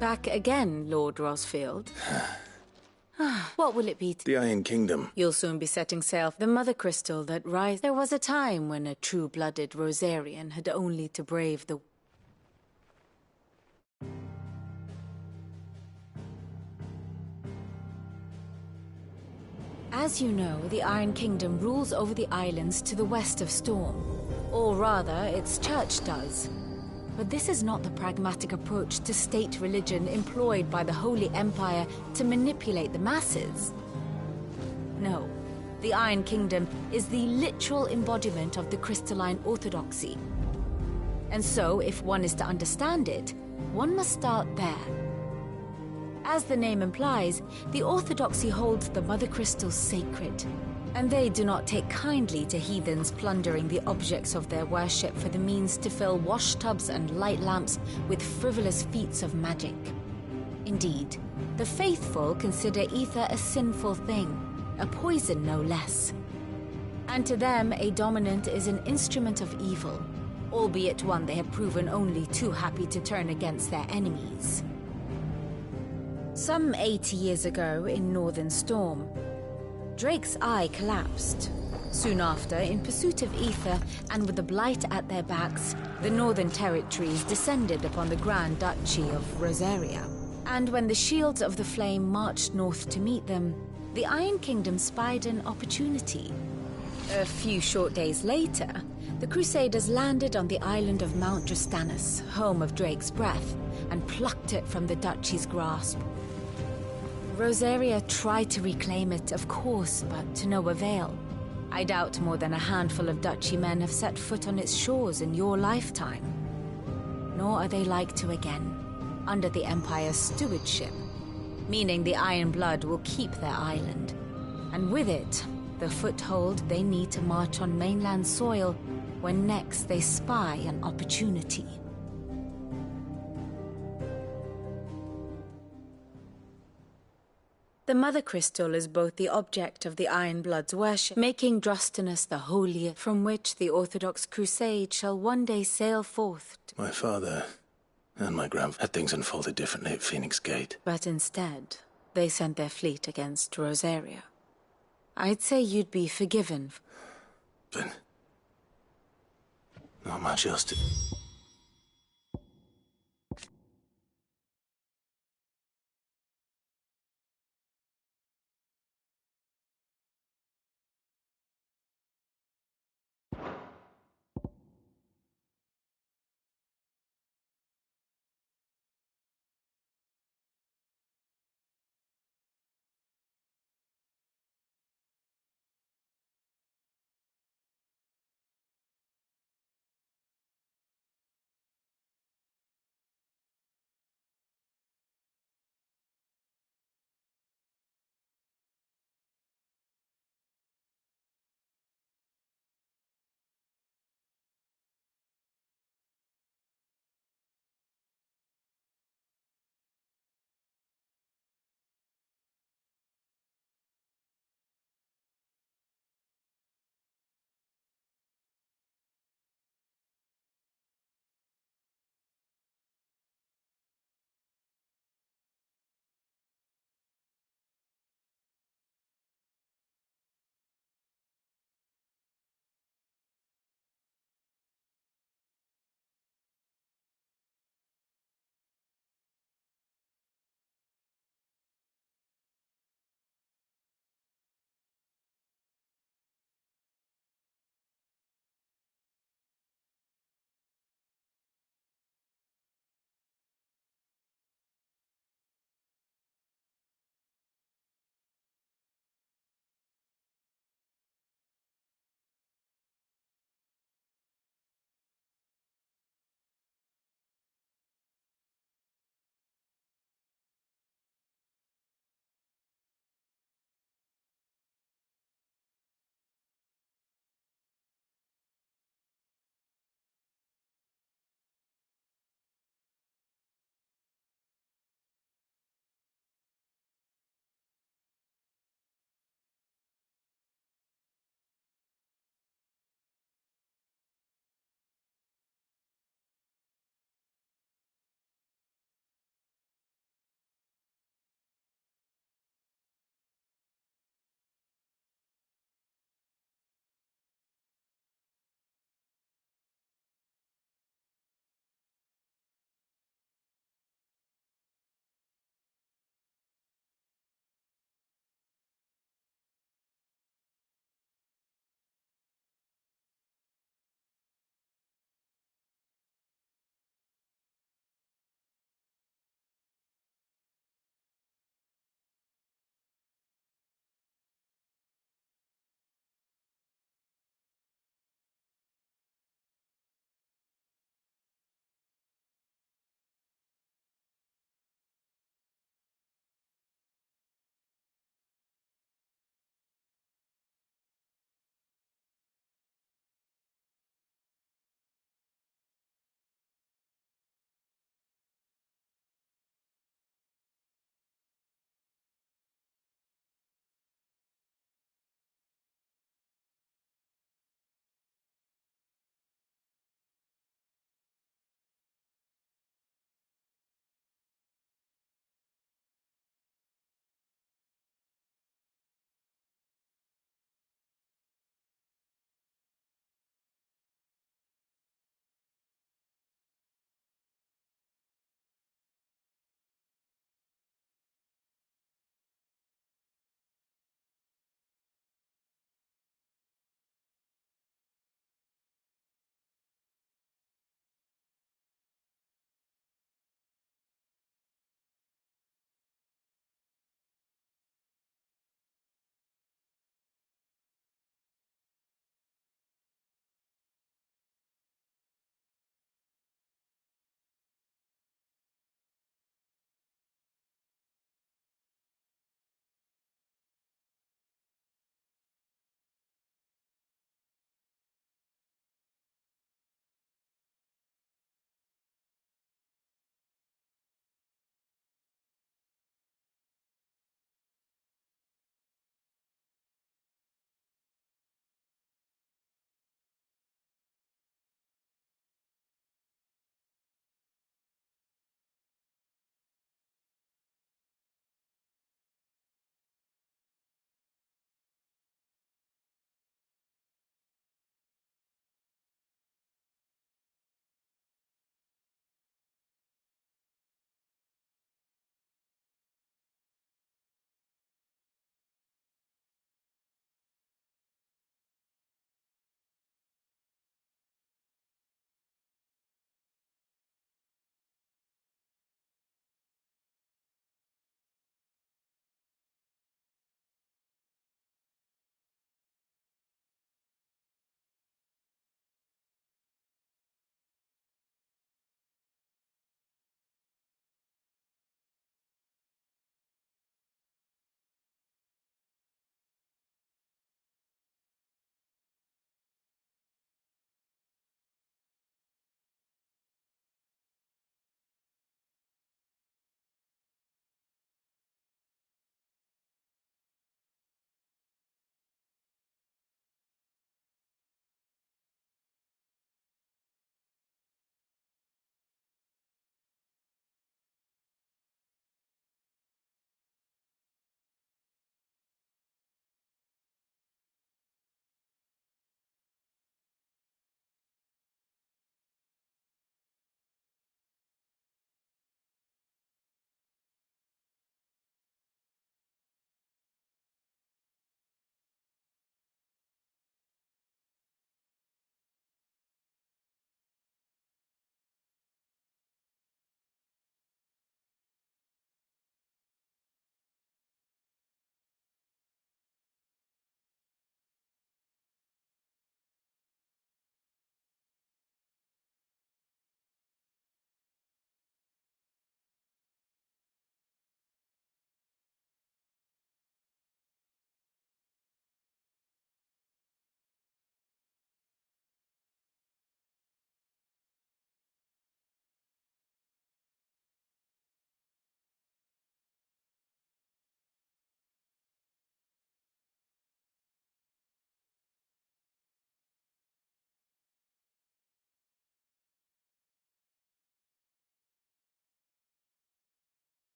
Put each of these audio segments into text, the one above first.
Back again, Lord Rosfield. What will it be? The Iron Kingdom. You'll soon be setting sail for the mother crystal that rises. There was a time when a true-blooded Rosarian had only to brave the... As you know, the Iron Kingdom rules over the islands to the west of Storm. Or rather, its church does. But this is not the pragmatic approach to state religion employed by the Holy Empire to manipulate the masses. No, the Iron Kingdom is the literal embodiment of the crystalline orthodoxy. And so, if one is to understand it, one must start there. As the name implies, the orthodoxy holds the Mother Crystals sacred, and they do not take kindly to heathens plundering the objects of their worship for the means to fill washtubs and light lamps with frivolous feats of magic. Indeed, the faithful consider ether a sinful thing, a poison no less. And to them, a dominant is an instrument of evil, albeit one they have proven only too happy to turn against their enemies. Some 80 years ago in Northern Storm, Drake's eye collapsed. Soon after, in pursuit of ether and with the blight at their backs, the Northern Territories descended upon the Grand Duchy of Rosaria. And when the Shields of the Flame marched north to meet them, the Iron Kingdom spied an opportunity. A few short days later, the Crusaders landed on the island of Mount Drastanus, home of Drake's breath, and plucked it from the Duchy's grasp. Rosaria tried to reclaim it, of course, but to no avail. I doubt more than a handful of Duchy men have set foot on its shores in your lifetime. Nor are they like to again, under the Empire's stewardship, meaning the Iron Blood will keep their island, and with it, the foothold they need to march on mainland soil when next they spy an opportunity. The Mother Crystal is both the object of the Iron Blood's worship, making Drastanus the holy from which the Orthodox Crusade shall one day sail forth. My father and my grandfather had things unfolded differently at Phoenix Gate. But instead, they sent their fleet against Rosaria. I'd say you'd be forgiven. But not much else to...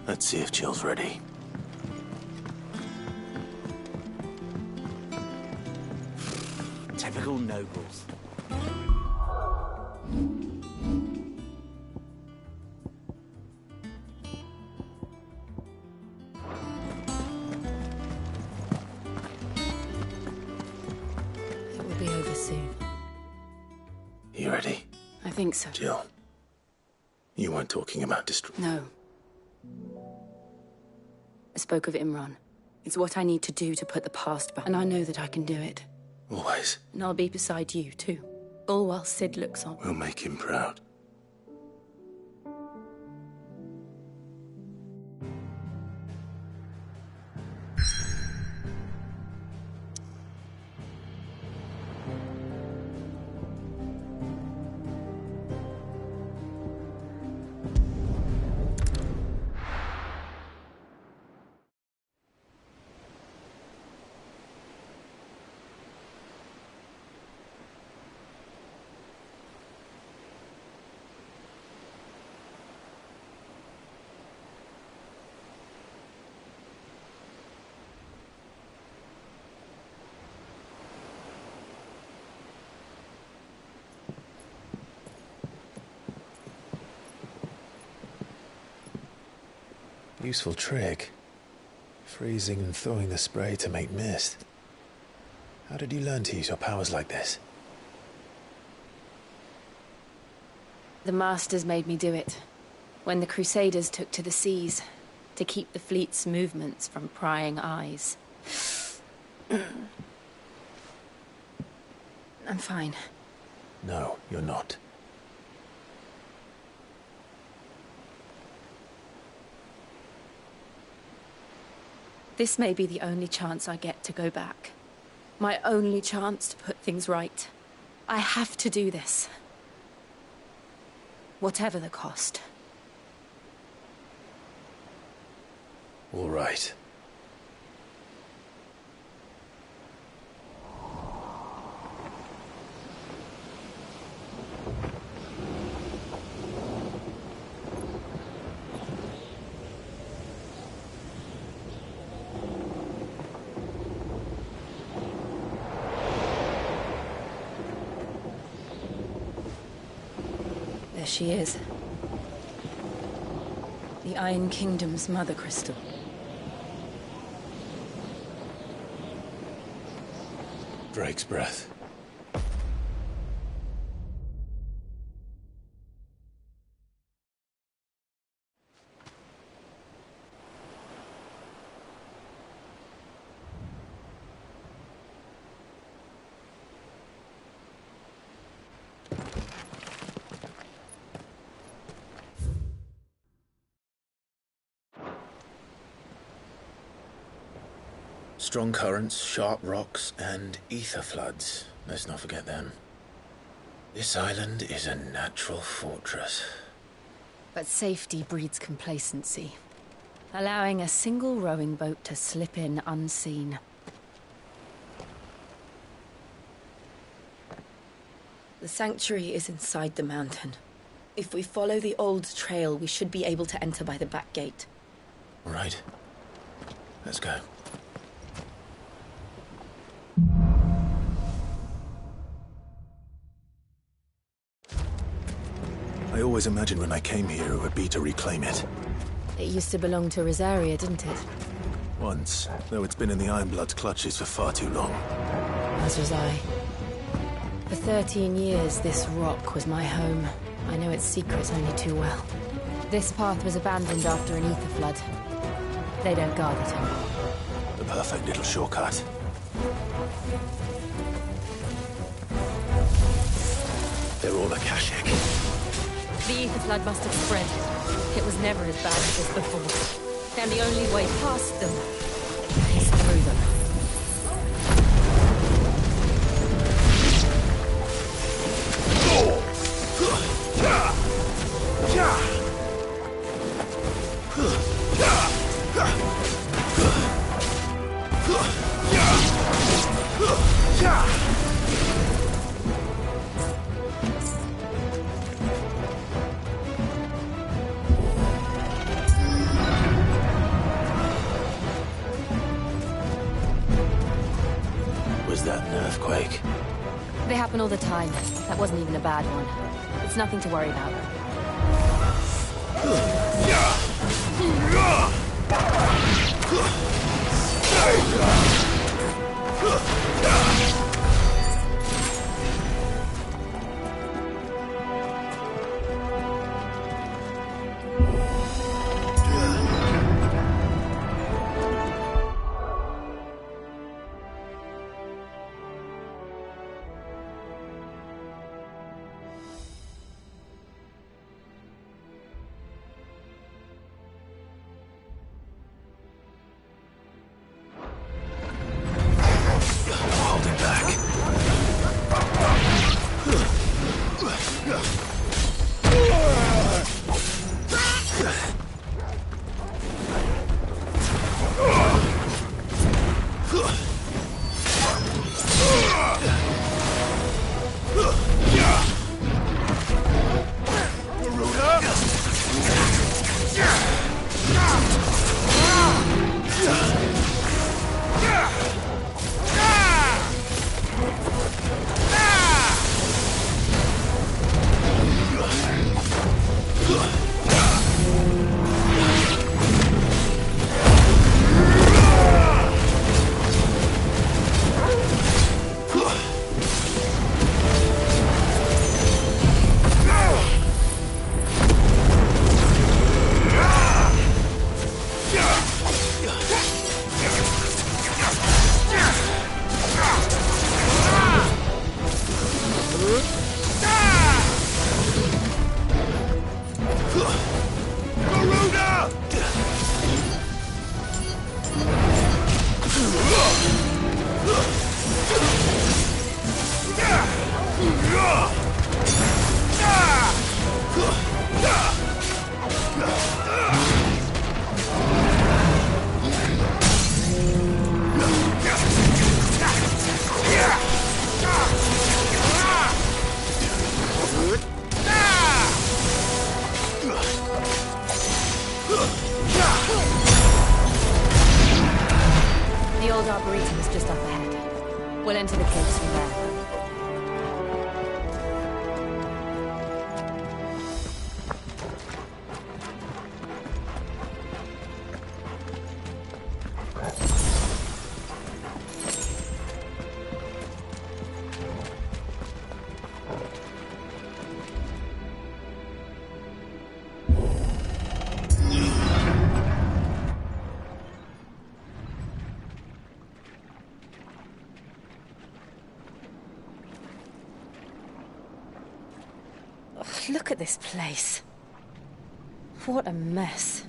Let's see if Jill's ready. Typical nobles. It will be over soon. You ready? I think so. Jill, you weren't talking about No. I spoke of Imran. It's what I need to do to put the past back, and I know that I can do it. Always. And I'll be beside you, too. All while Sid looks on. We'll make him proud. Useful trick. Freezing and thawing the spray to make mist. How did you learn to use your powers like this? The Masters made me do it. When the Crusaders took to the seas, to keep the fleet's movements from prying eyes. I'm fine. No, you're not. This may be the only chance I get to go back. My only chance to put things right. I have to do this. Whatever the cost. All right. There she is. The Iron Kingdom's mother crystal. Drake's breath. Strong currents, sharp rocks, and ether floods. Let's not forget them. This island is a natural fortress. But safety breeds complacency. Allowing a single rowing boat to slip in unseen. The sanctuary is inside the mountain. If we follow the old trail, we should be able to enter by the back gate. All right. Let's go. I always imagined when I came here it would be to reclaim it. It used to belong to Rosaria, didn't it? Once, though it's been in the Ironblood's clutches for far too long. As was I. For 13 years, this rock was my home. I know its secrets only too well. This path was abandoned after an ether flood. They don't guard it anymore. The perfect little shortcut. They're all Akashic. The ether flood must have spread. It was never as bad as this before. And the only way past them is through them. happen all the time. That wasn't even a bad one. It's nothing to worry about. The old arboretum is just up ahead. We'll enter the caves from there. Look at this place. What a mess.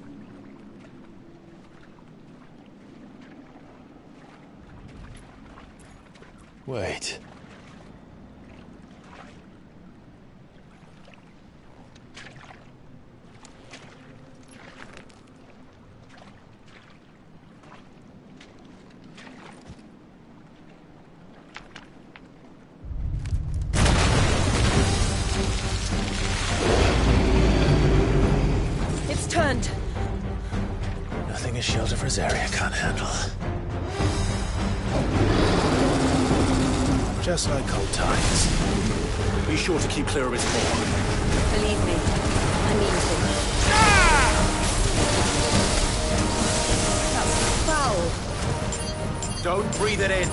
Wait. Turned. Nothing a shield of Rosaria can't handle. Just like old times. Be sure to keep clear of his paw. Believe me, I mean to. That's foul. Don't breathe it in.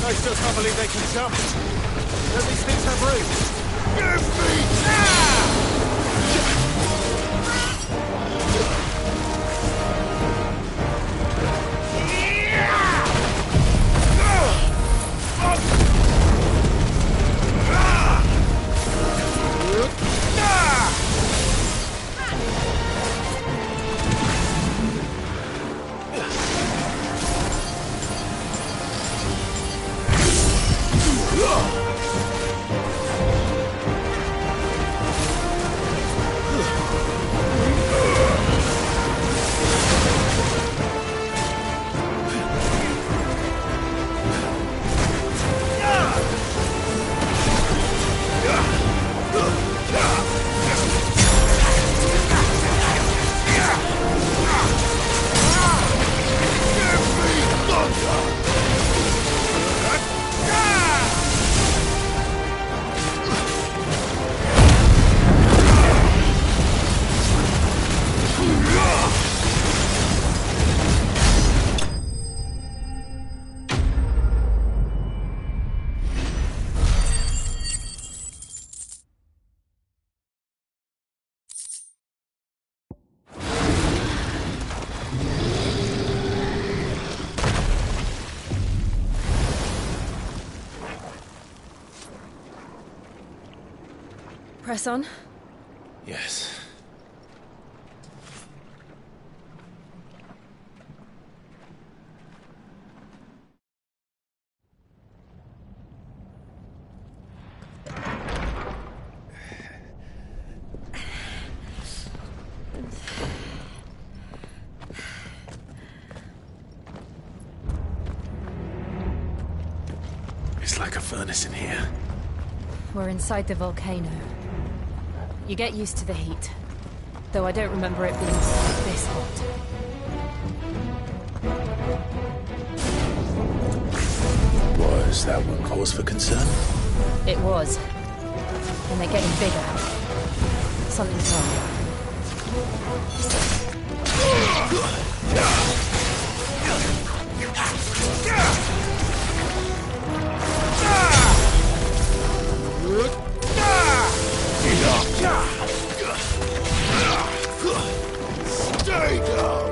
I still can't believe they can jump. Don't these things have roots? Give me Press on. Yes. It's like a furnace in here. We're inside the volcano. You get used to the heat. Though I don't remember it being this hot. Was that one cause for concern? It was. And they're getting bigger. Something's wrong. Stay down!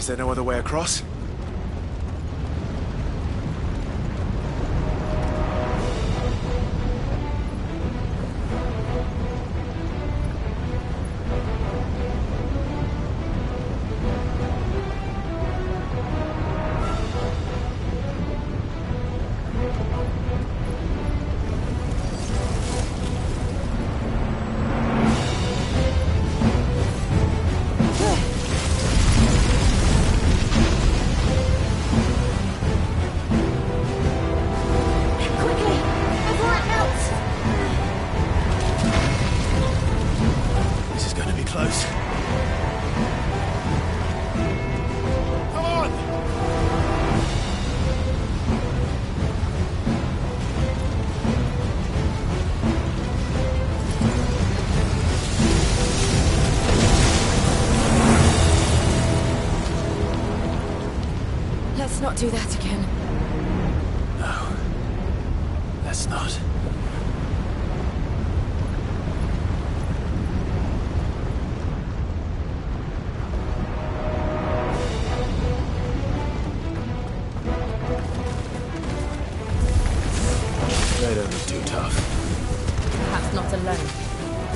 there no other way across? Let's not do that again. No. Let's not. They don't look too tough. Perhaps not alone,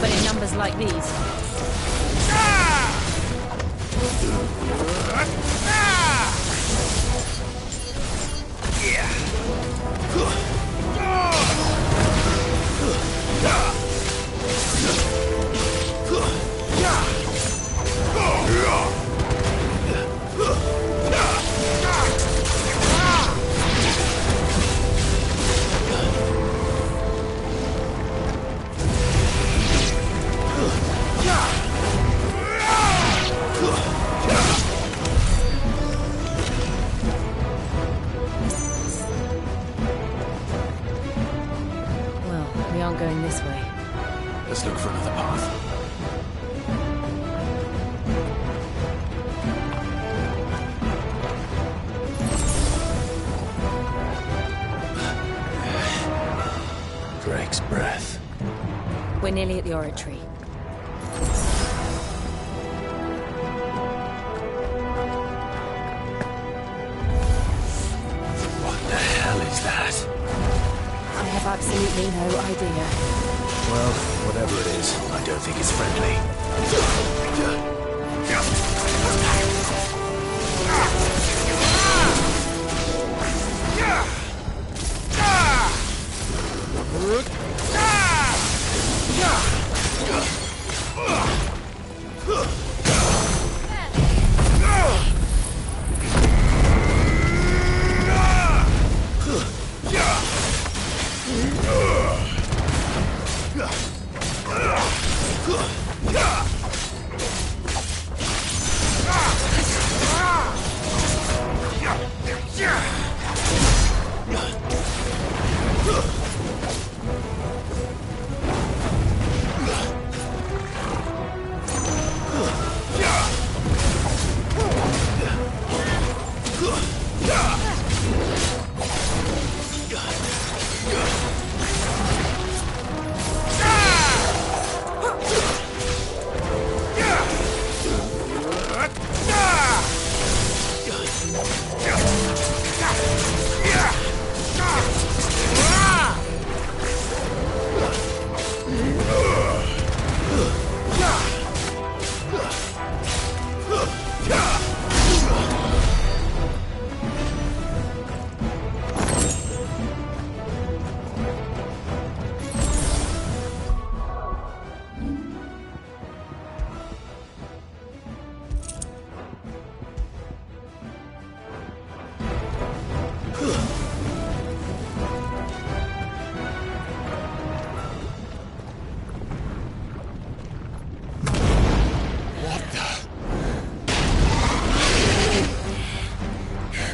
but in numbers like these. Well, we aren't going this way. Let's look for another path. Drake's breath. We're nearly at the oratory. What the hell is that? I have absolutely no idea. Well, whatever it is, I don't think it's friendly.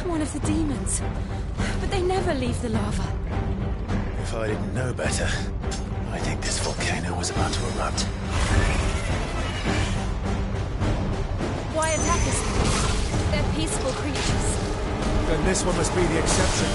One of the demons. But they never leave the lava. If I didn't know better, I think this volcano was about to erupt. Why attack us then? They're peaceful creatures. Then this one must be the exception.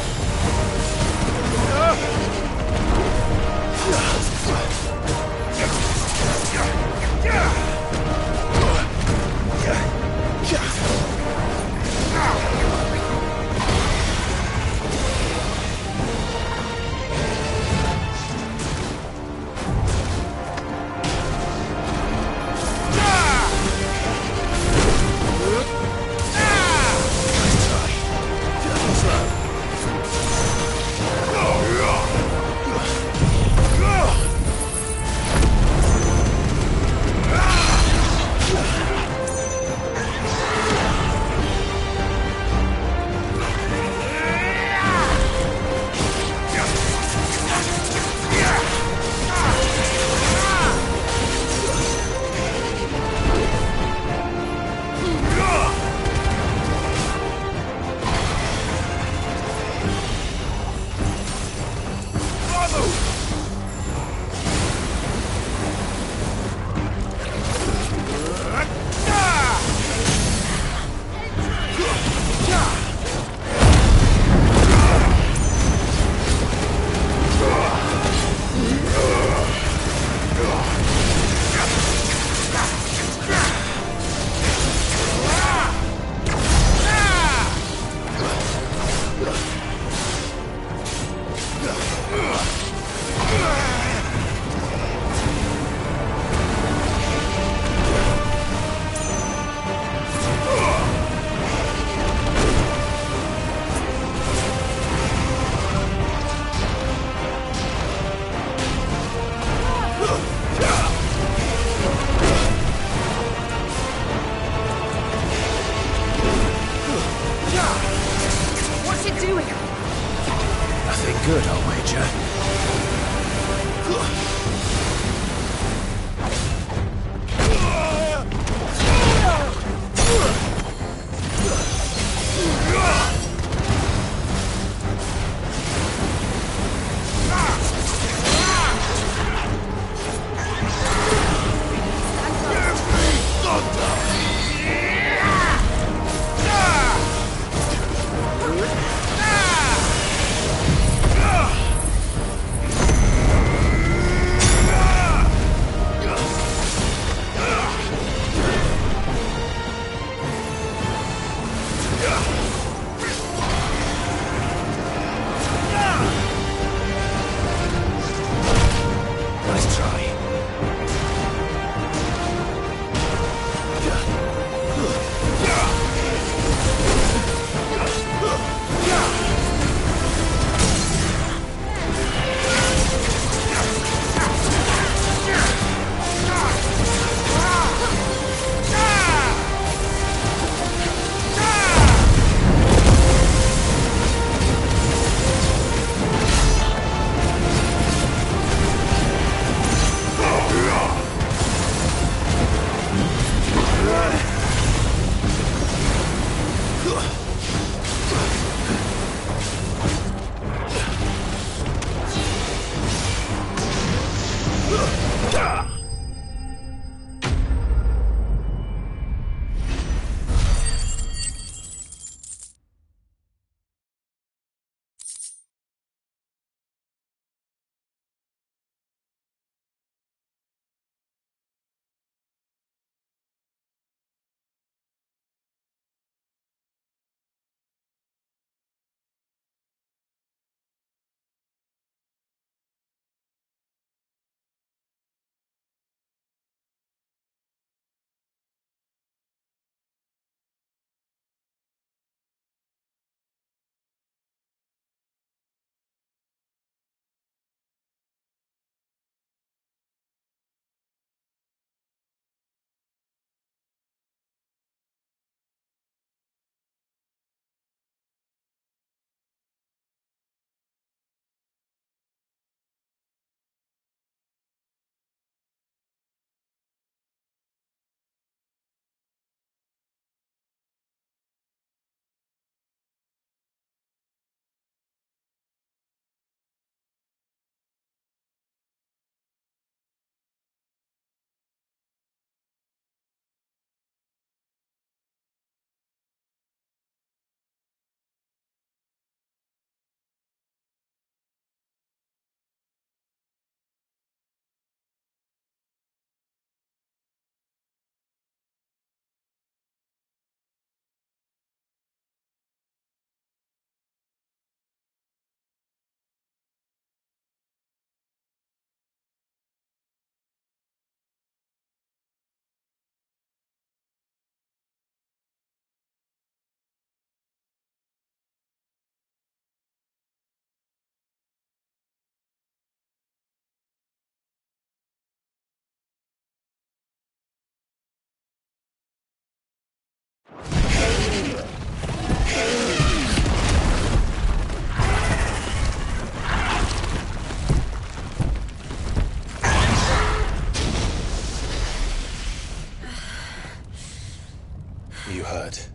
You hurt?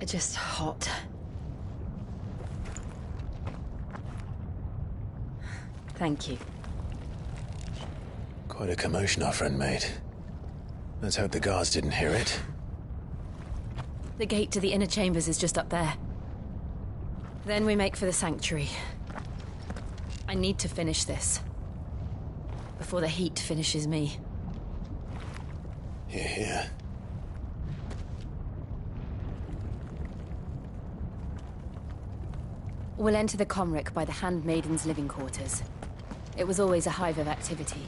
Just hot. Thank you. Quite a commotion our friend made. Let's hope the guards didn't hear it. The gate to the inner chambers is just up there. Then we make for the sanctuary. I need to finish this. Before the heat finishes me. Hear, hear. We'll enter the Comric by the Handmaiden's living quarters. It was always a hive of activity.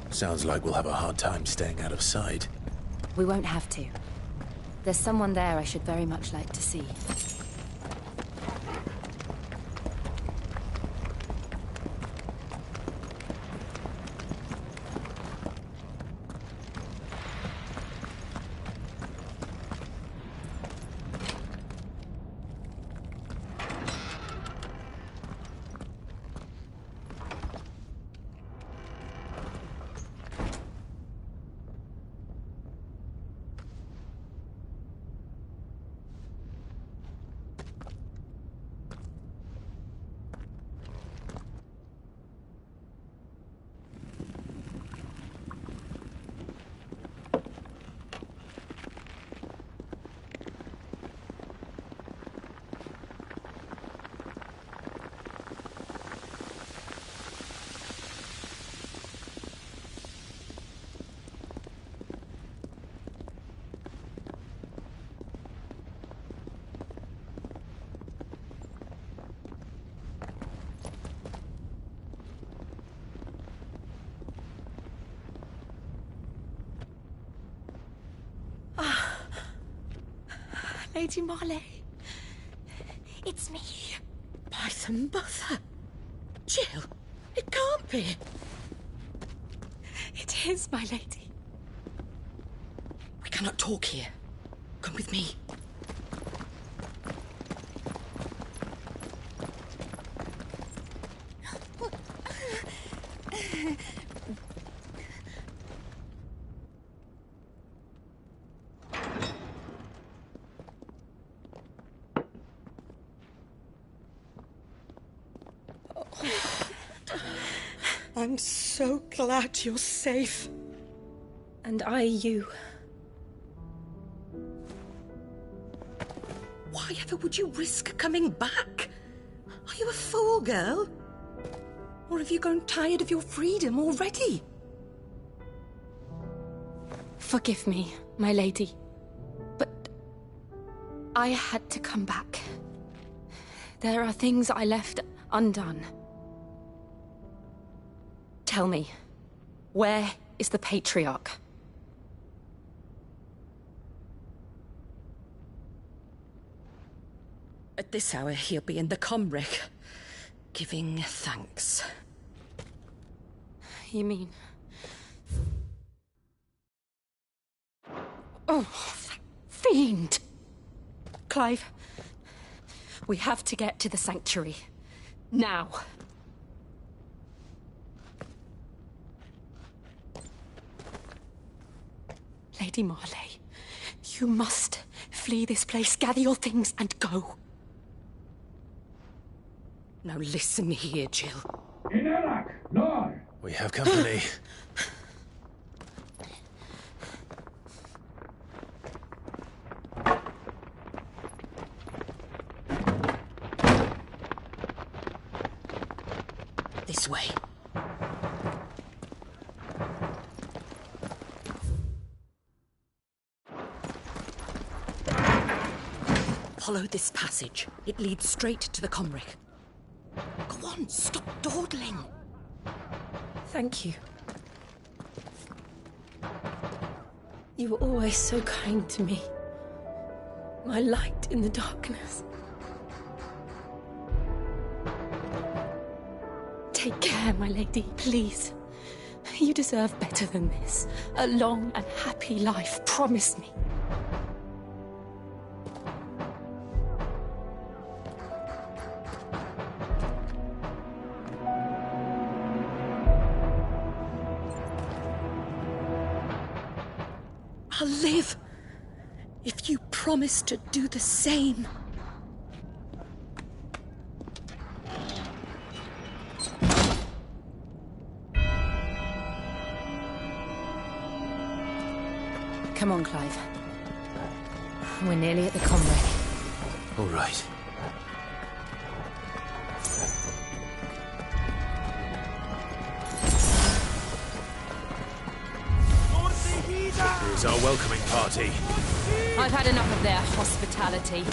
Sounds like we'll have a hard time staying out of sight. We won't have to. There's someone there I should very much like to see. Lady Marley. It's me. Python Mother. Jill, it can't be. It is, my lady. We cannot talk here. Come with me. I'm so glad you're safe. And you. Why ever would you risk coming back? Are you a fool, girl? Or have you grown tired of your freedom already? Forgive me, my lady. But I had to come back. There are things I left undone. Tell me, where is the Patriarch? At this hour, he'll be in the Comric, giving thanks. You mean... Oh, that fiend! Clive, we have to get to the sanctuary. Now. Lady Marley, you must flee this place, gather your things, and go. Now listen here, Jill. We have company. This way. Follow this passage. It leads straight to the Comric. Go on, stop dawdling. Thank you. You were always so kind to me. My light in the darkness. Take care, my lady, please. You deserve better than this. A long and happy life, promise me. I'll live if you promise to do the same. Come on, Clive. We're nearly at the Comric. All right. Here's our welcoming party. I've had enough of their hospitality.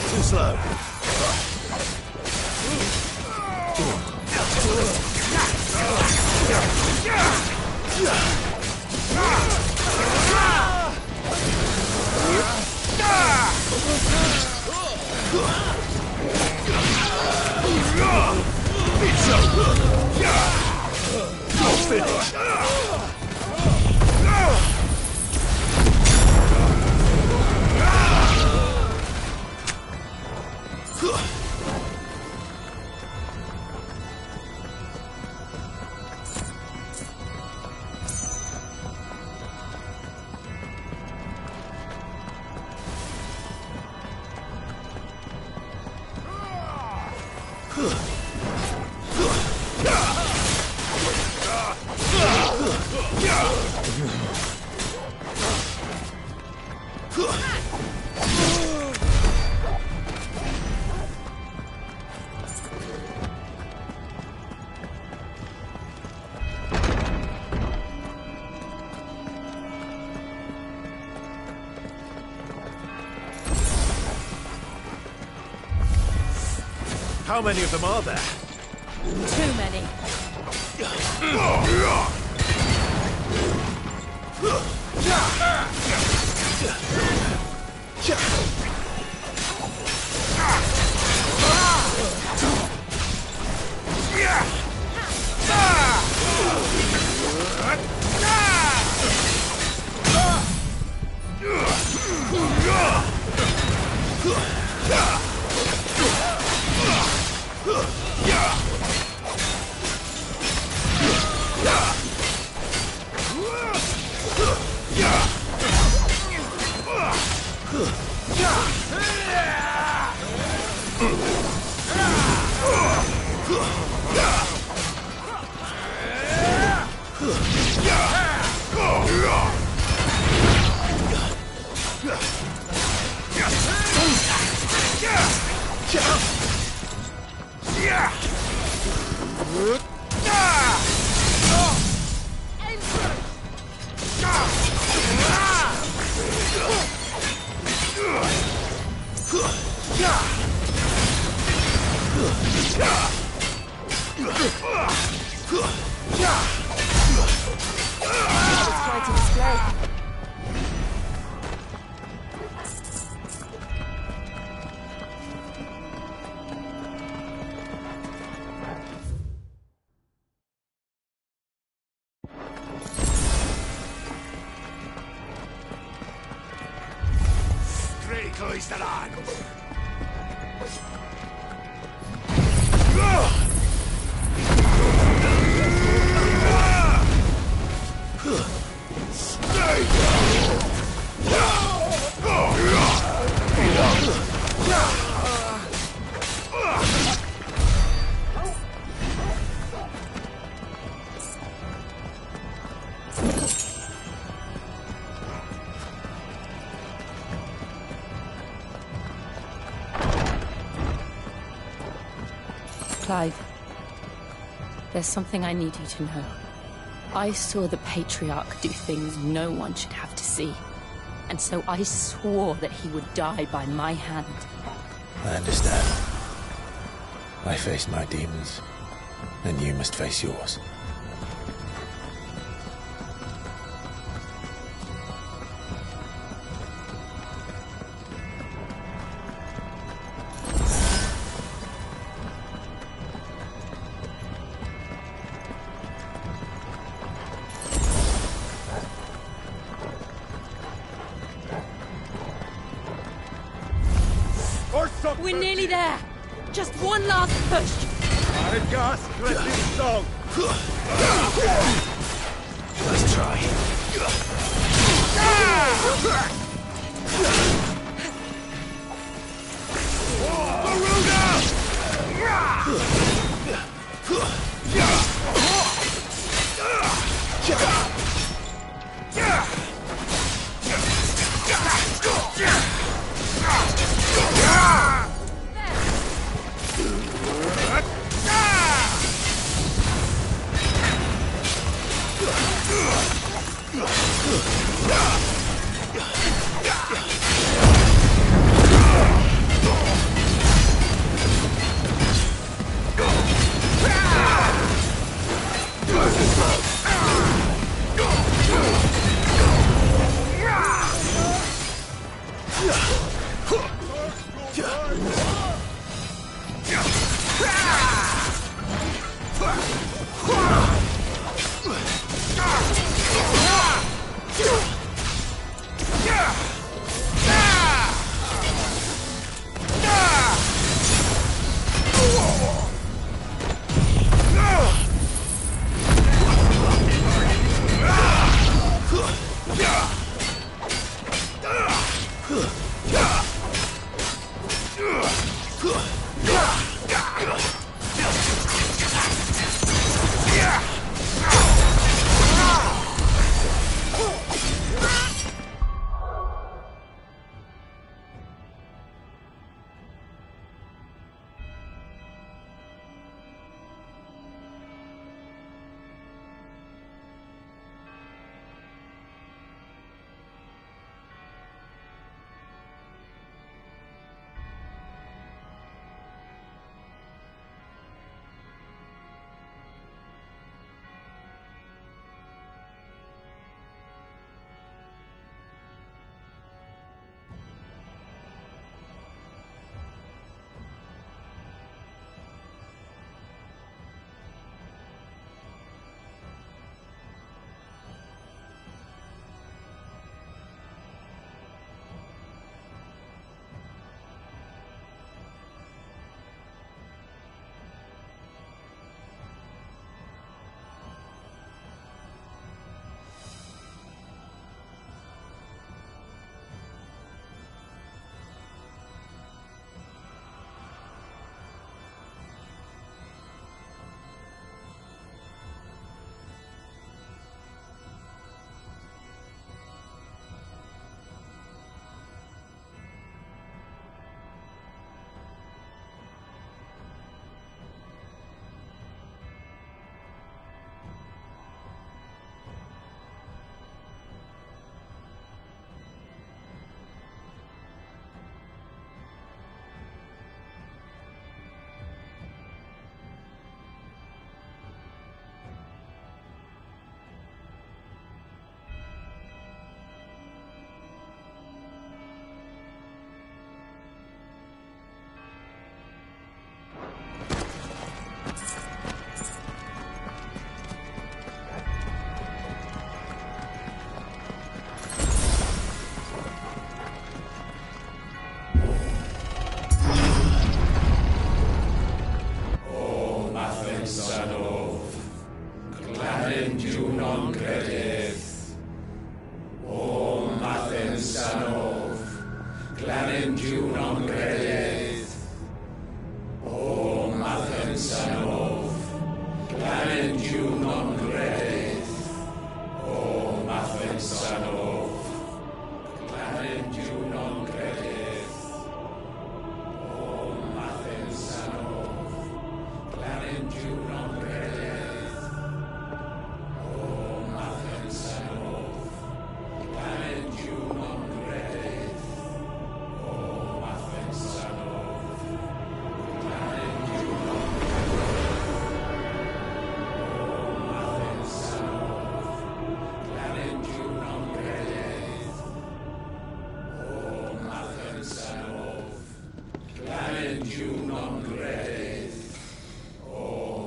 Too slow. It's over. You're finished. How many of them are there? Too many. Yeah! Clive, there's something I need you to know. I saw the Patriarch do things no one should have to see. And so I swore that he would die by my hand. I understand. I faced my demons, and you must face yours. We're nearly there! Just one last push! Let's try.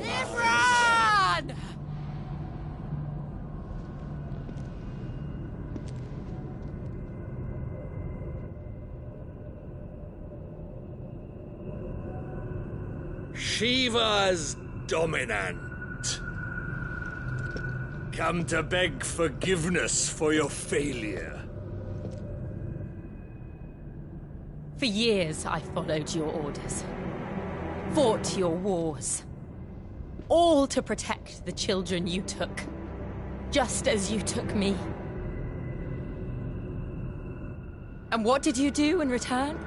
Imran! Shiva's dominant. Come to beg forgiveness for your failure. For years, I followed your orders. Fought your wars. All to protect the children you took. Just as you took me. And what did you do in return?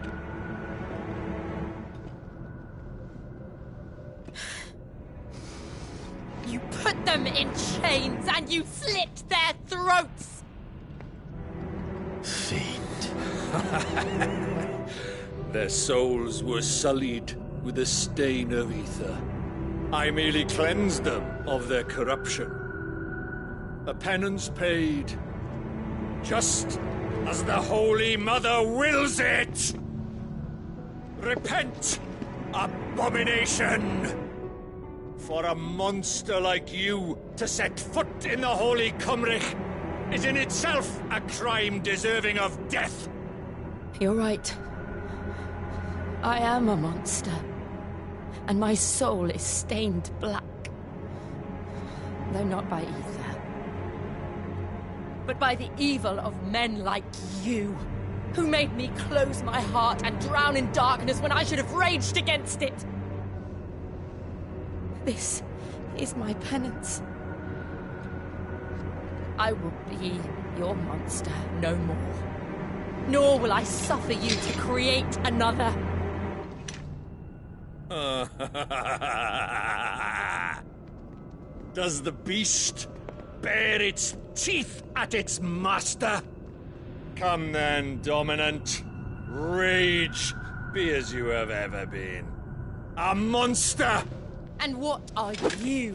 You put them in chains and you slit their throats! Fiend. Their souls were sullied with a stain of ether. I merely cleansed them of their corruption. A penance paid, just as the Holy Mother wills it! Repent, abomination! For a monster like you to set foot in the Holy Cymric is in itself a crime deserving of death. You're right. I am a monster. And my soul is stained black. Though not by ether. But by the evil of men like you, who made me close my heart and drown in darkness when I should have raged against it. This is my penance. I will be your monster no more. Nor will I suffer you to create another. Does the beast bare its teeth at its master? Come then, dominant. Rage, be as you have ever been. A monster! And what are you,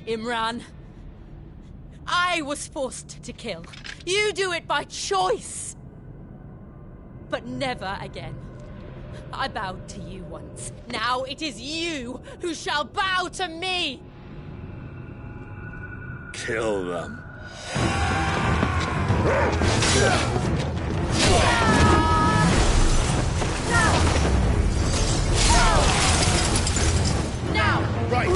Imran? I was forced to kill. You do it by choice. But never again. I bowed to you once. Now it is you who shall bow to me! Kill them. Now! Right!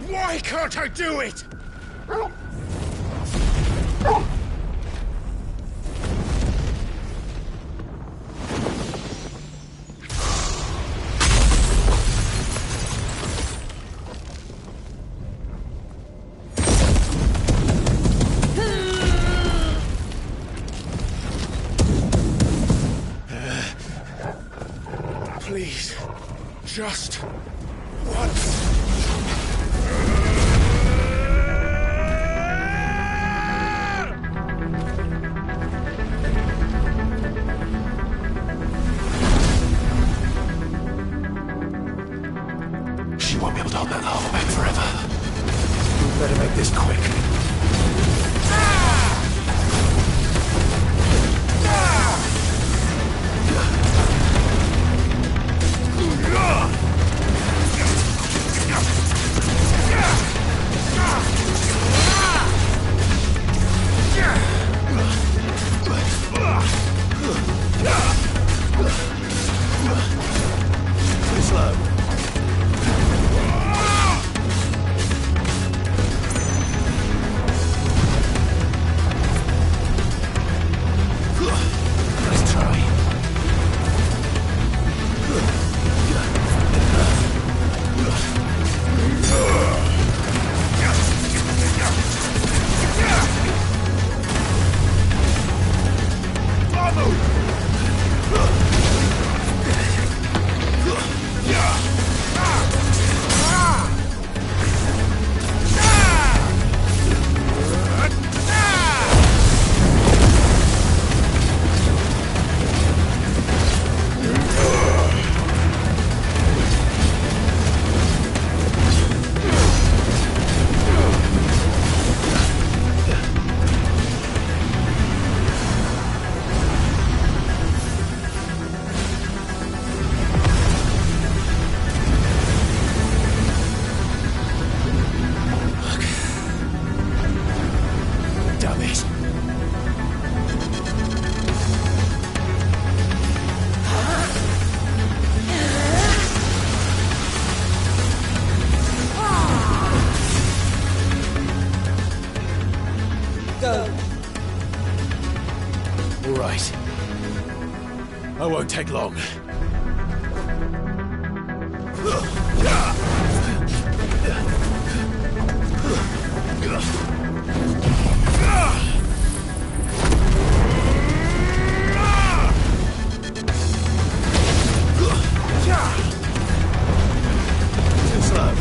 Why can't I do it? Just once. She won't be able to hold that lava back forever. We better make this quick. I won't take long. Too slow.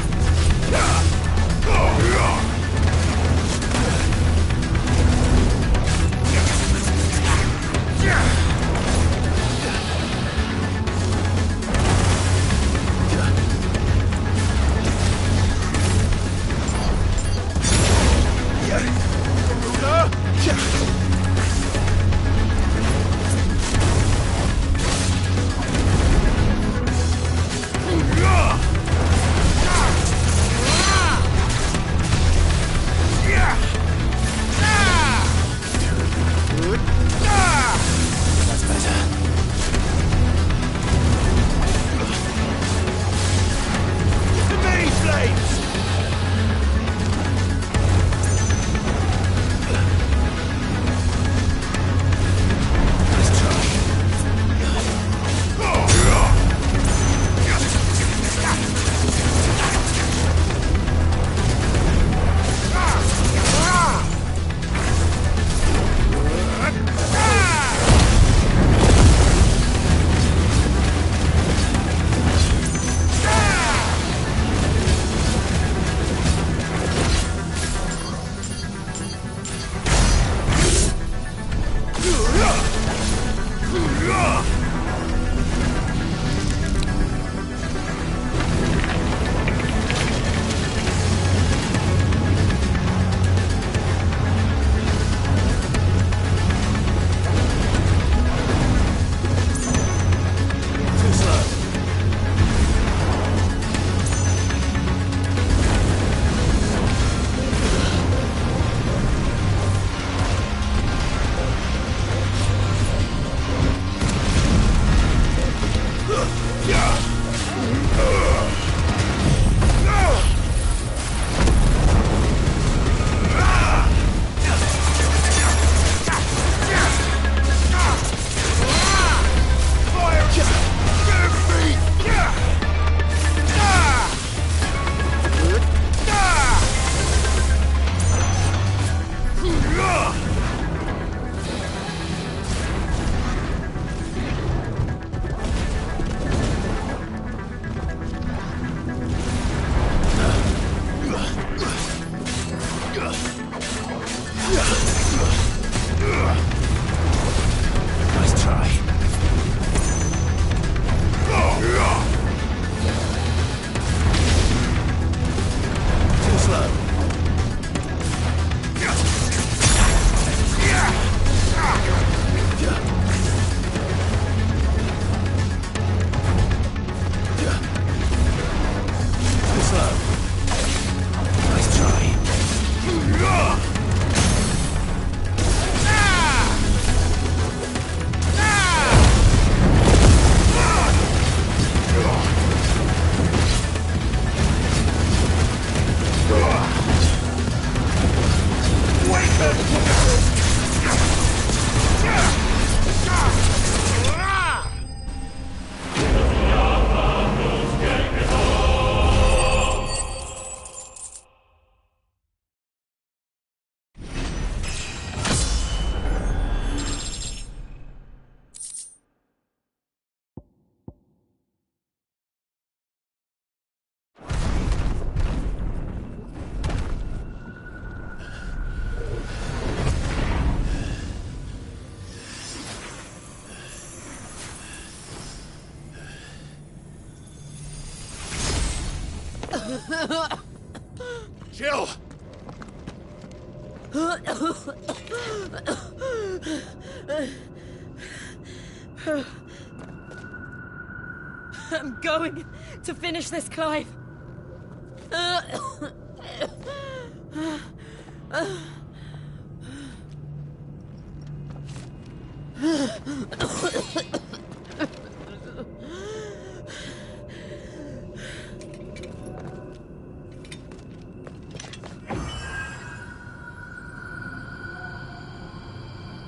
Jill! I'm going to finish this, Clive.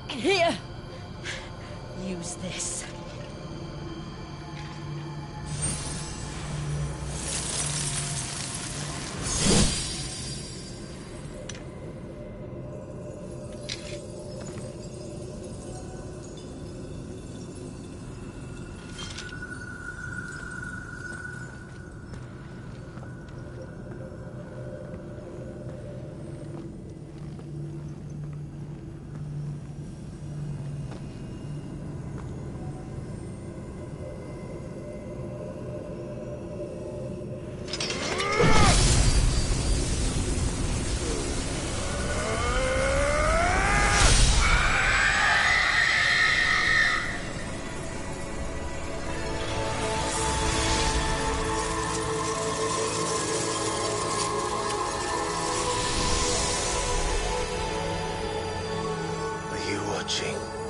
Here! Use this.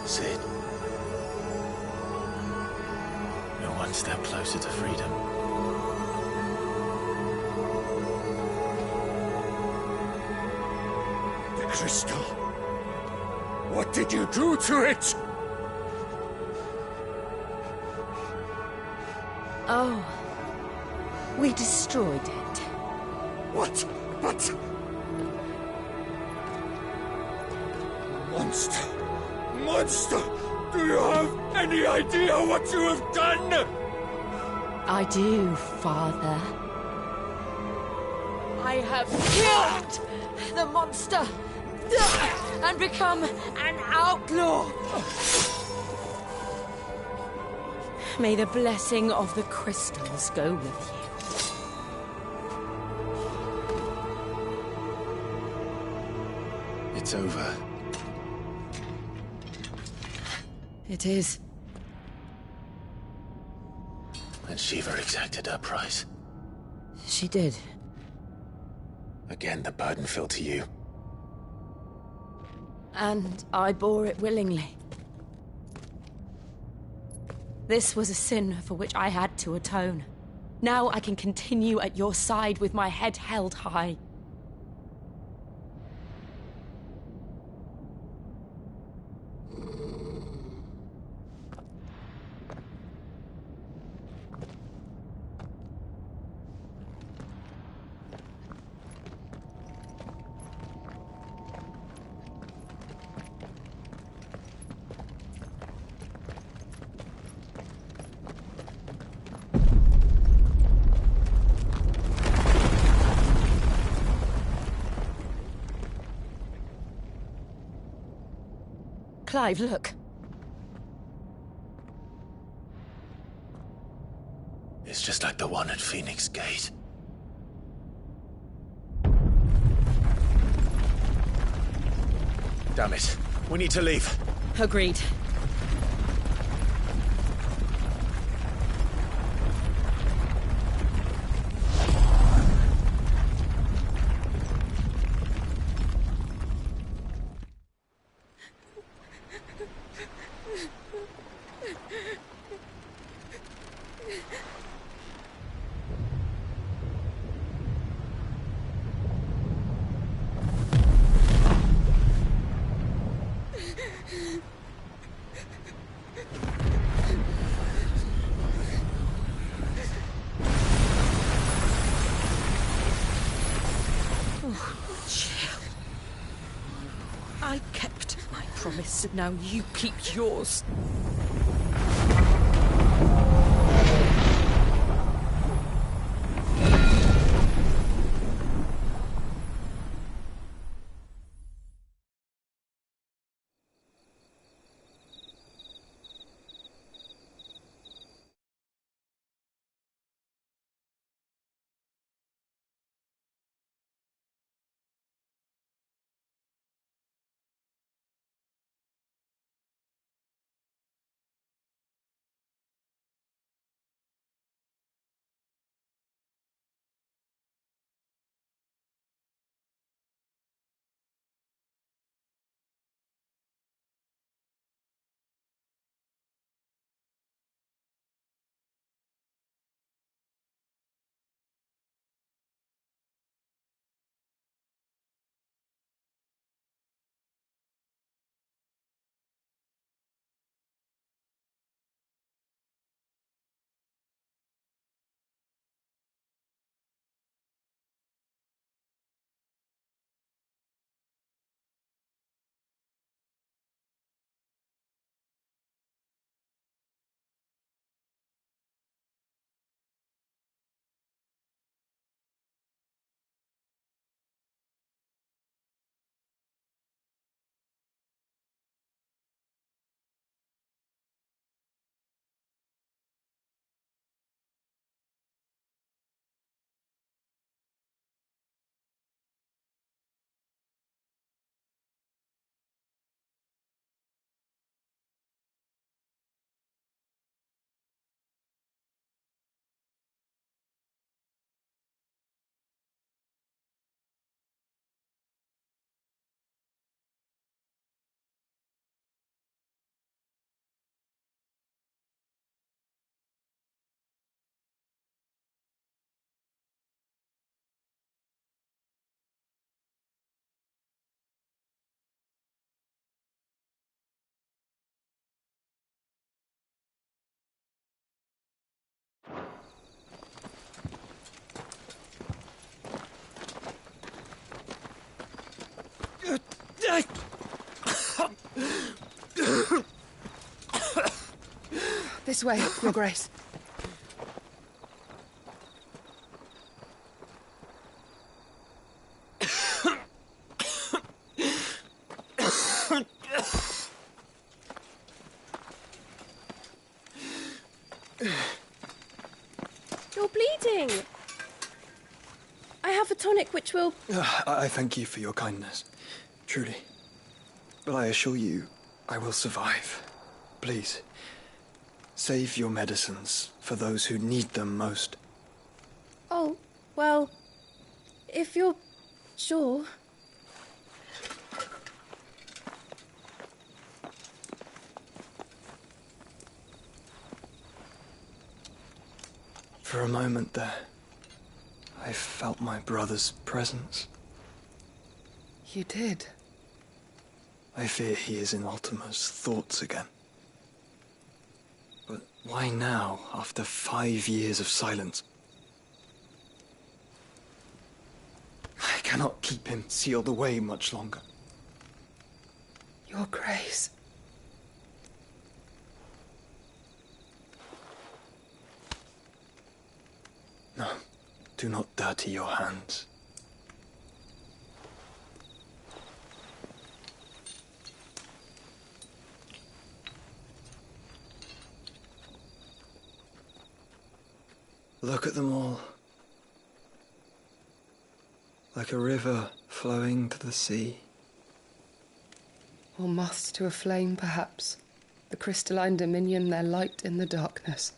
Sid. You're one step closer to freedom. The crystal. What did you do to it? Oh. We destroyed it. What? But... Monster! Monster! Do you have any idea what you have done? I do, Father. I have killed the monster and become an outlaw. May the blessing of the crystals go with you. It's over. It is. And Shiva exacted her price. She did. Again, the burden fell to you. And I bore it willingly. This was a sin for which I had to atone. Now I can continue at your side with my head held high. Clive, look. It's just like the one at Phoenix Gate. Damn it. We need to leave. Agreed. I kept my promise, now you keep yours. This way, Your Grace. You're bleeding. I have a tonic which will... I thank you for your kindness, truly. But I assure you, I will survive. Please, save your medicines for those who need them most. Oh, well, if you're sure... For a moment there, I felt my brother's presence. You did? I fear he is in Ultima's thoughts again. But why now, after 5 years of silence? I cannot keep him sealed away much longer. Your Grace. No, do not dirty your hands. Look at them all. Like a river flowing to the sea. Or moths to a flame, perhaps. The crystalline dominion their light in the darkness.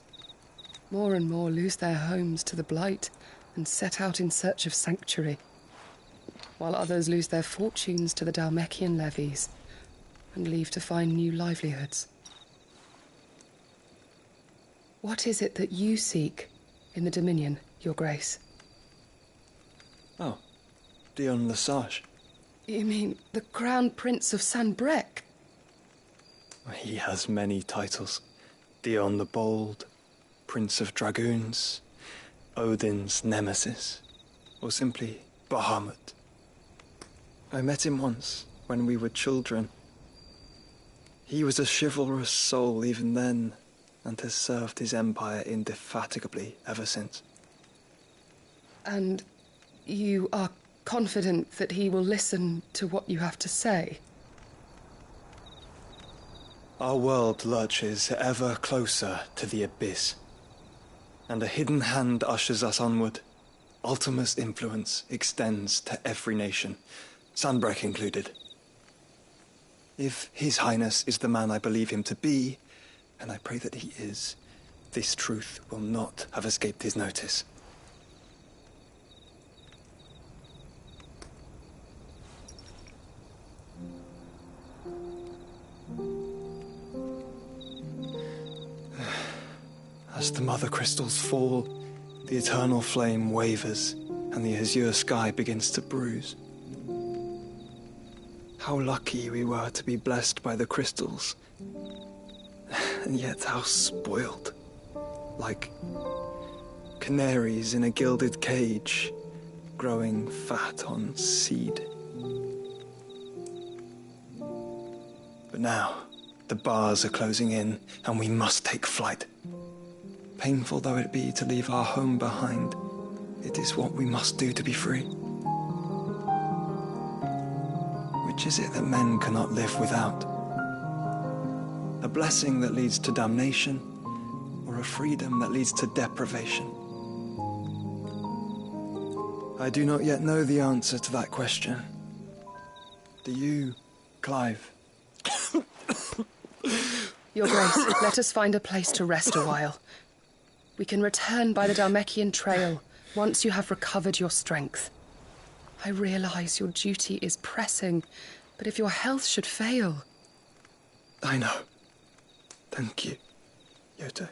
More and more lose their homes to the blight and set out in search of sanctuary, while others lose their fortunes to the Dhalmekian levies and leave to find new livelihoods. What is it that you seek in the Dominion, Your Grace? Oh, Dion Lesage. You mean the Crown Prince of Sanbreque? He has many titles. Dion the Bold, Prince of Dragoons, Odin's Nemesis, or simply Bahamut. I met him once, when we were children. He was a chivalrous soul even then, and has served his empire indefatigably ever since. And you are confident that he will listen to what you have to say? Our world lurches ever closer to the abyss, and a hidden hand ushers us onward. Ultima's influence extends to every nation, Sanbreque included. If His Highness is the man I believe him to be, and I pray that he is, this truth will not have escaped his notice. As the mother crystals fall, the eternal flame wavers, and the azure sky begins to bruise. How lucky we were to be blessed by the crystals, and yet how spoiled. Like canaries in a gilded cage, growing fat on seed. But now, the bars are closing in, and we must take flight. Painful though it be to leave our home behind, it is what we must do to be free. Which is it that men cannot live without? A blessing that leads to damnation, or a freedom that leads to deprivation? I do not yet know the answer to that question. Do you, Clive? Your Grace, let us find a place to rest a while. We can return by the Dhalmekian trail once you have recovered your strength. I realize your duty is pressing, but if your health should fail... I know. Thank you, Yote.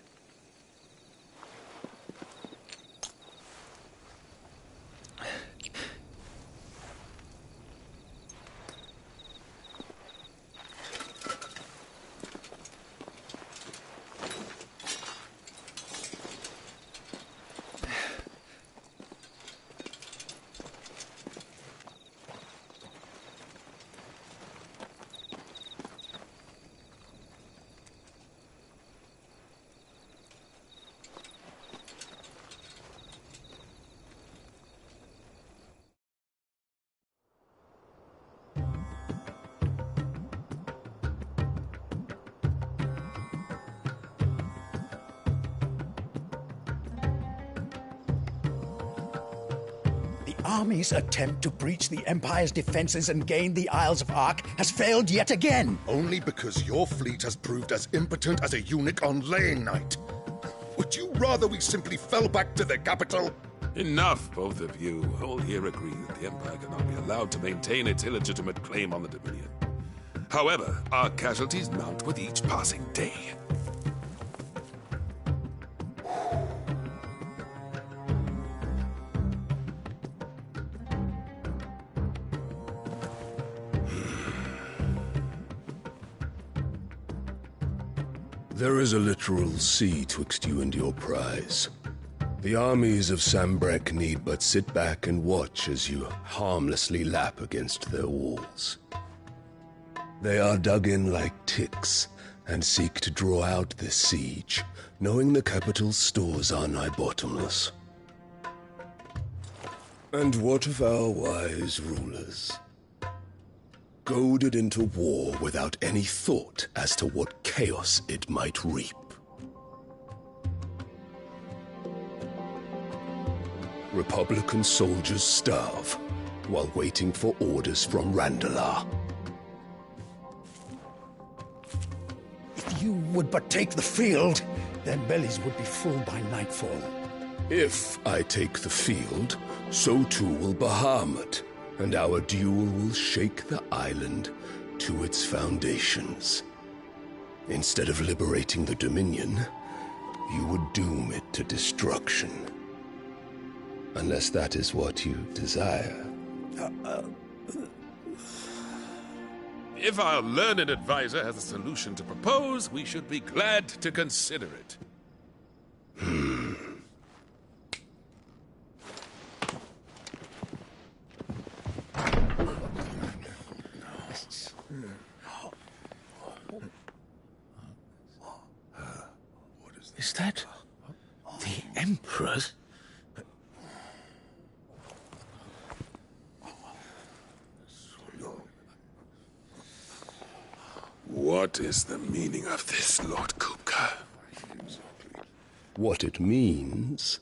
army's attempt to breach the Empire's defenses and gain the Isles of Ark has failed yet again. Only because your fleet has proved as impotent as a eunuch on laying night. Would you rather we simply fell back to the capital? Enough, both of you. All here agree that the Empire cannot be allowed to maintain its illegitimate claim on the Dominion. However, our casualties mount with each passing day. There is a literal sea twixt you and your prize. The armies of Sambrek need but sit back and watch as you harmlessly lap against their walls. They are dug in like ticks and seek to draw out this siege, knowing the capital's stores are nigh bottomless. And what of our wise rulers? Goaded into war without any thought as to what chaos it might reap. Republican soldiers starve while waiting for orders from Randalar. If you would but take the field, their bellies would be full by nightfall. If I take the field, so too will Bahamut, and our duel will shake the island to its foundations. Instead of liberating the Dominion, you would doom it to destruction. Unless that is what you desire. If our learned advisor has a solution to propose, we should be glad to consider it. Is that the Emperor's? What is the meaning of this, Lord Kupka? What it means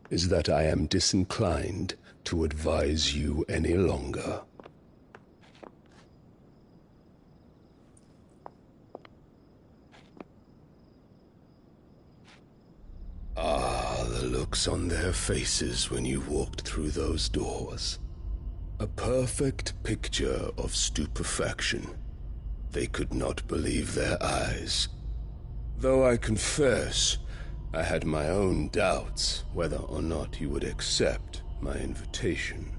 is that I am disinclined to advise you any longer. Ah, the looks on their faces when you walked through those doors. A perfect picture of stupefaction. They could not believe their eyes. Though I confess, I had my own doubts whether or not you would accept my invitation.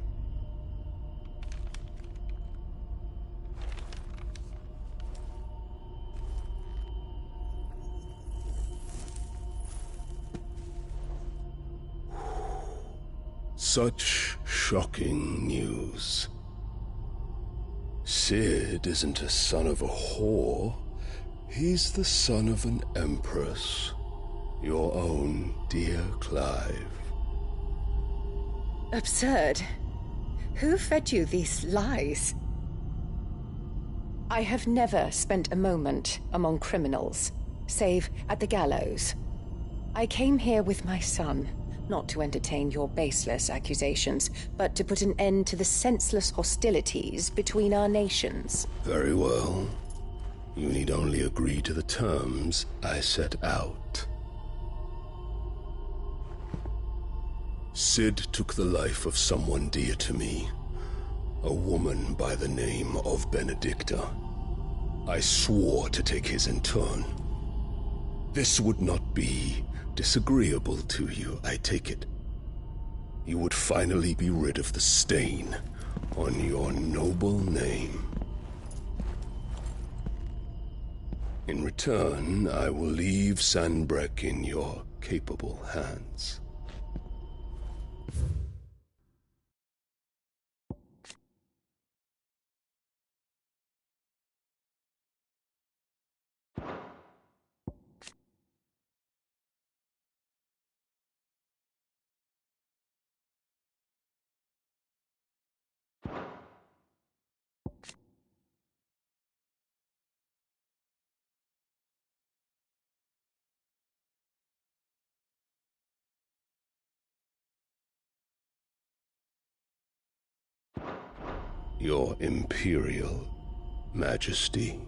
Such shocking news. Sid isn't a son of a whore. He's the son of an empress. Your own dear Clive. Absurd. Who fed you these lies? I have never spent a moment among criminals, save at the gallows. I came here with my son, not to entertain your baseless accusations, but to put an end to the senseless hostilities between our nations. Very well. You need only agree to the terms I set out. Sid took the life of someone dear to me, a woman by the name of Benedicta. I swore to take his in turn. This would not be disagreeable to you, I take it. You would finally be rid of the stain on your noble name. In return, I will leave Sanbreque in your capable hands. Your Imperial Majesty.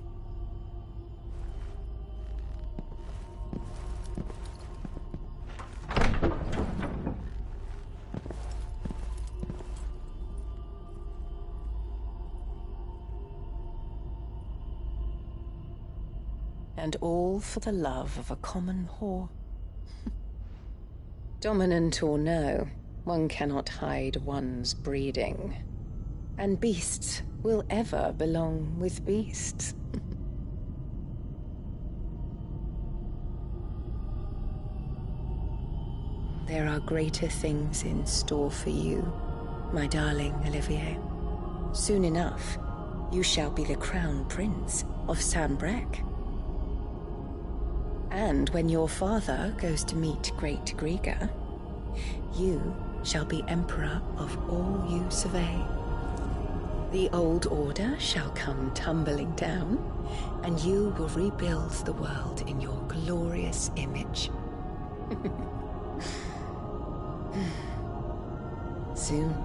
And all for the love of a common whore. Dominant or no, one cannot hide one's breeding. And beasts will ever belong with beasts. There are greater things in store for you, my darling Olivier. Soon enough, you shall be the crown prince of Sanbreque. And when your father goes to meet Great Griga, you shall be emperor of all you survey. The old order shall come tumbling down, and you will rebuild the world in your glorious image. Soon.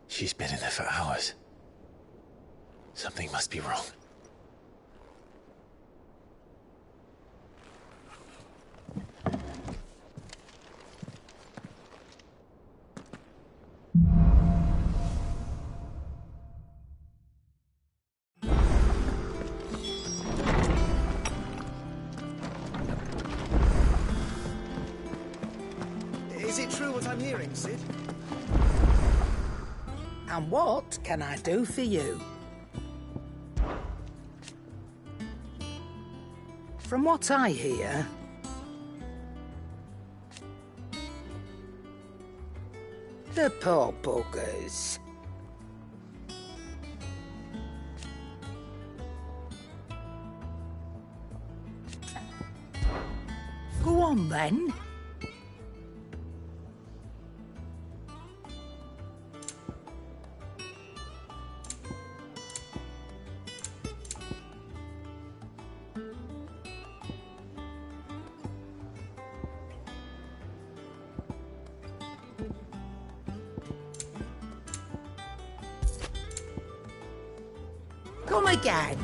She's been in there for hours. Something must be wrong. Is it true what I'm hearing, Sid? And what can I do for you? From what I hear, the poor buggers. Go on then. Come again.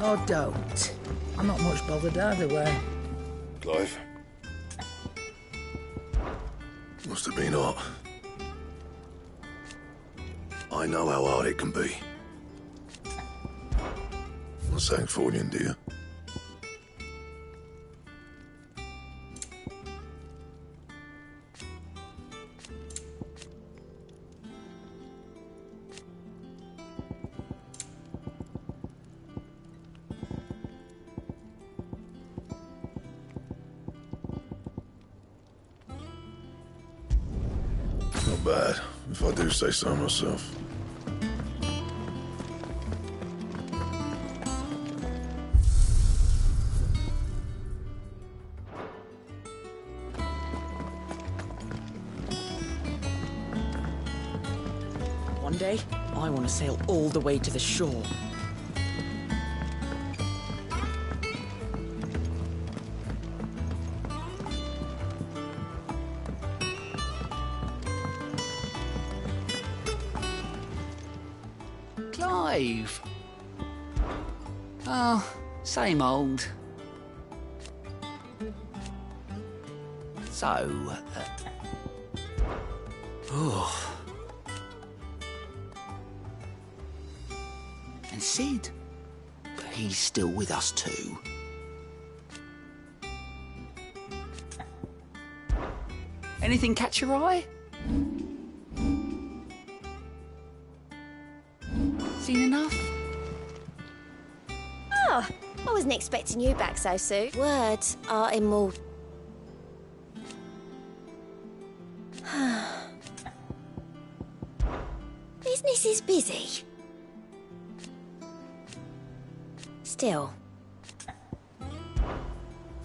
Or don't. I'm not much bothered either way. Clive? Must have been hot. I know how hard it can be. Not Sanctfordian, do you? Not bad, if I do say so myself. One day, I want to sail all the way to the shore. Clive. Oh, same old. So, oh. And Sid, he's still with us too. Anything catch your eye? Seen enough? Oh, I wasn't expecting you back so soon. Words are immortal. Business is busy. Still.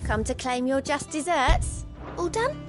Come to claim your just desserts? All done?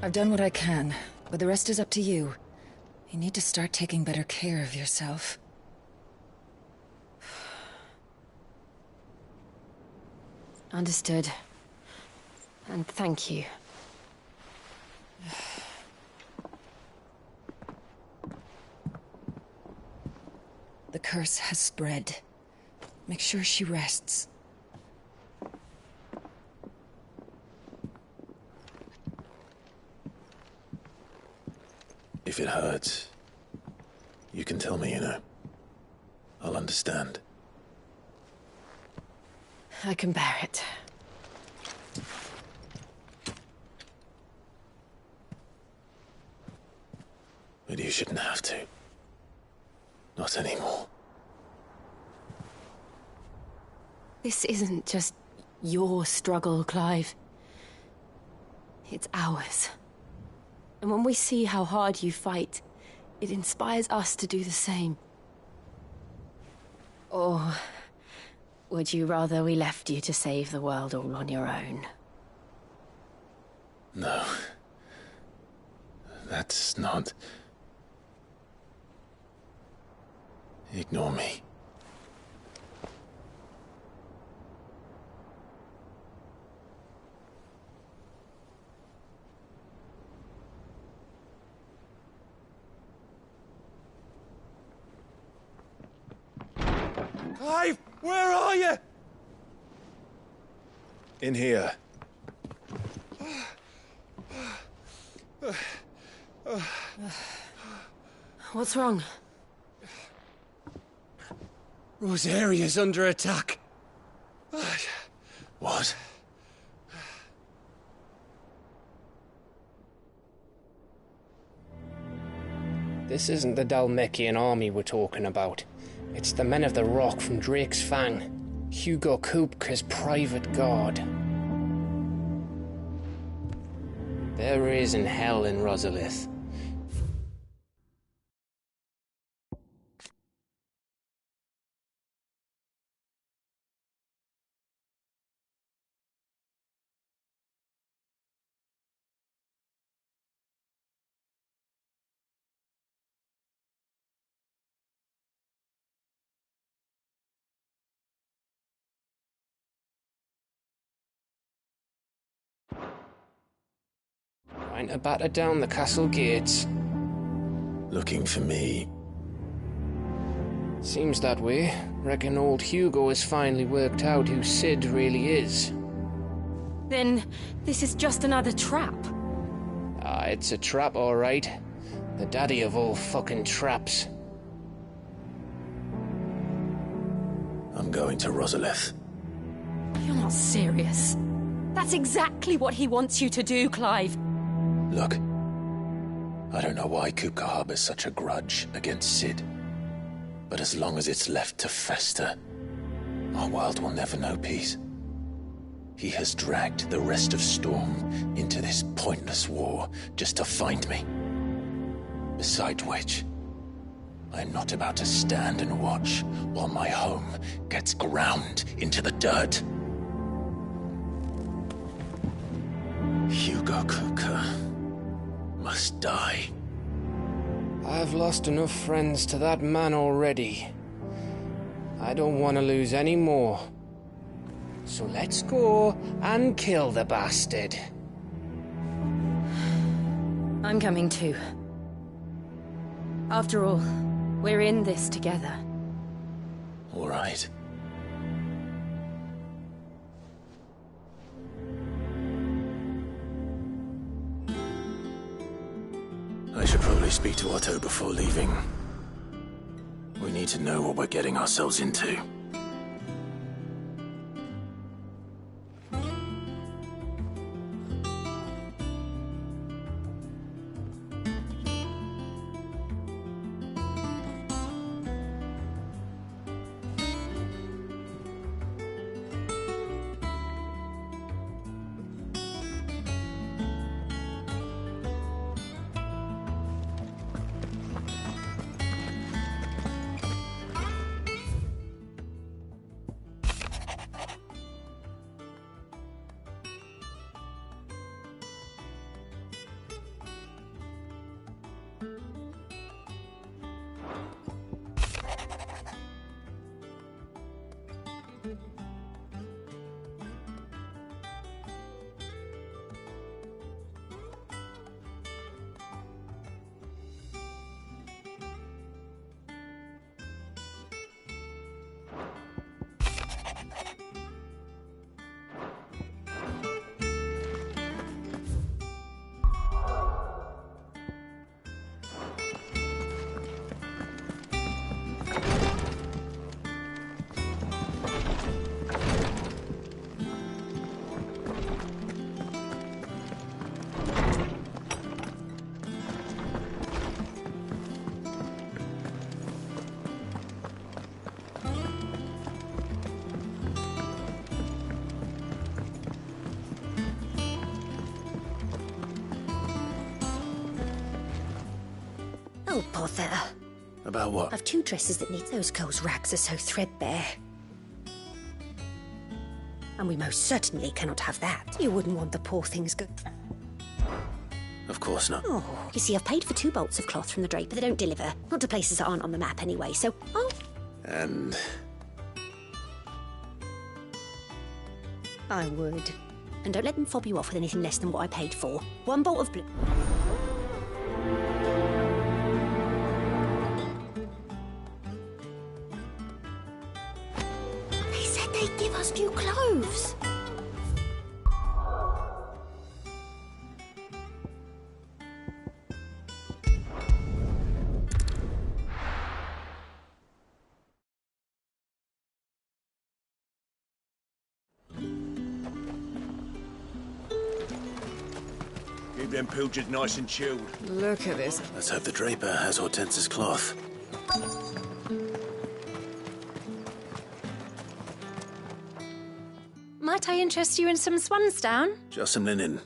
I've done what I can, but the rest is up to you. You need to start taking better care of yourself. Understood. And thank you. The curse has spread. Make sure she rests. If it hurts, you can tell me, you know. I'll understand. I can bear it. But you shouldn't have to. Not anymore. This isn't just your struggle, Clive. It's ours. And when we see how hard you fight, it inspires us to do the same. Or would you rather we left you to save the world all on your own? No. That's not... Ignore me. Clive, where are you? In here. What's wrong? Rosaria's under attack. What? This isn't the Dalmekian army we're talking about. It's the men of the Rock from Drake's Fang. Hugo Kupka's private guard. There is in hell in Rosalith. Trying to batter down the castle gates. Looking for me. Seems that way. Reckon old Hugo has finally worked out who Sid really is. Then this is just another trap. Ah, it's a trap, all right. The daddy of all fucking traps. I'm going to Rosalith. You're not serious. That's exactly what he wants you to do, Clive. Look, I don't know why Kupka harbors such a grudge against Sid. But as long as it's left to fester, our world will never know peace. He has dragged the rest of Storm into this pointless war just to find me. Besides which, I'm not about to stand and watch while my home gets ground into the dirt. Hugo Kupka must die. I've lost enough friends to that man already. I don't want to lose any more. So let's go and kill the bastard. I'm coming too. After all, we're in this together. All right. I should probably speak to Otto before leaving. We need to know what we're getting ourselves into. Oh, bother. About what? I've 2 dresses that need... Those girls' rags are so threadbare. And we most certainly cannot have that. You wouldn't want the poor things go... Of course not. Oh, you see, I've paid for 2 bolts of cloth from the draper. They don't deliver. Not to places that aren't on the map anyway, so... Oh. And... I would. And don't let them fob you off with anything less than what I paid for. 1 bolt of blue... They said they'd give us new clothes. Keep them pilgers nice and chilled. Look at this. Let's hope the draper has Hortense's cloth. Might I interest you in some swansdown? Just some linen.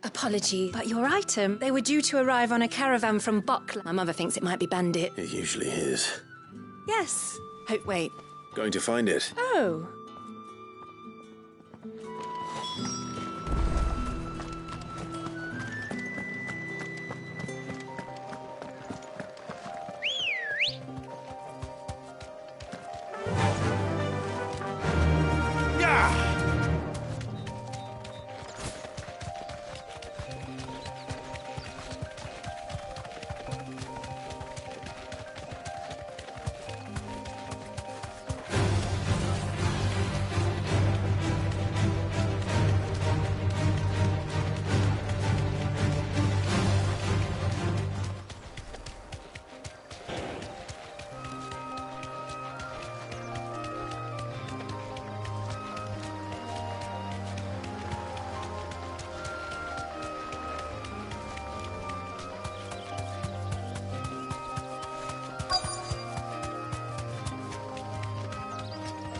Apology, but your item. They were due to arrive on a caravan from Buckler. My mother thinks it might be bandit. It usually is. Yes. Oh, wait. Going to find it. Oh.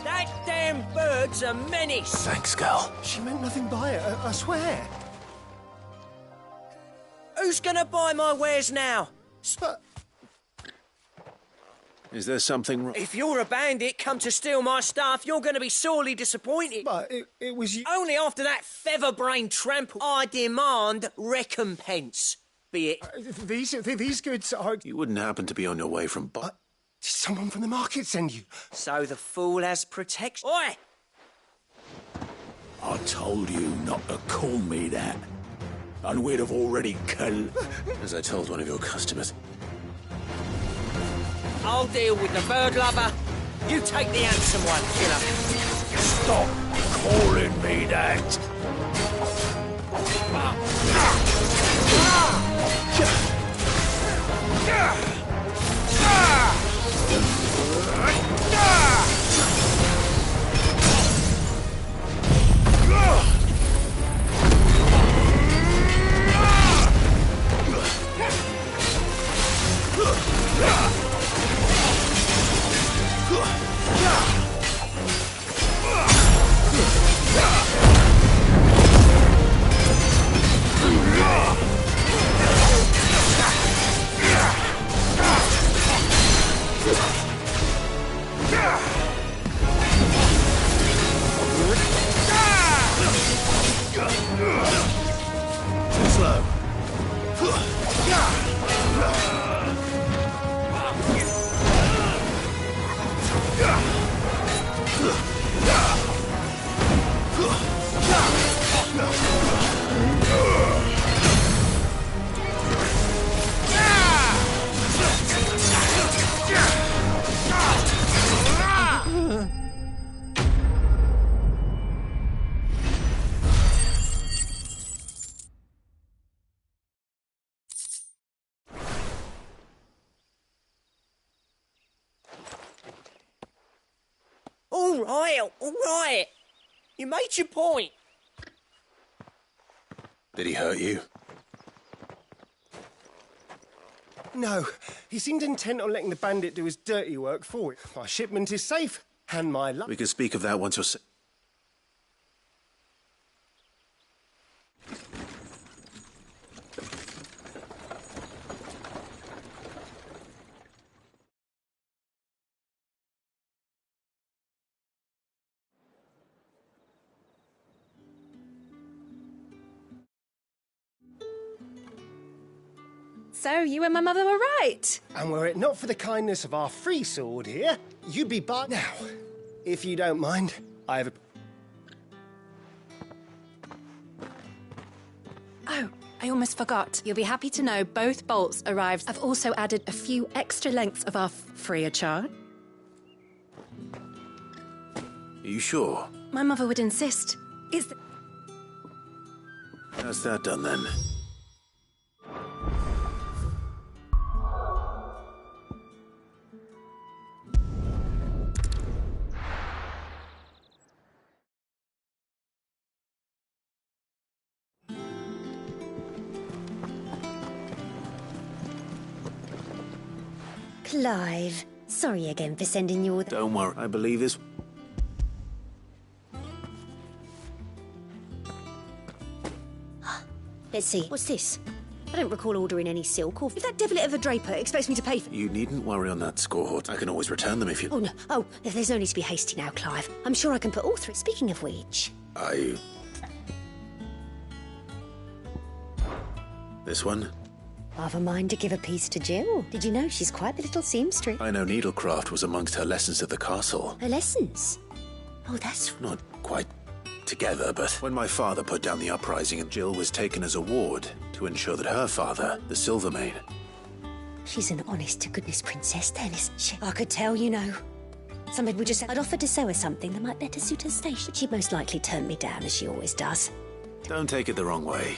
That damn bird's a menace. Thanks, girl. She meant nothing by it, I swear. Who's gonna buy my wares now? Is there something wrong? If you're a bandit come to steal my stuff, you're gonna be sorely disappointed. But it was you... Only after that feather-brained tramp, I demand recompense. Be it... These goods are... You wouldn't happen to be on your way from Did someone from the market send you? So the fool has protection. Oi! I told you not to call me that. And we'd have already killed... As I told one of your customers. I'll deal with the bird lover. You take the handsome one, killer. Stop calling me that. Too slow. All right. You made your point. Did he hurt you? No, he seemed intent on letting the bandit do his dirty work for it. My shipment is safe, and my luck... We can speak of that once you're... So, you and my mother were right. And were it not for the kindness of our free sword here, you'd be now. If you don't mind, I have a... Oh, I almost forgot. You'll be happy to know both bolts arrived. I've also added a few extra lengths of our free of charge. Are you sure? My mother would insist. How's that done then? Clive, sorry again for sending you all Don't worry, I believe this. Let's see, what's this? I don't recall ordering any silk, or if that devilet of a draper expects me to pay for... You needn't worry on that score. I can always return them if you... Oh, no. Oh, there's no need to be hasty now, Clive. I'm sure I can put all three. Speaking of which... This one? I've a mind to give a piece to Jill. Did you know she's quite the little seamstress? I know needlecraft was amongst her lessons at the castle. Her lessons? Oh, that's... Not quite together, but when my father put down the uprising, and Jill was taken as a ward to ensure that her father, the Silvermane... She's an honest-to-goodness princess then, isn't she? I could tell, you know. Somebody would just say I'd offered to sew her something that might better suit her station. But she'd most likely turn me down, as she always does. Don't take it the wrong way.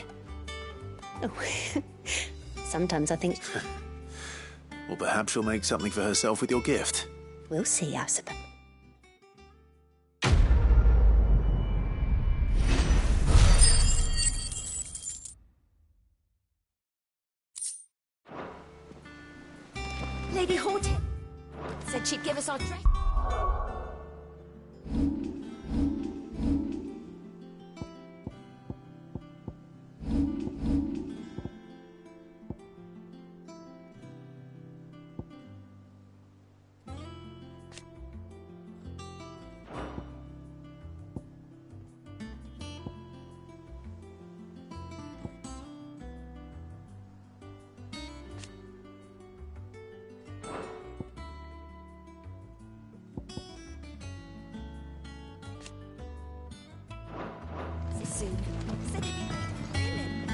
Oh, sometimes I think... Or perhaps she'll make something for herself with your gift. We'll see, I suppose. Lady Horton said she'd give us our dress. Soon. Said it'd be brilliant.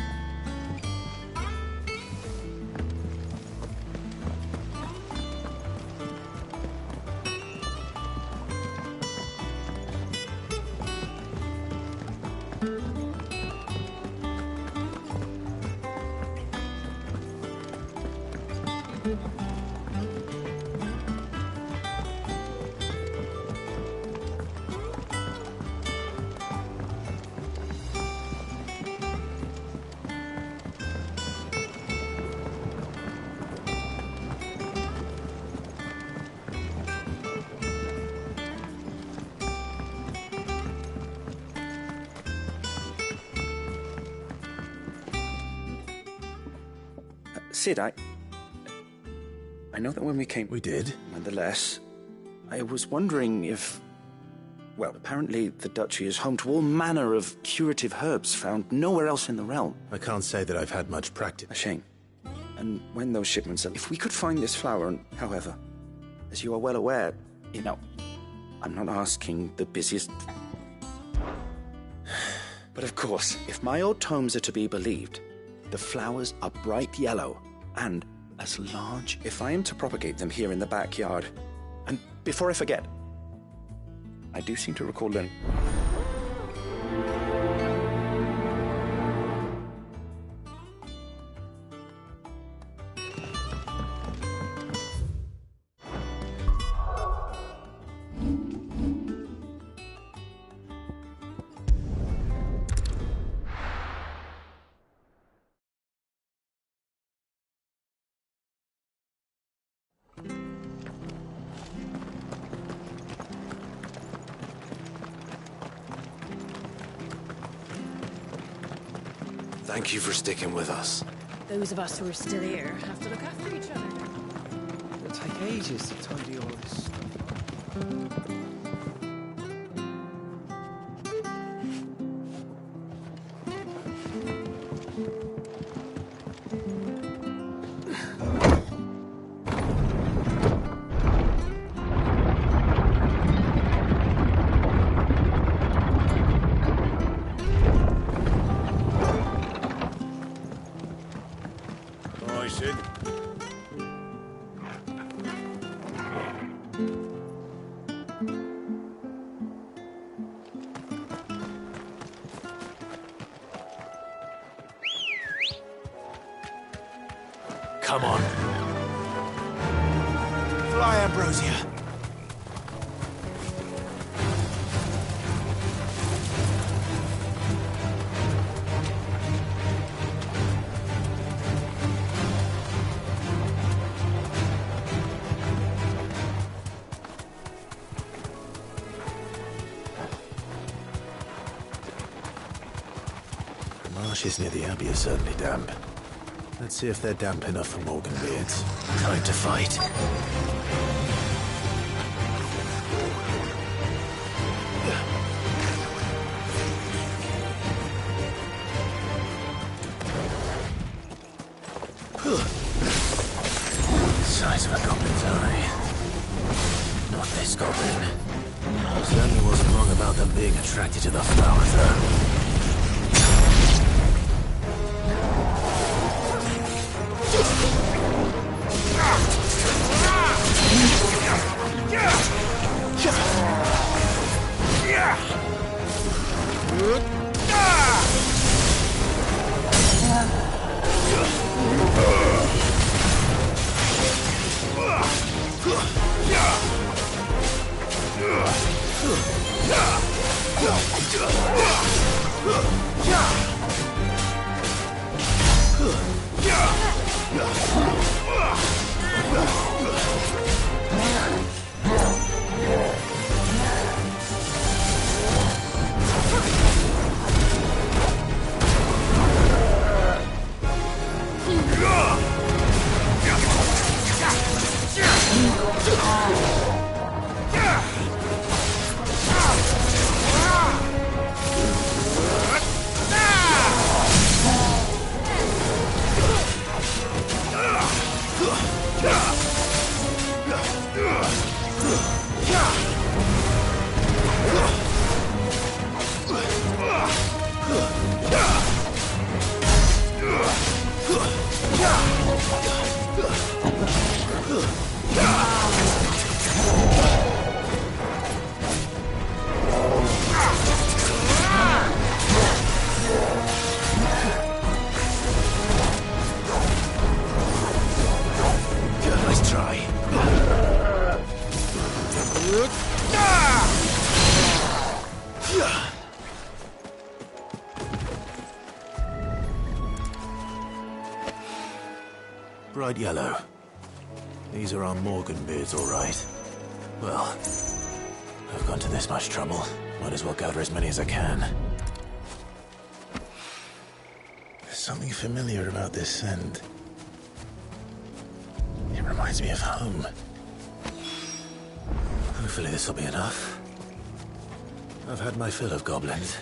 Sid, I know that when we came... We did? Nonetheless, I was wondering if... Well, apparently the Duchy is home to all manner of curative herbs found nowhere else in the realm. I can't say that I've had much practice. A shame. And when those shipments... If we could find this flower, and however, as you are well aware, you know, I'm not asking the busiest... But of course, if my old tomes are to be believed, the flowers are bright yellow and as large, if I am to propagate them here in the backyard. And before I forget, I do seem to recall learning... Thank you for sticking with us. Those of us who are still here have to look after each other. It'll take ages to tidy all this stuff. Come on. Fly, Ambrosia. Marshes near the Abbey are certainly damp. Let's see if they're damp enough for Morgan beards. Time to fight. Size of a goblin's eye. Not this goblin. Certainly wasn't wrong about them being attracted to the flowers, though. Bright yellow. These are our Morgan beards, all right. Well, I've gone to this much trouble. Might as well gather as many as I can. There's something familiar about this scent. It reminds me of home. Hopefully this will be enough. I've had my fill of goblins.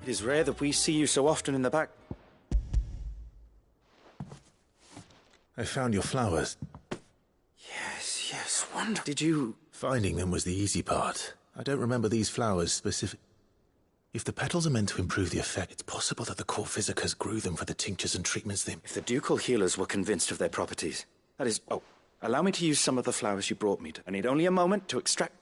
It is rare that we see you so often in the back. I found your flowers. Yes, wonderful. Did you... Finding them was the easy part. I don't remember these flowers specific... If the petals are meant to improve the effect, it's possible that the court visitors grew them for the tinctures and treatments they... If the ducal healers were convinced of their properties, that is... Oh, allow me to use some of the flowers you brought me. I need only a moment to extract...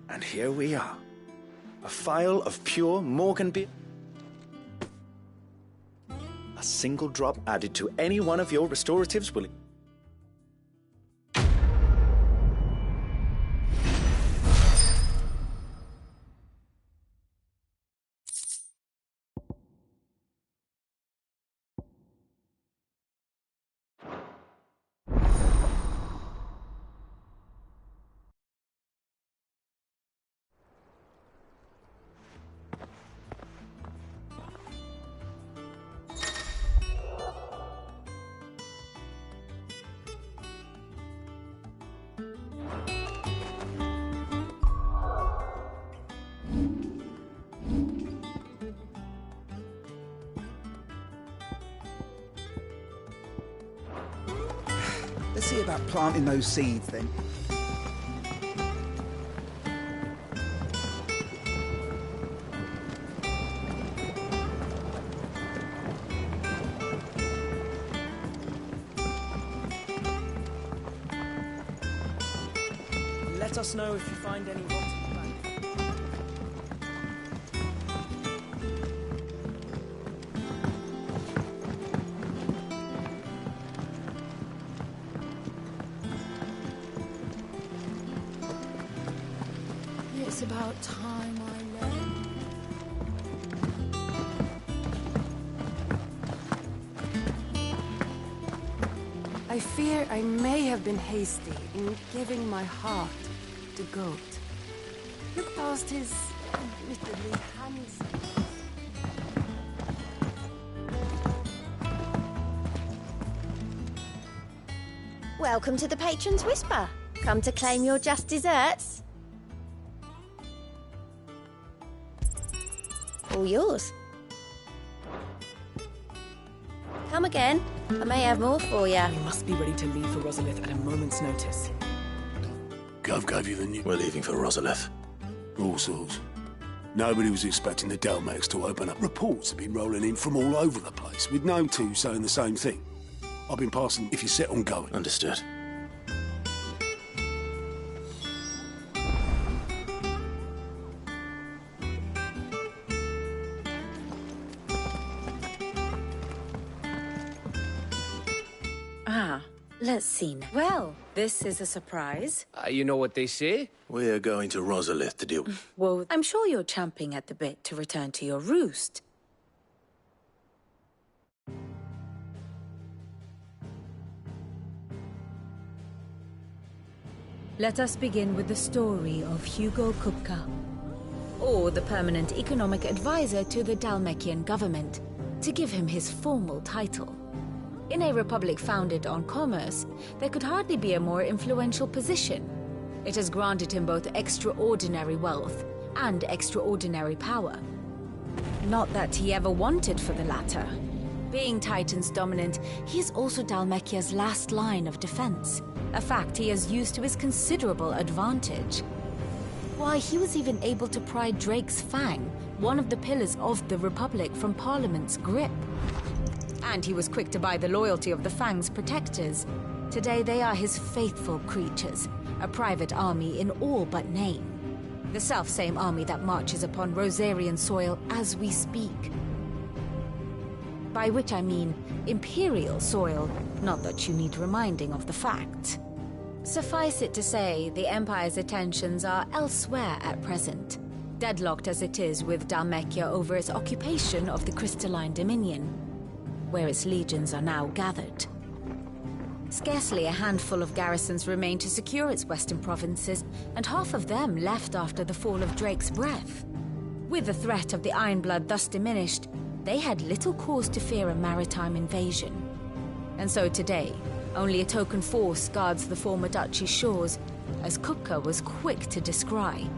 And here we are. A phial of pure Morgan beer. A single drop added to any one of your restoratives will... Let's see about planting those seeds then. Let us know if you find any rotten plants. It's about time I learned. I fear I may have been hasty in giving my heart to Goat. Look past his admittedly handsome. Welcome to the Patron's Whisper. Come to claim your just desserts. All yours. Come again. I may have more for you. We must be ready to leave for Rosalith at a moment's notice. Gov gave you the news. We're leaving for Rosalith. All sorts. Nobody was expecting the Delmex to open up. Reports have been rolling in from all over the place, with no two saying the same thing. I've been passing if you're set on going. Understood. Let's see now. Well, this is a surprise. You know what they say? We're going to Rosalith to deal with... Well, I'm sure you're champing at the bit to return to your roost. Let us begin with the story of Hugo Kupka, or the permanent economic advisor to the Dalmekian government, to give him his formal title. In a republic founded on commerce, there could hardly be a more influential position. It has granted him both extraordinary wealth and extraordinary power. Not that he ever wanted for the latter. Being Titan's dominant, he is also Dalmekia's last line of defense, a fact he has used to his considerable advantage. Why, he was even able to pry Drake's Fang, one of the pillars of the Republic, from Parliament's grip. And he was quick to buy the loyalty of the Fang's protectors. Today they are his faithful creatures, a private army in all but name. The self-same army that marches upon Rosarian soil as we speak. By which I mean Imperial soil, not that you need reminding of the fact. Suffice it to say, the Empire's attentions are elsewhere at present, deadlocked as it is with Dalmekia over its occupation of the Crystalline Dominion, where its legions are now gathered. Scarcely a handful of garrisons remain to secure its western provinces, and half of them left after the fall of Drake's Breath. With the threat of the Ironblood thus diminished, they had little cause to fear a maritime invasion. And so today, only a token force guards the former duchy's shores, as Kupka was quick to descry.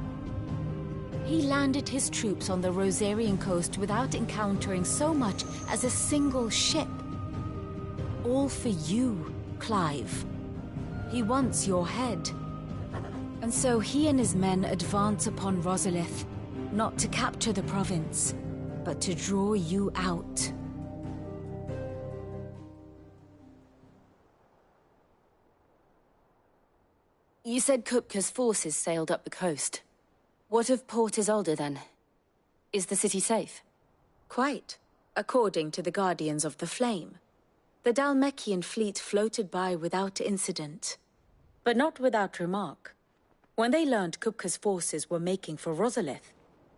He landed his troops on the Rosarian coast without encountering so much as a single ship. All for you, Clive. He wants your head. And so he and his men advance upon Rosalith, not to capture the province, but to draw you out. You said Kupka's forces sailed up the coast. What of Port Isolde, then? Is the city safe? Quite, according to the Guardians of the Flame. The Dalmekian fleet floated by without incident. But not without remark. When they learned Kupka's forces were making for Rosalith,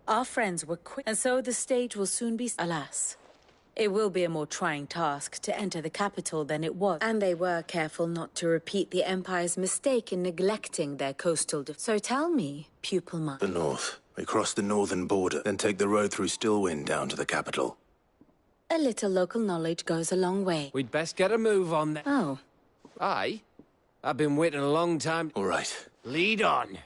our friends were quick, and so the stage will soon be... Alas, it will be a more trying task to enter the capital than it was, and they were careful not to repeat the Empire's mistake in neglecting their coastal... So tell me, pupil mine. The north. We cross the northern border, then take the road through Stillwind down to the capital. A little local knowledge goes a long way. We'd best get a move on then. Oh. Aye? I've been waiting a long time. All right. Lead on.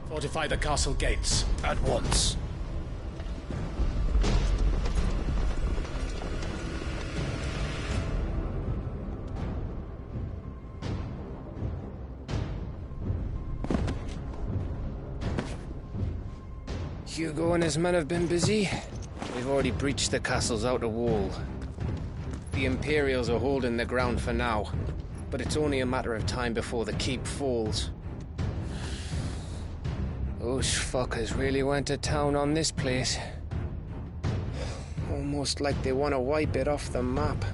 Fortify the castle gates, at once. Hugo and his men have been busy. We've already breached the castle's outer wall. The Imperials are holding the ground for now, but it's only a matter of time before the keep falls. Those fuckers really went to town on this place. Almost like they want to wipe it off the map.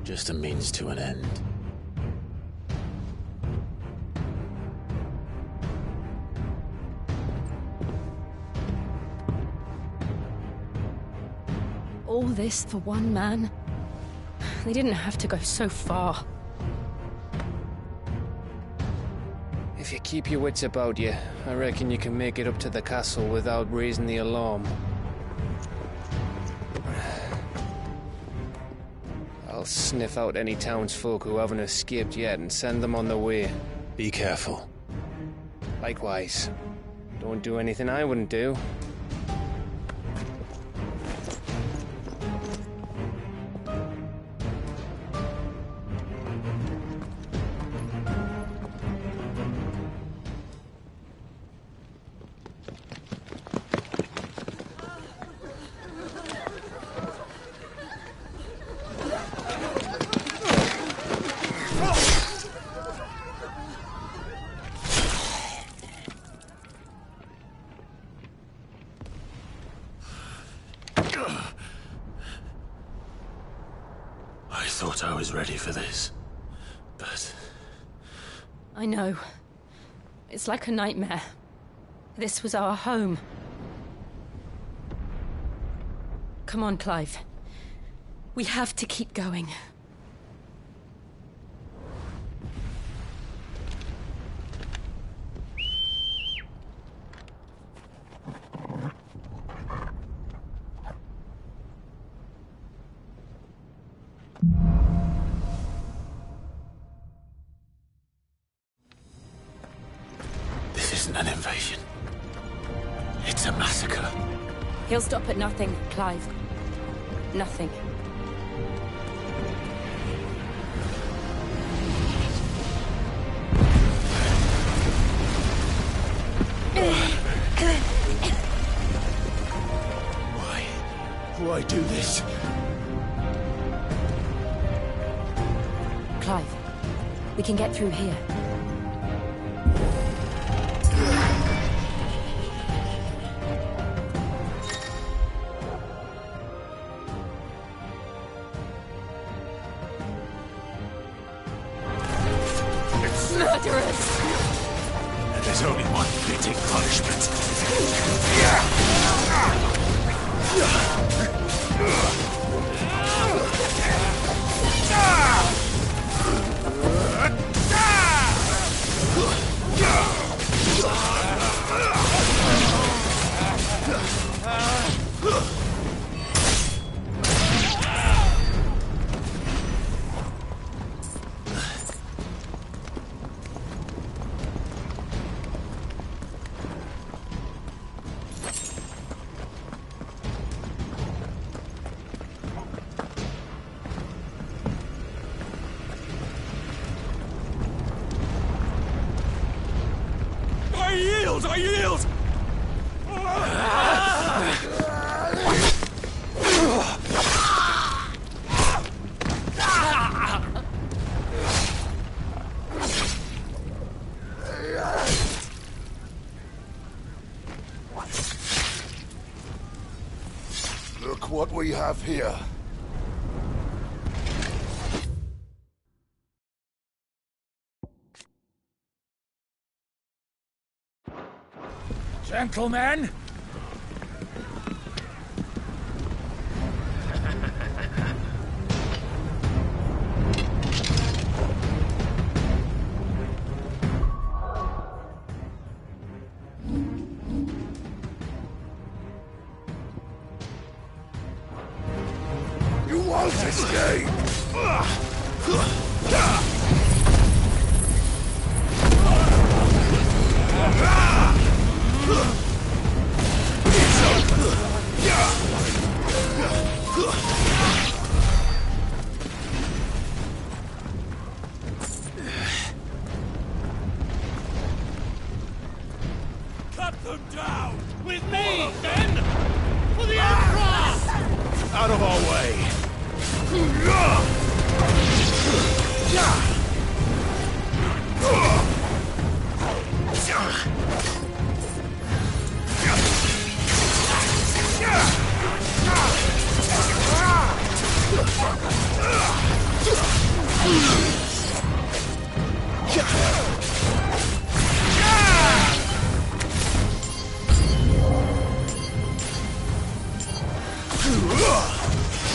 Just a means to an end. All this for one man? They didn't have to go so far. If you keep your wits about you, I reckon you can make it up to the castle without raising the alarm. I'll sniff out any townsfolk who haven't escaped yet and send them on their way. Be careful. Likewise. Don't do anything I wouldn't do. I thought I was ready for this, but... I know. It's like a nightmare. This was our home. Come on, Clive. We have to keep going. This isn't an invasion. It's a massacre. He'll stop at nothing, Clive. Nothing. Why do this? Clive, we can get through here. Murderers! And there's only one fitting punishment. yield! Look what we have here. Gentlemen! You won't escape! Cut them down! With me, then! For the Emperor! Out of our way!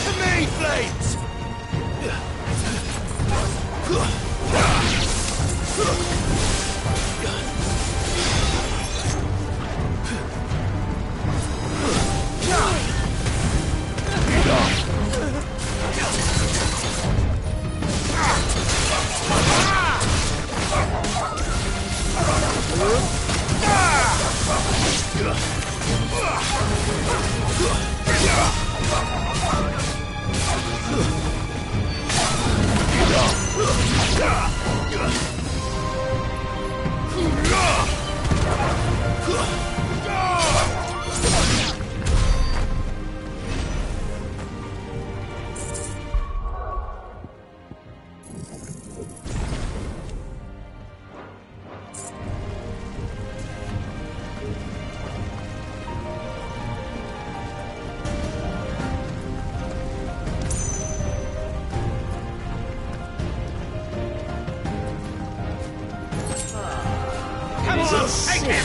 The main flames! Come on, take him!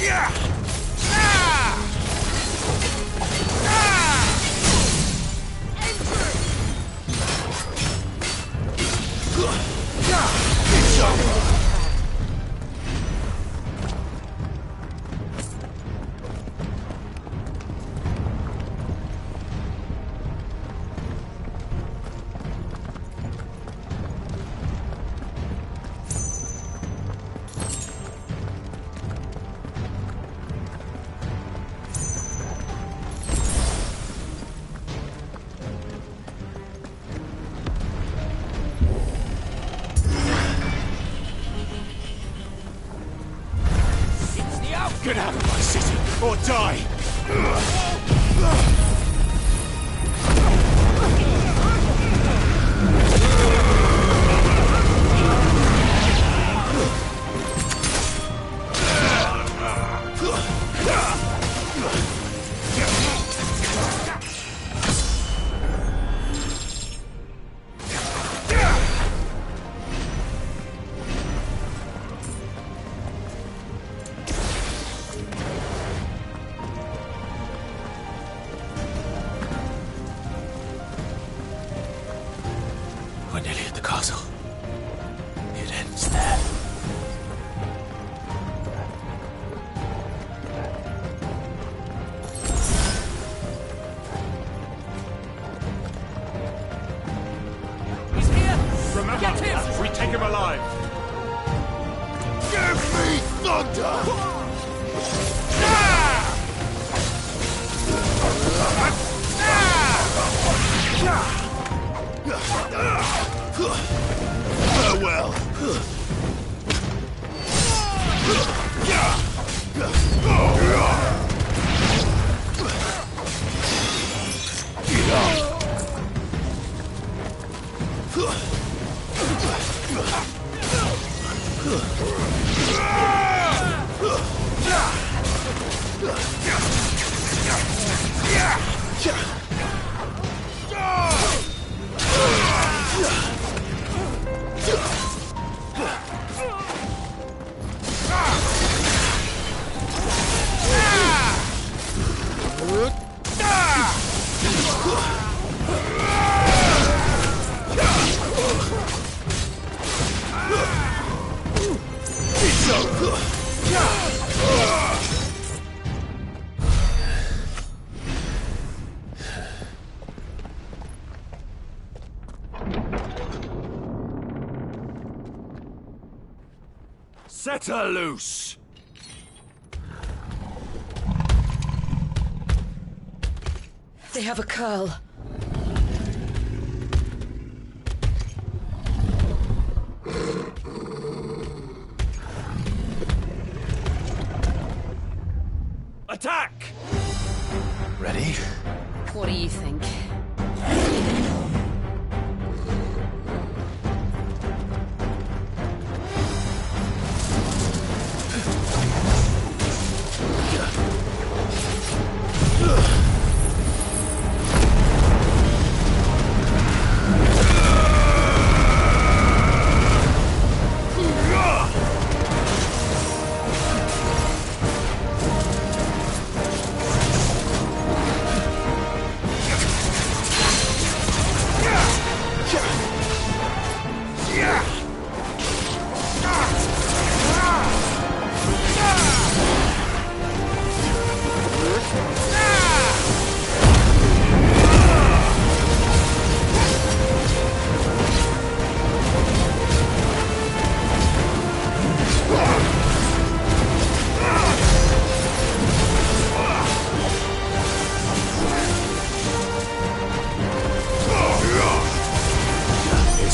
Yeah! Get out of my city, or die! We're nearly at the castle. It ends there. He's here! Remember, get him! We take him alive! Give me thunder! Farewell. Set her loose! They have a curl. Attack! Ready? What do you think?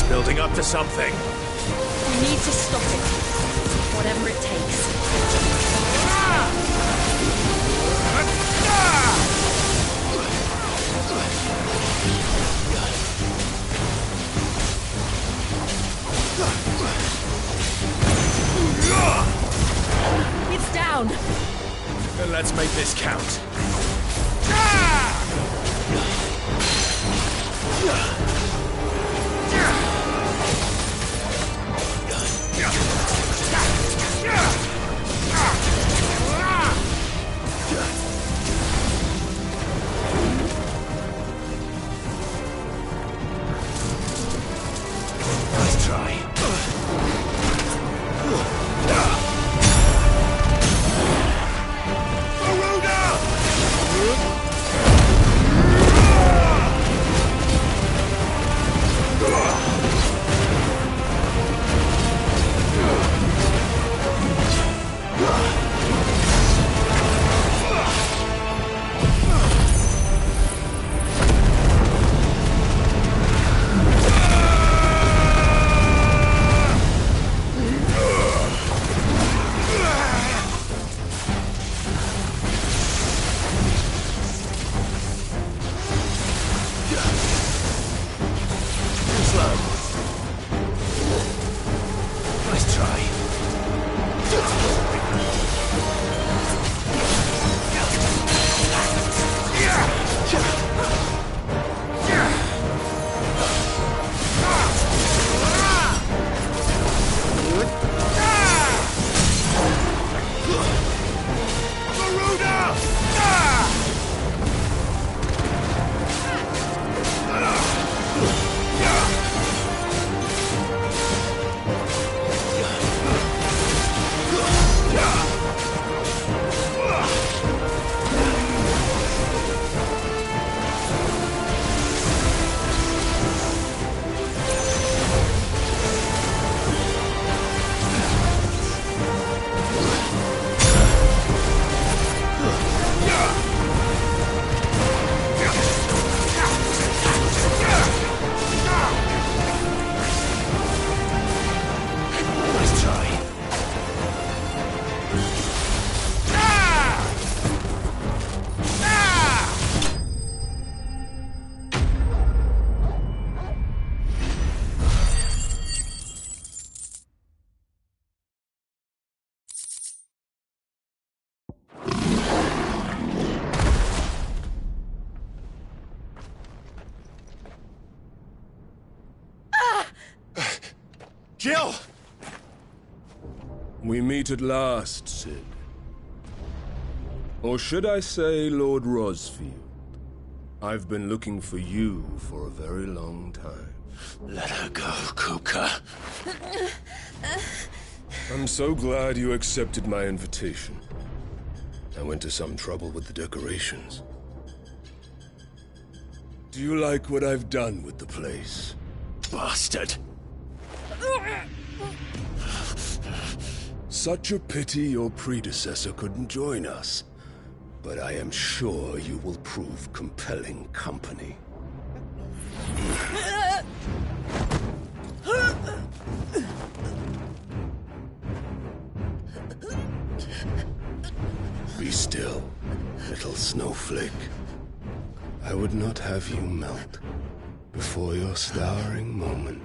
Building up to something. We need to stop it. Whatever it takes. It's down. Then let's make this count. Let's try. Jill! We meet at last, Sid. Or should I say, Lord Rosfield? I've been looking for you for a very long time. Let her go, Kuka. I'm so glad you accepted my invitation. I went to some trouble with the decorations. Do you like what I've done with the place? Bastard! Such a pity your predecessor couldn't join us. But I am sure you will prove compelling company. Be still, little snowflake. I would not have you melt before your starring moment.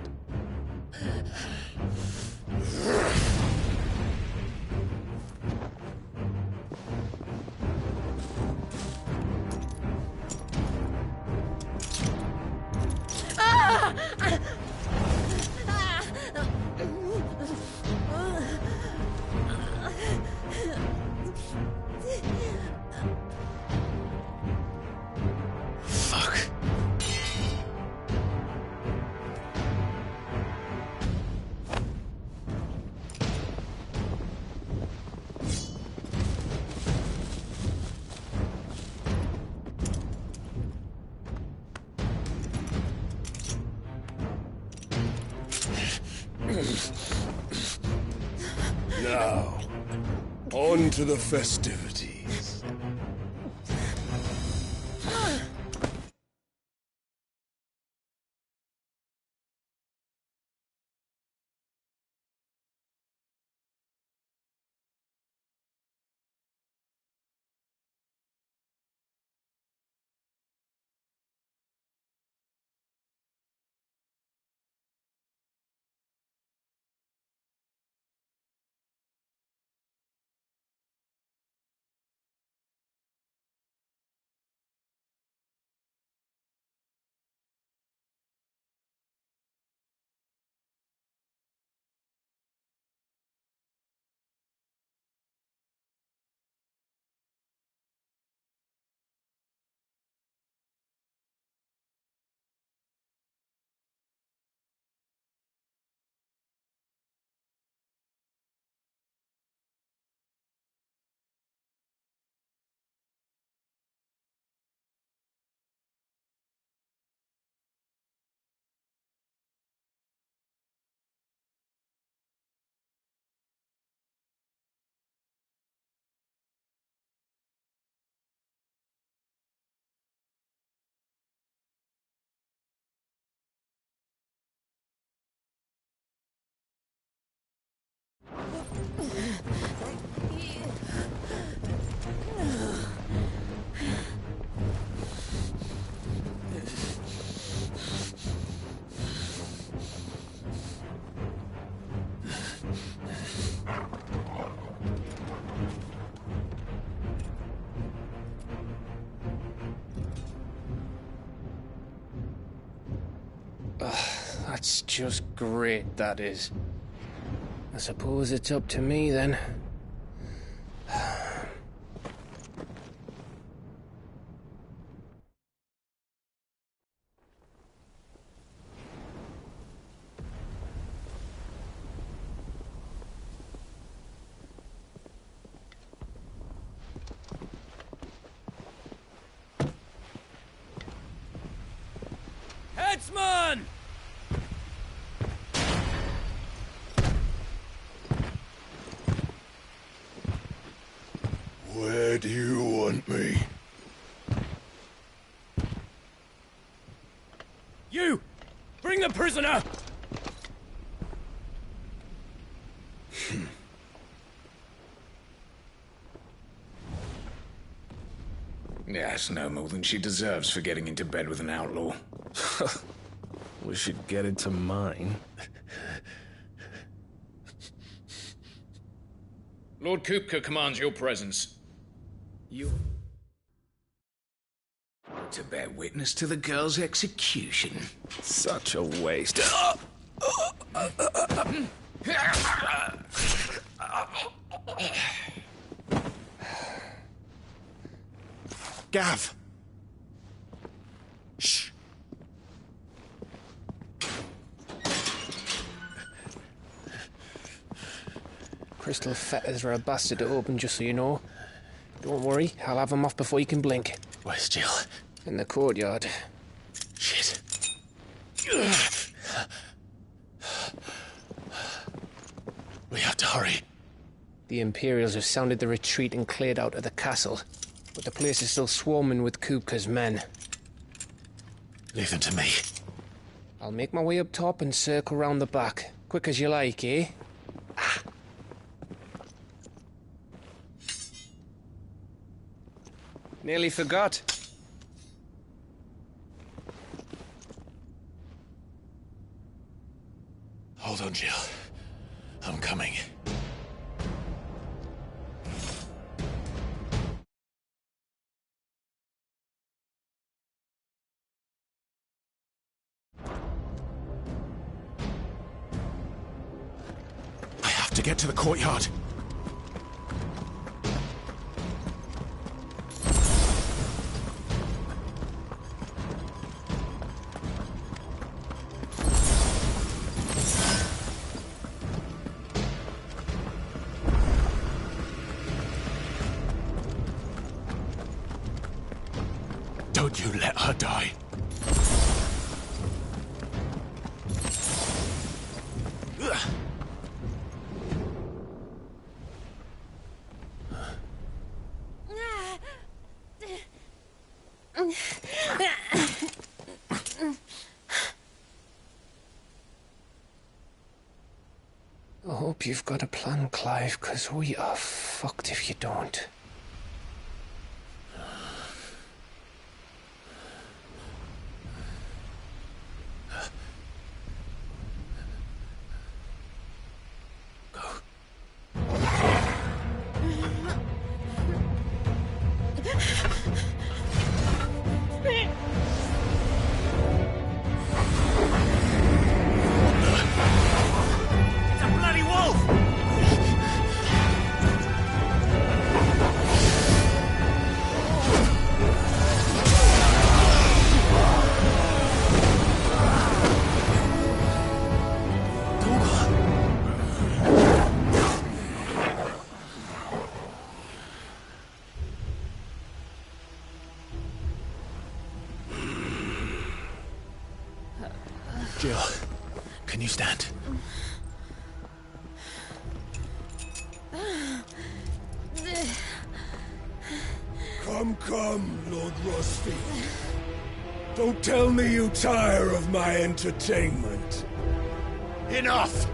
Now, on to the festivities. That's just great, that is. I suppose it's up to me, then. Headsman! Where do you want me? You! Bring the prisoner! Yes, no more than she deserves for getting into bed with an outlaw. We should get into mine. Lord Kupka commands your presence. You... to bear witness to the girl's execution. Such a waste. Gav! Shh! Crystal fetters are a bastard to open, just so you know. Don't worry, I'll have them off before you can blink. Where's Jill? In the courtyard. Shit. We have to hurry. The Imperials have sounded the retreat and cleared out of the castle, but the place is still swarming with Kupka's men. Leave them to me. I'll make my way up top and circle round the back. Quick as you like, eh? Nearly forgot. Hold on, Jill. I'm coming. I have to get to the courtyard. Don't you let her die. I hope you've got a plan, Clive, because we are fucked if you don't. Jill, can you stand? Come, Lord Rosfield. Don't tell me you tire of my entertainment. Enough!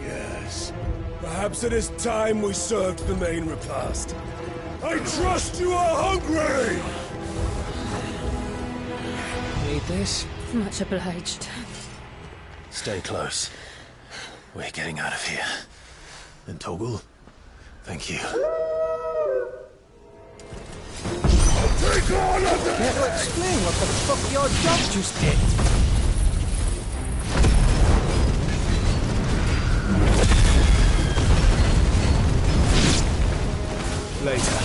Yes. Perhaps it is time we served the main repast. I trust you are hungry! Need this? Much obliged. Stay close. We're getting out of here. And Toggle, thank you. Take all of them! Care to explain what the fuck your dog just did? Later,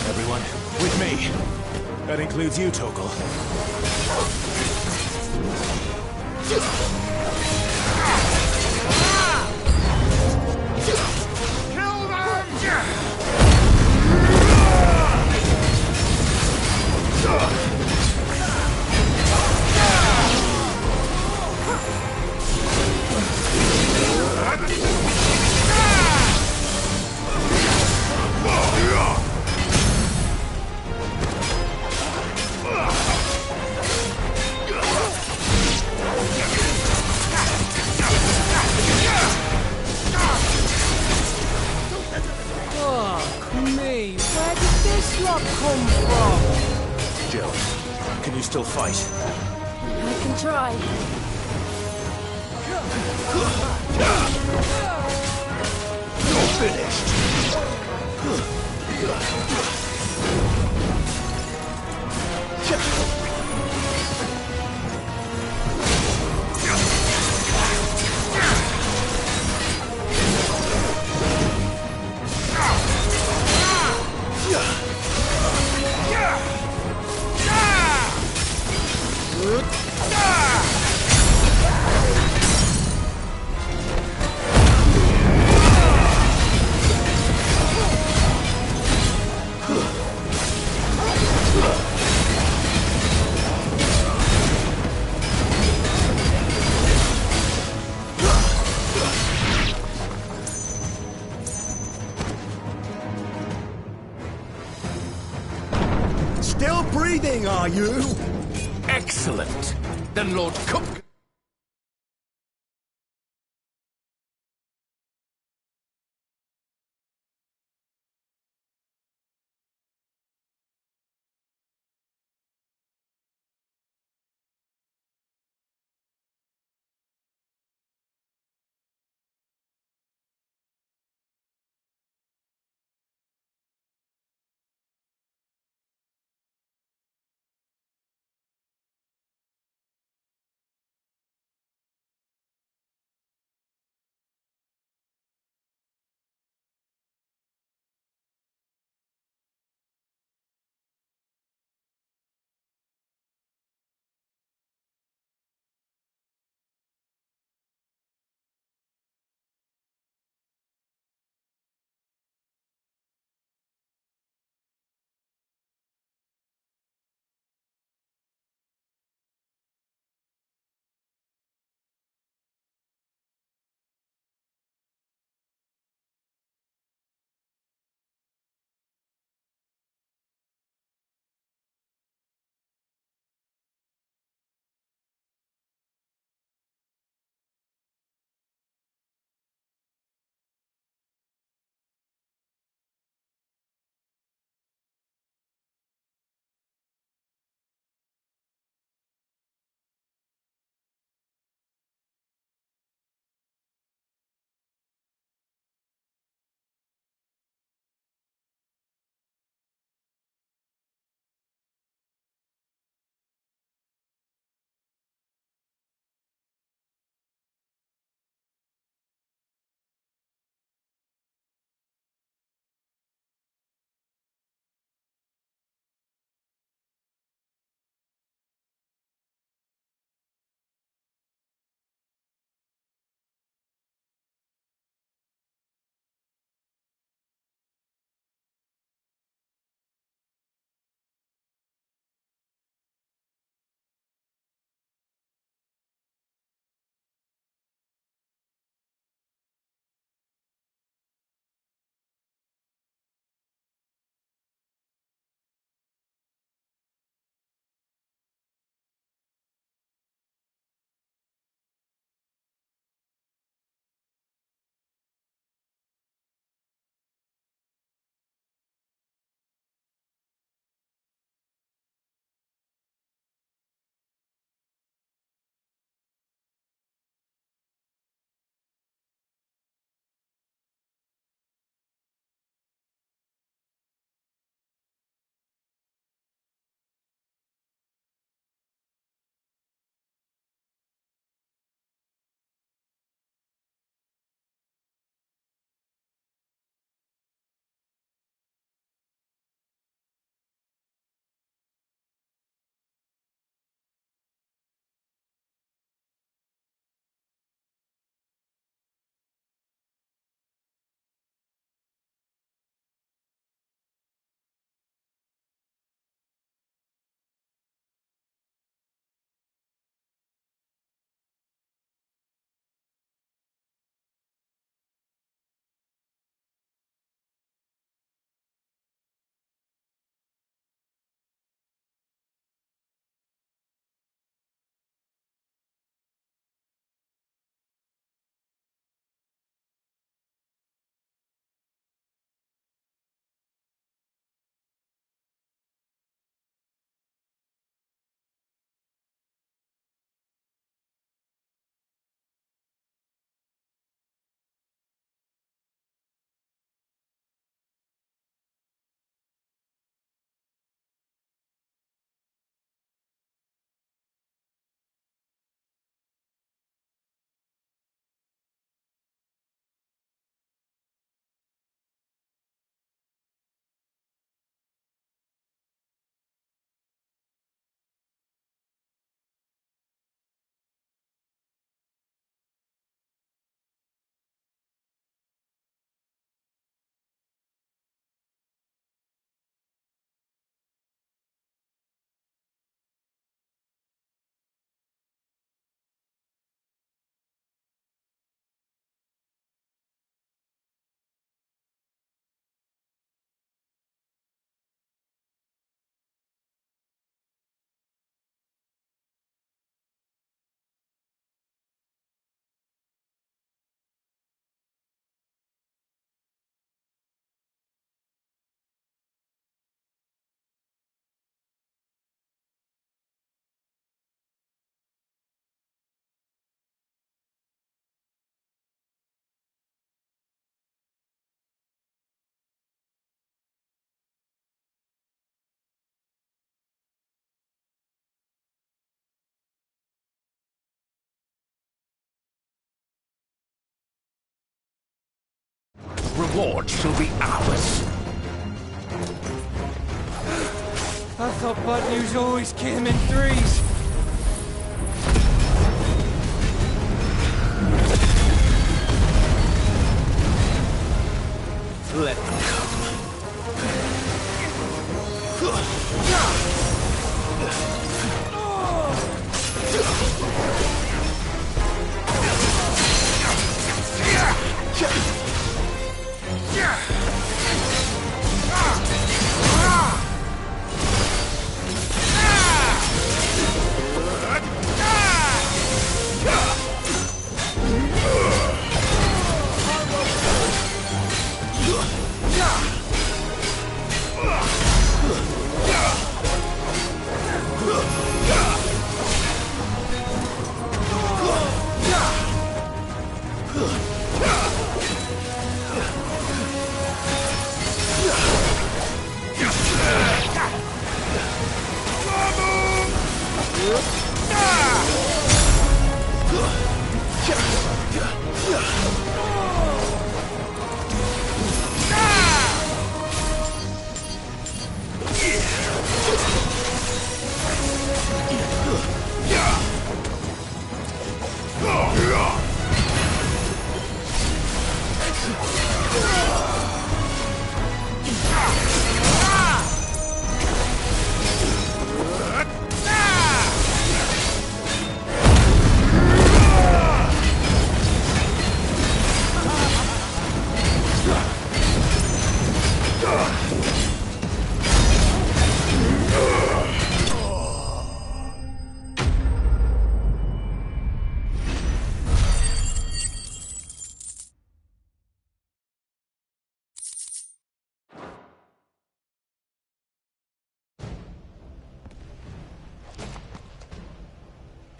everyone. With me. That includes you, Toggle. Kill them! Where did this lot come from? Jill, can you still fight? I can try. You're finished! Still breathing, are you? Excellent. Then Lord Cook reward shall be ours. I thought bad news always came in threes. Let them come.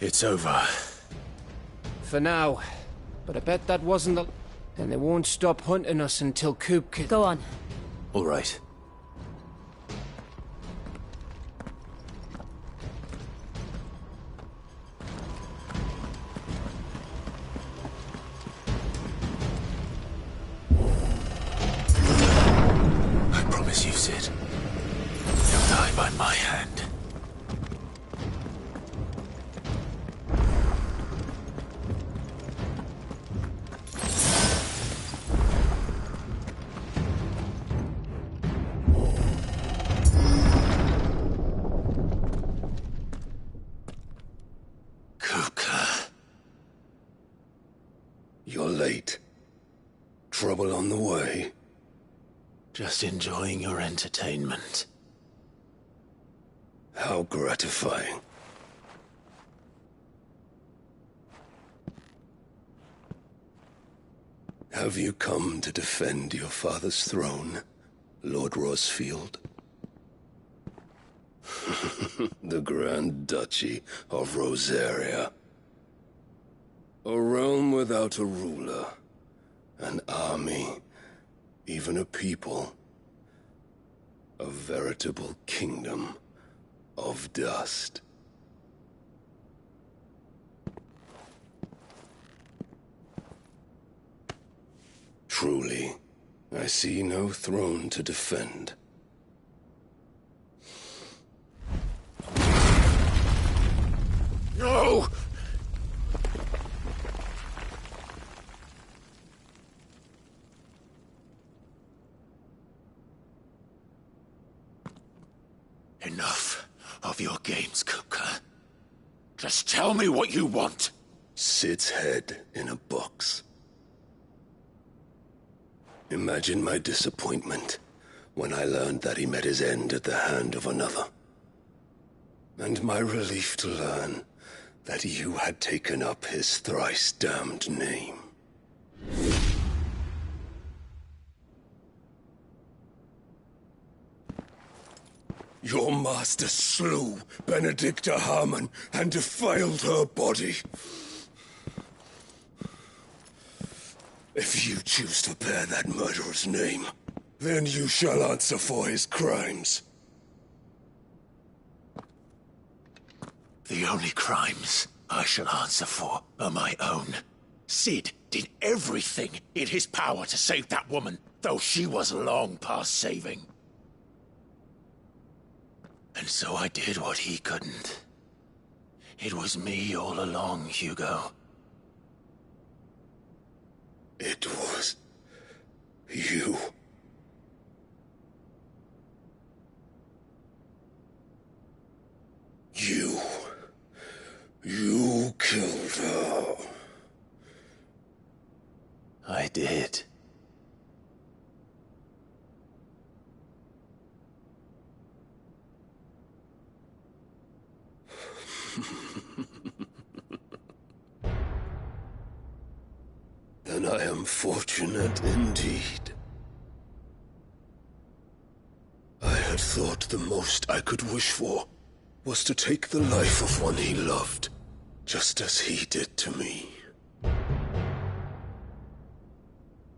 It's over. For now. But I bet that wasn't the... And they won't stop hunting us until Coop can... Go on. All right. I promise you, Sid. You'll die by my hand. You're late. Trouble on the way? Just enjoying your entertainment. How gratifying. Have you come to defend your father's throne, Lord Rosfield? The Grand Duchy of Rosaria. A realm without a ruler, an army, even a people. A veritable kingdom of dust. Truly, I see no throne to defend. No! Enough of your games, Kupka. Just tell me what you want. Sid's head in a box. Imagine my disappointment when I learned that he met his end at the hand of another. And my relief to learn that you had taken up his thrice-damned name. Your master slew Benedicta Harmon and defiled her body. If you choose to bear that murderer's name, then you shall answer for his crimes. The only crimes I shall answer for are my own. Sid did everything in his power to save that woman. though she was long past saving. And so I did what he couldn't. It was me all along, Hugo. It was you. You killed her. I did. Then I am fortunate indeed. I had thought the most I could wish for was to take the life of one he loved, just as he did to me.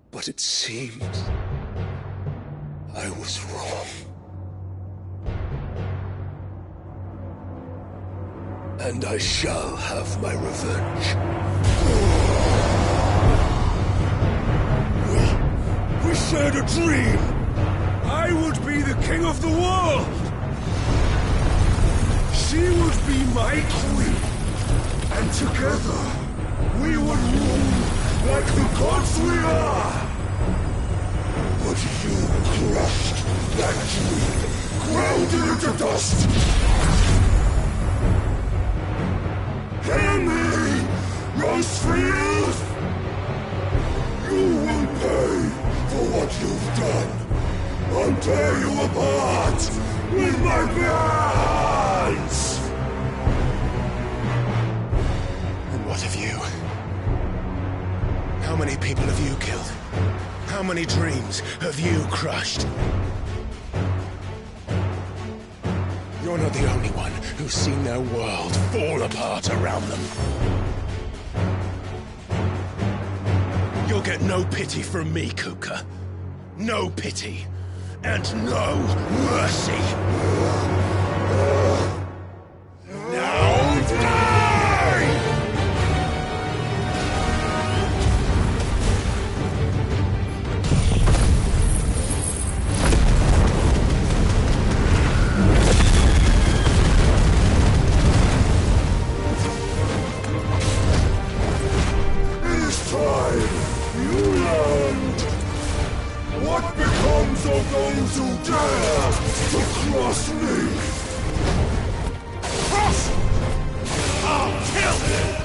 But it seems I was wrong. And I shall have my revenge. We shared a dream. I would be the king of the world. She would be my queen. And together, we would rule like the gods we are. But you crushed that dream, ground it into dust. Hear me, Rosefield! You will pay for what you've done. I'll tear you apart with my hands! And what of you? How many people have you killed? How many dreams have you crushed? You're not the only one who's seen their world fall apart around them. You'll get no pity from me, Kuka. No pity. And no mercy. Now die! This time, you learned what becomes of those who dare to cross me. Cross! I'll kill him!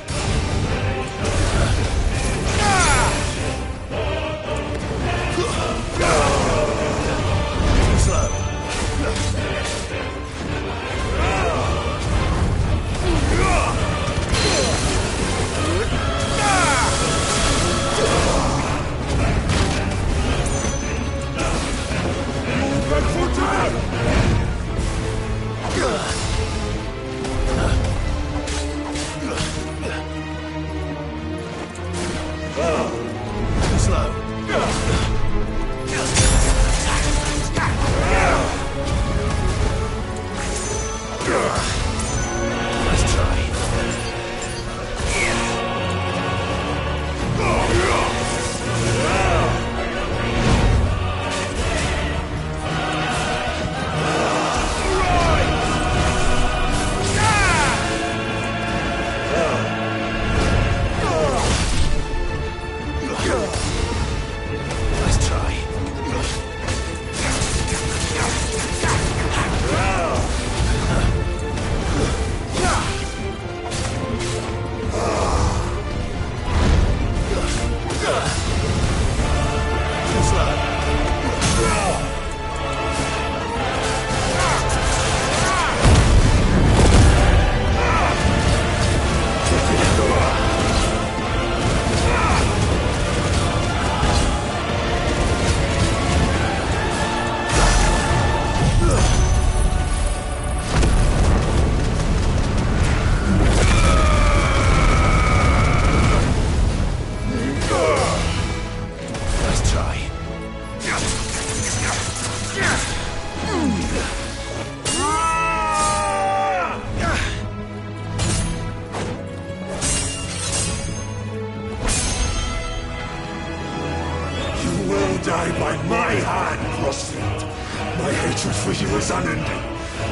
for you is unending.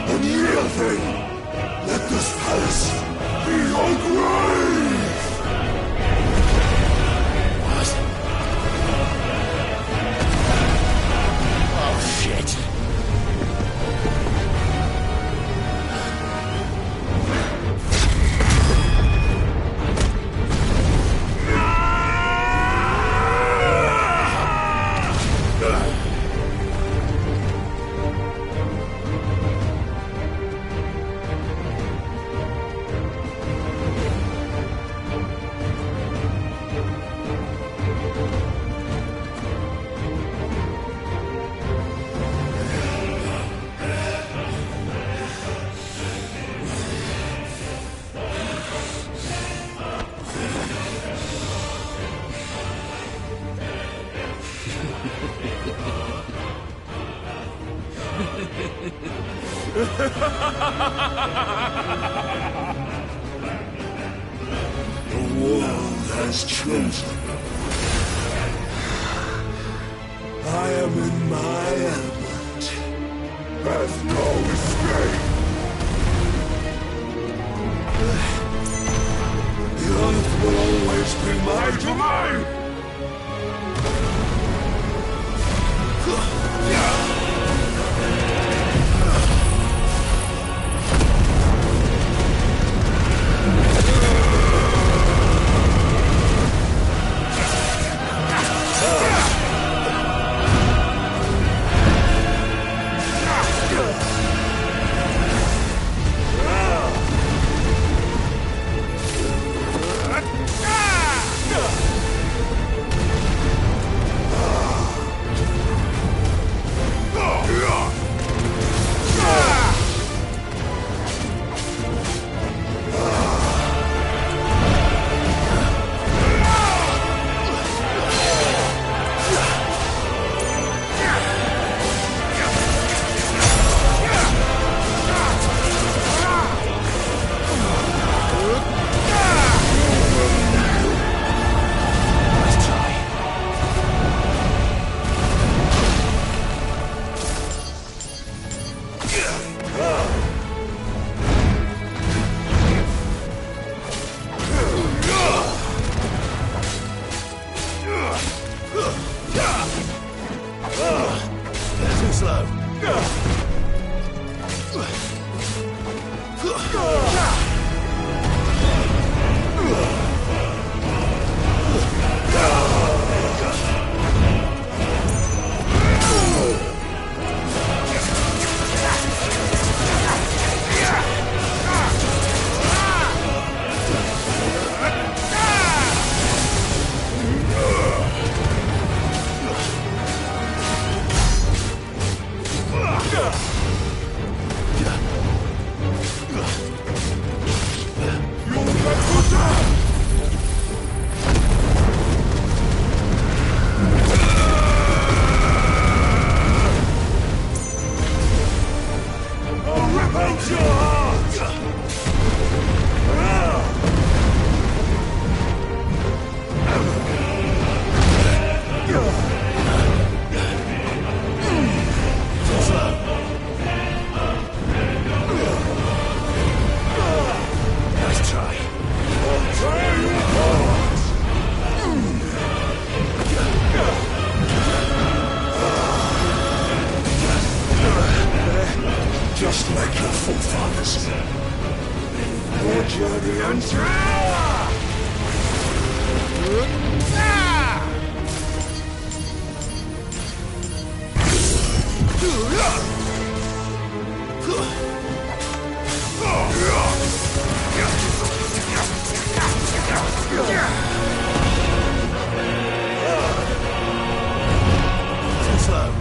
A real thing. Let this palace be your grave! What? Oh, shit. The world has chosen. I am in my element. There's no escape. The earth will always be my domain. Too slow. Just like your forefathers. Your journey ends now! Too slow.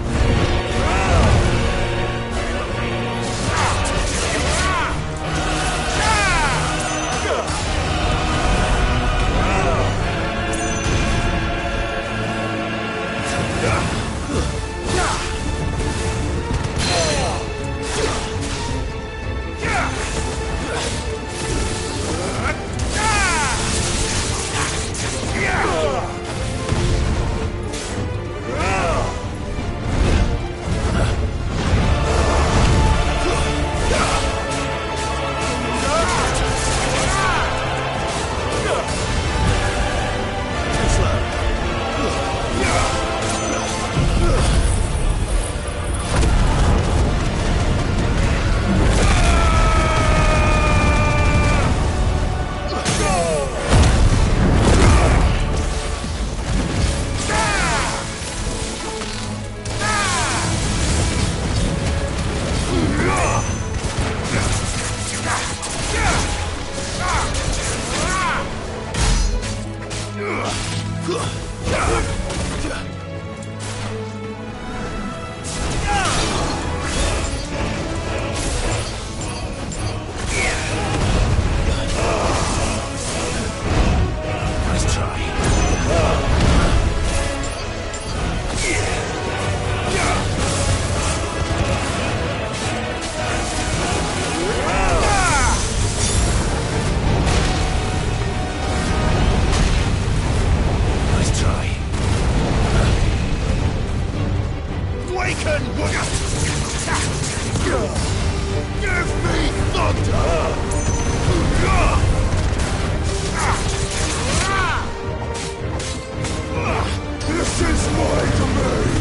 Give me thunder! This is my domain!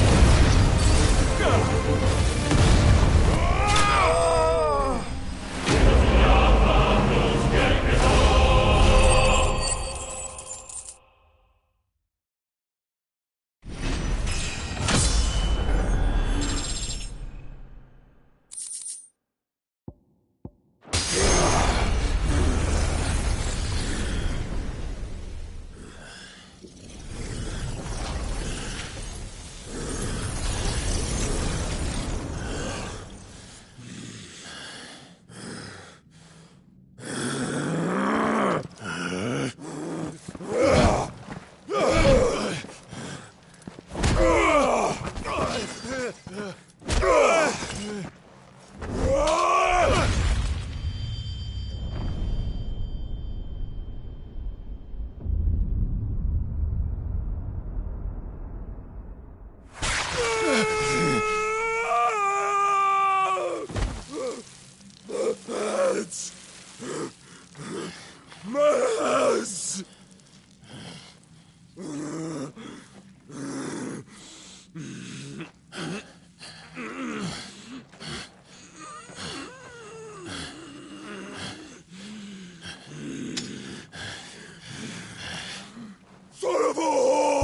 Son of a whore!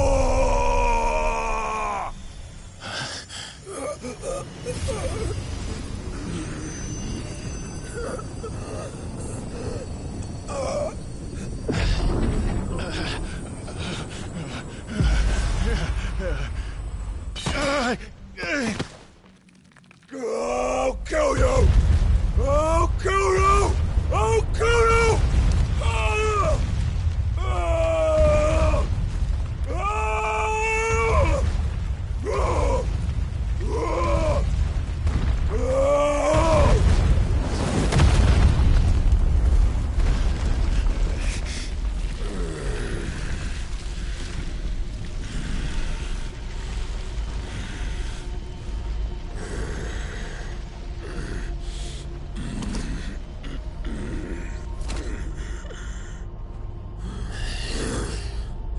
I'll kill you! I'll kill you! I'll kill you!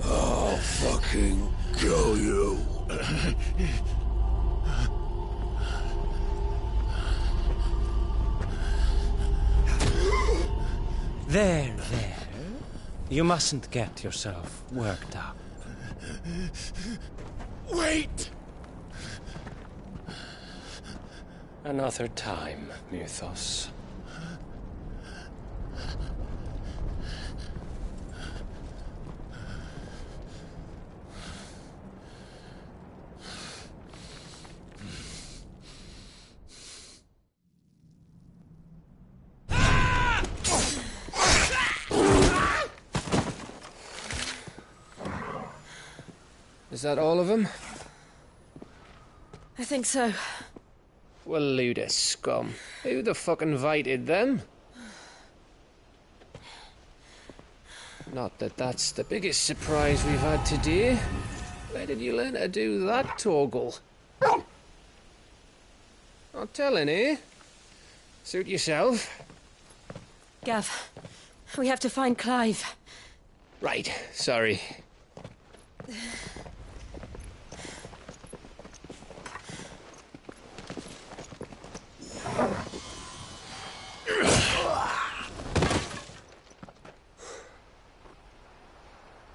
I'll fucking kill you. There. You mustn't get yourself worked up. Wait! Another time, Mythos. Is that all of them? I think so. Well, load of scum. Who the fuck invited them? Not that that's the biggest surprise we've had today. Where did you learn to do that, Torgal? Not telling, eh? Suit yourself. Gav, we have to find Clive. Right, sorry.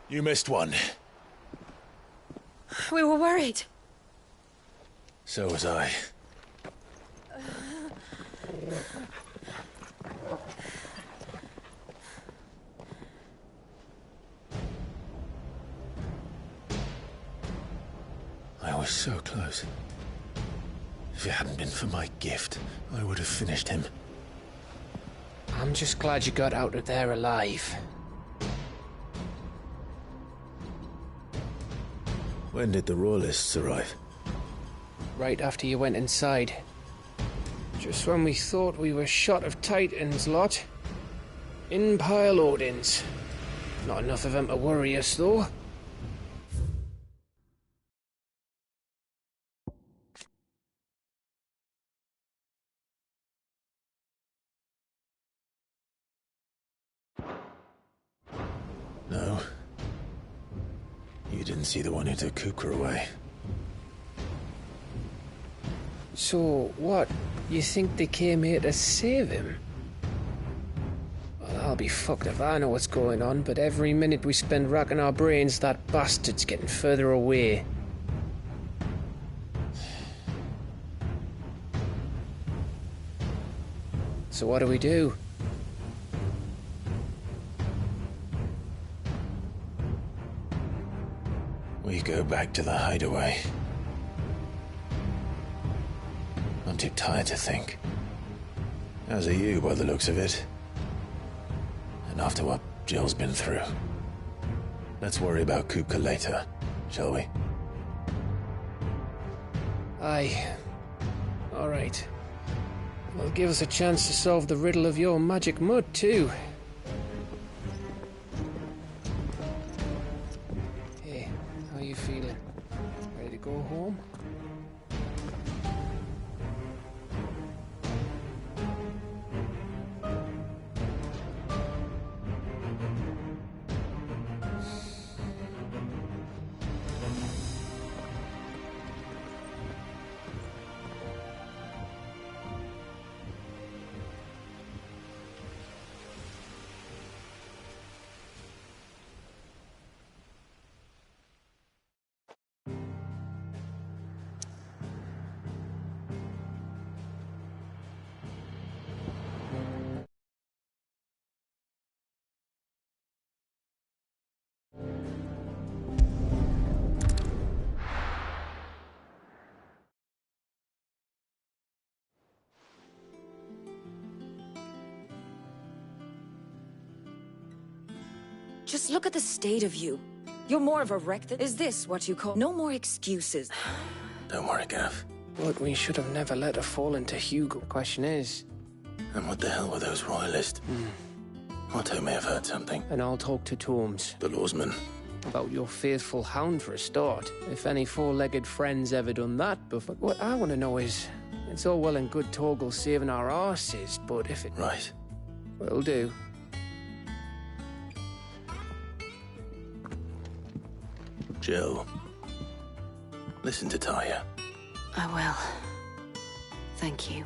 You missed one. We were worried. So was I. I was so close. If it hadn't been for my gift, I would have finished him. I'm just glad you got out of there alive. When did the Royalists arrive? Right after you went inside. Just when we thought we were shot of Titans, lot. In pile Odins. Not enough of them to worry us, though. No. You didn't see the one who took Kuka away. So, what? You think they came here to save him? Well, I'll be fucked if I know what's going on, but every minute we spend racking our brains, that bastard's getting further away. So what do we do? We go back to the hideaway. I'm too tired to think. As are you, by the looks of it. And after what Jill's been through. Let's worry about Kuka later, shall we? Aye. All right. Well, give us a chance to solve the riddle of your magic mud, too. Hey, how you feeling? Ready to go home? Just look at the state of you. You're more of a wreck than... Is this what you call... No more excuses. Don't worry, Gav. But we should have never let her fall into Hugo. Question is... And what the hell were those royalists? Otto may have heard something. And I'll talk to Torms. The lawsman. About your faithful hound for a start. If any four-legged friend's ever done that before. What I want to know is... It's all well and good Torgal saving our arses, but if it... Right. Will do. Jill. Listen to Taya. I will. Thank you.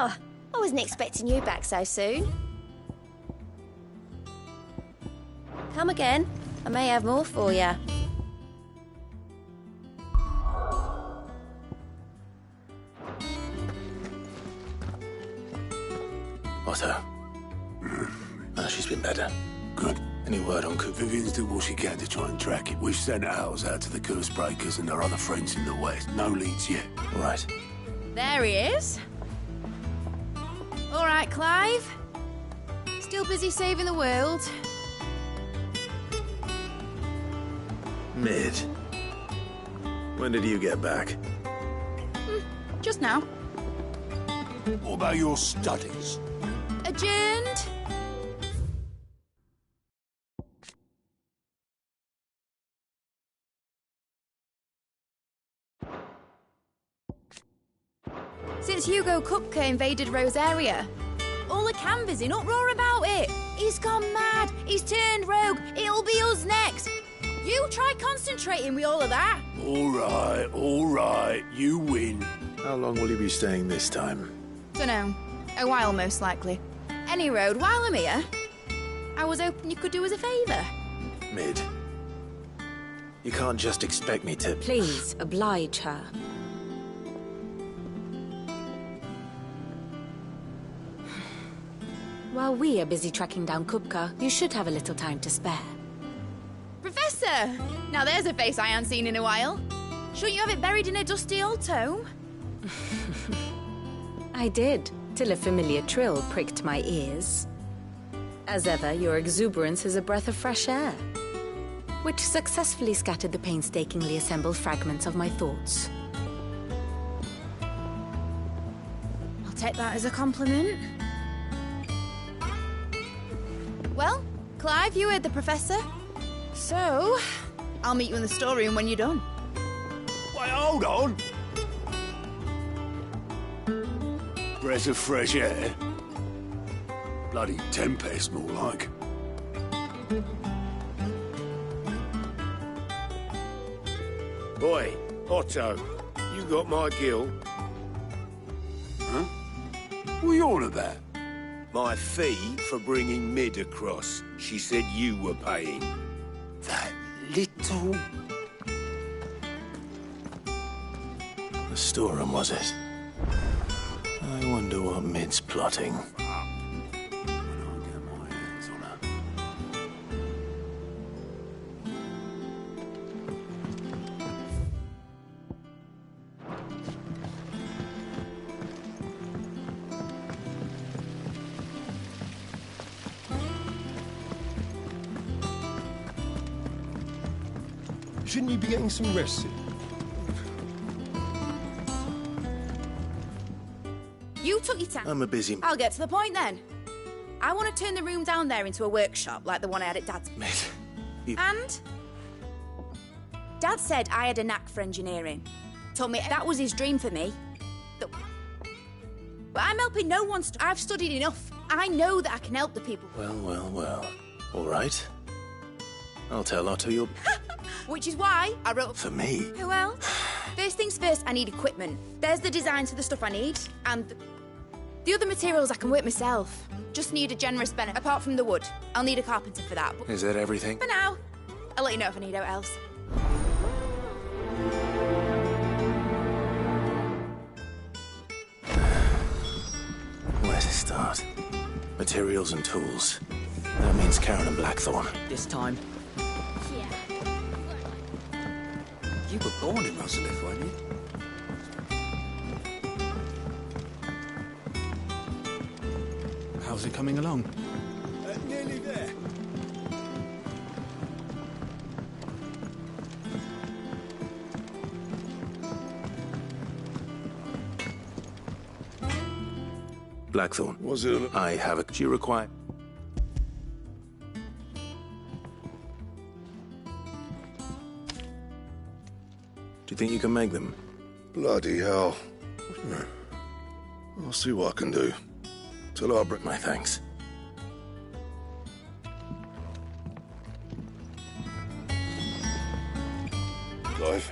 Oh, I wasn't expecting you back so soon. Come again. I may have more for you. Otto. She's been better. Good. Any word on Cooper? Vivian's did what she can to try and track it. We've sent ours out to the curse breakers and our other friends in the west. No leads yet. Right. There he is. All right, Clive. Still busy saving the world. Mid. When did you get back? Just now. What about your studies? Adjourned. Since Hugo Kupka invaded Rosaria, all the canvassers in uproar about it. He's gone mad. He's turned rogue. It'll be us next. You try concentrating with all of that. All right. You win. How long will you be staying this time? Dunno. A while, most likely. Any road, while I'm here, I was hoping you could do us a favour. Mid. You can't just expect me to... Please, oblige her. While we are busy tracking down Kupka, you should have a little time to spare. Professor! Now there's a face I haven't seen in a while. Shouldn't you have it buried in a dusty old tome? I did, till a familiar trill pricked my ears. As ever, your exuberance is a breath of fresh air, which successfully scattered the painstakingly assembled fragments of my thoughts. I'll take that as a compliment. Well, Clive, you heard the Professor. So, I'll meet you in the storeroom when you're done. Wait, hold on. Breath of fresh air. Bloody tempest, more like. Boy, Otto, you got my gill. Huh? What are you on about? My fee for bringing Mid across. She said you were paying. That little... The storeroom, was it? I wonder what Mid's plotting. Shouldn't you be getting some rest soon? You took your time. I'm a busy... I'll get to the point then. I want to turn the room down there into a workshop like the one I had at Dad's. And Dad said I had a knack for engineering. Told me that was his dream for me. But I'm helping no one. I've studied enough. I know that I can help the people. Well. All right. I'll tell Otto you'll... Which is why I wrote... For me? Well, first things first, I need equipment. There's the designs for the stuff I need, and the other materials I can work myself. Just need a generous benefit. Apart from the wood, I'll need a carpenter for that. But Is that everything? for now, I'll let you know if I need out else. Where to start? Materials and tools. That means Karen and Blackthorn. This time. You were born in Rosalith, weren't you? How's it coming along? Nearly there. Blackthorn. Was it? I have a... Do you require... Do you think you can make them? Bloody hell. I'll see what I can do. Till I bring... My thanks. Clive.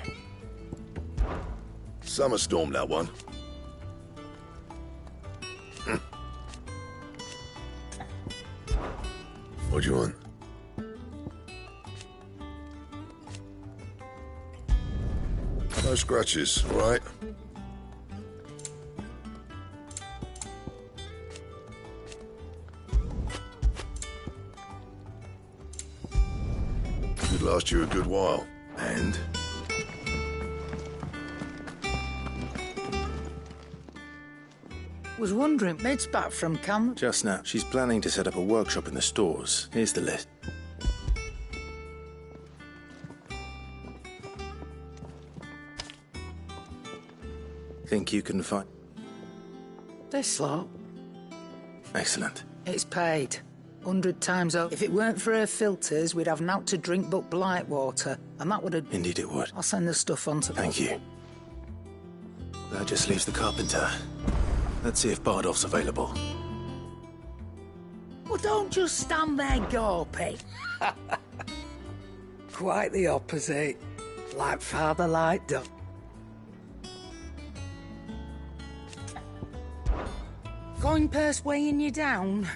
Summer storm, that one. What do you want? No scratches, all right? Could last you a good while. And? Was wondering, Maid's back from camp. Just now. She's planning to set up a workshop in the stores. Here's the list. Think you can find... This lot? Excellent. It's paid. 100 times over. If it weren't for her filters, we'd have naught to drink but blight water. And that would have... Indeed it would. I'll send the stuff on to... Thank you. That just leaves the carpenter. Let's see if Bardolph's available. Well, don't just stand there gawping. Quite the opposite. Like father, like daughter. Coin purse weighing you down?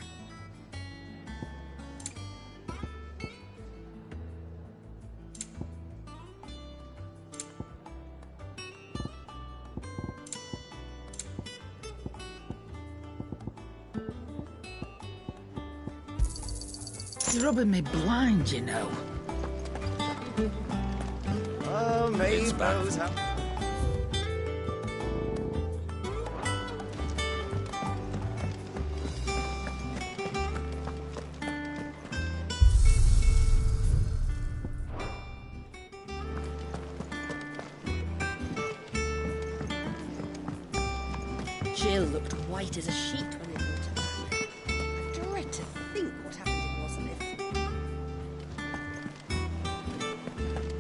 It's rubbing me blind, you know. Oh, me bows up. Jill looked white as a sheet when we brought her back. I dread to think what happened in Rosalith.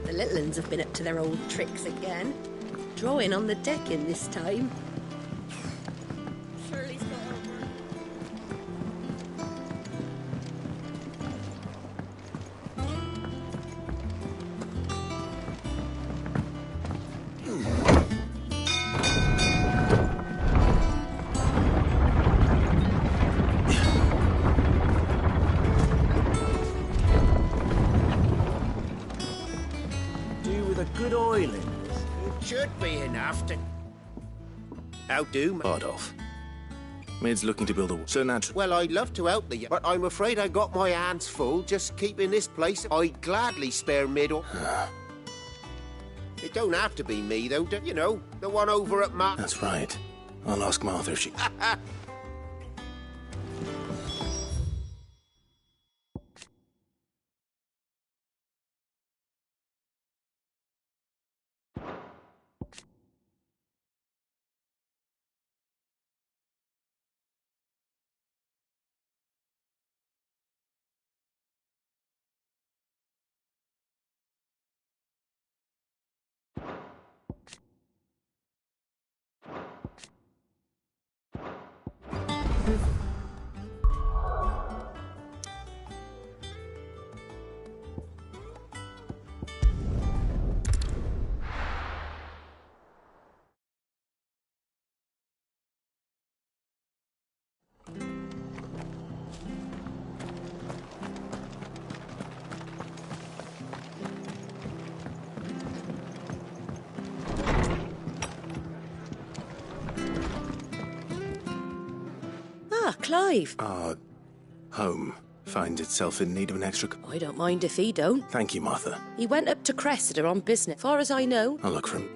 The little uns have been up to their old tricks again. Drawing on the deck in this time. Shirley's got over. Good oil in this. It should be enough to... How do, Bardolph. Maid's looking to build a... So natural. Well, I'd love to help you, but I'm afraid I got my hands full just keeping this place. I'd gladly spare middle. It don't have to be me, though, you know, the one over at Mark. That's right. I'll ask Martha if she... Ah, Clive. Our home finds itself in need of an extra... I don't mind if he don't. Thank you, Martha. He went up to Cressida on business, far as I know. I'll look for him.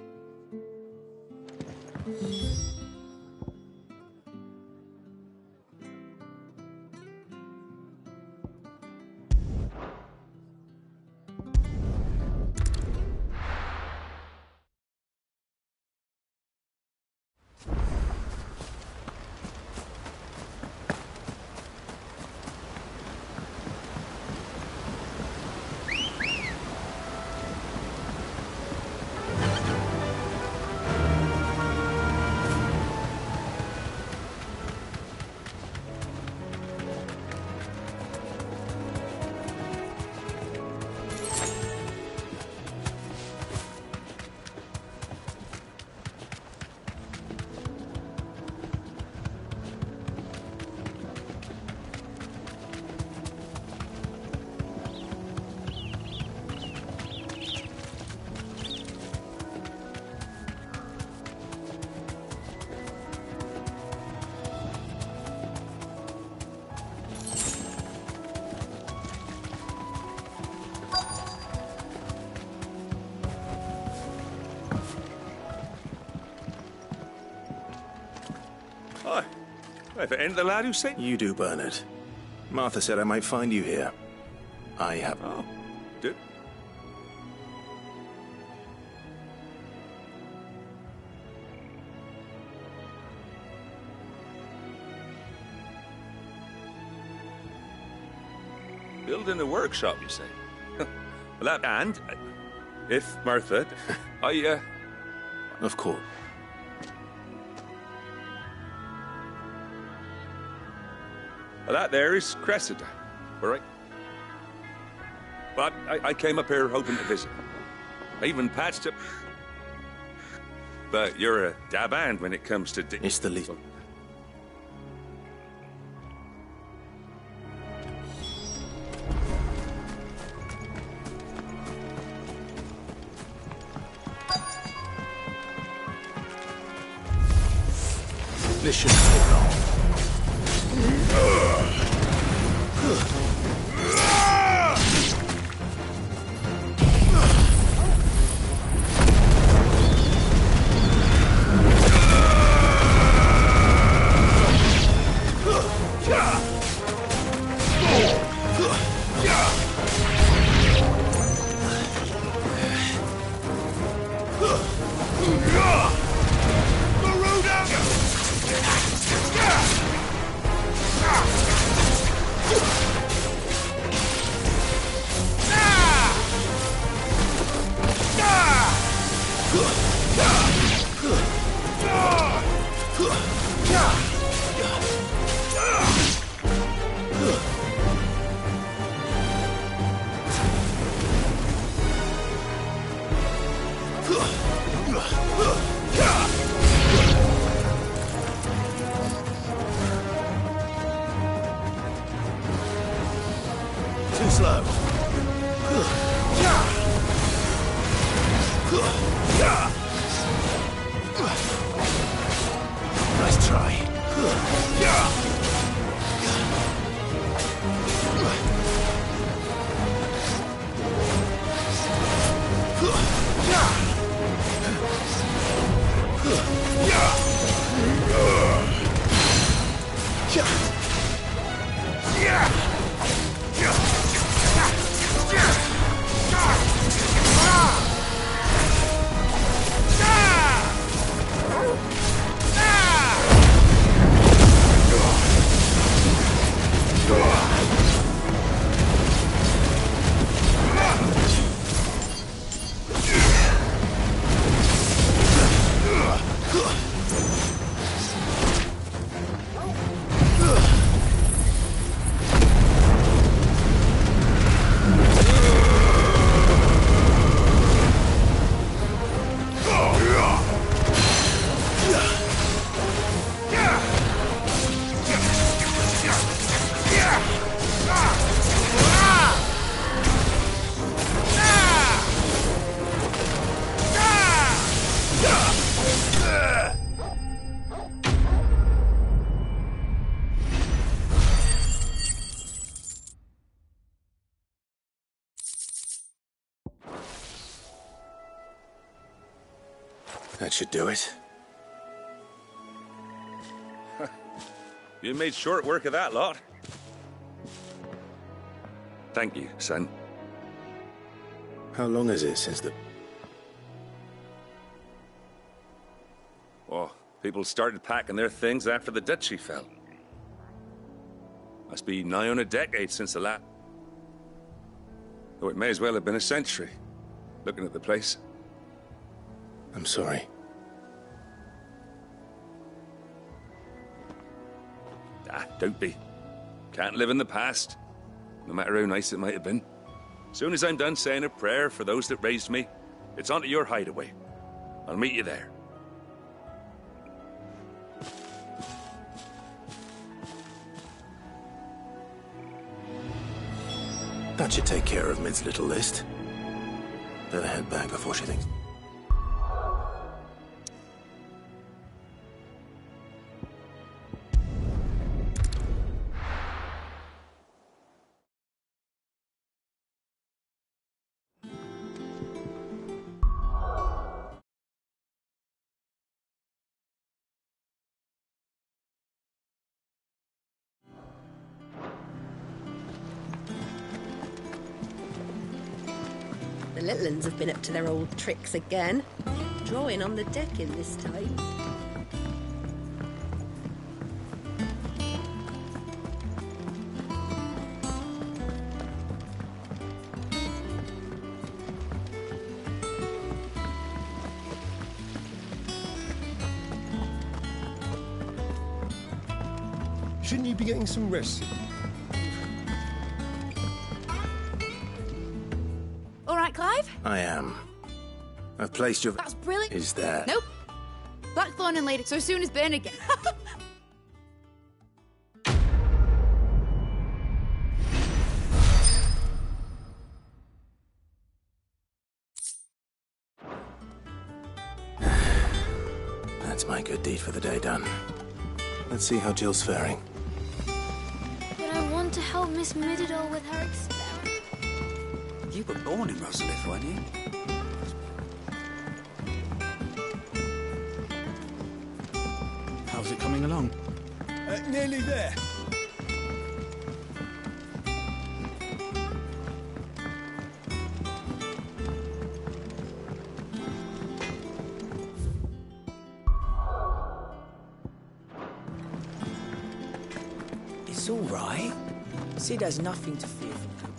Aye. If it ain't the lad who sent You do, Bernard. Martha said I might find you here. I have. Oh, did. Building a workshop, you say? Well, that and if Martha, Of course. Well, that there is Cressida, all right? But I came up here hoping to visit. I even patched up. But you're a dab hand when it comes to... It's the least... This shouldn't take long. Too slow. Nice try. That should do it. You made short work of that lot. Thank you, son. How long is it since the... Oh, people started packing their things after the duchy fell. Must be nigh on a decade since the last. Though it may as well have been a century, looking at the place. I'm sorry. Ah, don't be. Can't live in the past, no matter how nice it might have been. Soon as I'm done saying a prayer for those that raised me, it's onto your hideaway. I'll meet you there. That should take care of Mid's little list. Better head back before she thinks... little uns have been up to their old tricks again. Drawing on the deck in this time. Shouldn't you be getting some rest? All right, Clive? I am. I've placed your... That's brilliant. Is there? Nope. Blackthorn and Lady, so soon as burn again. That's my good deed for the day done. Let's see how Jill's faring. But I want to help Miss Mididol with her experiment. You were born in Rosalith, weren't you? How's it coming along? Nearly there. It's all right. Sid has nothing to fear from Kuka.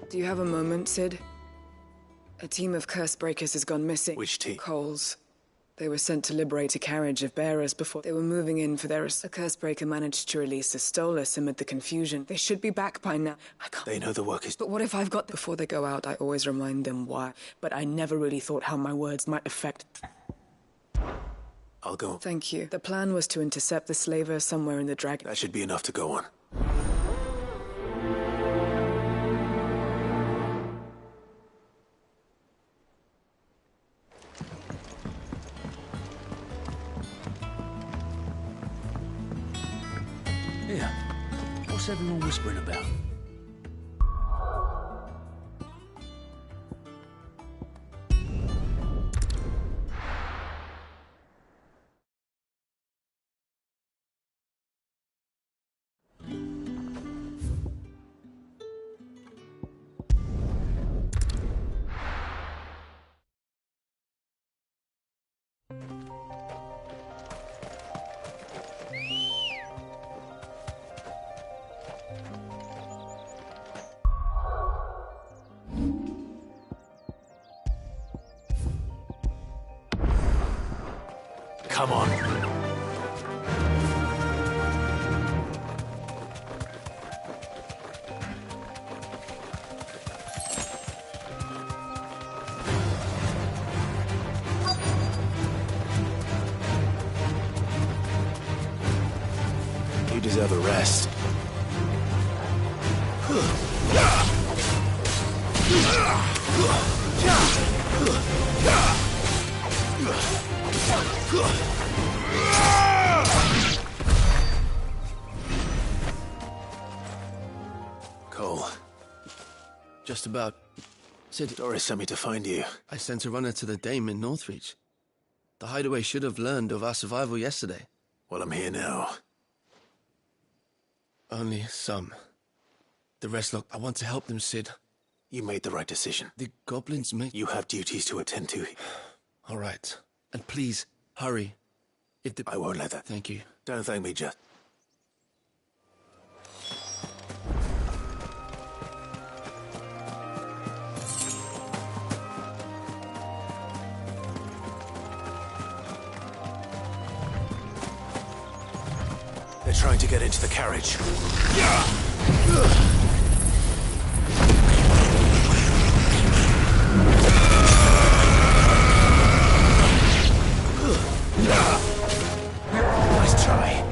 Do you have a moment, Sid? A team of curse breakers has gone missing. Which team? Coles. They were sent to liberate a carriage of bearers before they were moving in for their... A curse breaker managed to release a Stolas amid the confusion. They should be back by now. I can't... They know the work is... But what if I've got... Before they go out, I always remind them why. But I never really thought how my words might affect... I'll go. Thank you. The plan was to intercept the slaver somewhere in the dragon... That should be enough to go on. Here. What's everyone whispering about? Come on. You deserve a rest. Cole. Just about. Sid, Doris sent me to find you. I sent a runner to the Dame in Northreach. The hideaway should have learned of our survival yesterday. Well, I'm here now. Only some. The rest, look, I want to help them, Sid. You made the right decision. The goblins make... You have duties to attend to. All right. And please, hurry. If the... I won't let that. Thank you. Don't thank me, just... They're trying to get into the carriage. Nice try.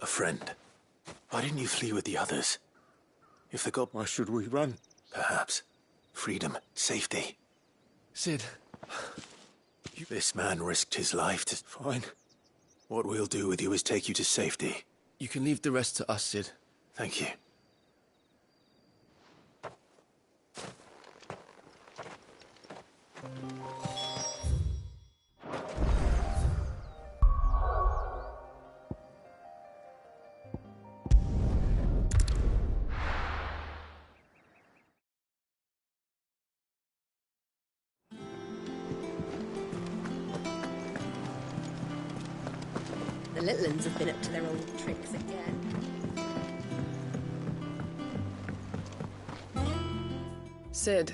A friend. Why didn't you flee with the others? If they got... Why should we run? Perhaps. Freedom. Safety. Sid. This man risked his life to... Fine. What we'll do with you is take you to safety. You can leave the rest to us, Sid. Thank you. The little uns have been up to their old tricks again. Sid,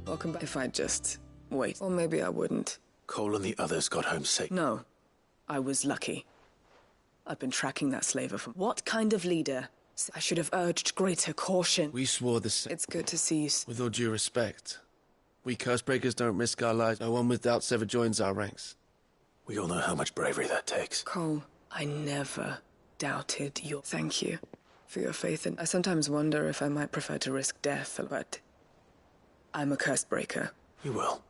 welcome back. If I'd just wait, or maybe I wouldn't. Cole and the others got home safe. No, I was lucky. I've been tracking that slaver from... What kind of leader? I should have urged greater caution. We swore the same. It's good to see you. With all due respect, we Cursebreakers don't risk our lives. No one with doubts ever joins our ranks. We all know how much bravery that takes. Cole, I never doubted your... Thank you for your faith, and I sometimes wonder if I might prefer to risk death, but I'm a Cursebreaker. You will.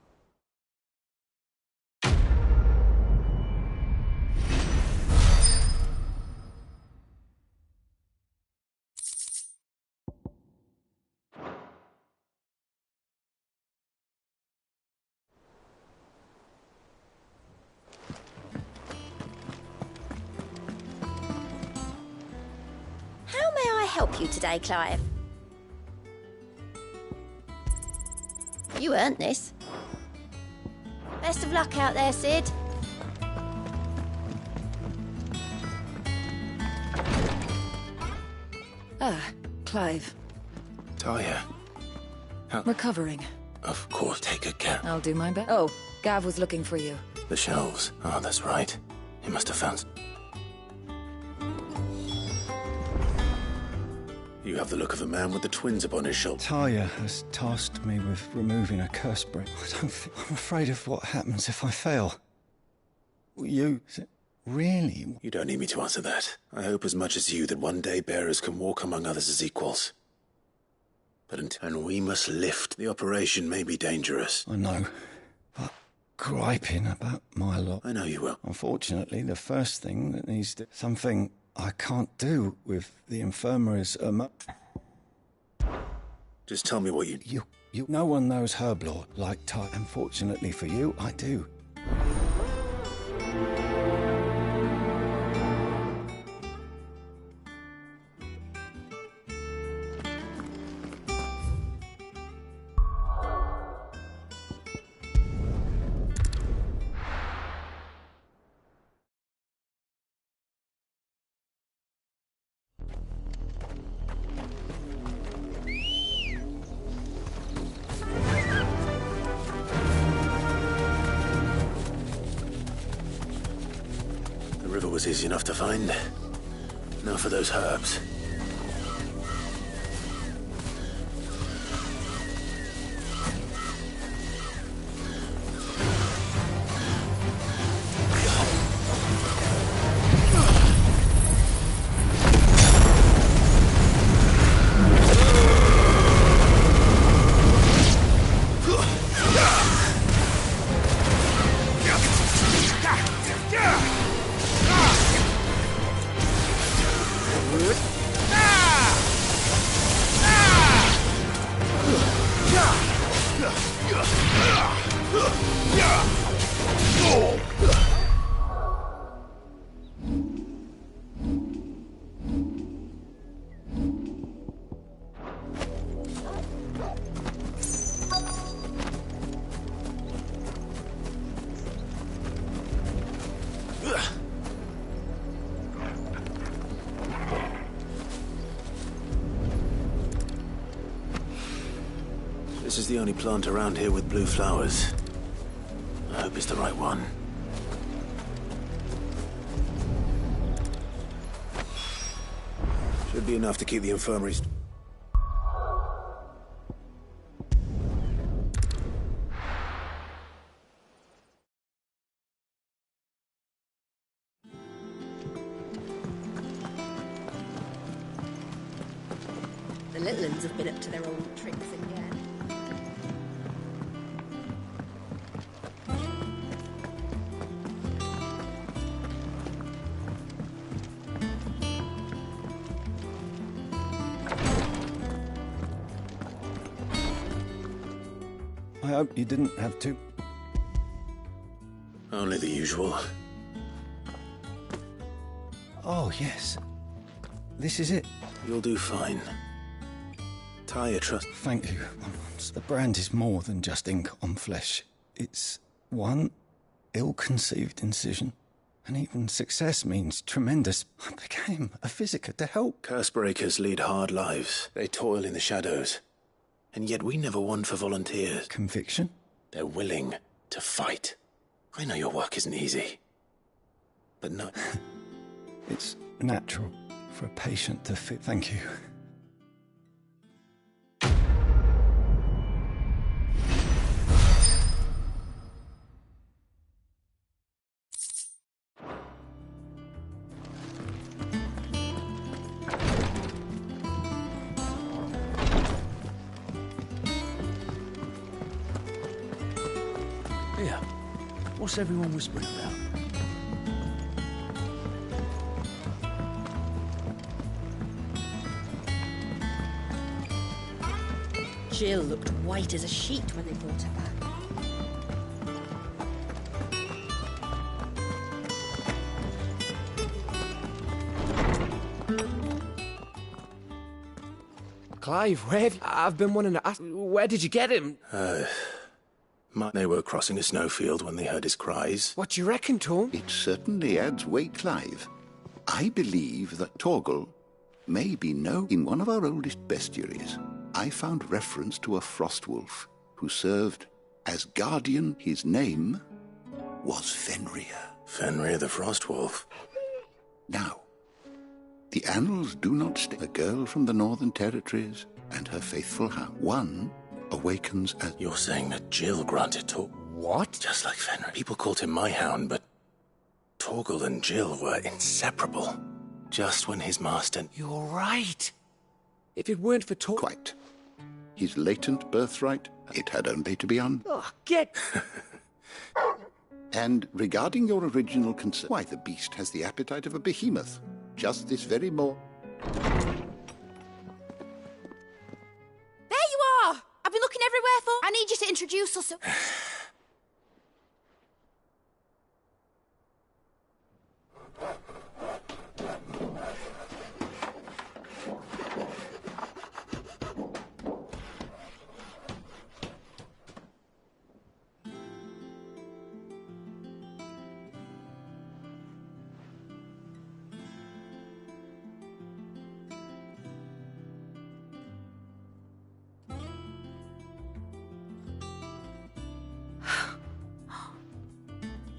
How may I help you today, Clive? You earned this. Best of luck out there, Sid. Ah, Clive. Talia. Recovering. Of course, take good care. I'll do my best. Oh, Gav was looking for you. The shelves. Oh, that's right. He must have found... You have the look of a man with the twins upon his shoulder. Talia has tasked me with removing a curse break. I'm afraid of what happens if I fail. You... Really? You don't need me to answer that. I hope as much as you that one day bearers can walk among others as equals. And we must lift. The operation may be dangerous. I know. But griping about my lot... I know you will. Unfortunately, the first thing that needs to... Something I can't do with the infirmaries... Just tell me what you... No one knows Herb Lord like Ty. Unfortunately for you, I do. The river was easy enough to find. Now for those herbs. Yeah! This is the only plant around here with blue flowers. I hope it's the right one. Should be enough to keep the infirmaries. The little ones have been up to their old tricks again. I hope you didn't have to. Only the usual. Oh, yes. This is it. You'll do fine. Tie your trust. Thank you. The brand is more than just ink on flesh. It's one ill-conceived incision. And even success means tremendous. I became a physiker to help. Cursebreakers lead hard lives. They toil in the shadows. And yet we never won for volunteers. Conviction? They're willing to fight. I know your work isn't easy. But no. It's natural for a patient to fit. Thank you. Here, what's everyone whispering about? Jill looked white as a sheet when they brought her back. Clive, I've been wanting to ask, where did you get him? They were crossing a snowfield when they heard his cries. What do you reckon, Tom? It certainly adds weight, Clive. I believe that Torgal may be known in one of our oldest bestiaries. I found reference to a frostwolf who served as guardian. His name was Fenrir. Fenrir the Frostwolf. Now, the annals do not state a girl from the Northern Territories and her faithful hound. One awakens as... You're saying that Jill granted What? Just like Fenrir. People called him my hound, but Torgal and Jill were inseparable. Just when his master... You're right. If it weren't for Torgal... Quite. His latent birthright, it had only to be Oh, get... And regarding your original concern, why, the beast has the appetite of a behemoth. Just this very There you are! I've been looking everywhere for... I need you to introduce us...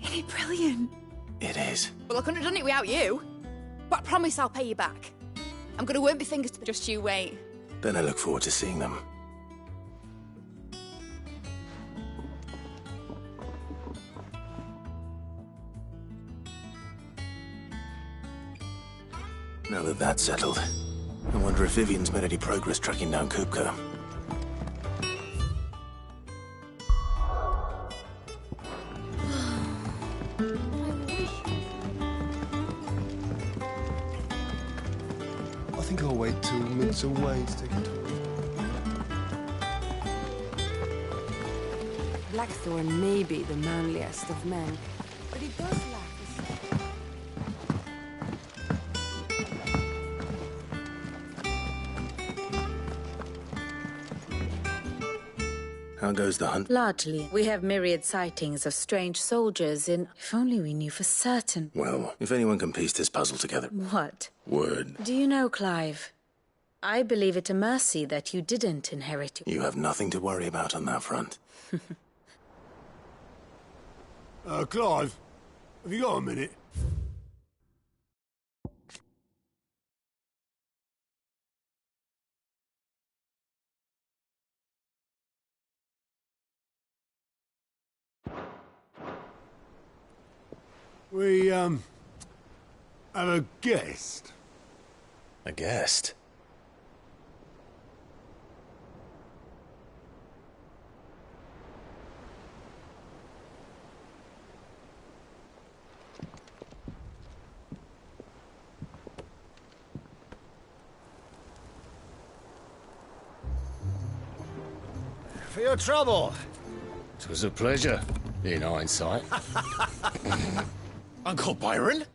Isn't it brilliant? It is. Well, I couldn't have done it without you. But I promise I'll pay you back. I'm going to work my fingers to... Just you wait. Then I look forward to seeing them. Now that that's settled, I wonder if Vivian's made any progress tracking down Kupka. I think I'll wait till Mince Away's taken to Blackthorn may be the manliest of men, but he does lack How goes the hunt? Largely. We have myriad sightings of strange soldiers in... If only we knew for certain. Well, if anyone can piece this puzzle together... What? Word. Do you know, Clive? I believe it a mercy that you didn't inherit. You have nothing to worry about on that front. Clive, have you got a minute? We, have a guest. A guest? For your trouble. It was a pleasure, in hindsight. Uncle Byron?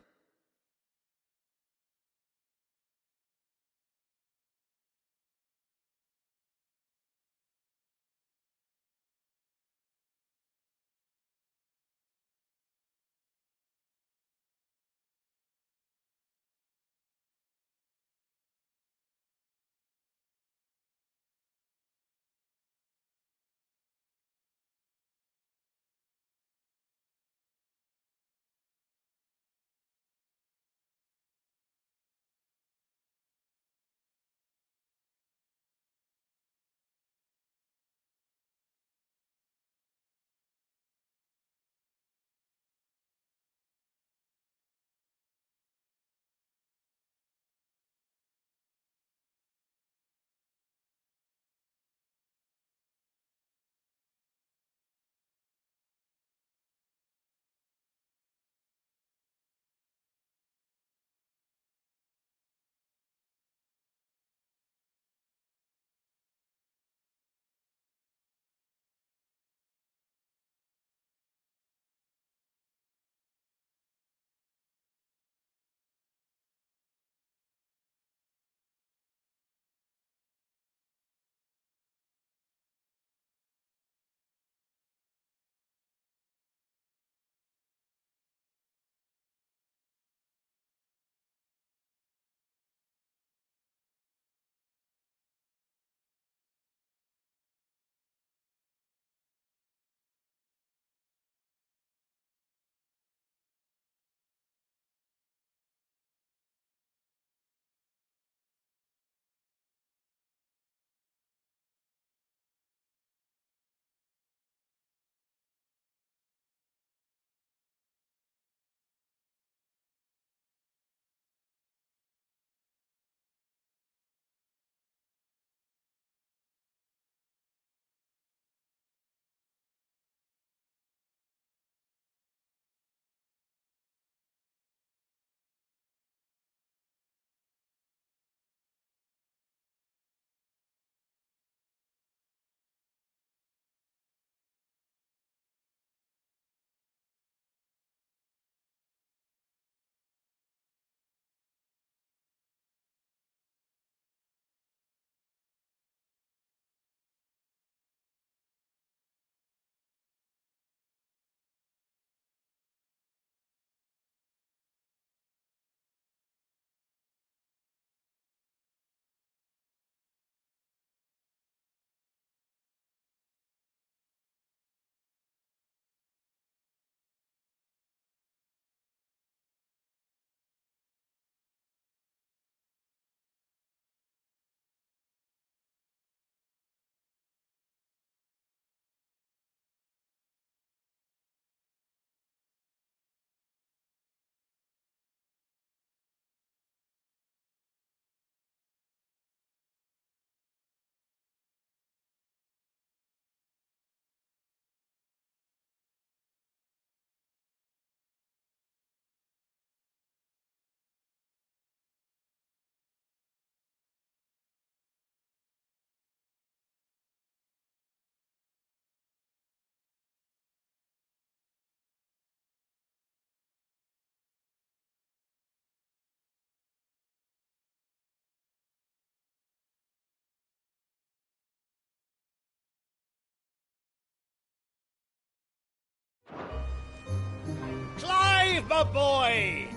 Clive, my boy!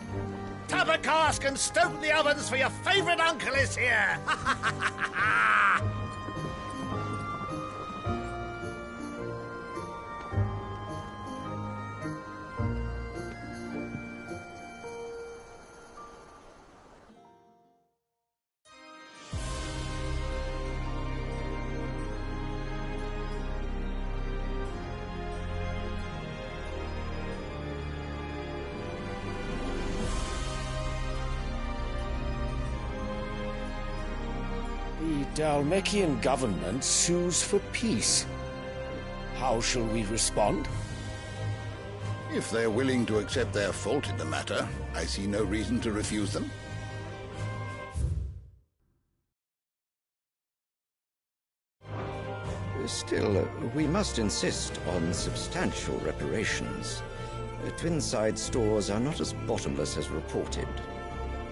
tap a cask and stoke the ovens, for your favourite uncle is here! The Dalmekian government sues for peace. How shall we respond? If they're willing to accept their fault in the matter, I see no reason to refuse them. Still, we must insist on substantial reparations. Twinside stores are not as bottomless as reported.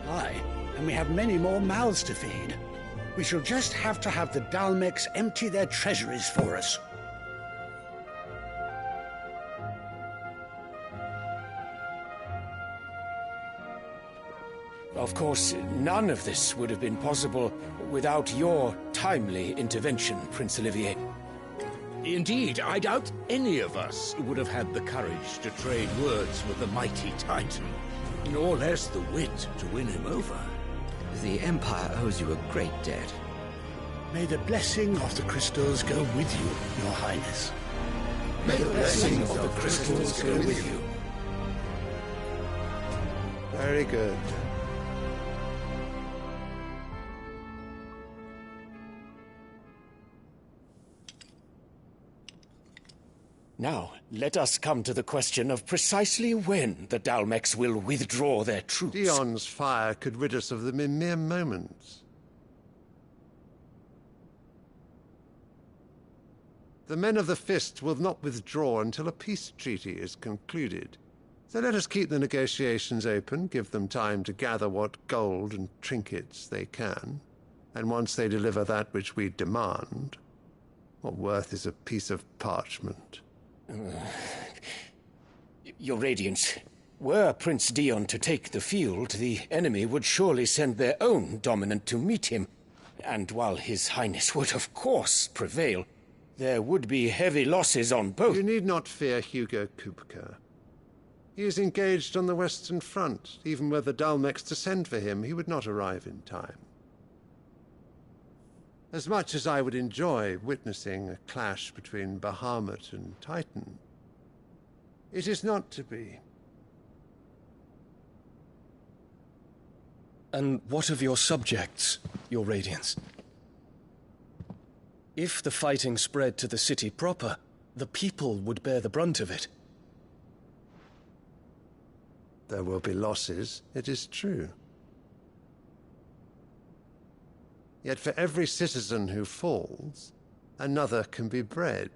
Aye, and we have many more mouths to feed. We shall just have to have the Dalmeks empty their treasuries for us. Of course, none of this would have been possible without your timely intervention, Prince Olivier. Indeed, I doubt any of us would have had the courage to trade words with the mighty Titan, nor less the wit to win him over. The Empire owes you a great debt. May the blessing of the crystals go with you, Your Highness. May the blessing of the crystals go with you. Very good. Now, let us come to the question of precisely when the Dalmeks will withdraw their troops. Dion's fire could rid us of them in mere moments. The men of the Fist will not withdraw until a peace treaty is concluded. So let us keep the negotiations open, give them time to gather what gold and trinkets they can, and once they deliver that which we demand, what worth is a piece of parchment? Your Radiance, were Prince Dion to take the field, the enemy would surely send their own dominant to meet him. And while His Highness would of course prevail, there would be heavy losses on both. You need not fear Hugo Kupka. He is engaged on the Western Front. Even were the Dalmeks to send for him, he would not arrive in time. As much as I would enjoy witnessing a clash between Bahamut and Titan, it is not to be. And what of your subjects, Your Radiance? If the fighting spread to the city proper, the people would bear the brunt of it. There will be losses, it is true. Yet for every citizen who falls, another can be bred.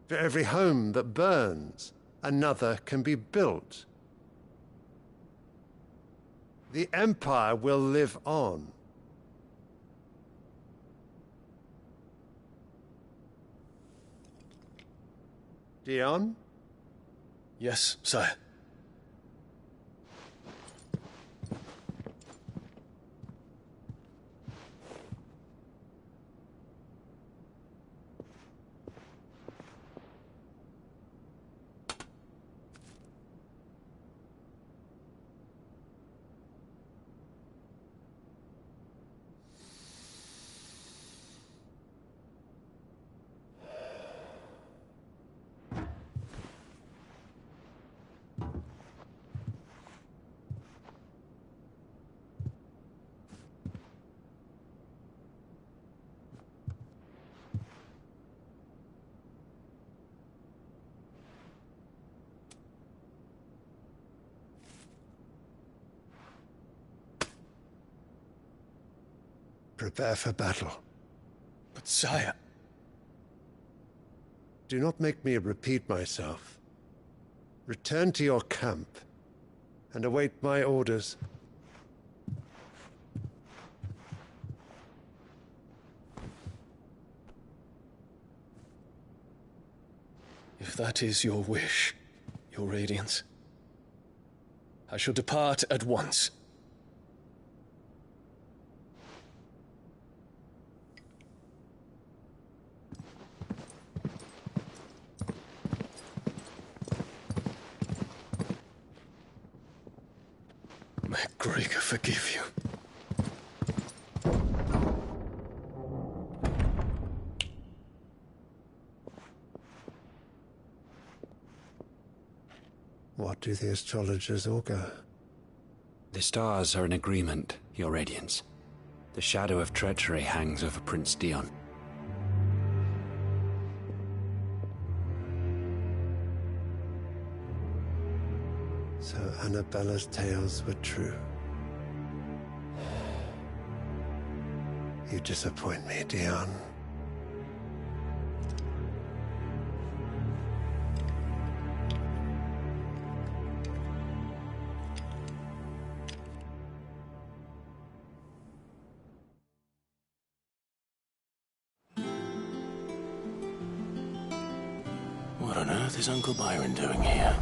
For every home that burns, another can be built. The Empire will live on. Dion? Yes, sire. Prepare for battle. But sire... Do not make me repeat myself. Return to your camp and await my orders. If that is your wish, Your Radiance, I shall depart at once. May Gregor forgive you. What do the astrologers augur? The stars are in agreement, Your Radiance. The shadow of treachery hangs over Prince Dion. So Annabella's tales were true. You disappoint me, Dion. What on earth is Uncle Byron doing here?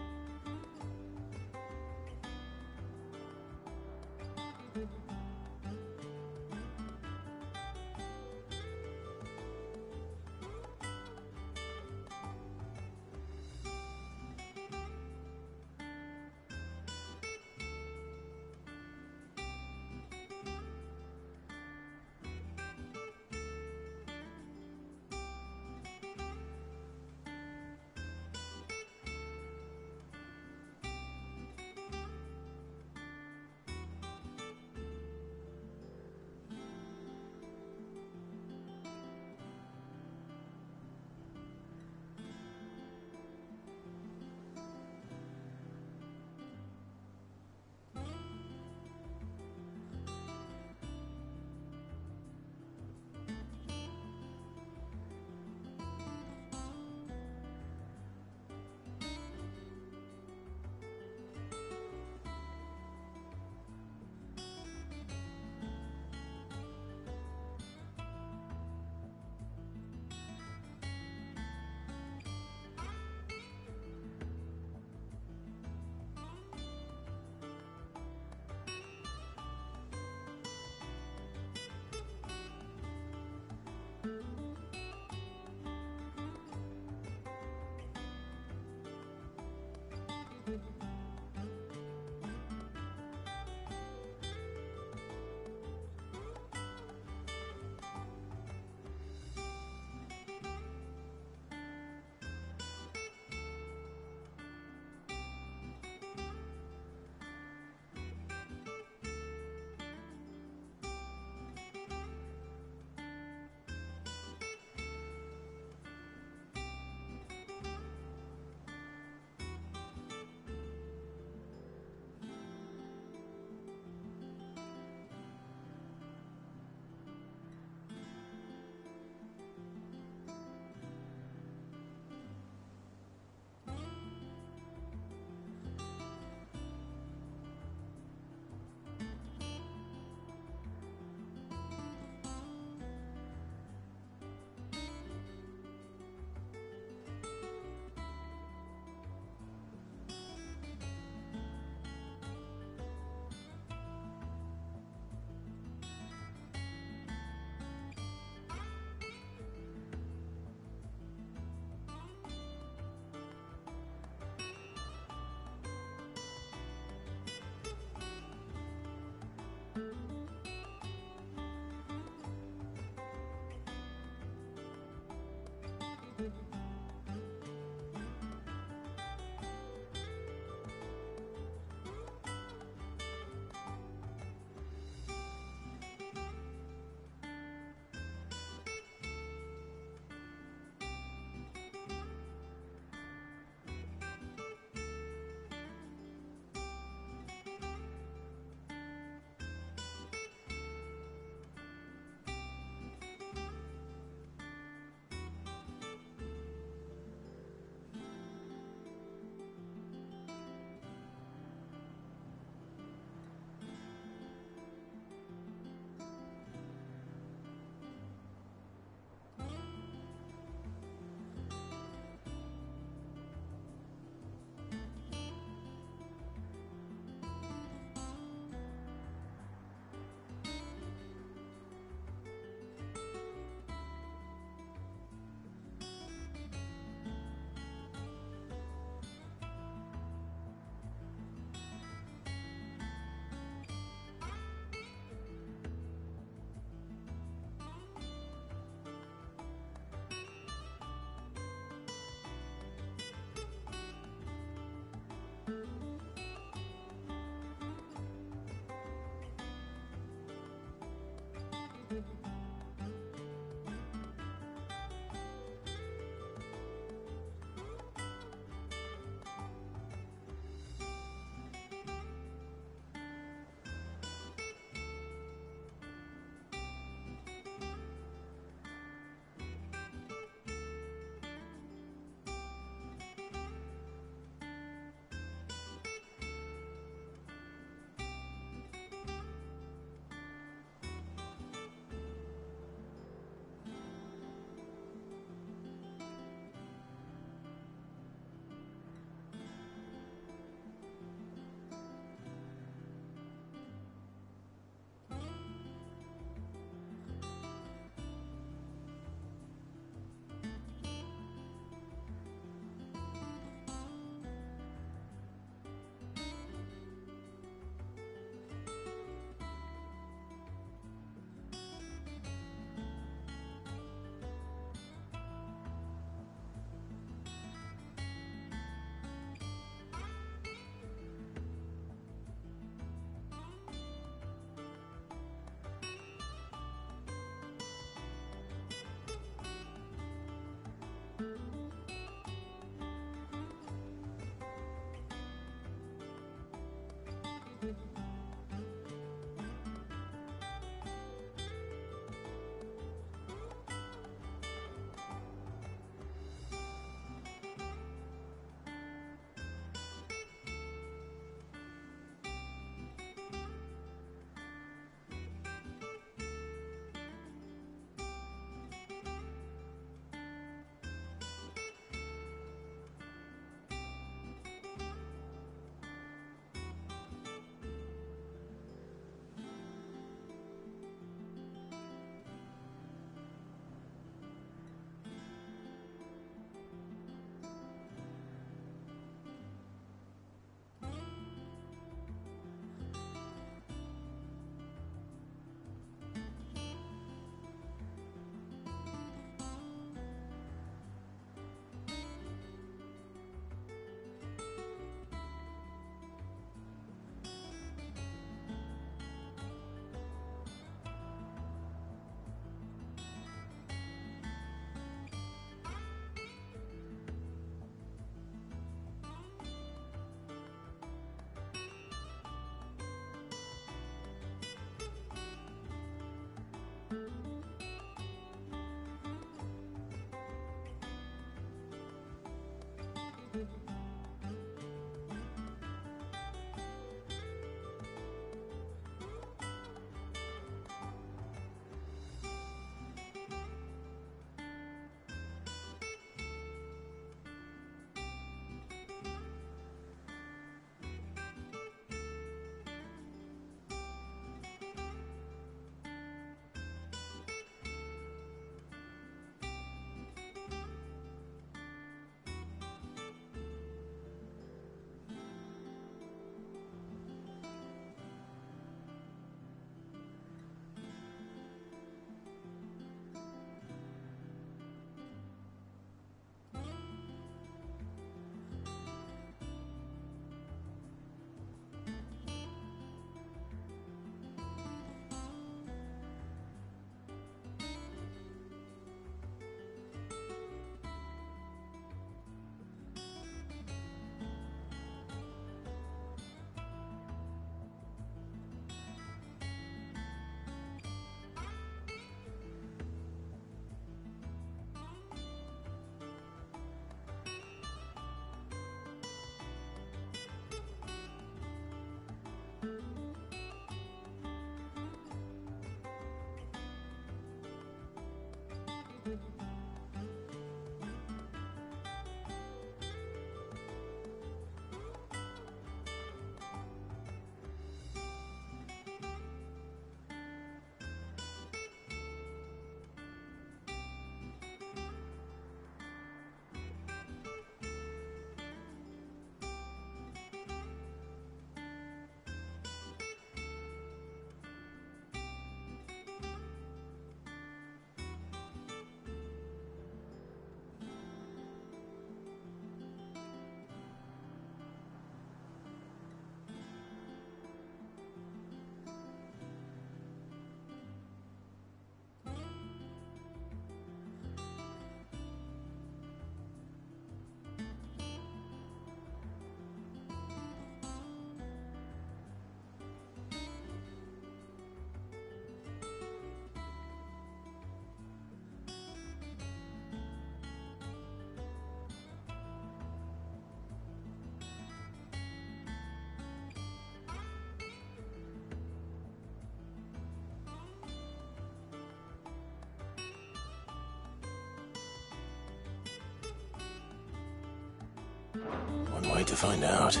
One way to find out.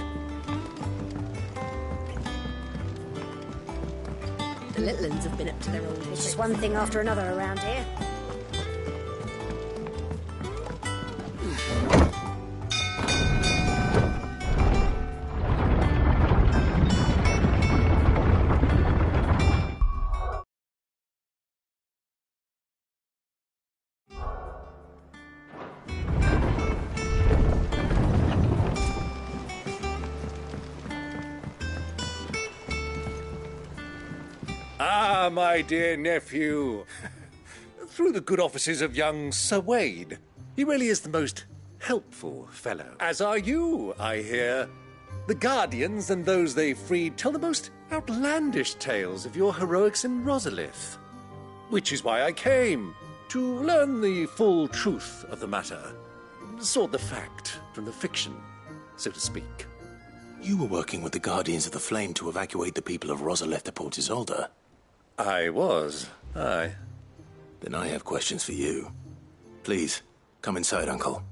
The little ones have been up to their old. It's just one thing after another around here. Ah, my dear nephew. Through the good offices of young Sir Wade. He really is the most helpful fellow. As are you, I hear. The Guardians and those they freed tell the most outlandish tales of your heroics in Rosalith. Which is why I came, to learn the full truth of the matter. Sort the fact from the fiction, so to speak. You were working with the Guardians of the Flame to evacuate the people of Rosalith to Port Isolde. I was, aye. Then I have questions for you. Please, come inside, Uncle.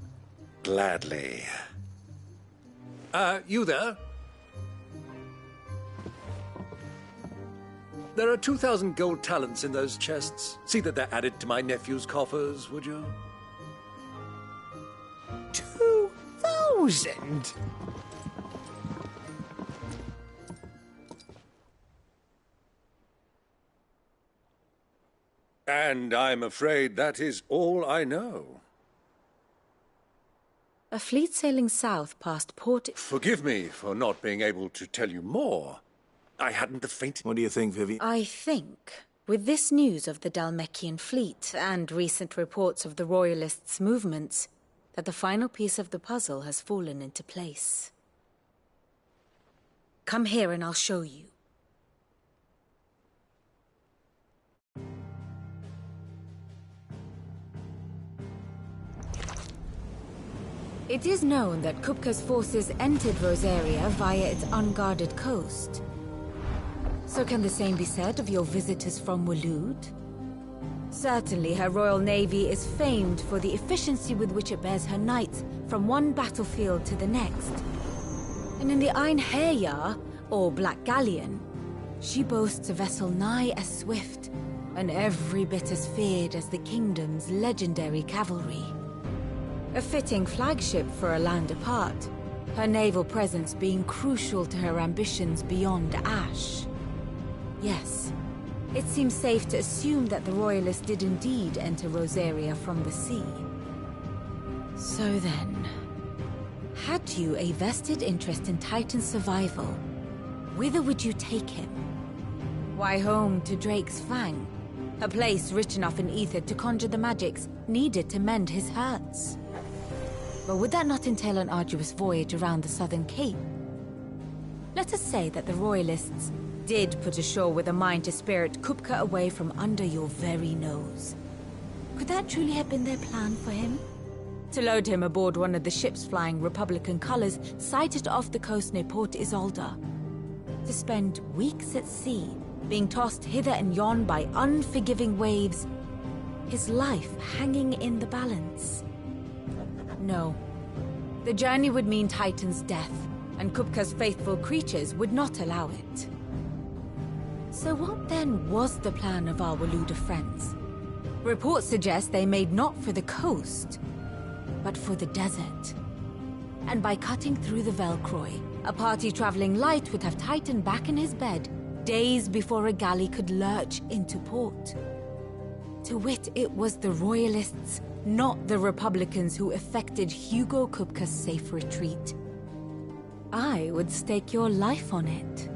Gladly. You there? There are 2,000 gold talents in those chests. See that they're added to my nephew's coffers, would you? 2,000? And I'm afraid that is all I know. A fleet sailing south past Port... Forgive me for not being able to tell you more. I hadn't the faintest... What do you think, Vivian? I think, with this news of the Dhalmekian fleet and recent reports of the Royalists' movements, that the final piece of the puzzle has fallen into place. Come here and I'll show you. It is known that Kupka's forces entered Rosaria via its unguarded coast. So can the same be said of your visitors from Waloed? Certainly her royal navy is famed for the efficiency with which it bears her knights from one battlefield to the next. And in the Einherjar, or Black Galleon, she boasts a vessel nigh as swift and every bit as feared as the kingdom's legendary cavalry. A fitting flagship for a land apart, her naval presence being crucial to her ambitions beyond Ash. Yes, it seems safe to assume that the Royalists did indeed enter Rosaria from the sea. So then, had you a vested interest in Titan's survival, whither would you take him? Why, home to Drake's Fang, a place rich enough in ether to conjure the magics needed to mend his hurts. But would that not entail an arduous voyage around the southern cape? Let us say that the Royalists did put ashore with a mind to spirit Kupka away from under your very nose. Could that truly have been their plan for him? To load him aboard one of the ships flying Republican colors sighted off the coast near Port Isolde. To spend weeks at sea, being tossed hither and yon by unforgiving waves, his life hanging in the balance. No. The journey would mean Titan's death, and Kupka's faithful creatures would not allow it. So what then was the plan of our Waluda friends? Reports suggest they made not for the coast, but for the desert. And by cutting through the Velcroy, a party traveling light would have Titan back in his bed days before a galley could lurch into port. To wit, it was the Royalists, not the Republicans, who effected Hugo Kupka's safe retreat. I would stake your life on it.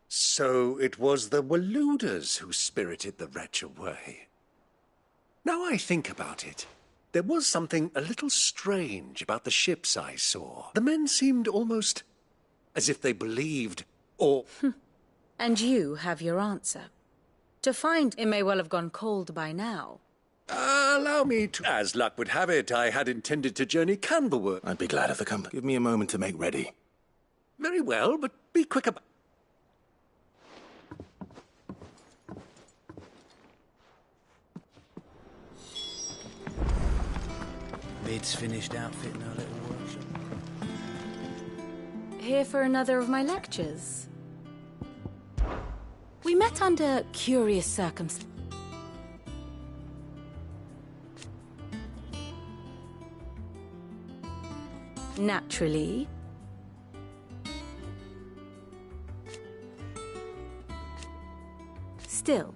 So it was the Waludas who spirited the wretch away. Now I think about it, there was something a little strange about the ships I saw. The men seemed almost as if they believed, or... And you have your answer. To find it may well have gone cold by now. Allow me to... As luck would have it, I had intended to journey Canberward. I'd be glad of the company. Give me a moment to make ready. Very well, but be quick about... Mid's finished outfitting her little workshop. Here for another of my lectures? We met under curious circumstances. Naturally. Still.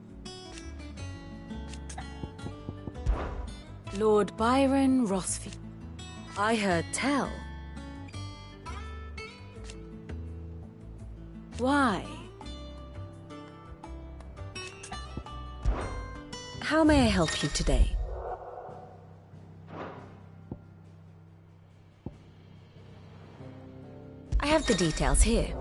Lord Byron Rossfield. I heard tell. Why? How may I help you today? I have the details here.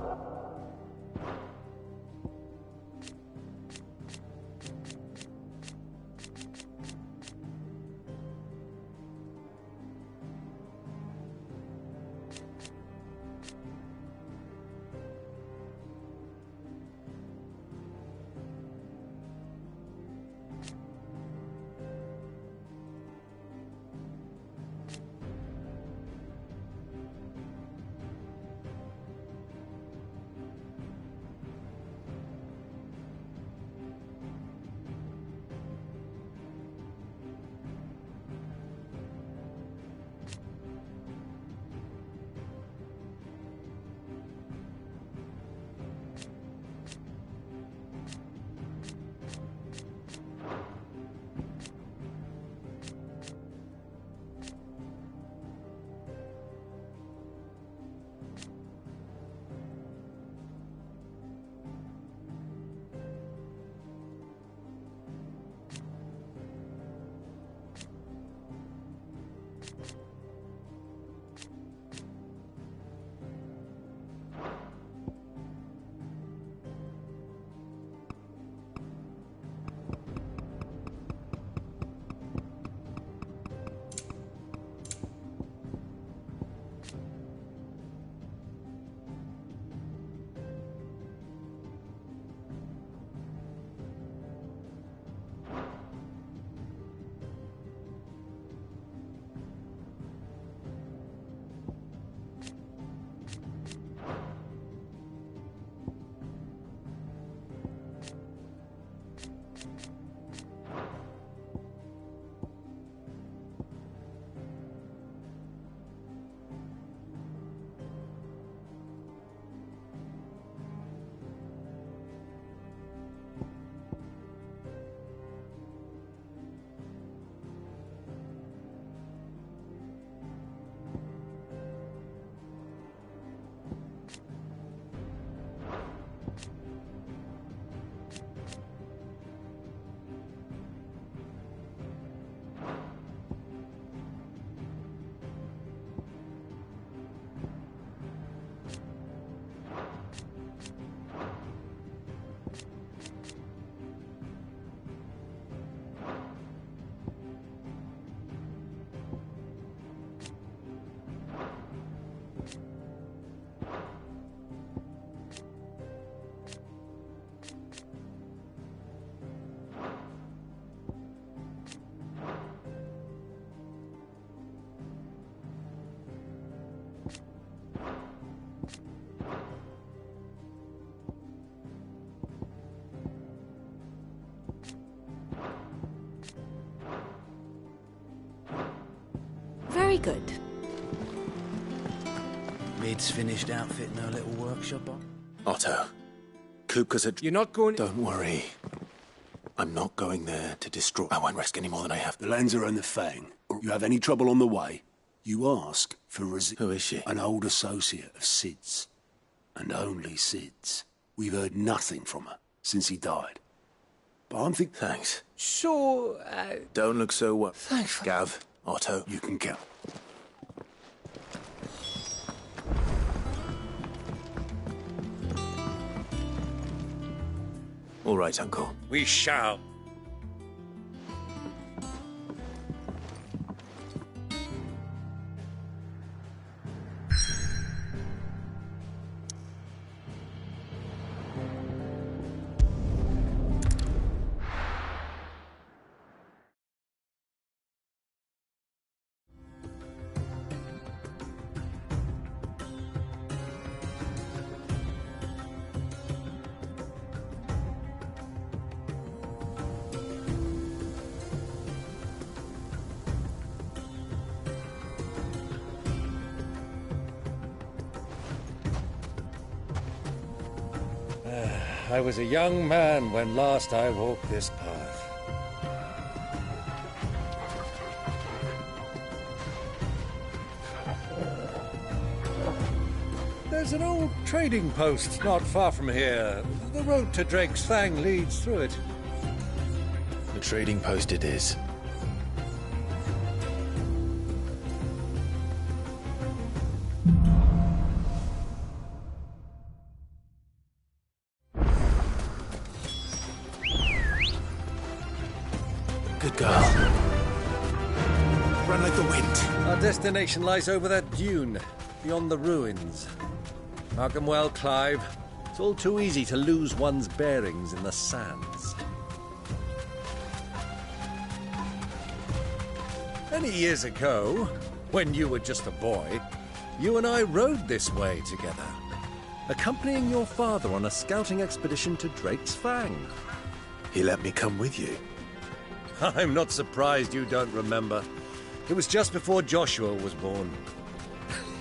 Very good. Mid's finished outfitting her little workshop on. Otto, Kupka's a... You're not going... Don't worry. I'm not going there to destroy... I won't risk any more than I have. The Lanza and the Fang. You have any trouble on the way, you ask for Who is she? An old associate of Sid's. And only Sid's. We've heard nothing from her since he died. But I'm thinking... Thanks. So, Don't look so well. Thanks. Gav, Otto. You can count. All right, Uncle. We shall. I was a young man when last I walked this path. There's an old trading post not far from here. The road to Drake's Fang leads through it. The trading post it is. Good girl. Run like the wind. Our destination lies over that dune, beyond the ruins. Mark 'em well, Clive. It's all too easy to lose one's bearings in the sands. Many years ago, when you were just a boy, you and I rode this way together, accompanying your father on a scouting expedition to Drake's Fang. He let me come with you. I'm not surprised you don't remember. It was just before Joshua was born.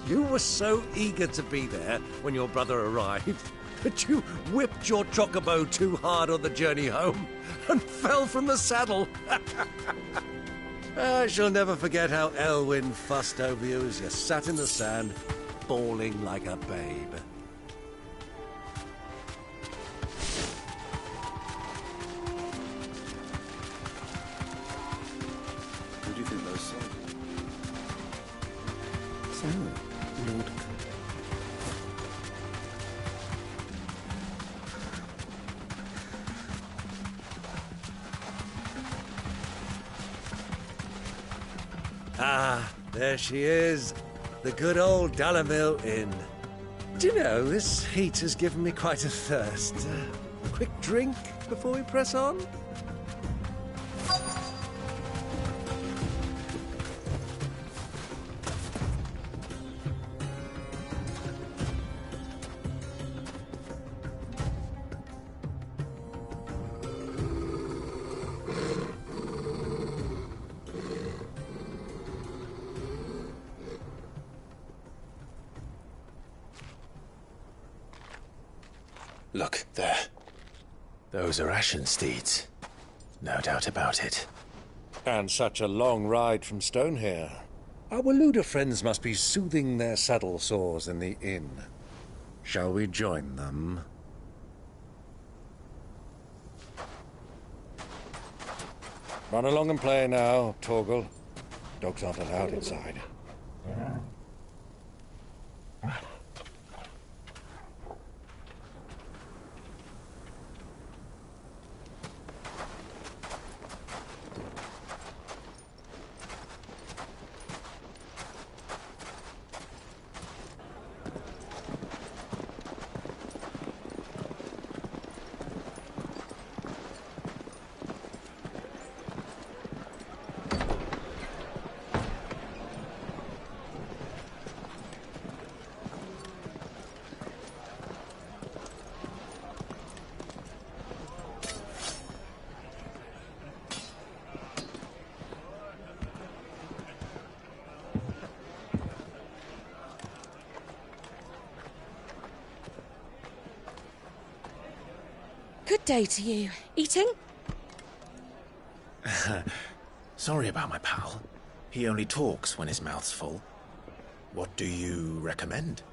You were so eager to be there when your brother arrived that you whipped your chocobo too hard on the journey home and fell from the saddle. I shall never forget how Elwyn fussed over you as you sat in the sand, bawling like a babe. Who do you think those soldiers? So, Lord. Ah, there she is. The good old Dalamil Inn. Do you know, this heat has given me quite a thirst. A quick drink before we press on? Look, there. Those are Ashen steeds. No doubt about it. And such a long ride from Stonehair. Our Waluda friends must be soothing their saddle sores in the inn. Shall we join them? Run along and play now, Torgal. Dogs aren't allowed inside. Good day to you. Eating? Sorry about my pal. He only talks when his mouth's full. What do you recommend?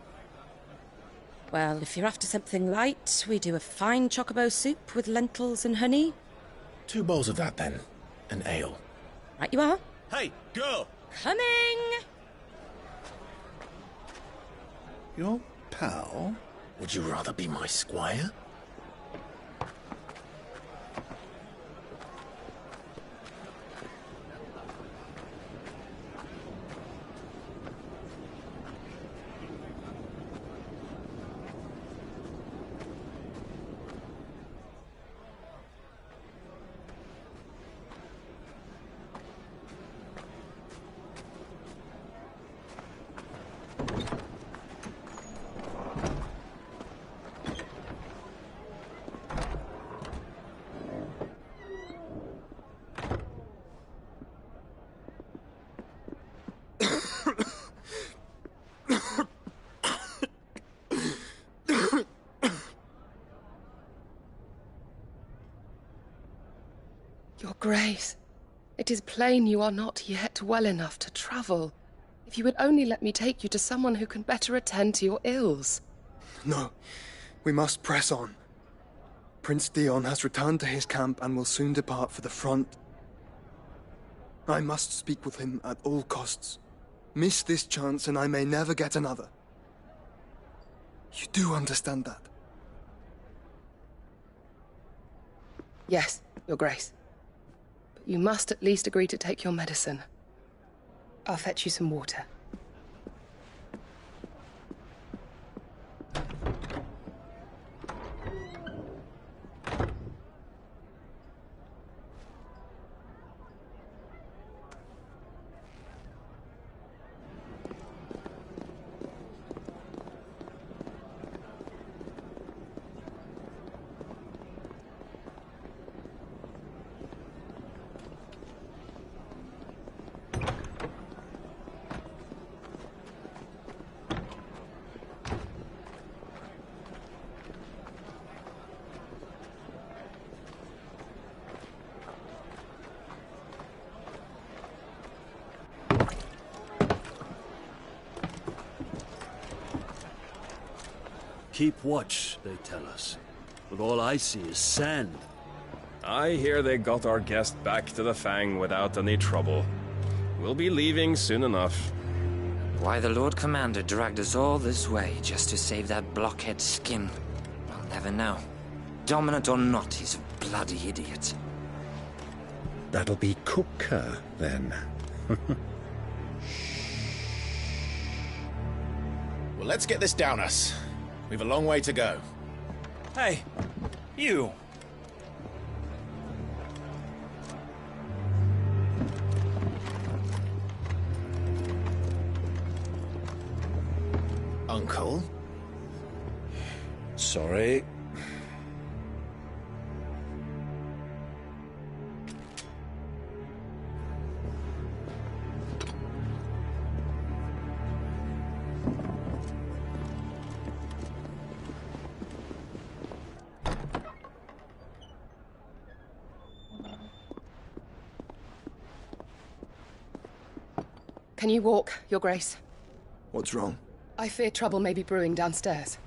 Well, if you're after something light, we do a fine chocobo soup with lentils and honey. 2 bowls of that, then. An ale. Right you are. Hey, girl! Coming! Your pal? Would you rather be my squire? Grace, it is plain you are not yet well enough to travel. If you would only let me take you to someone who can better attend to your ills. No, we must press on. Prince Dion has returned to his camp and will soon depart for the front. I must speak with him at all costs. Miss this chance and I may never get another. You do understand that? Yes, Your Grace. But you must at least agree to take your medicine. I'll fetch you some water. Keep watch, they tell us. But all I see is sand. I hear they got our guest back to the Fang without any trouble. We'll be leaving soon enough. Why the Lord Commander dragged us all this way just to save that blockhead skin, I'll never know. Dominant or not, he's a bloody idiot. That'll be Cooker, then. Well, let's get this down us. We've a long way to go. Hey, you! Uncle? Sorry. Can you walk, Your Grace? What's wrong? I fear trouble may be brewing downstairs.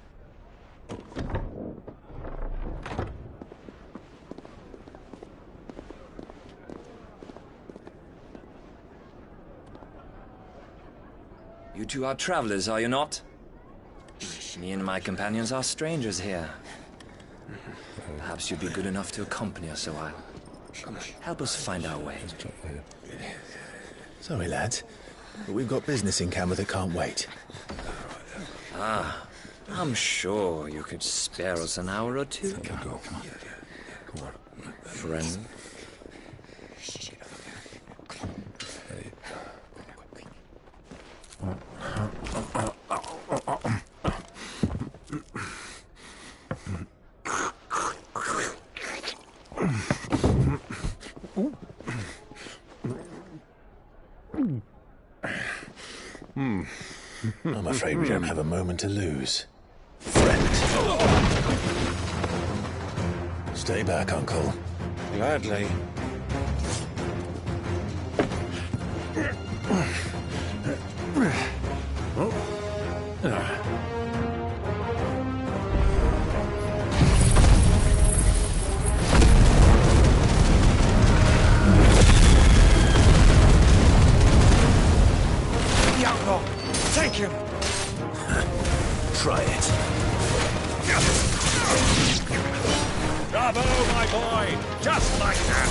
You two are travelers, are you not? Me and my companions are strangers here. Perhaps you'd be good enough to accompany us a while. Help us find our way. Sorry, lads, but we've got business in Camber that can't wait. Ah, I'm sure you could spare us an hour or two. Come on. Friend. I'm afraid we don't have a moment to lose. Friend. Stay back, Uncle. Gladly. Take him! Try it. Bravo, my boy! Just like that!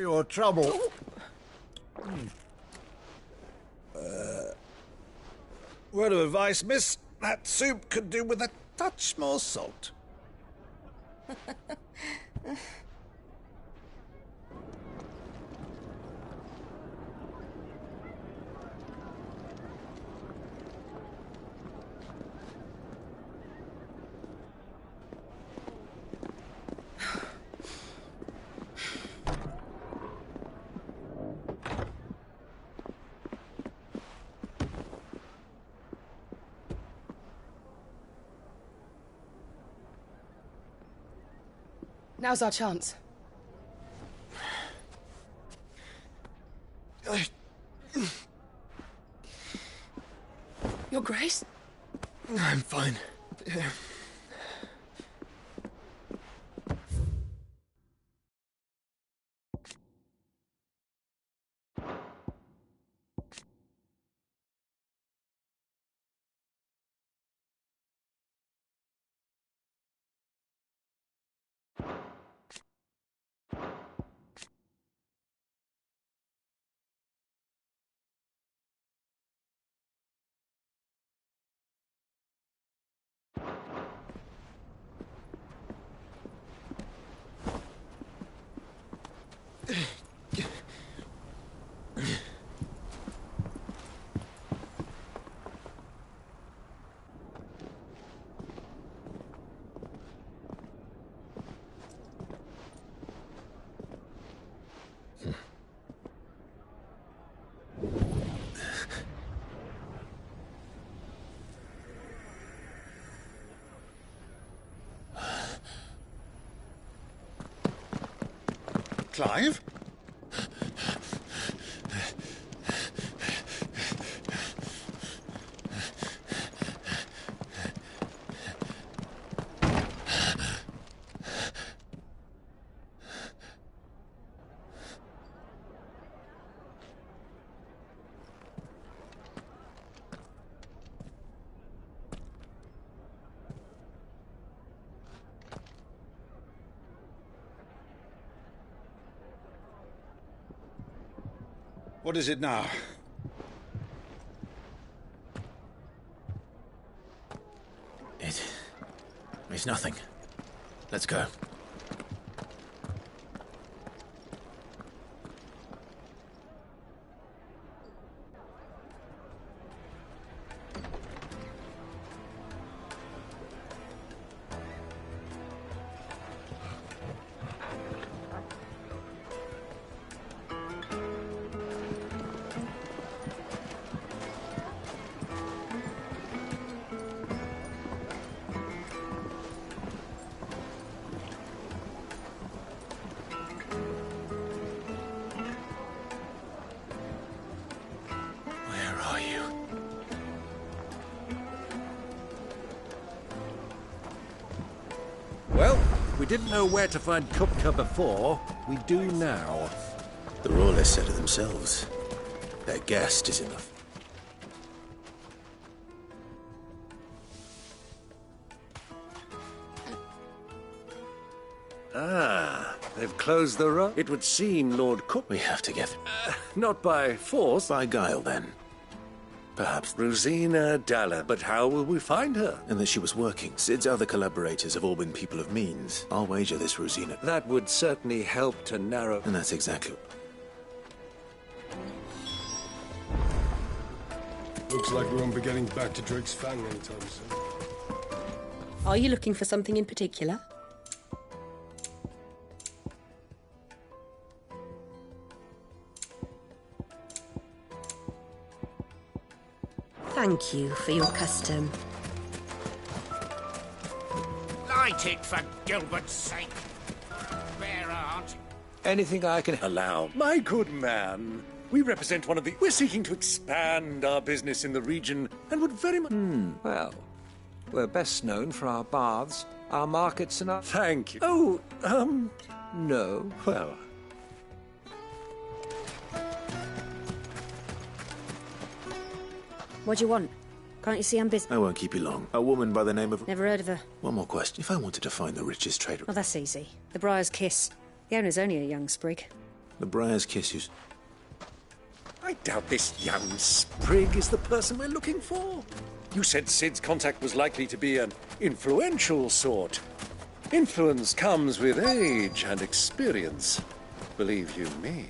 your trouble. Word of advice, miss. That soup could do with a touch more salt. Now's our chance. Your Grace? I'm fine. Clive? What is it now? It's nothing. Let's go. Well, we didn't know where to find Kupka before. We do now. The Rawlers said it themselves. Their guest is enough. Ah, they've closed the road. It would seem Lord Cook... We have to get... not by force. By guile, then. Perhaps. Rosina Dalla, but how will we find her? And that she was working. Sid's other collaborators have all been people of means. I'll wager this Rosina. That would certainly help to narrow... And that's exactly... Looks like we won't be getting back to Drake's Fang anytime soon. Are you looking for something in particular? Thank you for your custom. Light it, for Gilbert's sake. Bear aunt. Anything I can allow. My good man, we represent one of the... We're seeking to expand our business in the region and would very much... Well, we're best known for our baths, our markets and our... Thank you. Oh, no. Well... What do you want? Can't you see I'm busy? I won't keep you long. A woman by the name of... Never heard of her. One more question. If I wanted to find the richest trader... Oh, that's easy. The Briar's Kiss. The owner's only a young sprig. The Briar's kisses. I doubt this young sprig is the person we're looking for. You said Sid's contact was likely to be an influential sort. Influence comes with age and experience. Believe you me.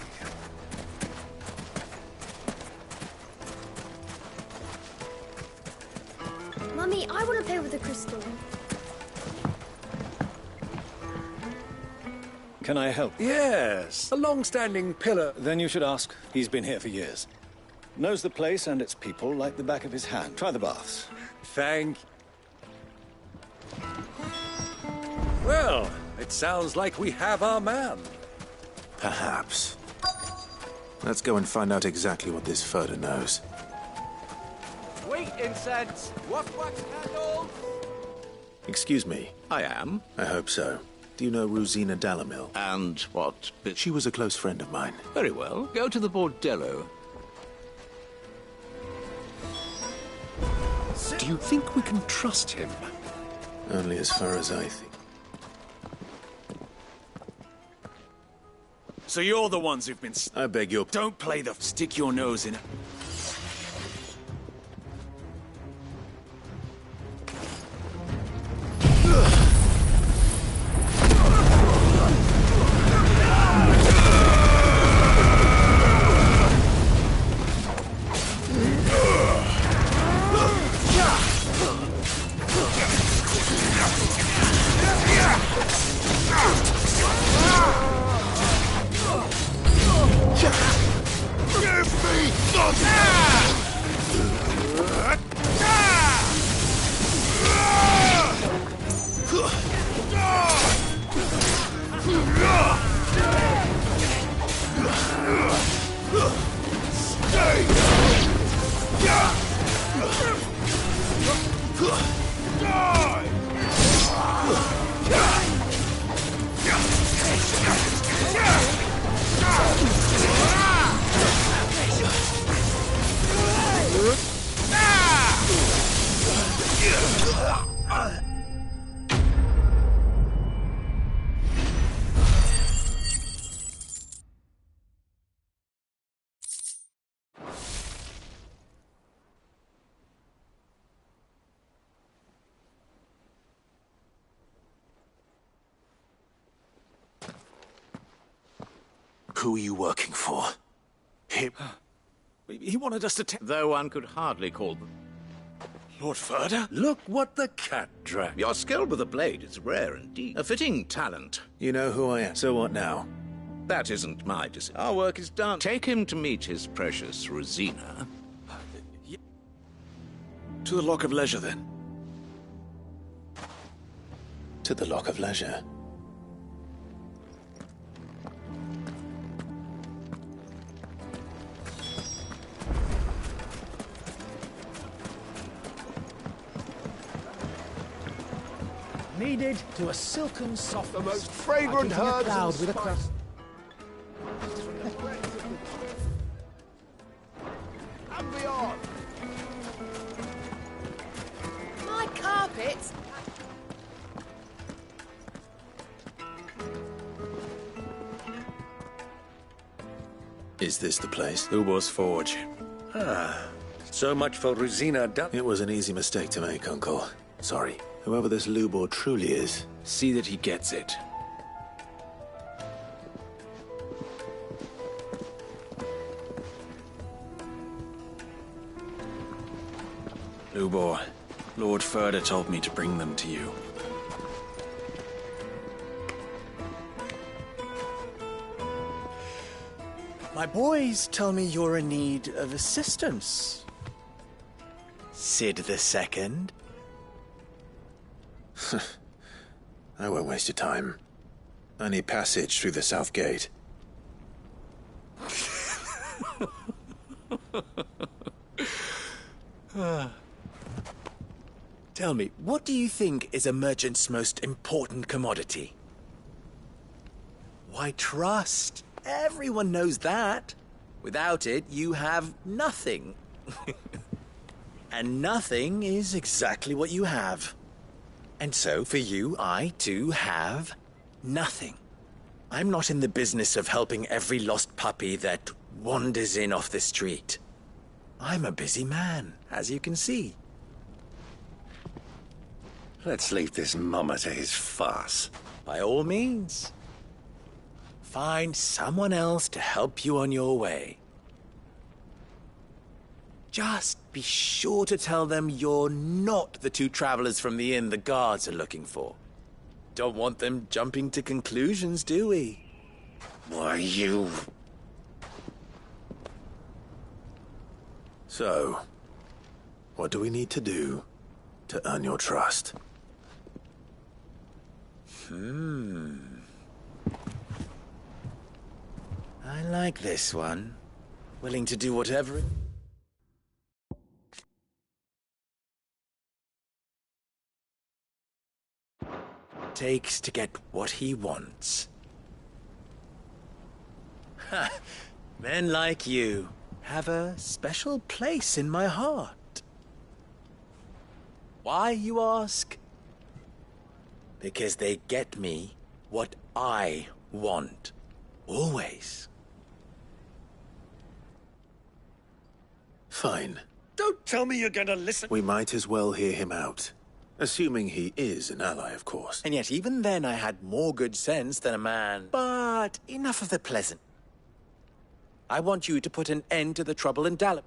Mummy, I want to play with the crystal. Can I help? Yes, a long-standing pillar. Then you should ask. He's been here for years. Knows the place and its people like the back of his hand. Try the baths. Thank you. Well, it sounds like we have our man. Perhaps. Let's go and find out exactly what this Furder knows. Sweet incense! Wax candles! Excuse me. I am. I hope so. Do you know Rosina Dalamil? And what? She was a close friend of mine. Very well. Go to the bordello. Do you think we can trust him? Only as far as I think. So you're the ones who've been... I beg your... Don't play the... Stick your nose in it. Who are you working for? Him? He wanted us to Though one could hardly call them. Lord Furder? Look what the cat dragged. Your skill with a blade is rare indeed. A fitting talent. You know who I am. So what now? That isn't my decision. Our work is done. Take him to meet his precious Rosina. To the Lock of Leisure, then. To the Lock of Leisure. Kneaded to a silken soft, the most fragrant like herbs with a crust. And beyond. My carpets. Is this the place? Lubor's Forge. So much for Rosina It was an easy mistake to make, Uncle. Sorry. Whoever this Lubor truly is. See that he gets it. Lubor, Lord Furder told me to bring them to you. My boys tell me you're in need of assistance. Sid the Second. I won't waste your time. I need passage through the south gate. Tell me, what do you think is a merchant's most important commodity? Why, trust. Everyone knows that. Without it, you have nothing. And nothing is exactly what you have. And so, for you, I, too, have nothing. I'm not in the business of helping every lost puppy that wanders in off the street. I'm a busy man, as you can see. Let's leave this mummer to his farce. By all means. Find someone else to help you on your way. Just be sure to tell them you're not the two travelers from the inn the guards are looking for. Don't want them jumping to conclusions, do we? Why, you... So, what do we need to do to earn your trust? I like this one. Willing to do whatever it takes to get what he wants. Ha! Men like you have a special place in my heart. Why, you ask? Because they get me what I want. Always. Fine. Don't tell me you're gonna listen. We might as well hear him out. Assuming he is an ally, of course. And yet even then I had more good sense than a man. But enough of the pleasant. I want you to put an end to the trouble in Dallam.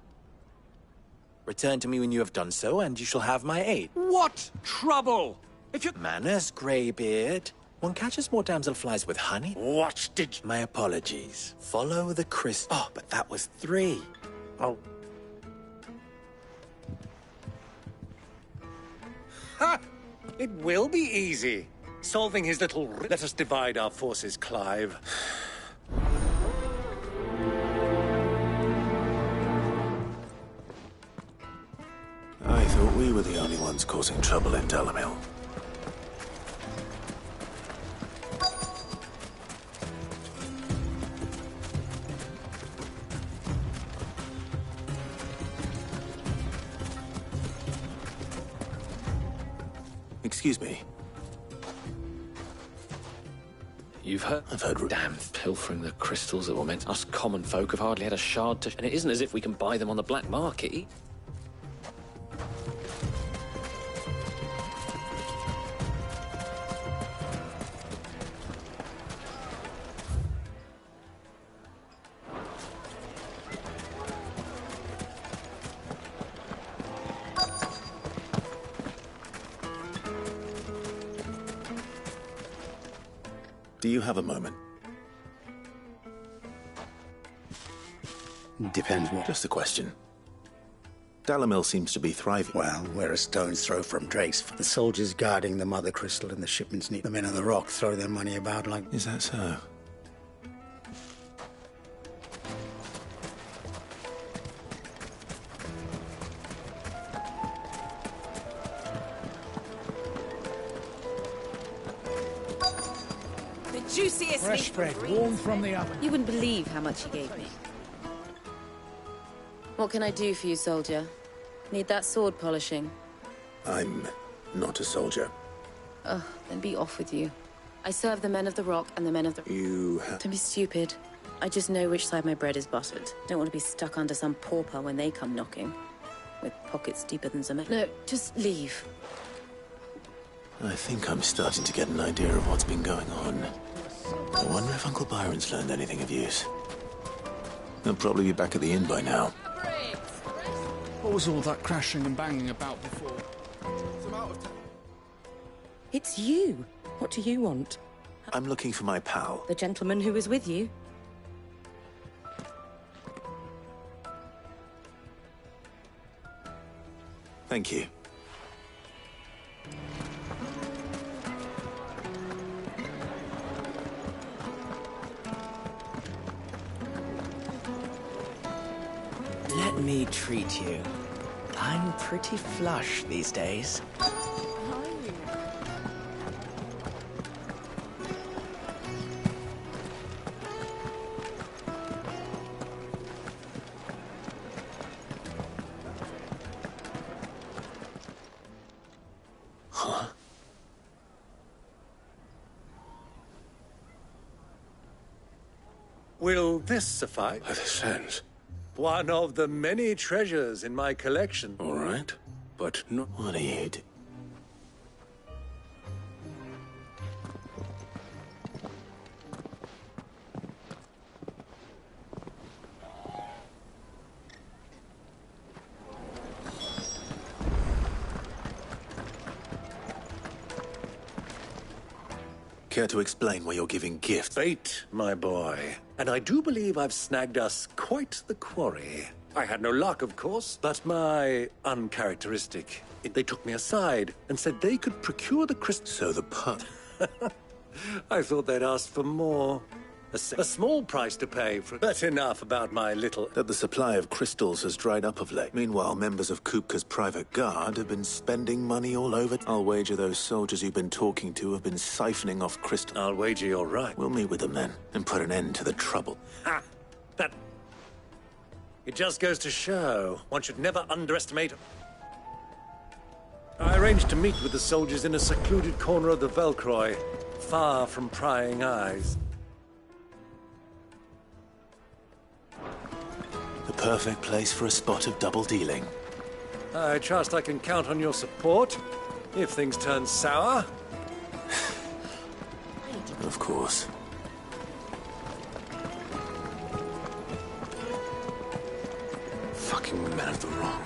Return to me when you have done so, and you shall have my aid. What trouble? If you... Manners, Greybeard. One catches more damselflies with honey. What did... My apologies. Follow the crystal. Oh, but that was 3. Oh. Ha! It will be easy. Solving his little... Let us divide our forces, Clive. I thought we were the only ones causing trouble in Dalamil. Excuse me. You've heard? I've heard... Damn, pilfering the crystals that were meant... Us common folk have hardly had a shard to... And it isn't as if we can buy them on the black market. Do you have a moment? Depends what. Just a question. Dalamil seems to be thriving. Well, we're a stone's throw from Drake's. The soldiers guarding the mother crystal and the shipments need. The men on the rock throw their money about like... Is that so? Juiciest fresh bread, warm from the oven. You wouldn't believe how much he gave me. What can I do for you, soldier? Need that sword polishing? I'm not a soldier. Oh, then be off with you. I serve the men of the rock and the men of the... You... Don't be stupid. I just know which side my bread is buttered. Don't want to be stuck under some pauper when they come knocking. With pockets deeper than cement. No, just leave. I think I'm starting to get an idea of what's been going on. I wonder if Uncle Byron's learned anything of use. He'll probably be back at the inn by now. What was all that crashing and banging about before? It's you. What do you want? I'm looking for my pal. The gentleman who was with you. Thank you. Let me treat you. I'm pretty flush these days. Will this suffice? By the sands. One of the many treasures in my collection. All right, but no... What are you doing? Care to explain why you're giving gifts? Fate, my boy. And I do believe I've snagged us quite the quarry. I had no luck, of course, but my uncharacteristic. They took me aside and said they could procure the crystal. So the pup. I thought they'd ask for more. A small price to pay for... But enough about my little... That the supply of crystals has dried up of late. Meanwhile, members of Kupka's private guard have been spending money all over. I'll wager those soldiers you've been talking to have been siphoning off crystal. I'll wager you're right. We'll meet with them then, and put an end to the trouble. Ha! That... It just goes to show one should never underestimate... I arranged to meet with the soldiers in a secluded corner of the Velcroy, far from prying eyes. The perfect place for a spot of double dealing. I trust I can count on your support, if things turn sour. Of course. Fucking men of the wrong.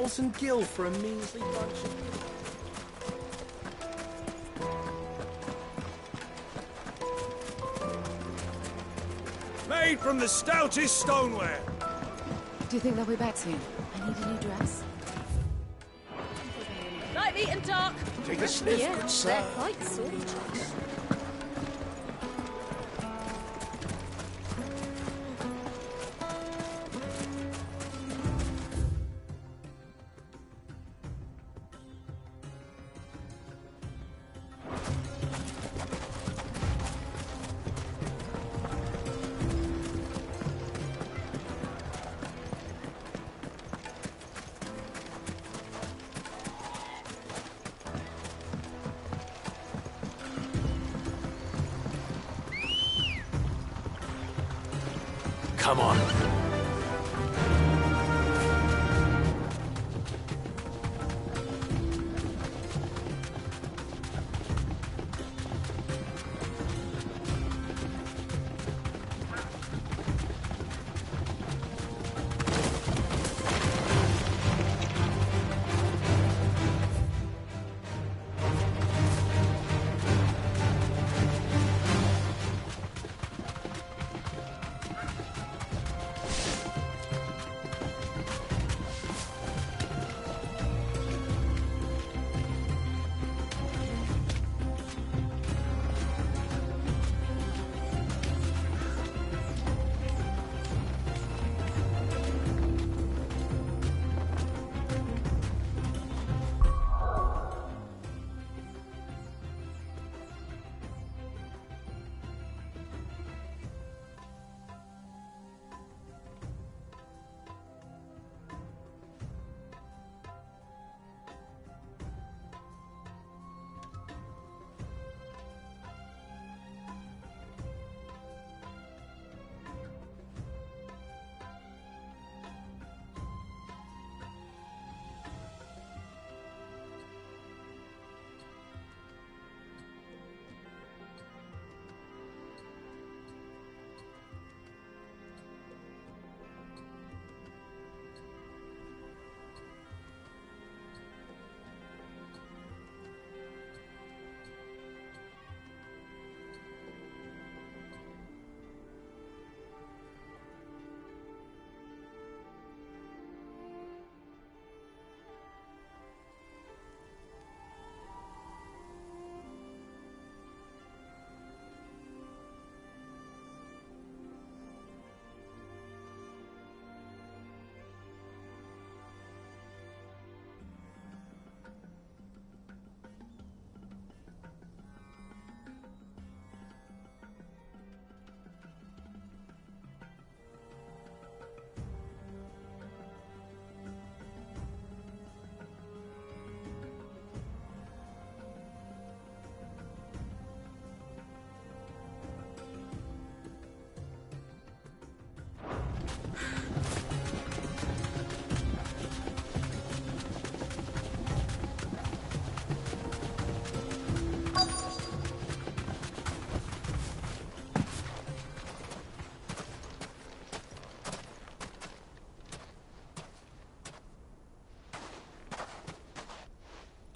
$1,000 for a measly bunch of... Made from the stoutest stoneware. Do you think they'll be back soon? I need a new dress. Light, meat and dark. Take a sniff, yeah, good sir. they're quite sorted. Come on.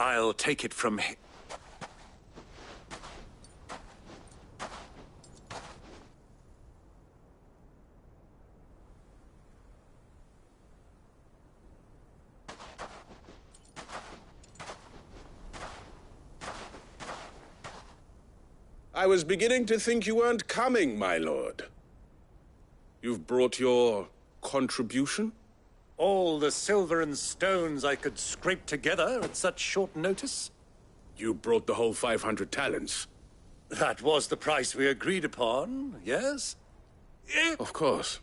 I'll take it from him. I was beginning to think you weren't coming, my lord. You've brought your contribution? All the silver and stones I could scrape together at such short notice? You brought the whole 500 talents. That was the price we agreed upon, yes? Of course.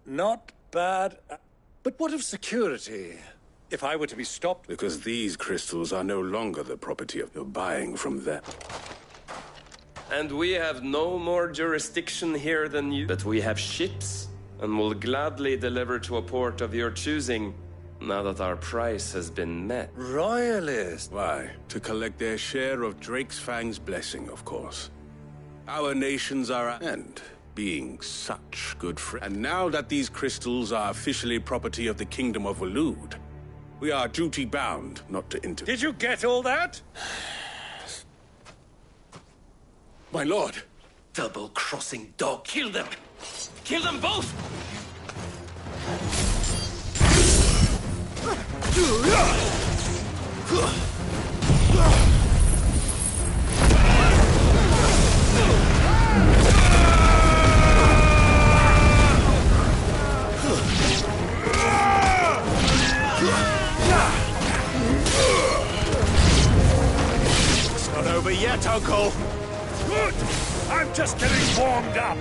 Not bad. But what of security? If I were to be stopped... Because these crystals are no longer the property of you're buying from them. And we have no more jurisdiction here than you. But we have ships, and will gladly deliver to a port of your choosing, now that our price has been met. Royalist? Why? To collect their share of Drake's Fang's blessing, of course. Our nations are and being such good friends. And now that these crystals are officially property of the Kingdom of Waloed, we are duty-bound not to interfere. Did you get all that? My lord! Double-crossing dog, kill them! Kill them both! It's not over yet, Uncle! Good! I'm just getting warmed up!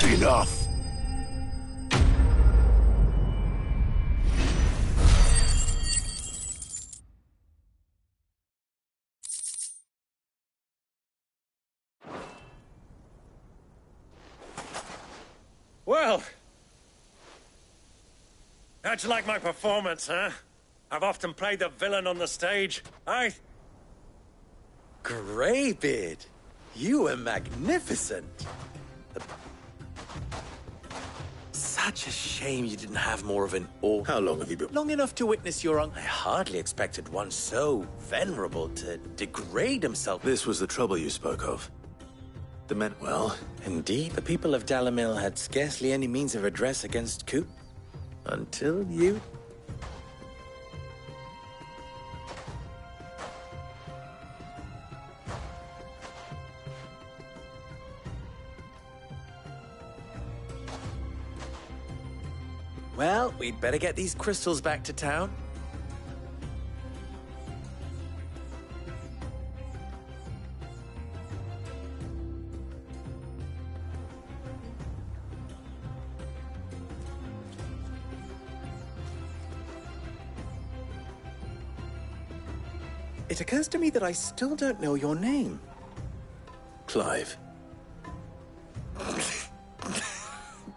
Enough! Well, how'd you like my performance, huh? I've often played the villain on the stage. Greybeard, you were magnificent. Such a shame you didn't have more of an awe. How long have you been? Long enough to witness your I hardly expected one so venerable to degrade himself. This was the trouble you spoke of. The men... Well, indeed, the people of Dalamil had scarcely any means of redress against Coop. Until you... Well, we'd better get these crystals back to town. It occurs to me that I still don't know your name. Clive.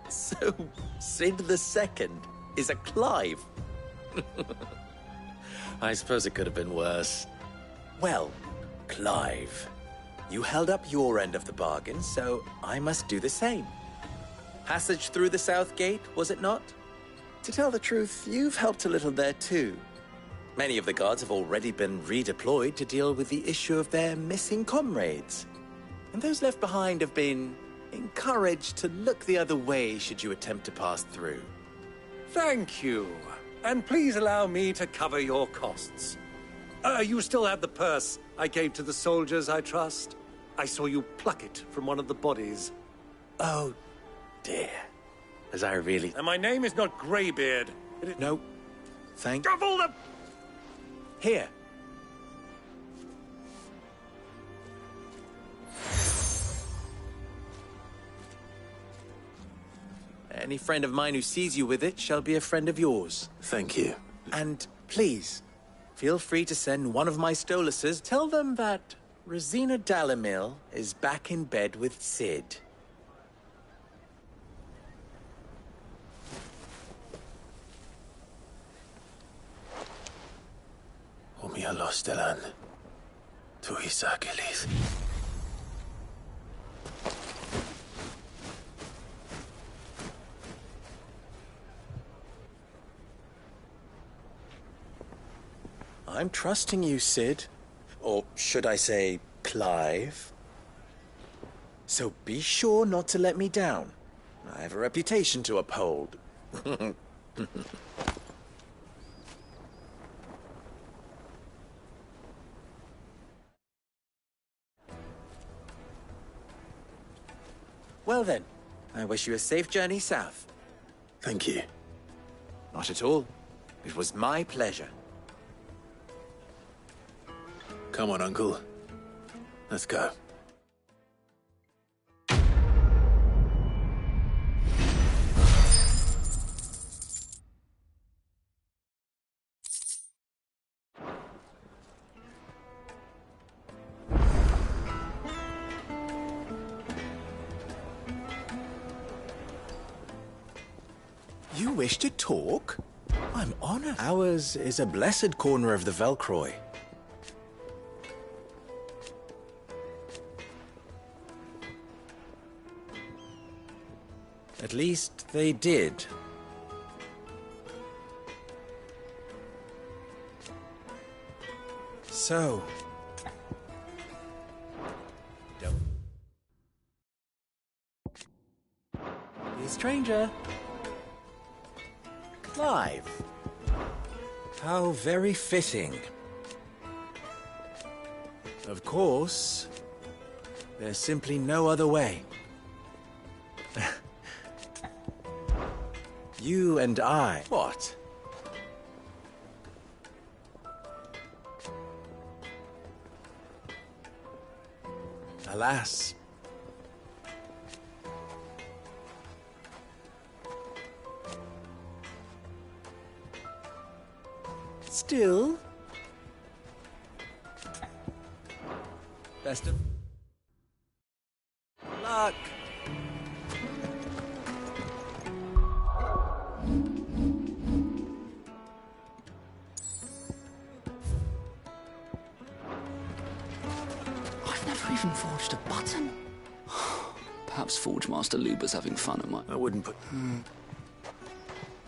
So, Sid the Second is a Clive? I suppose it could have been worse. Well, Clive, you held up your end of the bargain, so I must do the same. Passage through the South Gate, was it not? To tell the truth, you've helped a little there too. Many of the guards have already been redeployed to deal with the issue of their missing comrades. And those left behind have been encouraged to look the other way should you attempt to pass through. Thank you. And please allow me to cover your costs. You still have the purse I gave to the soldiers, I trust? I saw you pluck it from one of the bodies. Oh, dear. As I really... And my name is not Greybeard. No. Thank... Of all the... Here. Any friend of mine who sees you with it shall be a friend of yours. Thank you. And please, feel free to send one of my Stoluses. Tell them that Rosina Dalamil is back in bed with Sid. Omia Lostelan. Tu Isakelis. I'm trusting you, Sid. Or should I say, Clive? So be sure not to let me down. I have a reputation to uphold. Well then, I wish you a safe journey south. Thank you. Not at all. It was my pleasure. Come on, Uncle. Let's go. You wish to talk? I'm honored. Ours is a blessed corner of the Velcroy. At least they did. So... Be a stranger. Clive. How very fitting. Of course, there's simply no other way. You and I. What? Alas. Still. Best of luck. Even forged a button. Perhaps Forge Master Luber's having fun at my... I wouldn't put...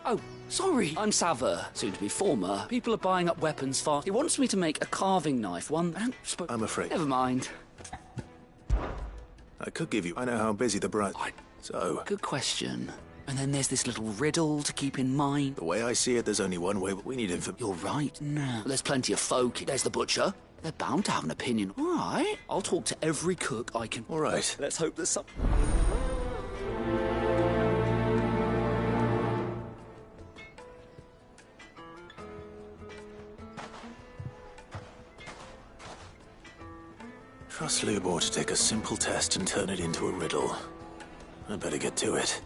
Oh, sorry. I'm Saver, soon to be former. People are buying up weapons fast. He wants me to make a carving knife, one... I'm afraid. Never mind. I could give you... I know how busy the bride... So... Good question. And then there's this little riddle to keep in mind. The way I see it, there's only one way, but we need information. You're right. No. There's plenty of folk. There's the butcher. They're bound to have an opinion. All right. I'll talk to every cook I can... All right. Let's hope there's some... Trust Lubor to take a simple test and turn it into a riddle. I'd better get to it.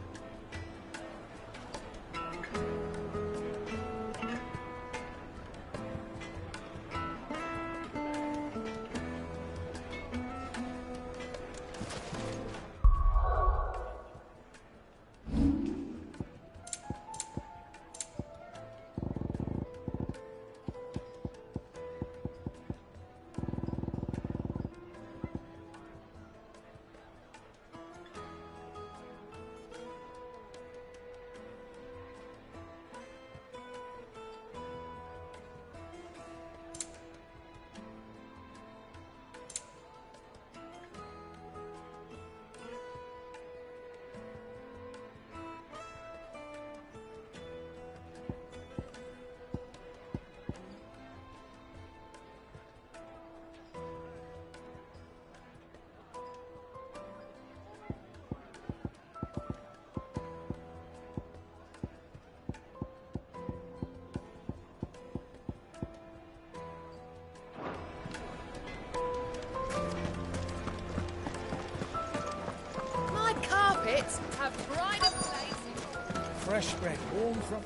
fresh bread, warm from...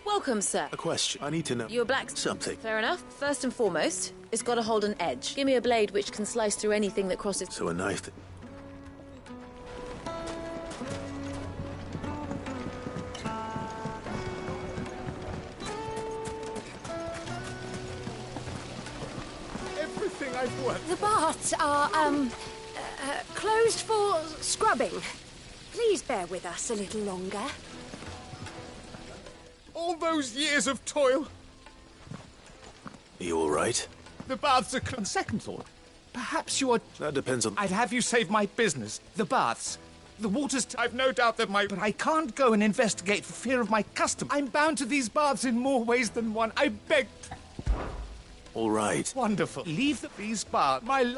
Welcome, sir. A question. I need to know. You're black... Something. Fair enough. First and foremost, it's got to hold an edge. Give me a blade which can slice through anything that crosses... So a knife that... Everything I've worked... The baths are, closed for scrubbing. Please bear with us a little longer. All those years of toil. Are you all right? The baths are... On second thought, perhaps you are... That depends on... I'd have you save my business. The baths. The water's... I've no doubt that my... But I can't go and investigate for fear of my custom. I'm bound to these baths in more ways than one. I beg... All right. Wonderful. Leave these baths. My...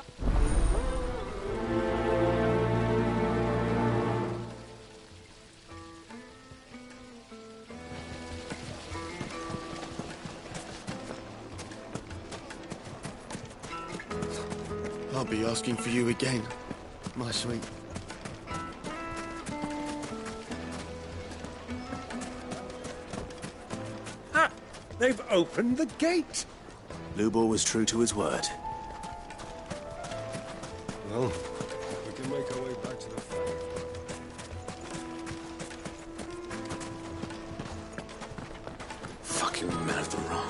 I'll be asking for you again, my sweet. Ah! They've opened the gate! Lubor was true to his word. Well, we can make our way back to the fort. Fucking men of the wrong.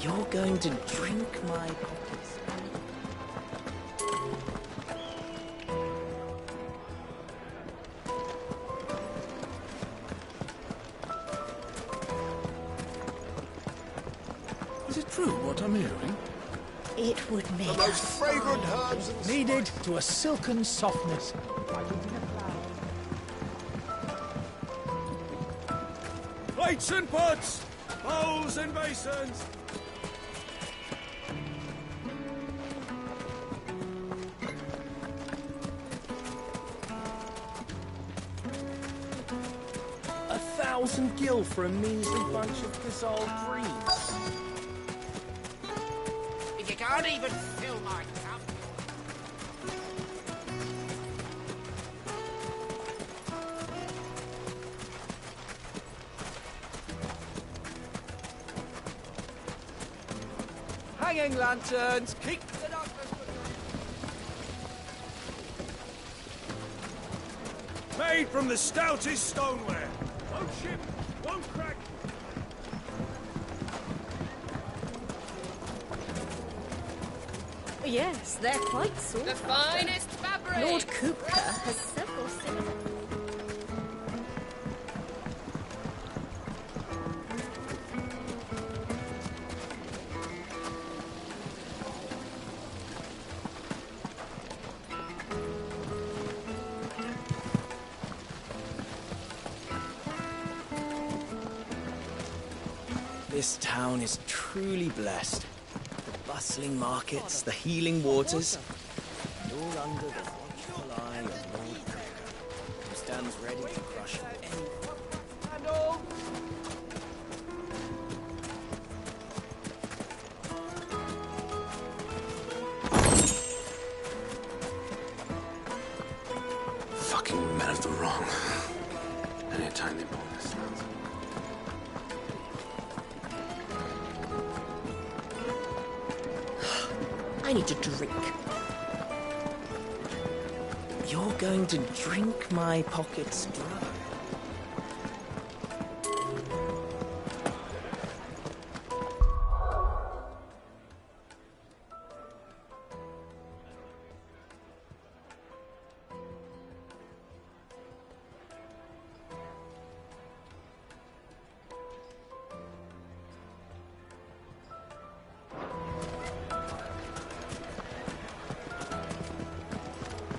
You're going to drink my pockets. Is it true what I'm hearing? It would make The most fragrant herbs and... Kneaded to a silken softness. Plates and pots! Bowls and basins! $1,000 for a measly bunch of dissolved greens. If you can't even fill my cup. Hanging lanterns, keep the darkness. Made from the stoutest stoneware. Won't chip, won't crack. Yes, they're quite sought The finest fabric! Lord Kupka has several similar... This town is truly blessed. The bustling markets, the healing waters, and all under the watchful eye of Lord Kupka, who stands ready to crush any... Fucking men of the wrong. Anytime they pull this nonsense. I need to drink. You're going to drink my pockets dry.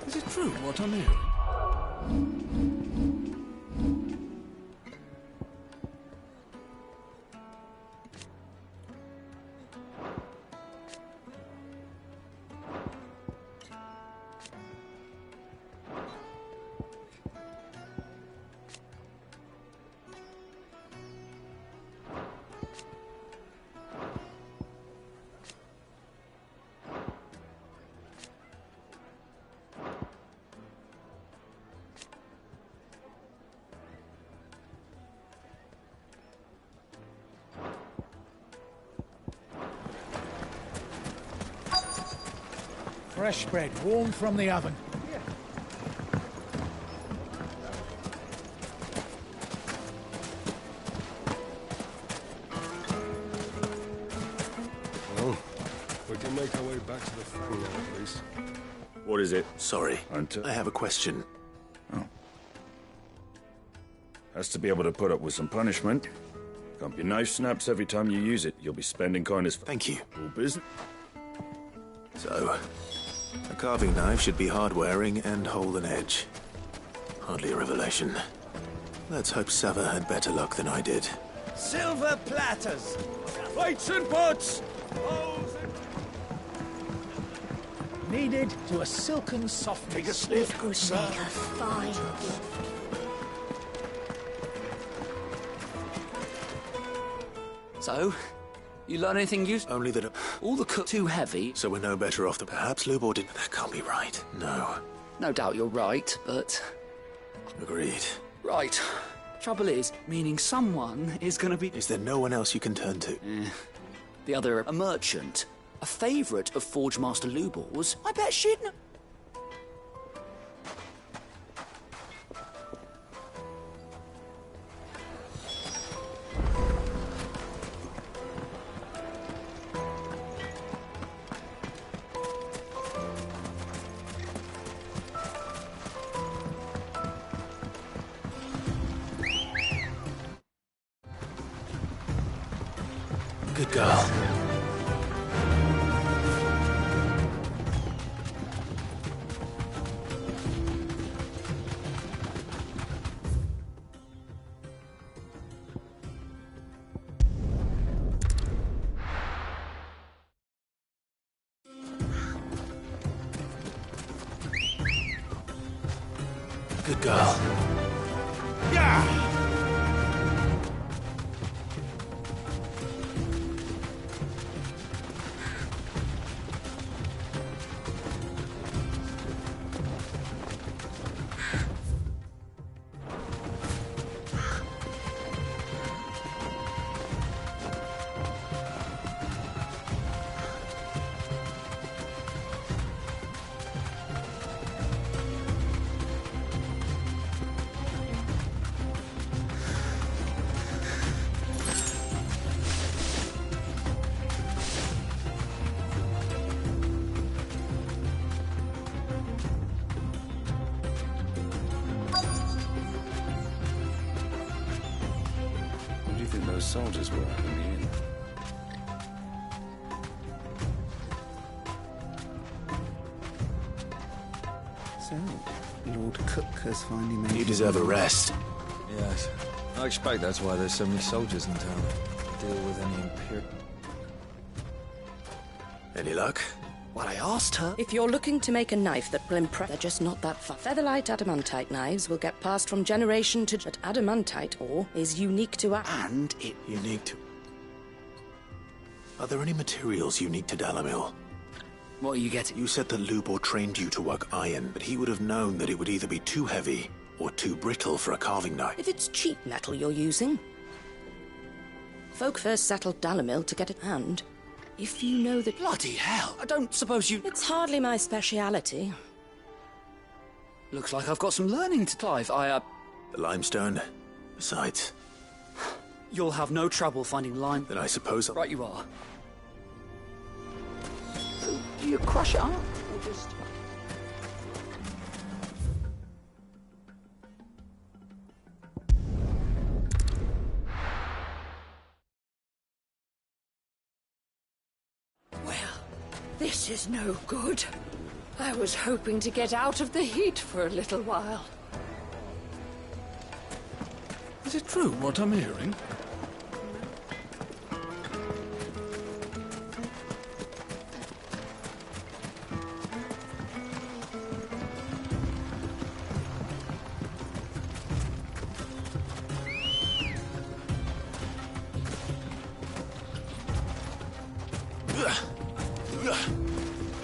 Is it true what I'm hearing? Fresh bread, warm from the oven. Well, we can make our way back to the Fang now, at least. What is it? Sorry, Hunter. I have a question. Has to be able to put up with some punishment. Can't be knife snaps every time you use it. You'll be spending kindness. Thank you. All business. So, a carving knife should be hard-wearing and hold an edge. Hardly a revelation. Let's hope Sava had better luck than I did. Silver platters! Plates and pots! Bowls and... Kneaded to a silken softness. Take a sniff, good Make sir. a fine gift. So, you learn anything useful? Only that all the cook too heavy. So we're no better off than perhaps Lubor did. That can't be right. No. No doubt you're right, but... Agreed. Right. Trouble is, meaning someone is gonna be... Is there no one else you can turn to? The other, a merchant. A favourite of Forge Master Lubor's. I bet she'd know... Good girl. Good girl. Yeah! Who do you think those soldiers were in the inn? So, Lord Cook has finally made... You deserve a rest. Yes. I expect that's why there's so many soldiers in town. To deal with any imperial... Any luck? What I asked her... If you're looking to make a knife that will impress, they're just not that fun. Featherlight adamantite knives will get passed from generation to... But adamantite ore is unique to... And it... Unique to... Are there any materials unique to Dalamil? What are you getting? You said that Lubor trained you to work iron, but he would have known that it would either be too heavy or too brittle for a carving knife. If it's cheap metal you're using. Folk first settled Dalamil to get it and... If you know that... Bloody hell! I don't suppose you... It's hardly my speciality. Looks like I've got some learning to... Clive, The limestone. Besides... You'll have no trouble finding lime... Then I suppose... Right you are. So, do you crush it up, or just... This is no good. I was hoping to get out of the heat for a little while. Is it true what I'm hearing?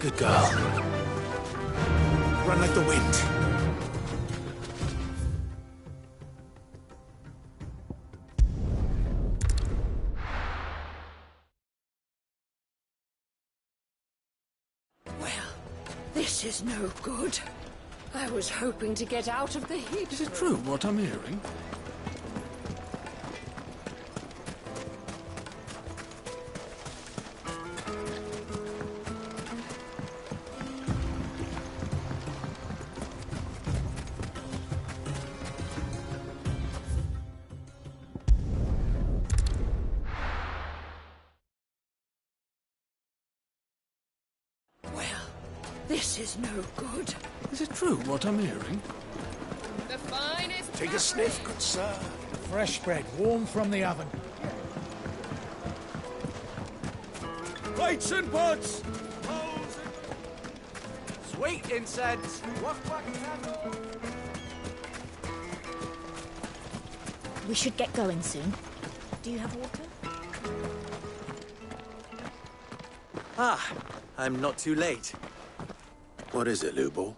Good girl. Run like the wind. This is no good. I was hoping to get out of the heat. Is it true what I'm hearing? This is no good. Is it true what I'm hearing? The finest. Take a sniff, good sir. Fresh bread, warm from the oven. Plates and pots! Sweet incense. We should get going soon. Do you have water? Ah, I'm not too late. What is it, Lubor?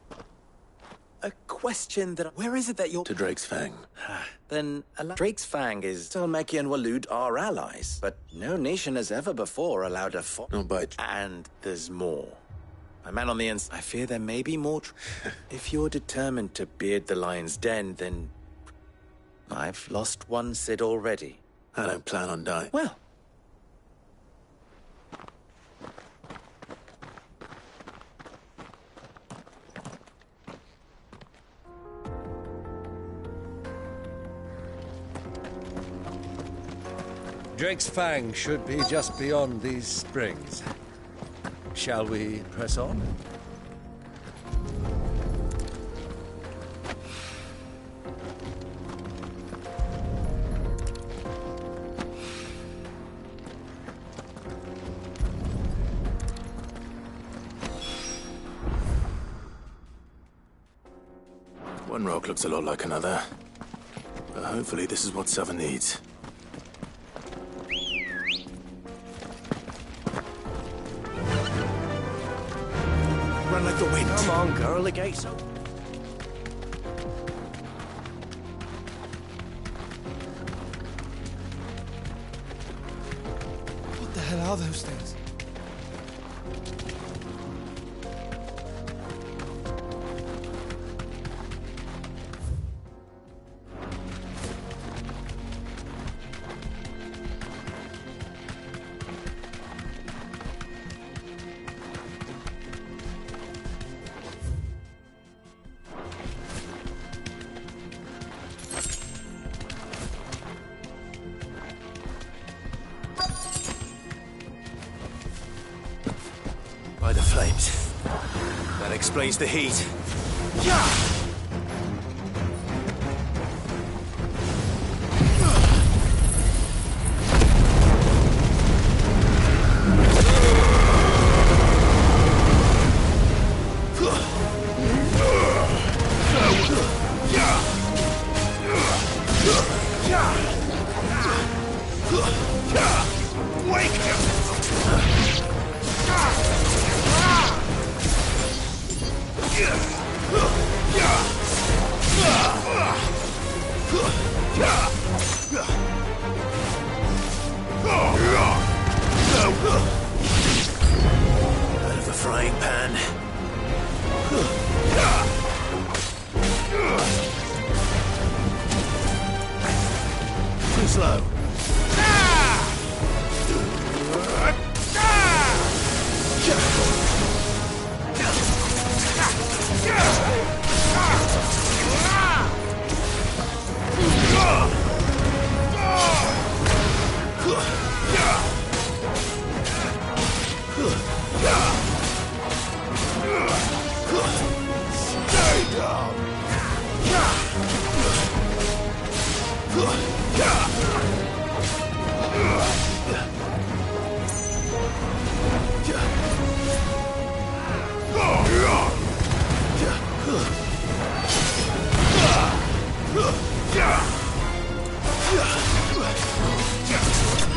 A question that... Where is it that you're... To Drake's Fang. Then, Drake's Fang is... Dhalmekia and Waloed are allies, but no nation has ever before allowed a Not by... And there's more. My man on the ends... I fear there may be more... If you're determined to beard the lion's den, then... I've lost one Cid already. I don't plan on dying. Well... Drake's Fang should be just beyond these springs. Shall we press on? One rock looks a lot like another. But hopefully this is what Sava needs. Run like the wind. Come on, girl, the gate's open. What the hell are those things? By the flames. That explains the heat. Yeah! Out of the frying pan. Too slow. Stay down.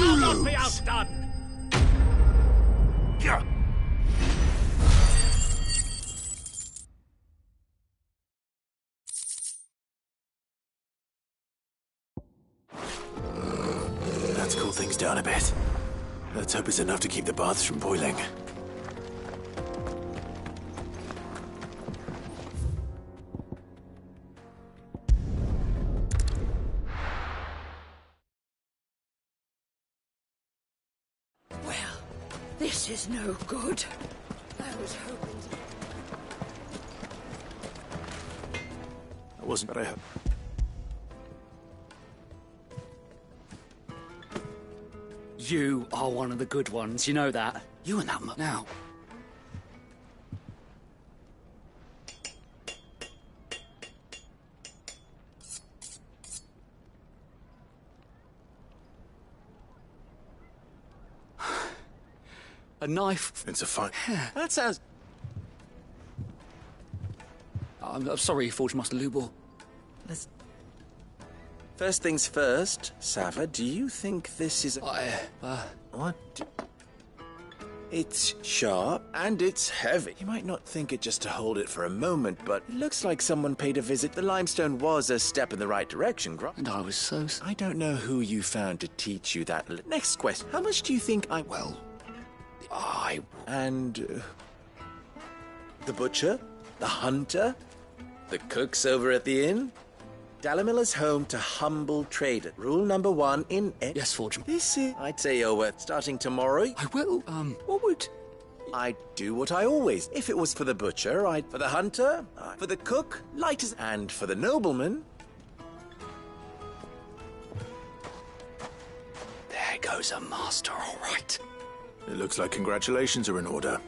I'll not be outdone! Let's cool things down a bit. Let's hope it's enough to keep the baths from boiling. That is no good. I was hoping to... I wasn't, but I hope. You are one of the good ones, you know that. You and that now. A knife. It's a fine. That sounds... I'm sorry, Forge Master Lubor. First things first, Sava, do you think this is... What? It's sharp, and it's heavy. You might not think it just to hold it for a moment, but it looks like someone paid a visit. The limestone was a step in the right direction, And I was so... I don't know who you found to teach you that. Next question. How much do you think I... Well, And... the butcher? The hunter? The cooks over at the inn? Dalamilla's home to humble trader. Rule number 1 in... Yes, Forge. This is... I'd say you're worth starting tomorrow. I will. What would... I'd do what I always... If it was for the butcher, I'd... For the hunter, for the cook, light as... And for the nobleman... There goes a master, all right. It looks like congratulations are in order.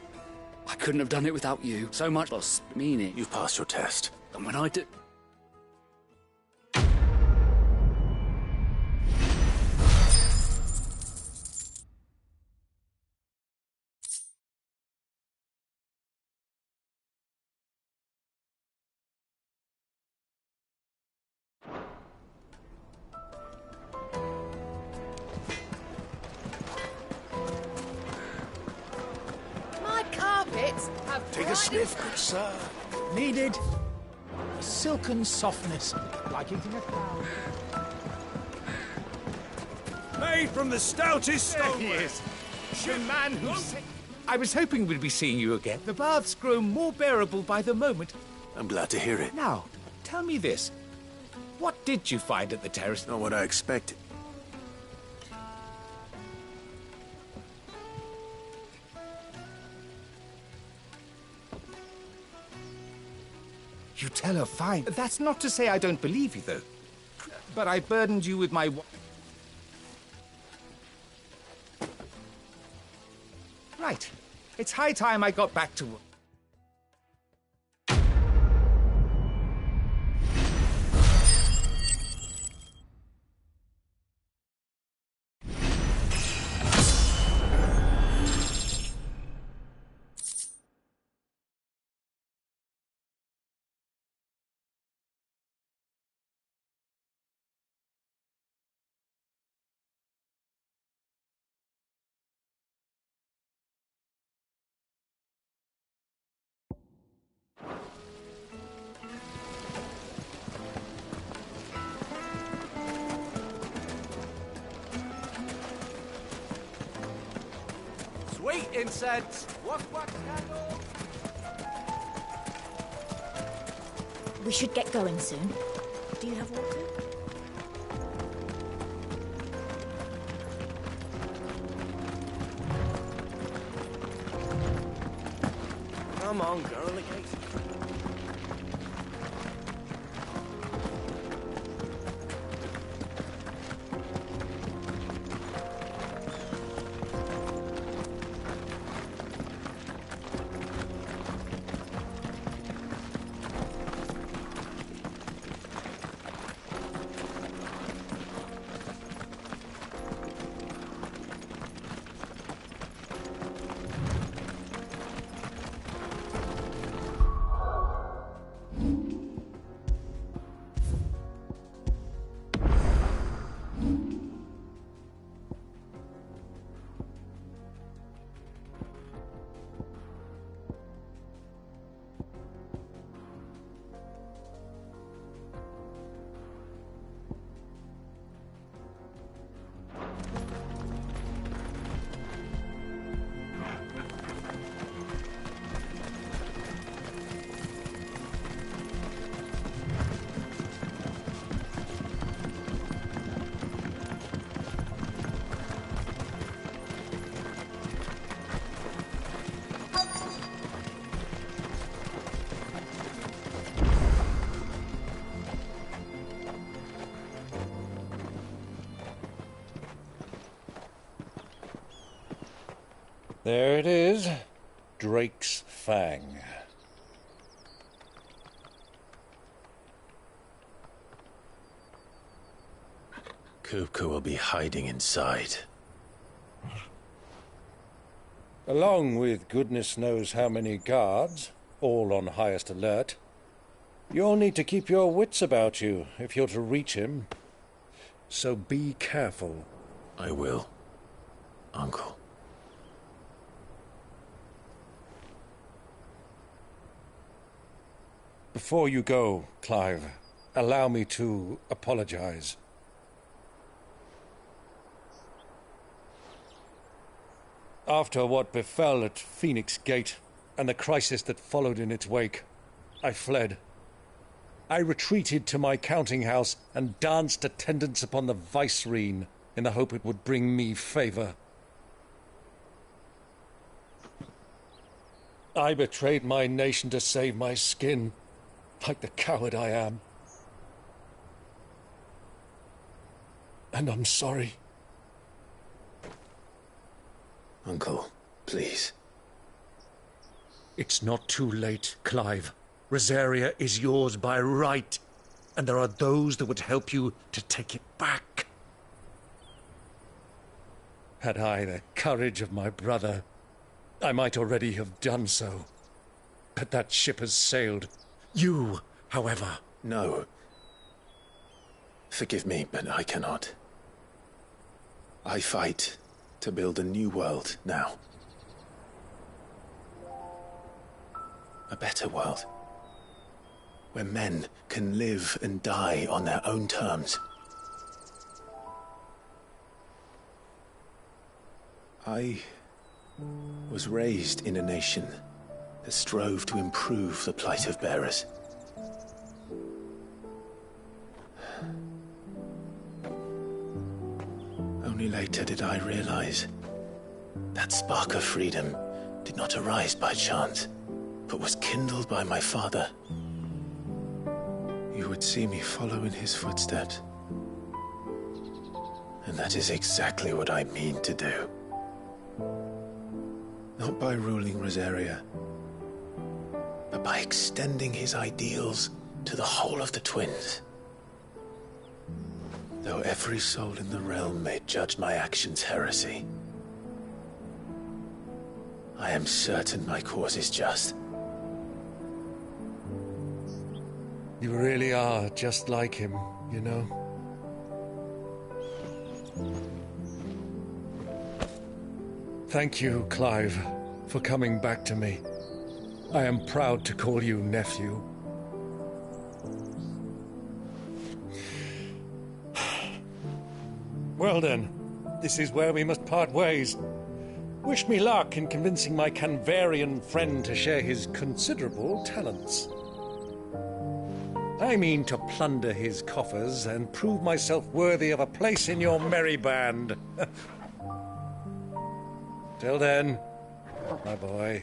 I couldn't have done it without you. So much lost meaning. You've passed your test. And when I do... My carpets have Take a sniff, good sir. needed a silken softness, like eating a cloud. Made from the stoutest There he stoneware. is. The man who... I was hoping we'd be seeing you again. The baths grow more bearable by the moment. I'm glad to hear it. Now, tell me this. What did you find at the terrace? Not what I expected. You tell her fine. That's not to say I don't believe you, though. But I burdened you with my... Right. It's high time I got back to work. Sweet incense! Wax candle! We should get going soon. Do you have water? Come on, girl. There it is. Drake's Fang. Kupka will be hiding inside. Along with goodness knows how many guards, all on highest alert. You'll need to keep your wits about you if you're to reach him. So be careful. I will, Uncle. Before you go, Clive, allow me to apologize. After what befell at Phoenix Gate and the crisis that followed in its wake, I fled. I retreated to my counting house and danced attendance upon the vicereine in the hope it would bring me favor. I betrayed my nation to save my skin, like the coward I am. And I'm sorry. Uncle, please. It's not too late, Clive. Rosaria is yours by right, and there are those that would help you to take it back. Had I the courage of my brother, I might already have done so. But that ship has sailed. You, however... No. Forgive me, but I cannot. I fight to build a new world now. A better world. Where men can live and die on their own terms. I was raised in a nation that strove to improve the plight of bearers. Only later did I realize that spark of freedom did not arise by chance, but was kindled by my father. You would see me follow in his footsteps. And that is exactly what I mean to do. Not by ruling Rosaria, but by extending his ideals to the whole of the twins. Though every soul in the realm may judge my actions heresy, I am certain my cause is just. You really are just like him, you know? Thank you, Clive, for coming back to me. I am proud to call you nephew. Well then, this is where we must part ways. Wish me luck in convincing my Canvarian friend to share his considerable talents. I mean to plunder his coffers and prove myself worthy of a place in your merry band. Till then, my boy.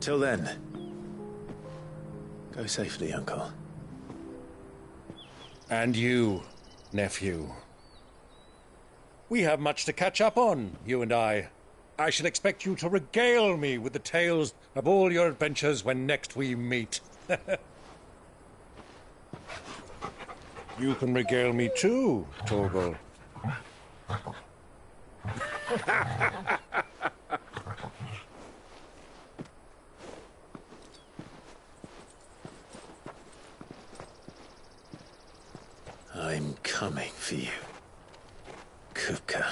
Till then, go safely, Uncle. And you, nephew. We have much to catch up on, you and I. I shall expect you to regale me with the tales of all your adventures when next we meet. You can regale me too, Torgal. I'm coming for you, Kupka.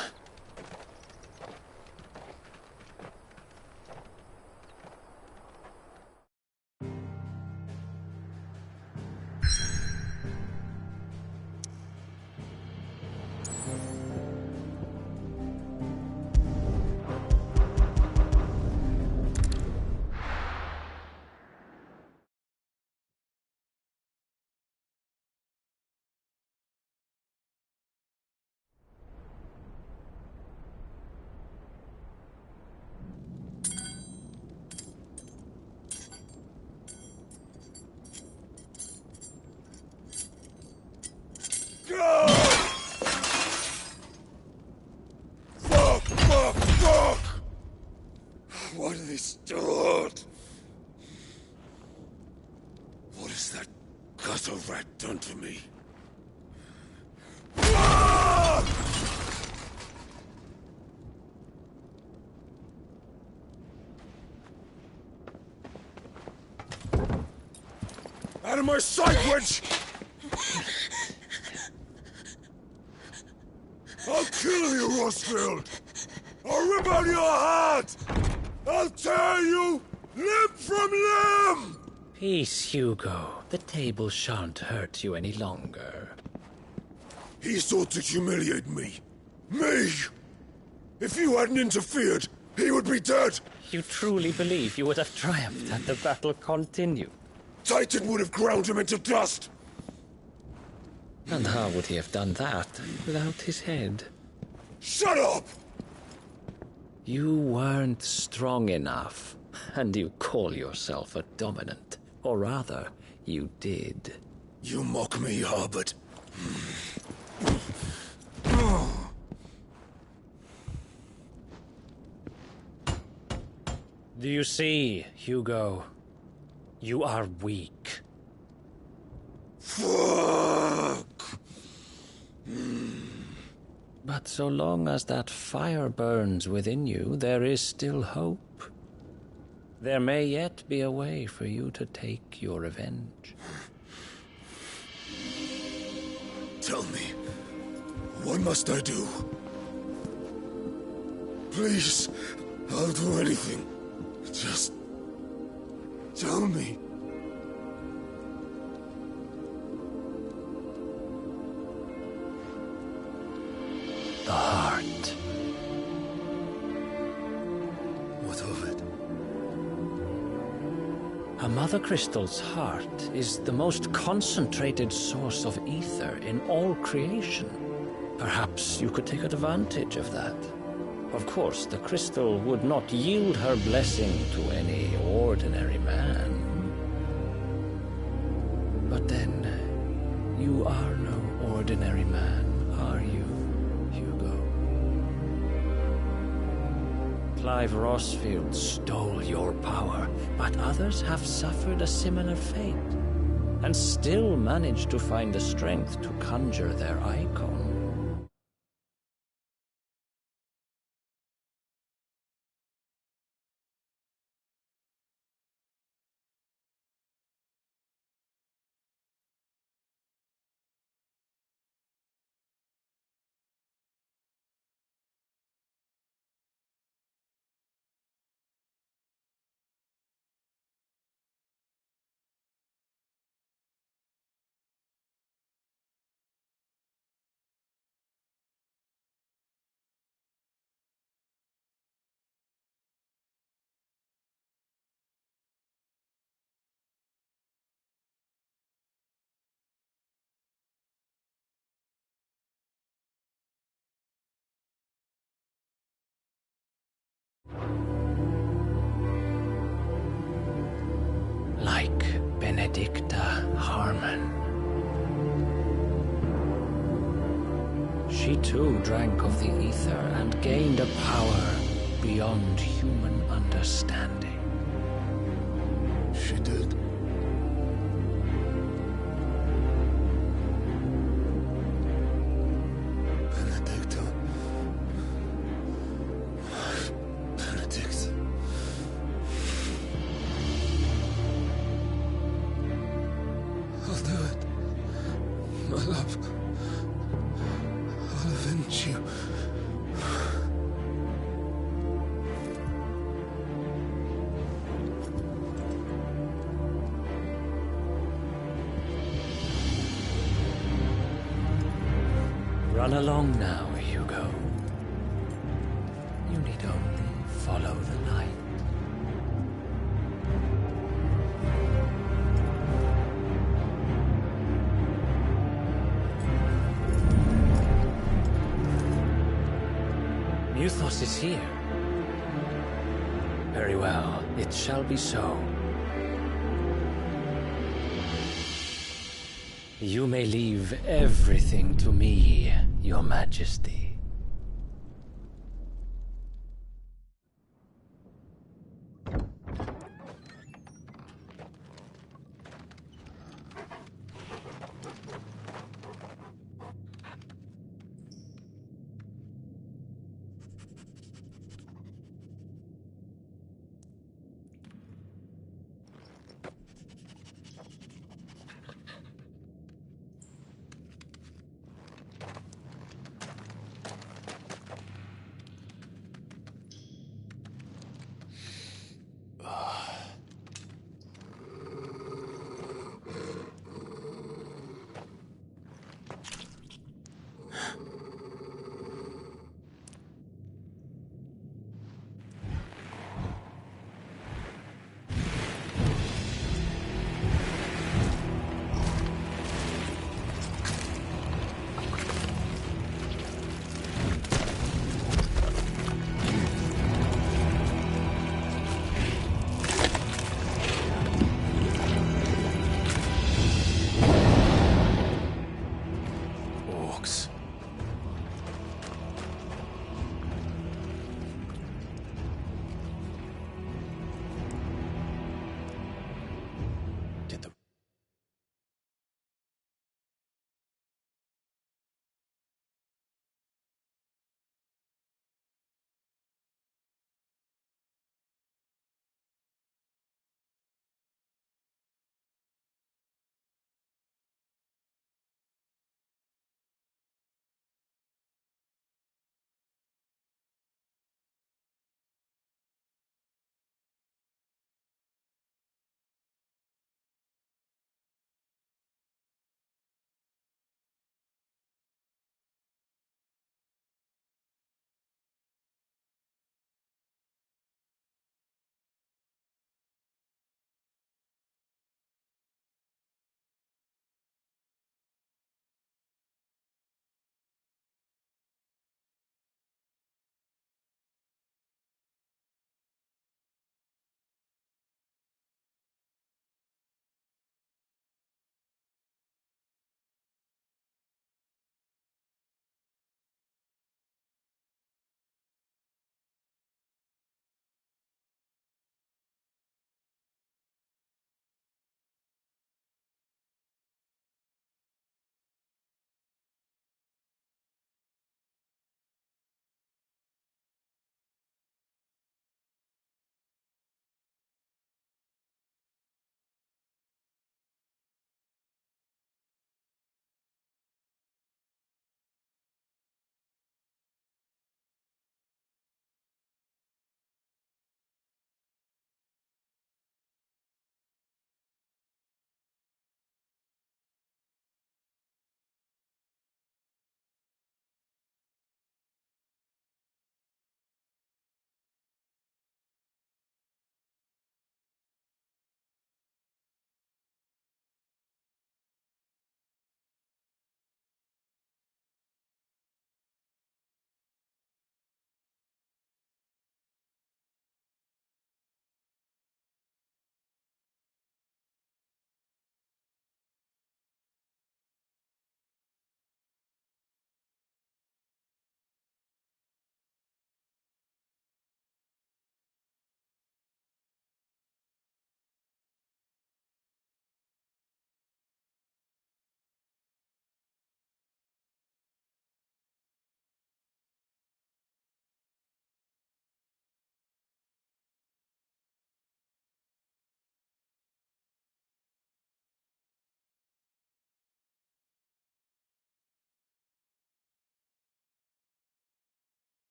What a rat done to me. Out of my sight, wench! I'll kill you, Rosfield! I'll rip out your heart! I'll tear you limb from limb! Peace, Hugo. The table shan't hurt you any longer. He sought to humiliate me. Me! If you hadn't interfered, he would be dead! You truly believe you would have triumphed had the battle continued? Titan would have ground him into dust! And how would he have done that without his head? Shut up! You weren't strong enough, and you call yourself a dominant. Or rather, you did. You mock me, Harbert. Do you see, Hugo? You are weak. Fuck! But so long as that fire burns within you, there is still hope. There may yet be a way for you to take your revenge. Tell me, what must I do? Please, I'll do anything. Just tell me. The heart. What of it? A Mother Crystal's heart is the most concentrated source of ether in all creation. Perhaps you could take advantage of that. Of course, the crystal would not yield her blessing to any ordinary man. But then, you are no ordinary man, are you, Hugo? Clive Rosfield stole your power, but others have suffered a similar fate, and still managed to find the strength to conjure their icon. Like Benedicta Harmon. She too drank of the ether and gained a power beyond human understanding. She did. Benedicta. Benedict. I'll do it. My love. I'll avenge you. Run along now, Hugo. You need only follow the light. Muthos is here. Very well, it shall be so. You may leave everything to me, Your Majesty.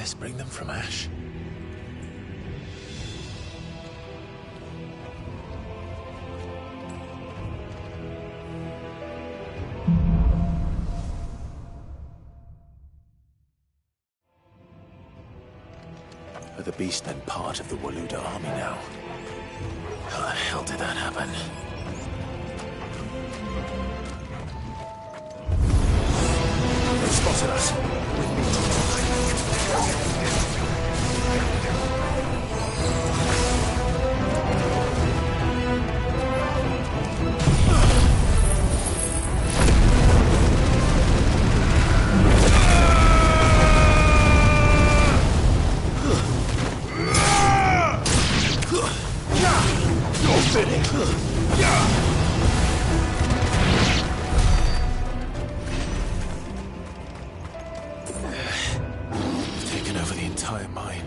this bring them from Ash? Are the Beastmen part of the Waluda army now? How the hell did that happen? They spotted us. Taken over the entire mine.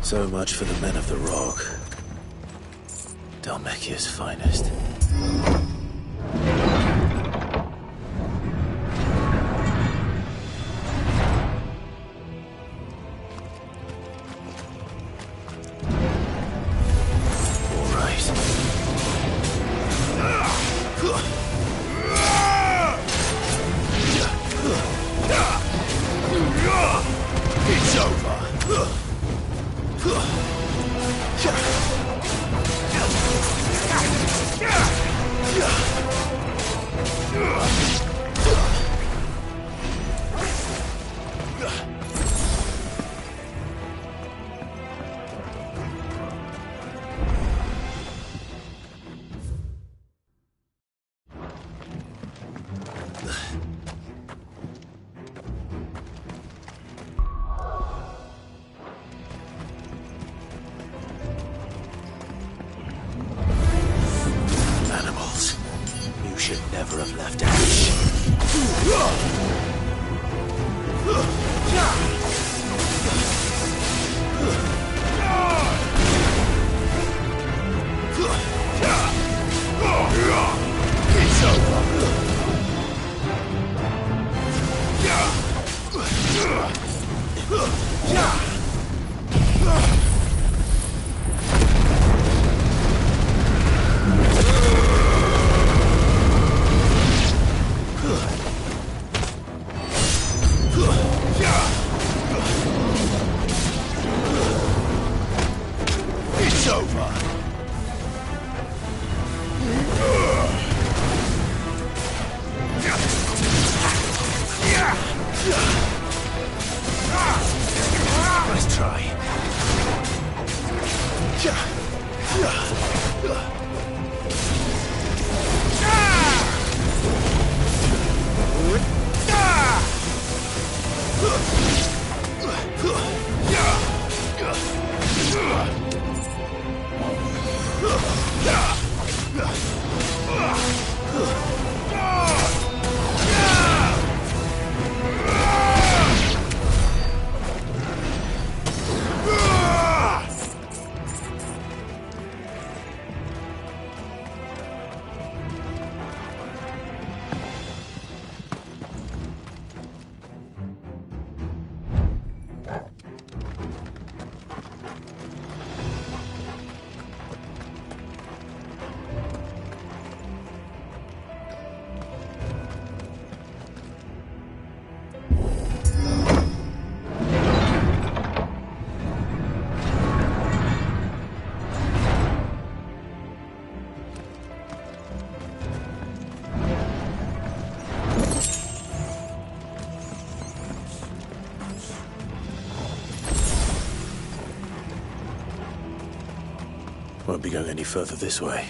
So much for the men of the Rock. Dhalmekia's finest. It's over. Animals. You should never have left Ash. It's over. It's over. Nice try. Won't be going any further this way.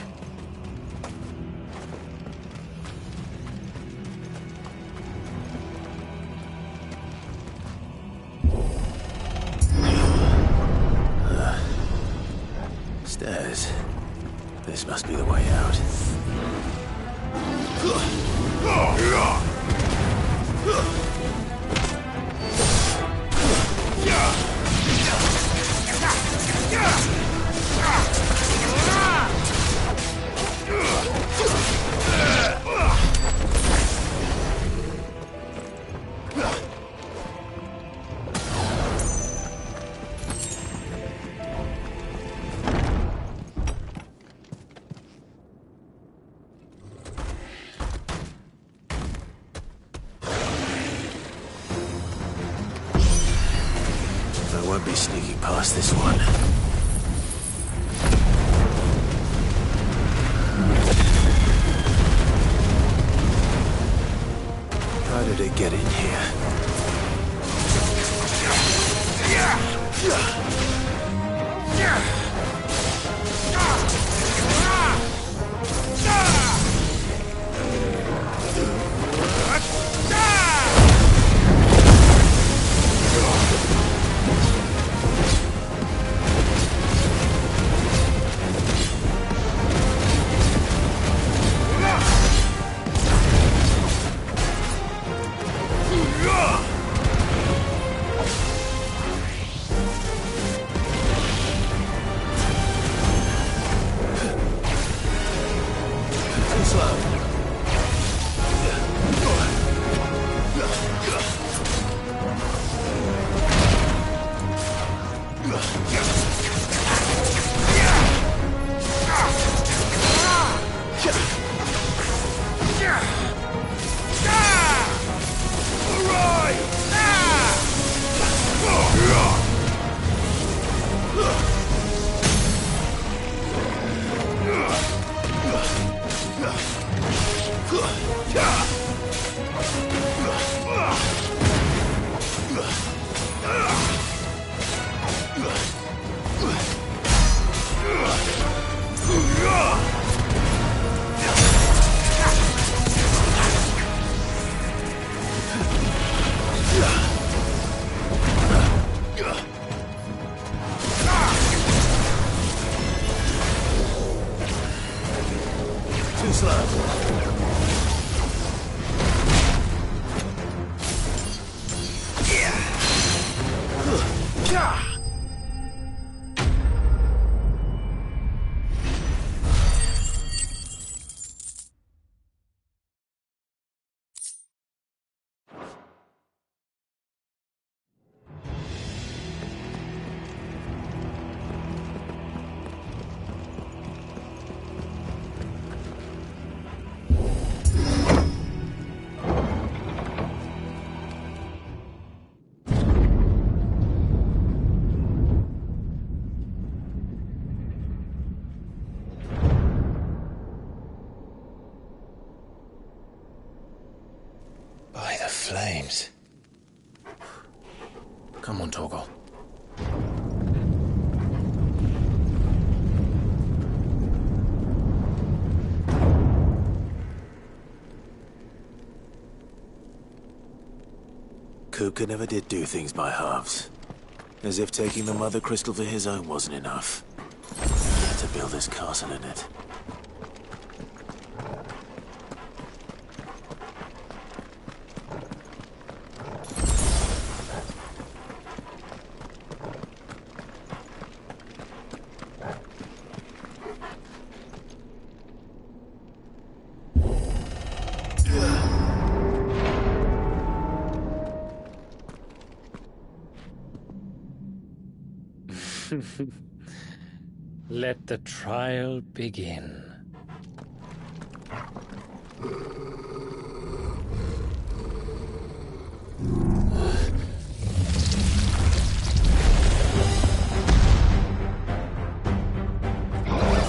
Stairs. This must be the way out. I won't be sneaking past this one. How did it get in here? Too slow. By the flames. Come on, Torgal. Kupka never did do things by halves. As if taking the Mother Crystal for his own wasn't enough. He had to build his castle in it. Let the trial begin.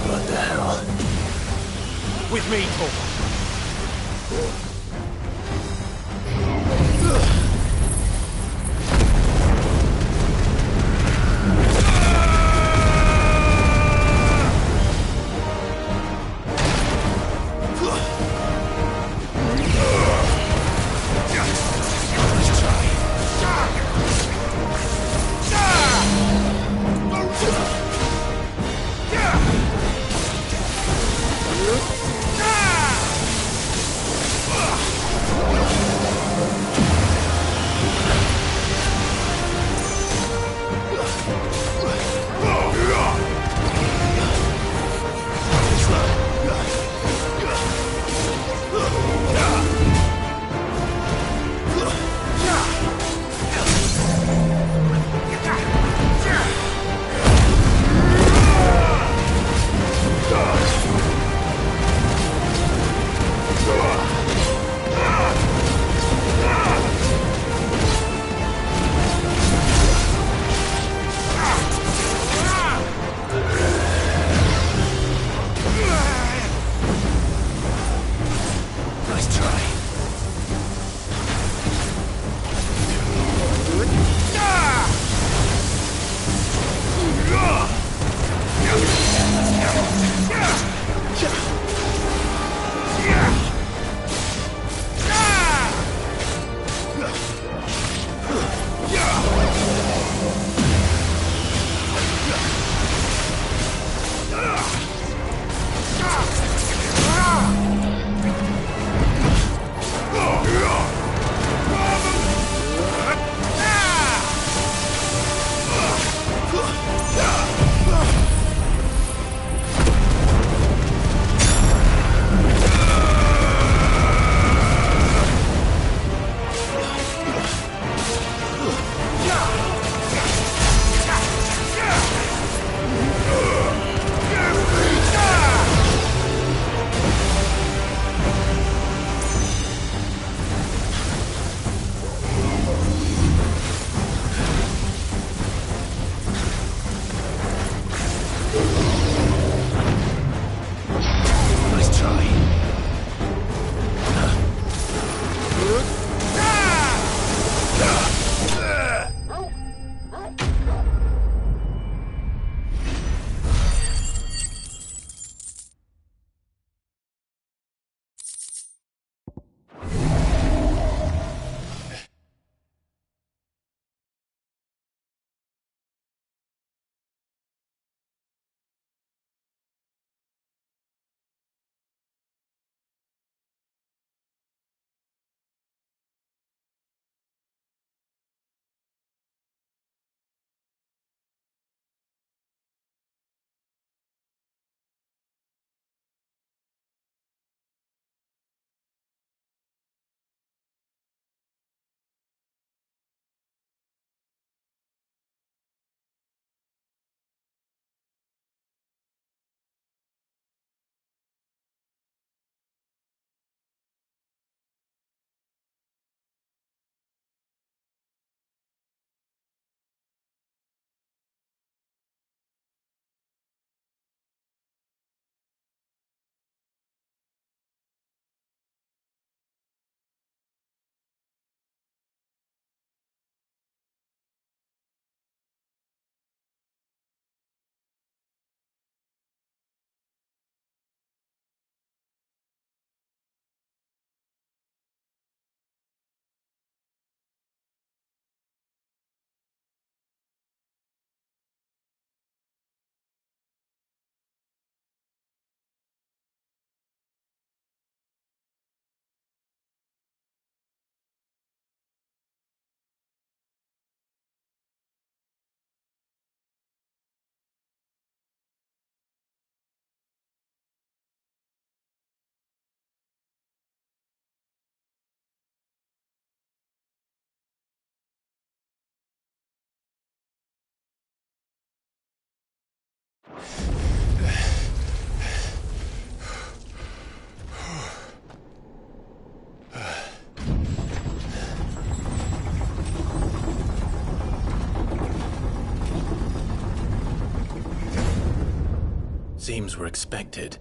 What the hell? With me, Torgal. seems were expected.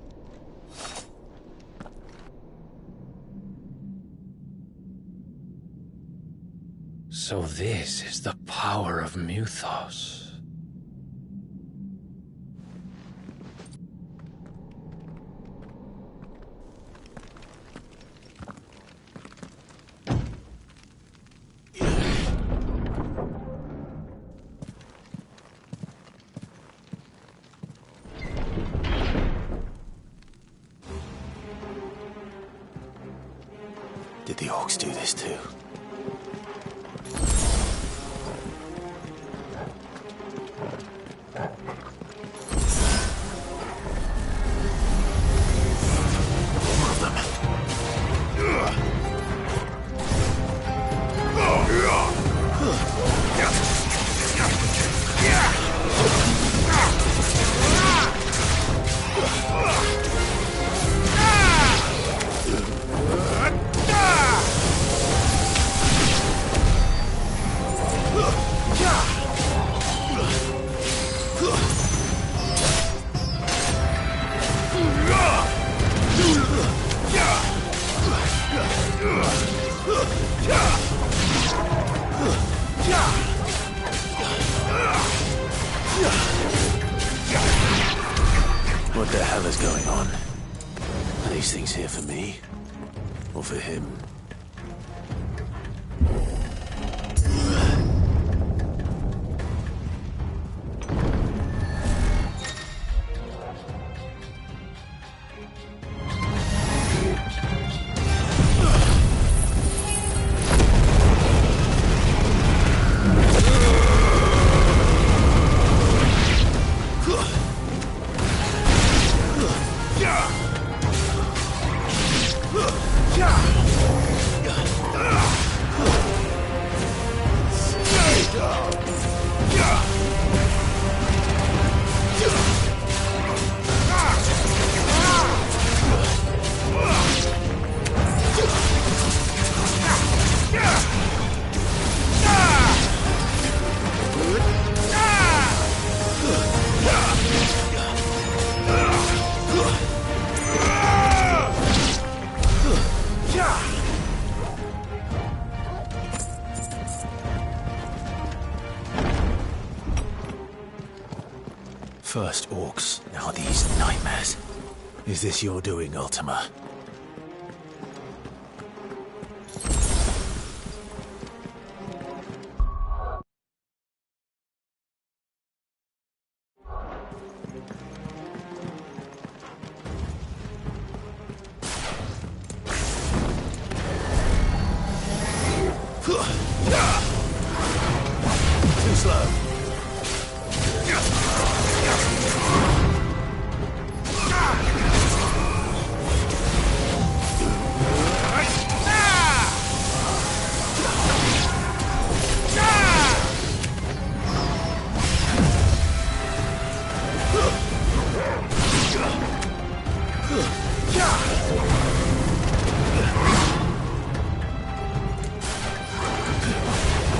So this is the power of Muthos. Did the orcs do this too? What the hell is going on? Are these things here for me? Or for him? First orcs, now these nightmares. Is this your doing, Ultima? Too slow.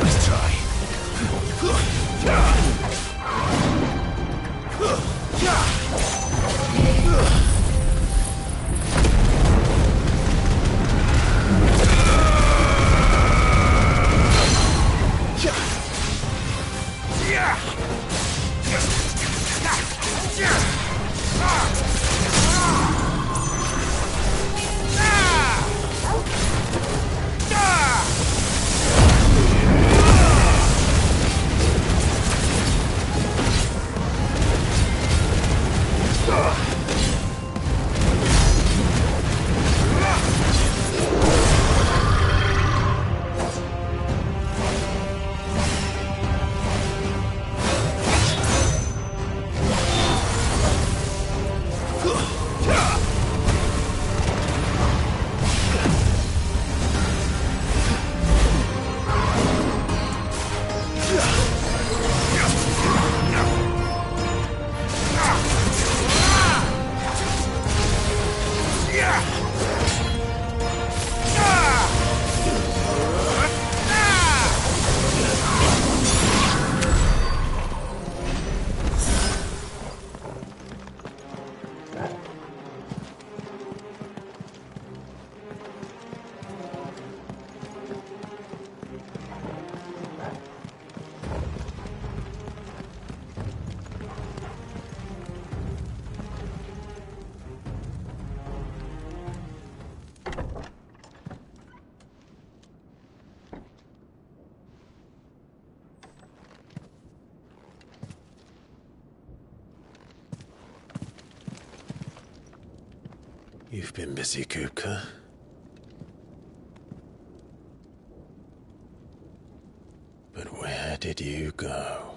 Nice try. You've been busy, Kupka. But where did you go?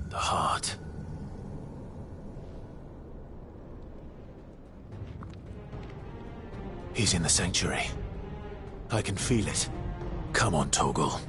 The heart. He's in the sanctuary. I can feel it. Come on, Torgal.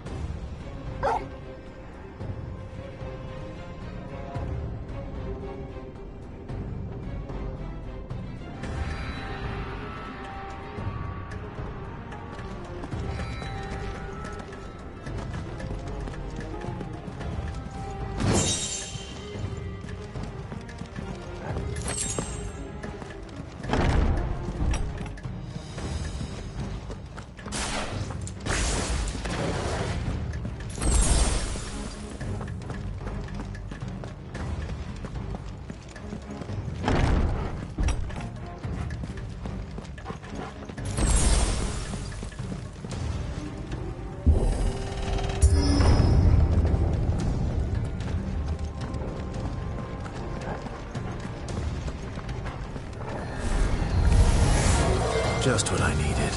Just what I needed.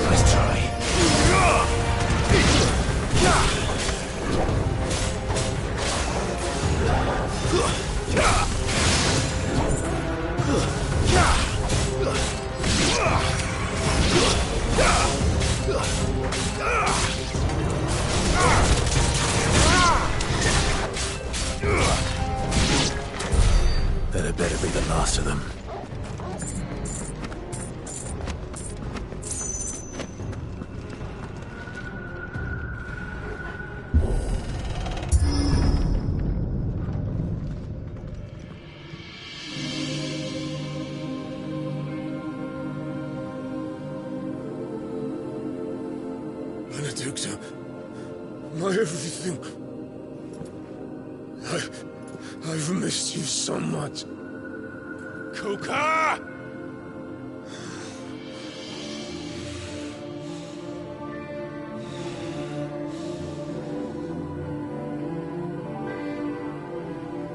Nice try. That had better be the last of them. Benedicta, my everything. I've missed you so much. Kuka!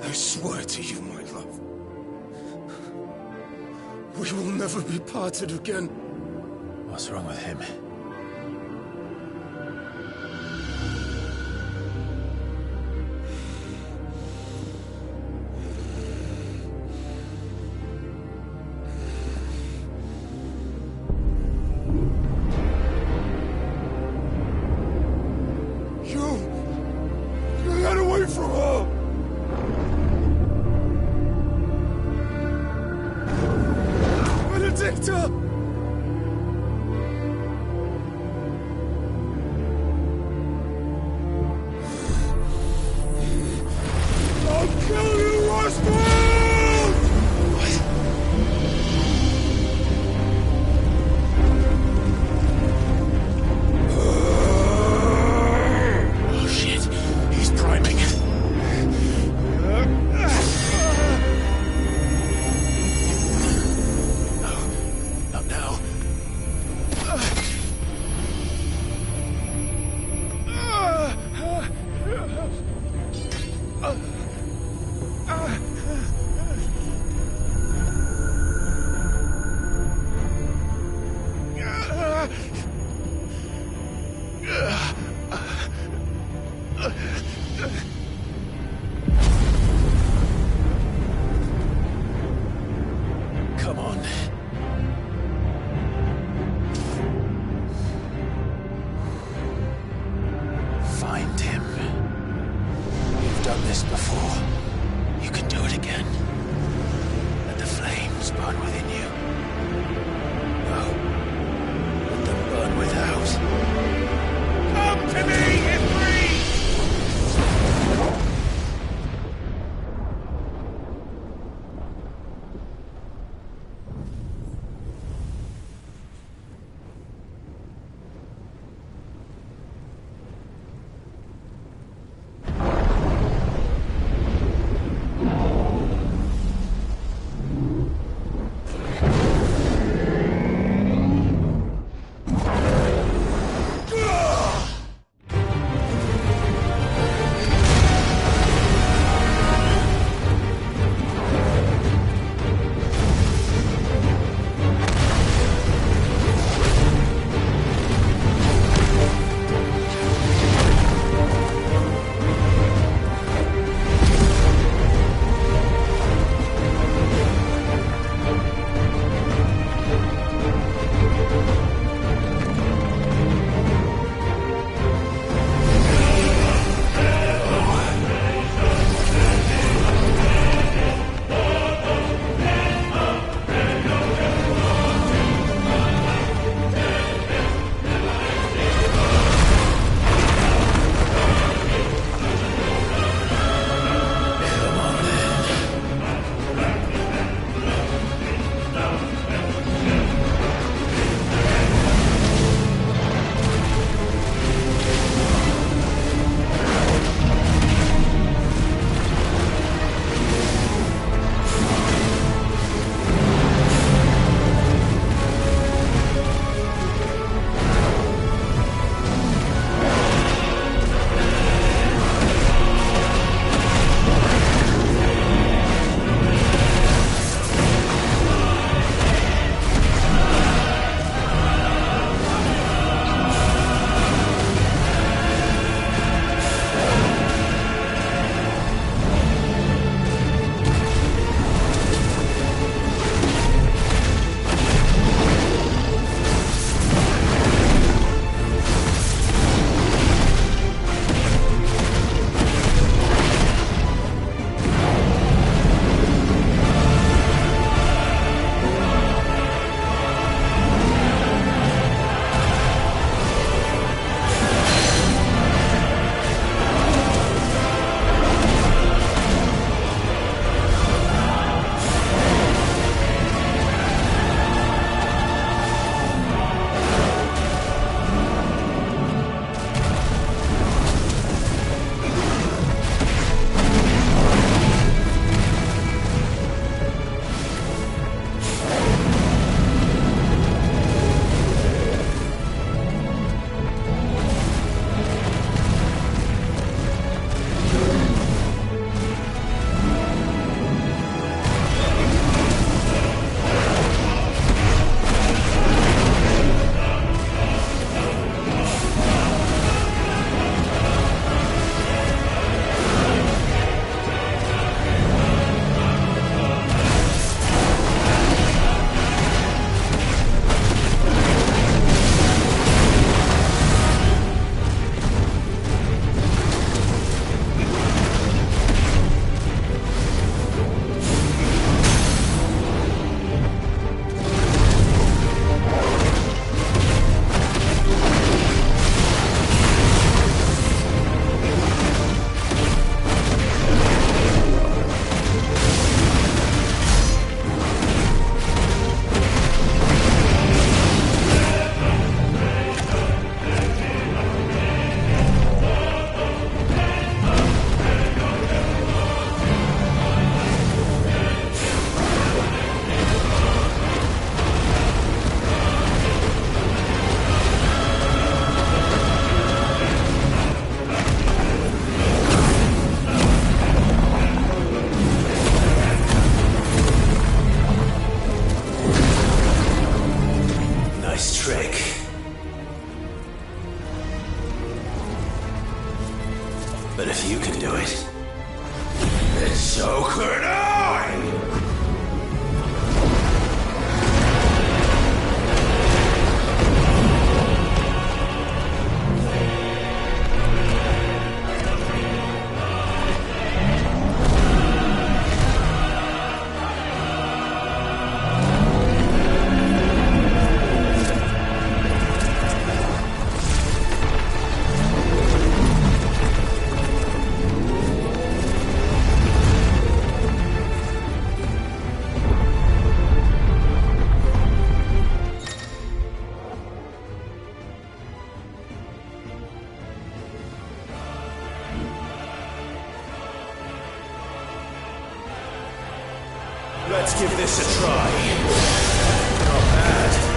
I swear to you, my love, we will never be parted again. What's wrong with him? You got away from her! Benedicta! I'll kill you, Roswell! Oh shit, he's priming. No, not Let's give this a try. Not bad.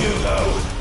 me alone!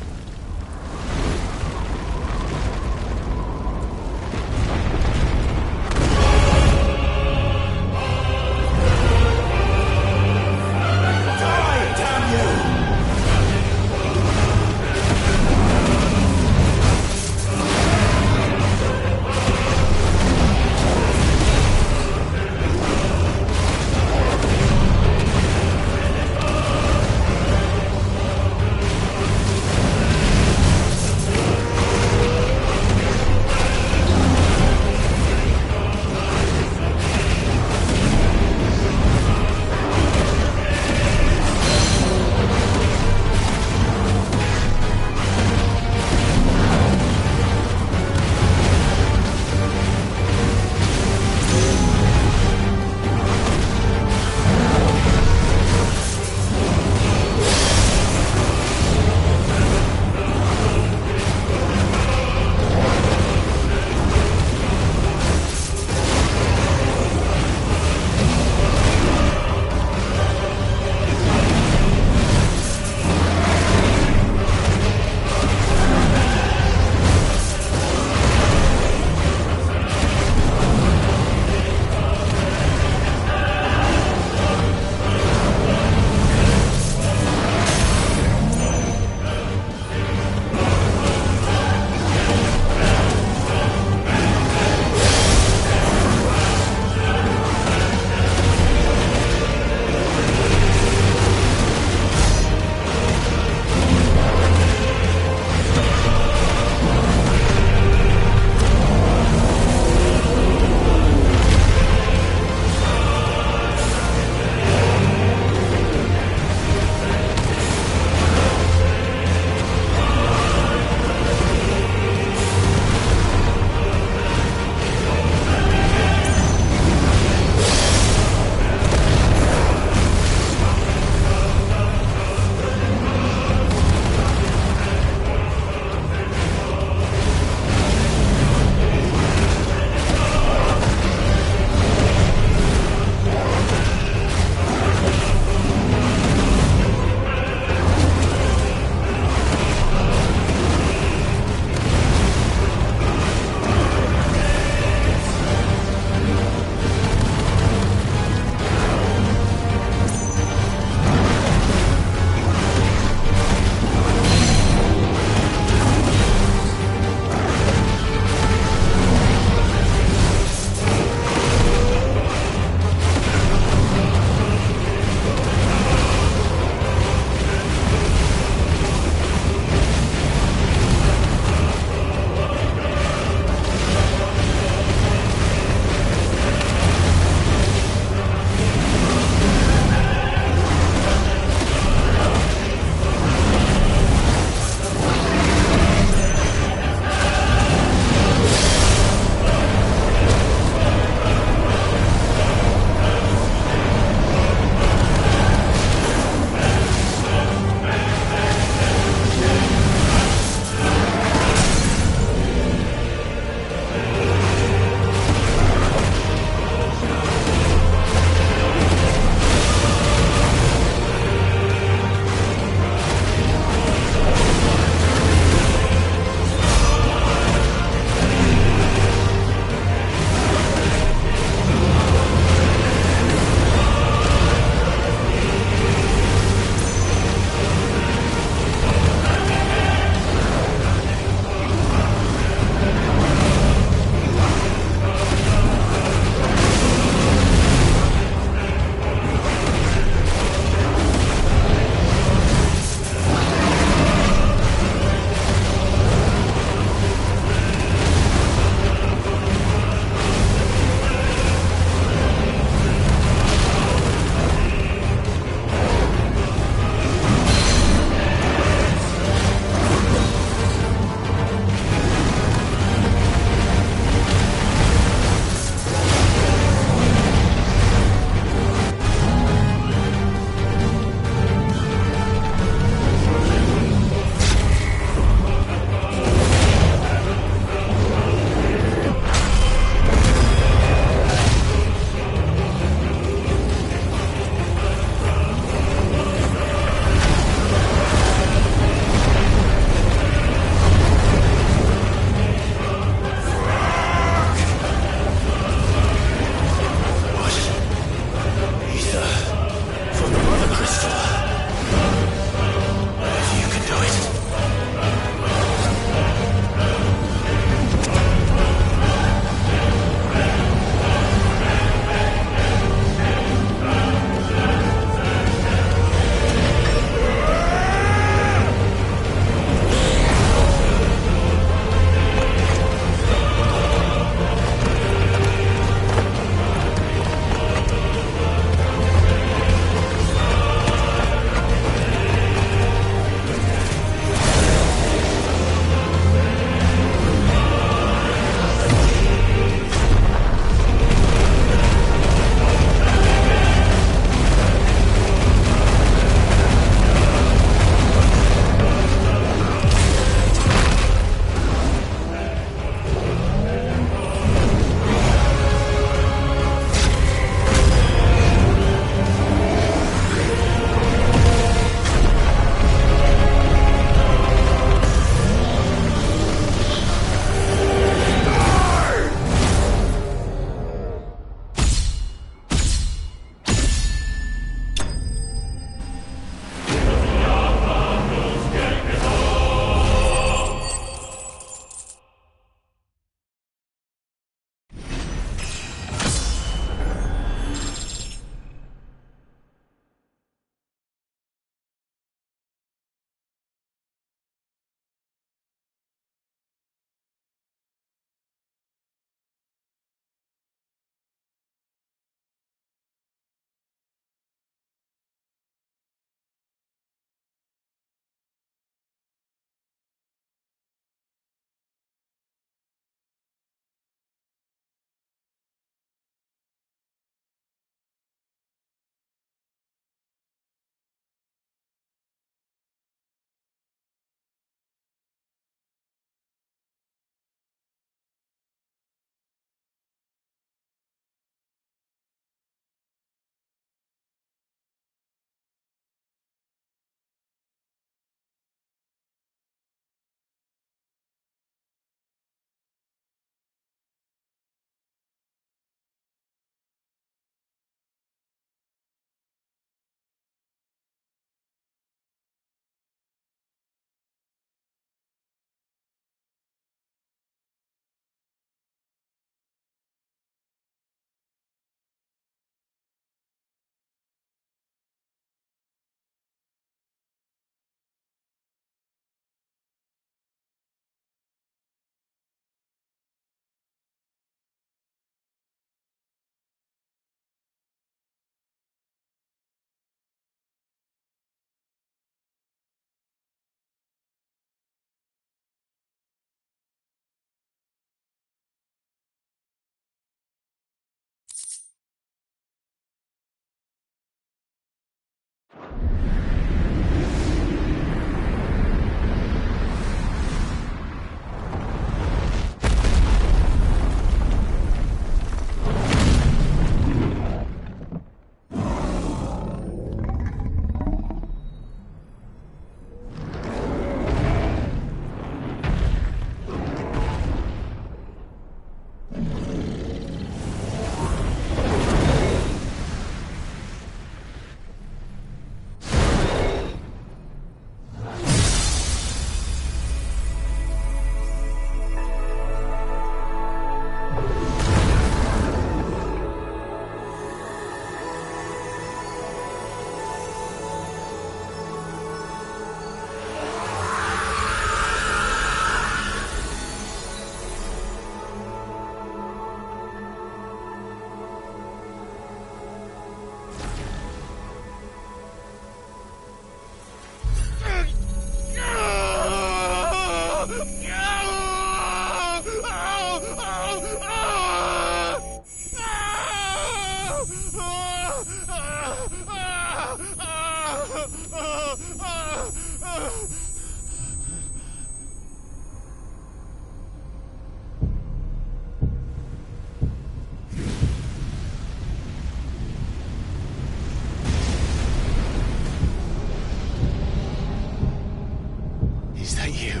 Is that you,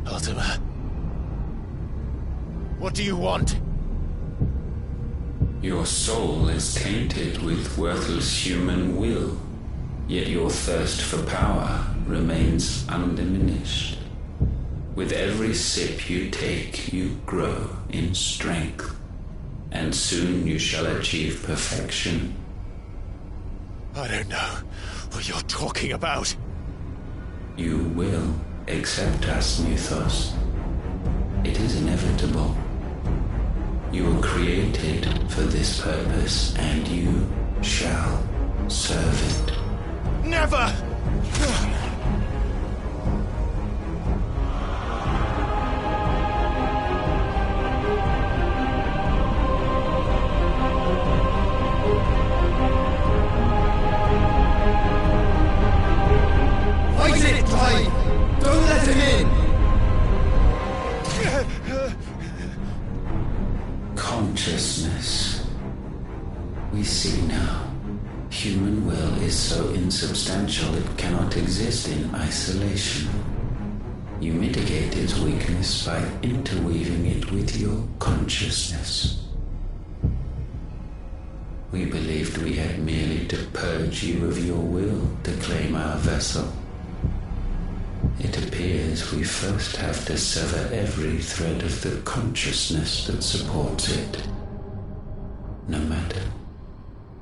Ultima? What do you want? Your soul is tainted with worthless human will, yet your thirst for power remains undiminished. With every sip you take, you grow in strength, and soon you shall achieve perfection. I don't know what you're talking about. You will accept us, Mythos. It is inevitable. You were created for this purpose, and you shall serve it. Never! Fight it, Clive! Don't let him in! Consciousness. We see now. Human will is so insubstantial it cannot exist in isolation. You mitigate its weakness by interweaving it with your consciousness. We believed we had merely to purge you of your will to claim our vessel. It appears we first have to sever every thread of the consciousness that supports it. No matter.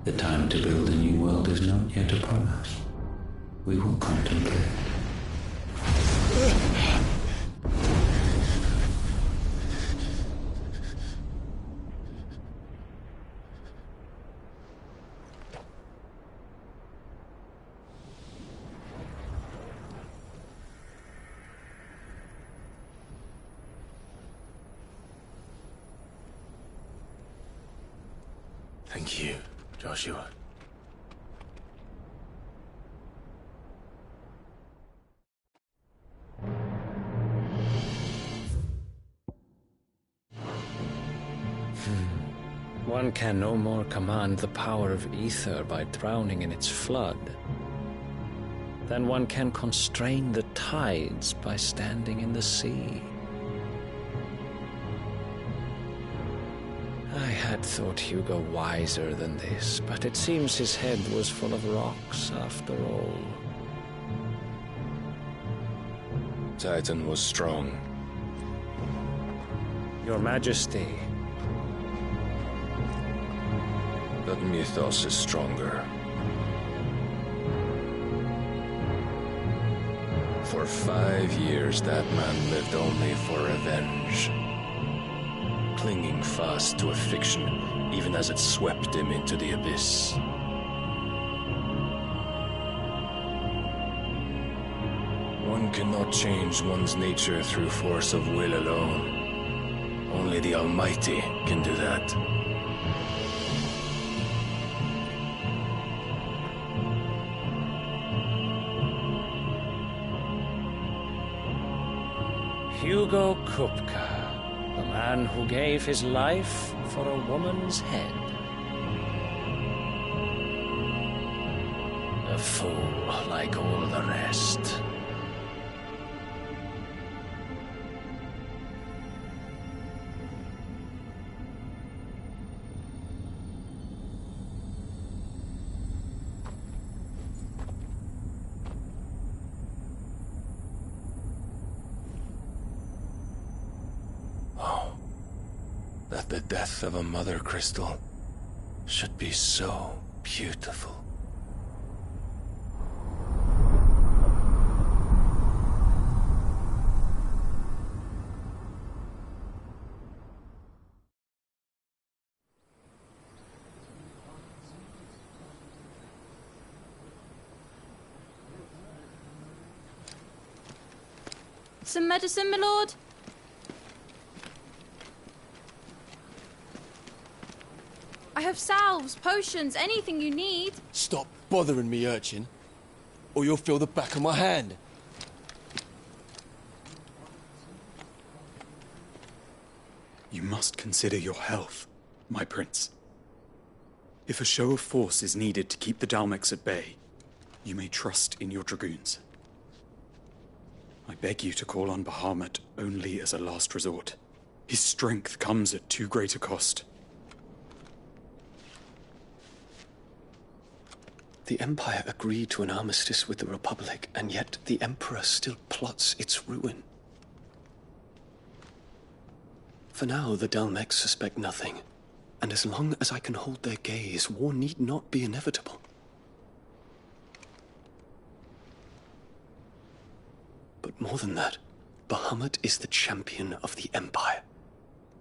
The time to build a new world is not yet upon us. We will contemplate. Thank you, Joshua. One can no more command the power of ether by drowning in its flood than one can constrain the tides by standing in the sea. I had thought Hugo wiser than this, but it seems his head was full of rocks after all. Titan was strong. Your Majesty. But Mythos is stronger. For 5 years, that man lived only for revenge. Clinging fast to a fiction, even as it swept him into the abyss. One cannot change one's nature through force of will alone. Only the Almighty can do that. Hugo Kupka. The man who gave his life for a woman's head. A fool like all the rest. That the death of a mother crystal should be so beautiful. Some medicine, my lord? I have salves, potions, anything you need. Stop bothering me, urchin. or you'll feel the back of my hand. You must consider your health, my prince. If a show of force is needed to keep the Dalmex at bay, you may trust in your dragoons. I beg you to call on Bahamut only as a last resort. His strength comes at too great a cost. The Empire agreed to an armistice with the Republic, and yet the Emperor still plots its ruin. For now, the Dalmex suspect nothing, and as long as I can hold their gaze, war need not be inevitable. But more than that, Bahamut is the champion of the Empire.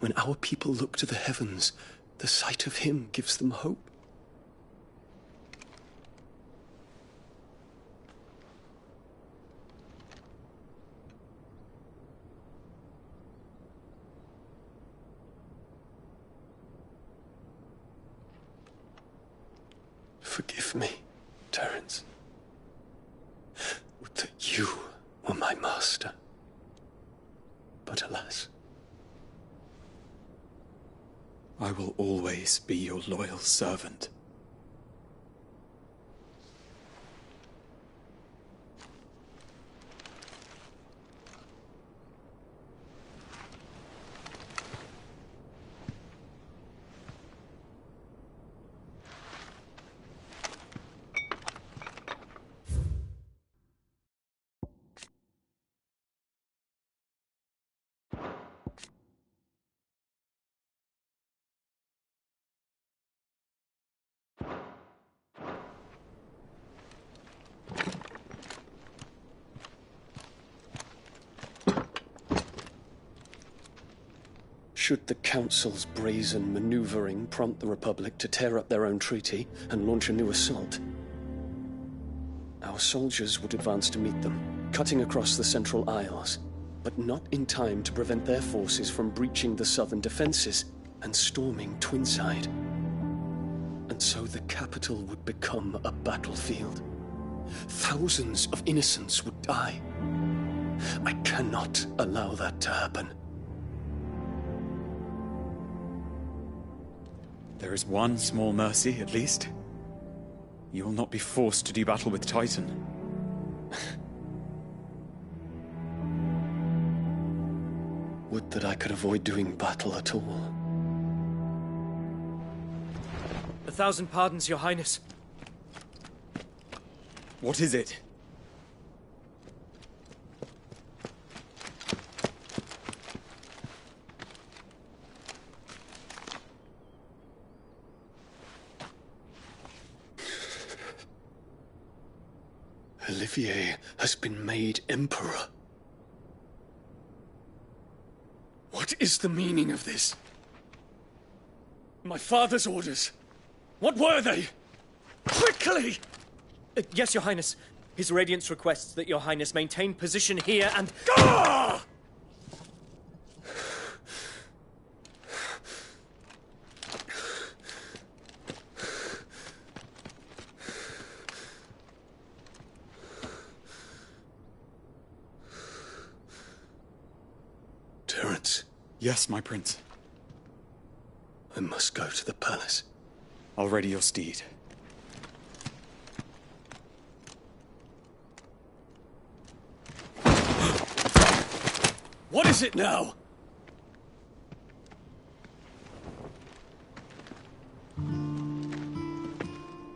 When our people look to the heavens, the sight of him gives them hope. Forgive me, Terence. Would that you were my master. But alas. I will always be your loyal servant. Should the Council's brazen maneuvering prompt the Republic to tear up their own treaty and launch a new assault, our soldiers would advance to meet them, cutting across the Central Isles, but not in time to prevent their forces from breaching the southern defenses and storming Twinside. And so the capital would become a battlefield. Thousands of innocents would die. I cannot allow that to happen. There is one small mercy, at least. You will not be forced to do battle with Titan. Would that I could avoid doing battle at all. 1,000 pardons, Your Highness. What is it? Olivier has been made Emperor. What is the meaning of this? My father's orders. What were they? Quickly! Yes, Your Highness. His Radiance requests that Your Highness maintain position here and... Gah! Terence. Yes, my prince. I must go to the palace. I'll ready your steed. What is it now?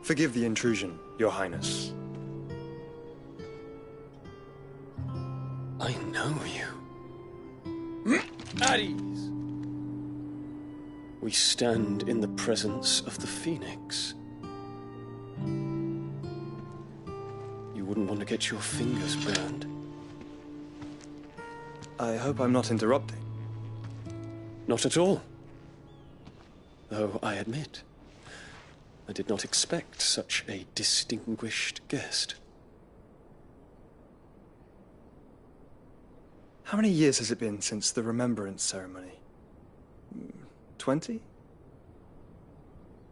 Forgive the intrusion, Your Highness. I know you. At ease. We stand in the presence of the Phoenix. You wouldn't want to get your fingers burned. I hope I'm not interrupting. Not at all. Though I admit, I did not expect such a distinguished guest. How many years has it been since the Remembrance ceremony? 20?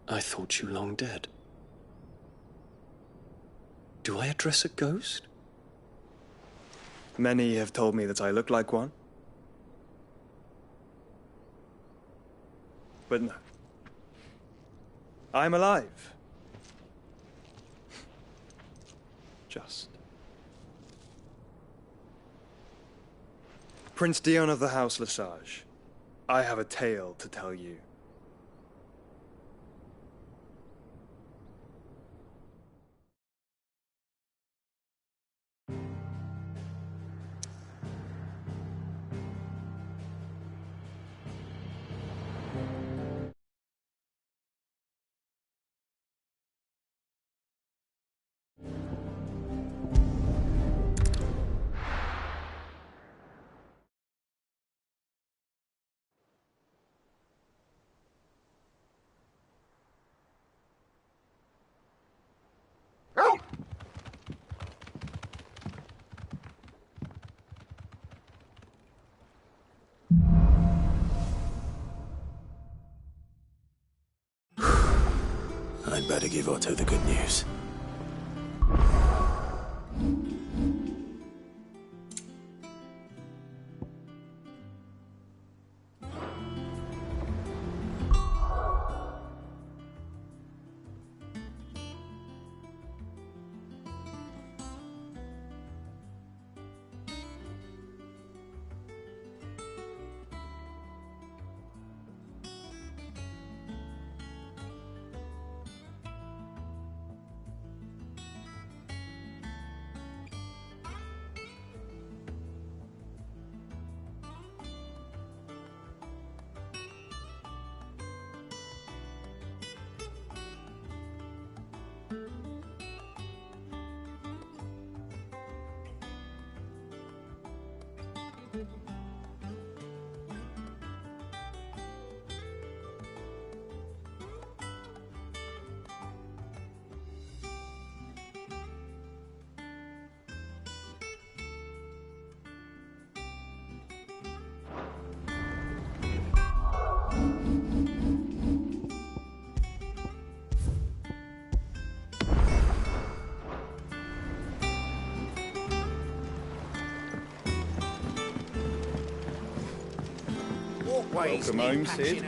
I thought you long dead. Do I address a ghost? Many have told me that I look like one. But no. I'm alive. Just. Prince Dion of the House Lesage, I have a tale to tell you. I'd better give Otto the good news. Welcome home, Sid.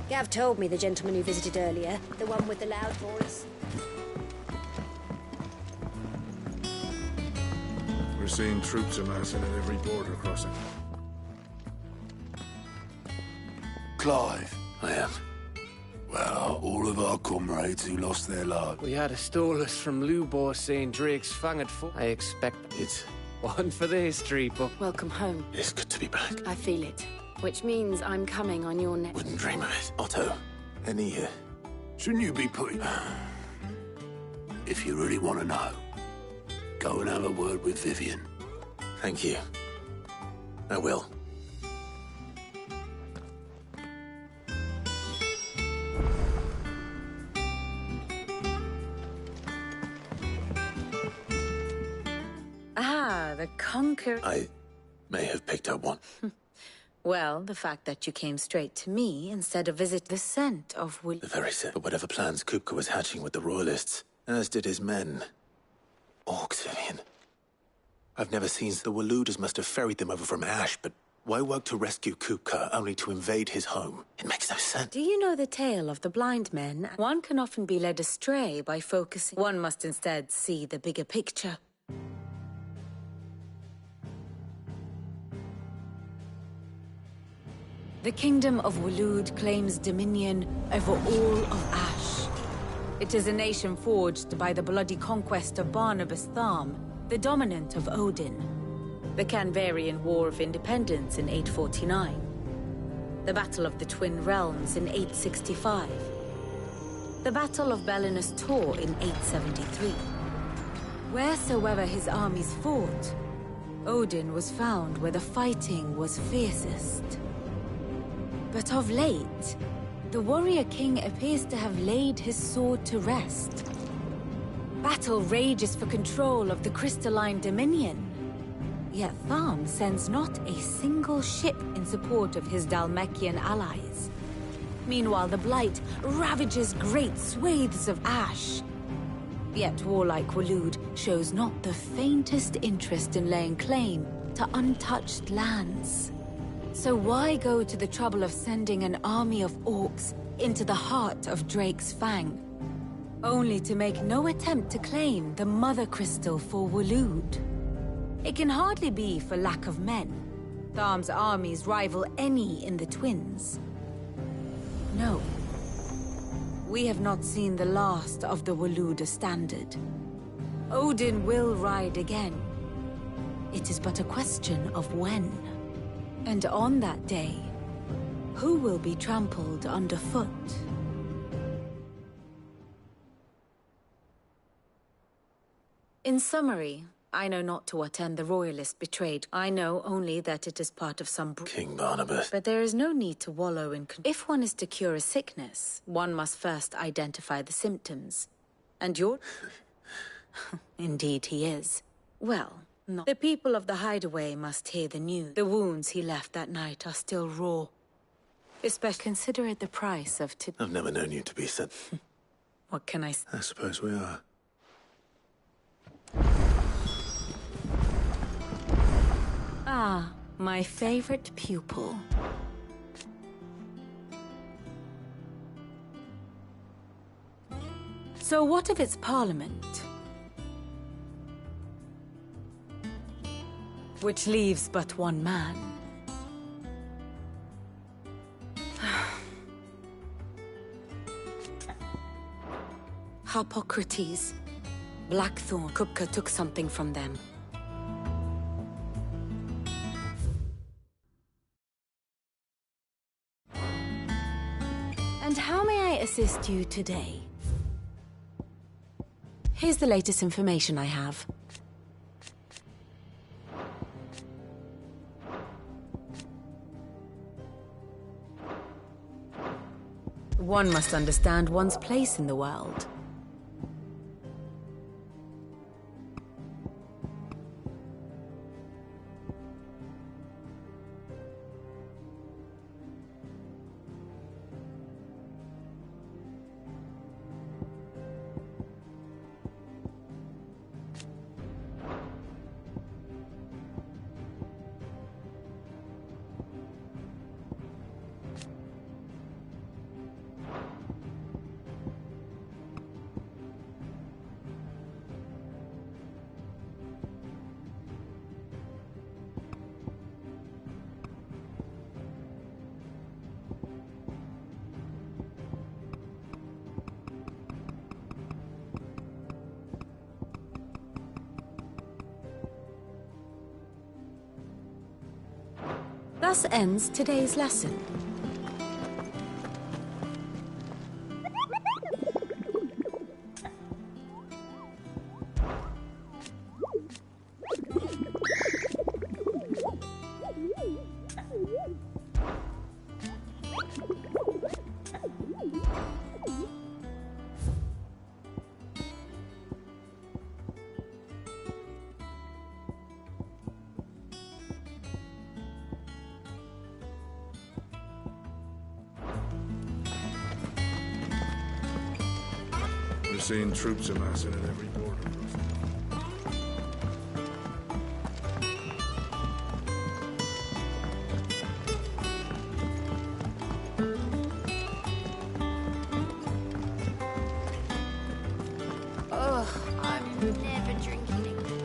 Gav told me the gentleman who visited earlier, the one with the loud voice. We're seeing troops amassing at every border crossing. Clive. I am. Where are all of our comrades who lost their lives? We had a stolus from Lubor saying Drake's fanged for. I expect it's one for the history book. Welcome home. It's good to be back. I feel it. Which means I'm coming on your neck. Wouldn't dream of it. Otto, any Shouldn't you be putting... If you really want to know, go and have a word with Vivian. Thank you. I will. Ah, the conquer... I may have picked up one. Well, the fact that you came straight to me instead of visit the scent of Will... The very scent. But whatever plans Kupka was hatching with the Royalists, as did his men. Orcs, Vivian. I've never seen the Waluders must have ferried them over from Ash, but why work to rescue Kupka only to invade his home? It makes no sense. Do you know the tale of the blind men? One can often be led astray by focusing. One must instead see the bigger picture. The Kingdom of Walud claims dominion over all of Ash. It is a nation forged by the bloody conquest of Barnabas Tharm, the dominant of Odin. The Canvarian War of Independence in 849. The Battle of the Twin Realms in 865. The Battle of Belinus Tor in 873. Wheresoever his armies fought, Odin was found where the fighting was fiercest. But of late, the warrior king appears to have laid his sword to rest. Battle rages for control of the crystalline dominion. Yet Tharm sends not a single ship in support of his Dhalmekian allies. Meanwhile, the Blight ravages great swathes of ash. Yet warlike Waloed shows not the faintest interest in laying claim to untouched lands. So why go to the trouble of sending an army of orcs into the heart of Drake's Fang, only to make no attempt to claim the Mother Crystal for Waloed? It can hardly be for lack of men. Tharm's armies rival any in the Twins. No. We have not seen the last of the Waloed standard. Odin will ride again. It is but a question of when. And on that day, who will be trampled underfoot? In summary, I know not to what end the Royalists betrayed. I know only that it is part of some... King Barnabas. But there is no need to wallow in... If one is to cure a sickness, one must first identify the symptoms. And you're... Indeed he is. Well, not... The people of the Hideaway must hear the news. The wounds he left that night are still raw. Especially consider it the price of... I've never known you to be so... What can I say? I suppose we are. Ah, my favorite pupil. So what of its parliament? Which leaves but one man. Harpocrates. Blackthorn. Kupka took something from them. And how may I assist you today? Here's the latest information I have. One must understand one's place in the world. Thus ends today's lesson. We're seeing troops amassing at every border crossing. Ugh, I'm never drinking again.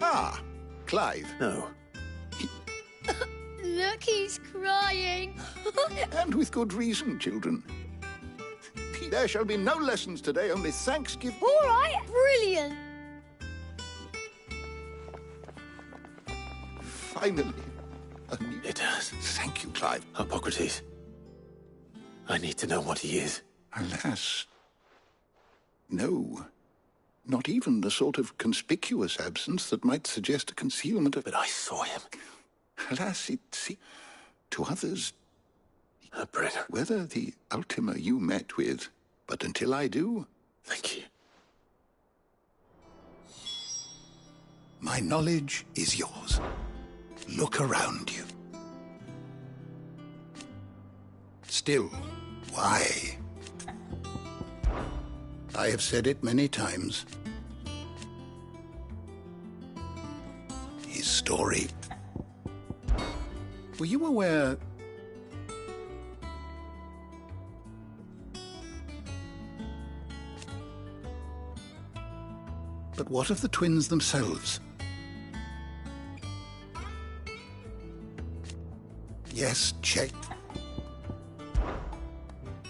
Ah, Clive. No. Look, he's crying. And with good reason, children. There shall be no lessons today, only Thanksgiving. All right, brilliant. Finally. It does. Thank you, Clive. Hippocrates. I need to know what he is. Alas. No. Not even the sort of conspicuous absence that might suggest a concealment of... But I saw him. Alas, to others... A bringer. Whether the Ultima you met with, but until I do... Thank you. My knowledge is yours. Look around you. Still, why? I have said it many times. His story. Were you aware... But what of the twins themselves? Yes, check.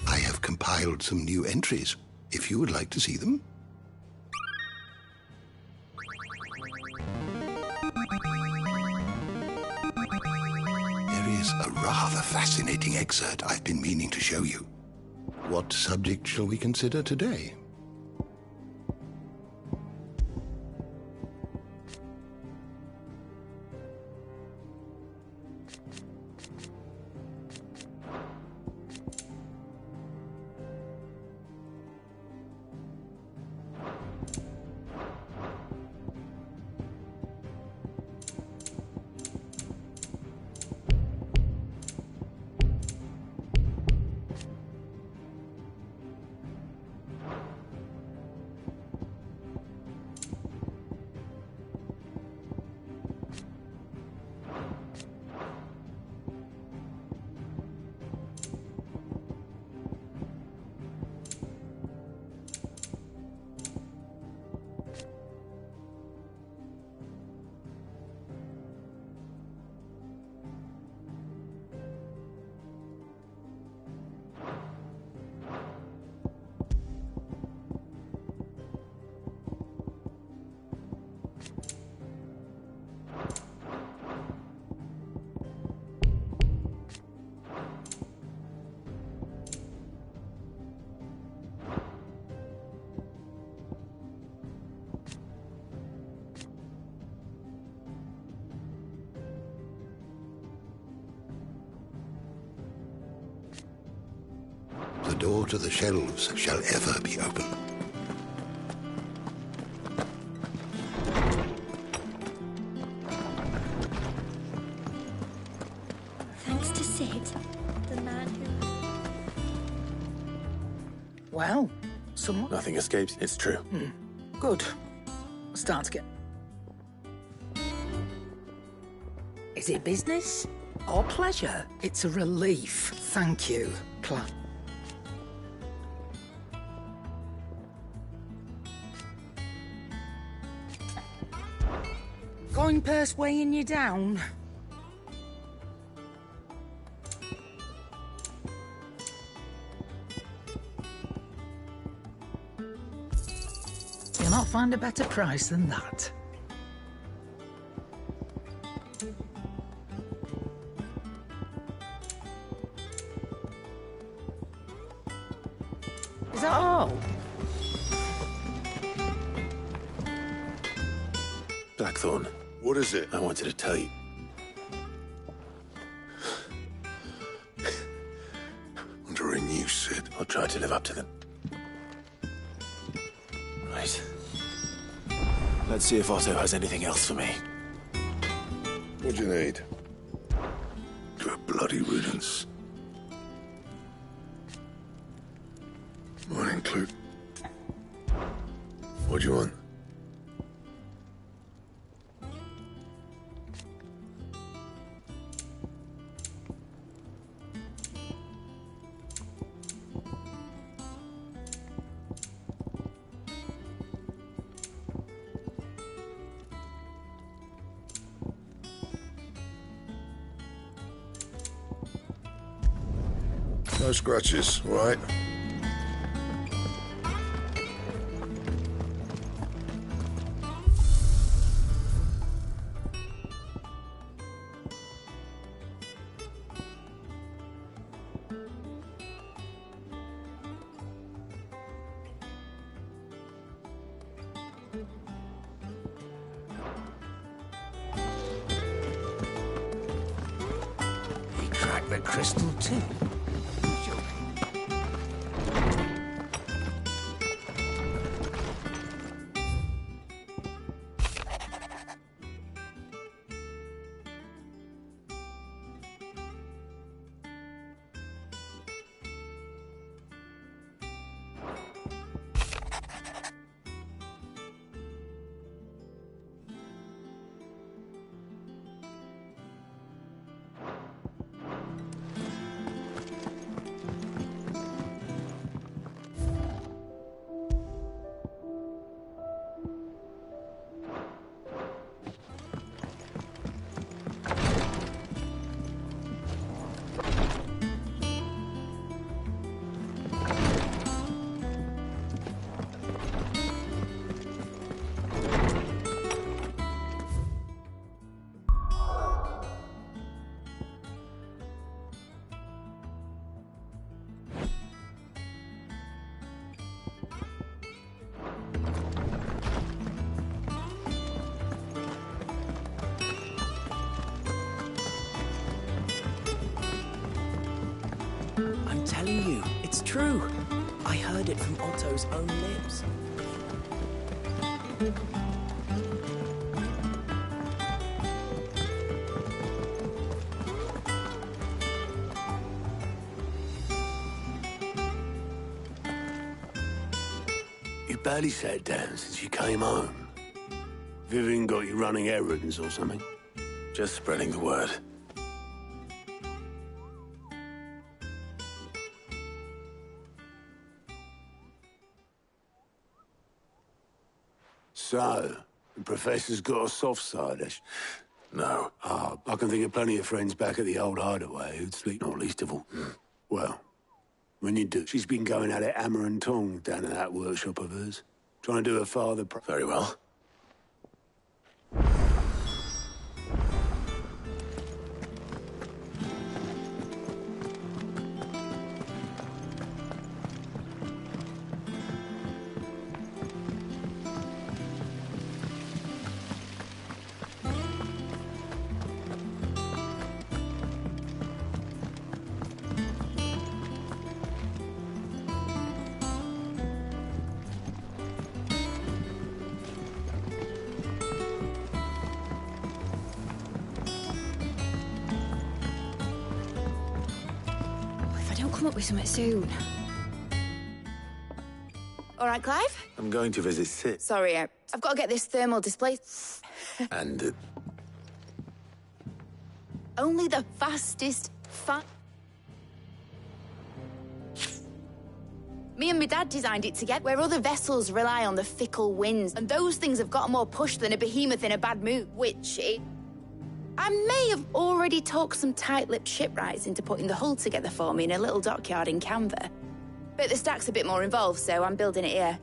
I have compiled some new entries, if you would like to see them. There is a rather fascinating excerpt I've been meaning to show you. What subject shall we consider today? The door to the shelves shall ever be open. Thanks to Sid, the man who... Well, someone... Nothing escapes, it's true. Good. Start to get... Is it business or pleasure? It's a relief. Thank you, Going purse weighing you down? You'll not find a better price than that. Is that all? Blackthorn. What is it? I wanted to tell you. Under a new Sid. I'll try to live up to them. Right. Let's see if Otto has anything else for me. What do you need? Good bloody riddance. Morning, Clue. What do you want? No scratches, right? the crystal too. I'm telling you, it's true. I heard it from Otto's own lips. You barely sat down since you came home. Vivian got you running errands or something? Just spreading the word. So, the Professor's got a soft side, No. I can think of plenty of friends back at the old hideaway who'd sleep, not least of all. Well, when you do, she's been going at it hammer and tongs down in that workshop of hers. Trying to do her father... Very well. Come up with something soon. All right, Clive? I'm going to visit Sid. Sorry, I've got to get this thermal display. And... Only the fastest Me and my dad designed it together, where other vessels rely on the fickle winds, and those things have got more push than a behemoth in a bad mood, which I may have already talked some tight-lipped shipwrights into putting the hull together for me in a little dockyard in Canva. But the stack's a bit more involved, so I'm building it here.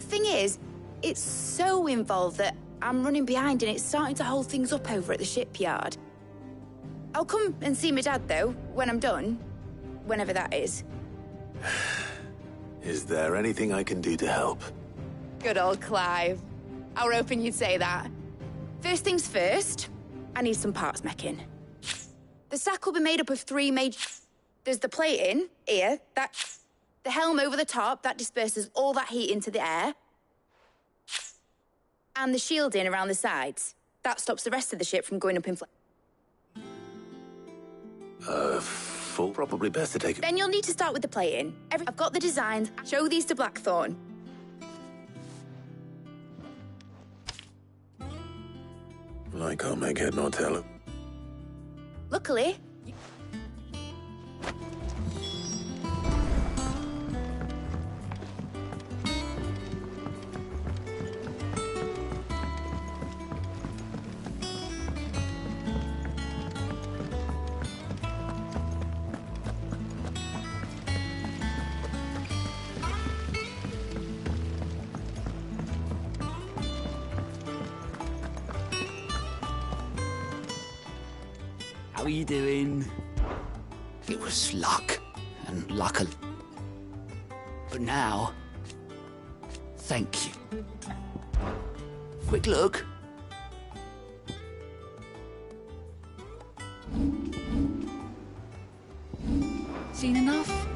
Thing is, it's so involved that I'm running behind and it's starting to hold things up over at the shipyard. I'll come and see my dad, though, when I'm done. Whenever that is. Is there anything I can do to help? Good old Clive. I were hoping you'd say that. First things first, I need some parts making. The stack will be made up of 3 major... There's the plating, here, the helm over the top, that disperses all that heat into the air. And the shielding around the sides. That stops the rest of the ship from going up in flames. Full? Probably best to take it. Then you'll need to start with the plating. I've got the designs. Show these to Blackthorn. I can't make head nor tail it. Luckily... How are you doing? It was luck, and luckily. But now, thank you. Quick look. seen enough?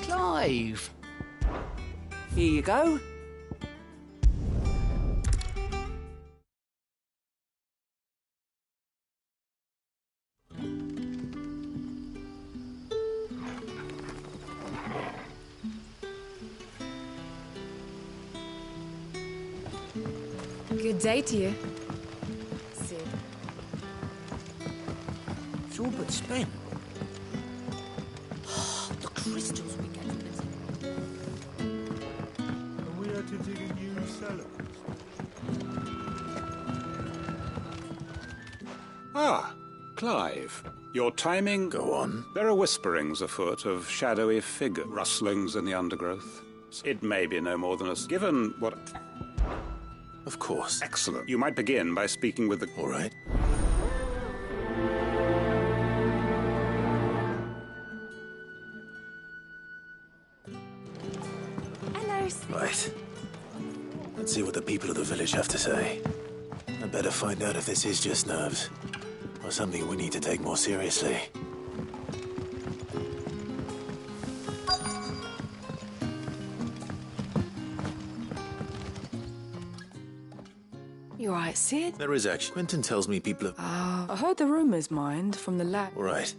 Clive! Here you go. Good day to you. Sid. It's all but spent. The crystals we get from it. Are we had to dig a new cellar? Ah, Clive. Your timing... Go on. There are whisperings afoot of shadowy figure rustlings in the undergrowth. It may be no more than us. Given what... Of course. Excellent. You might begin by speaking with the... All right. Hello. Right. Let's see what the people of the village have to say. I better find out if this is just nerves, or something we need to take more seriously. You alright, Sid? There is actually. Quentin tells me people have... I heard the rumours, mind, from the lab. All right.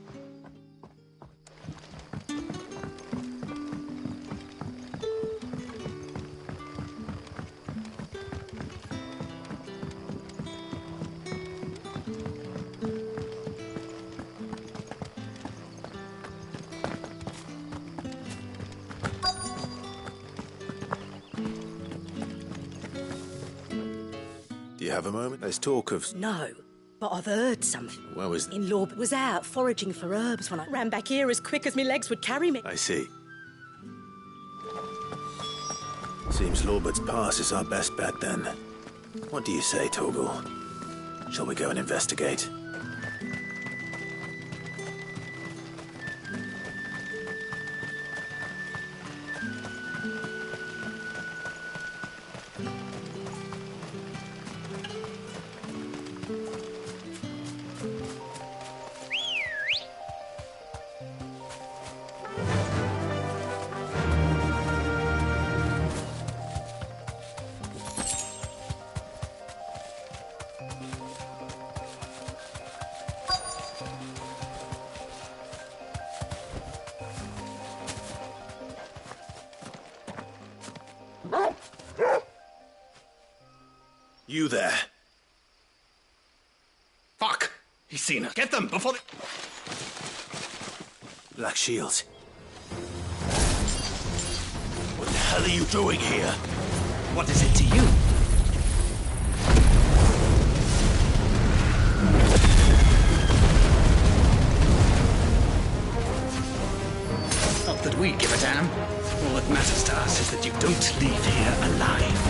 Do you have a moment? There's talk of... No, but I've heard something. Where was... In law, was out foraging for herbs when I ran back here as quick as my legs would carry me. I see. Seems Lorbert's Pass is our best bet, then. What do you say, Torgal? Shall we go and investigate? You there. Fuck! He's seen us. Get them before they... Black Shields. What the hell are you doing here? What is it to you? Not that we give a damn. All that matters to us is that you don't leave here alive.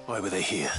Why were they here?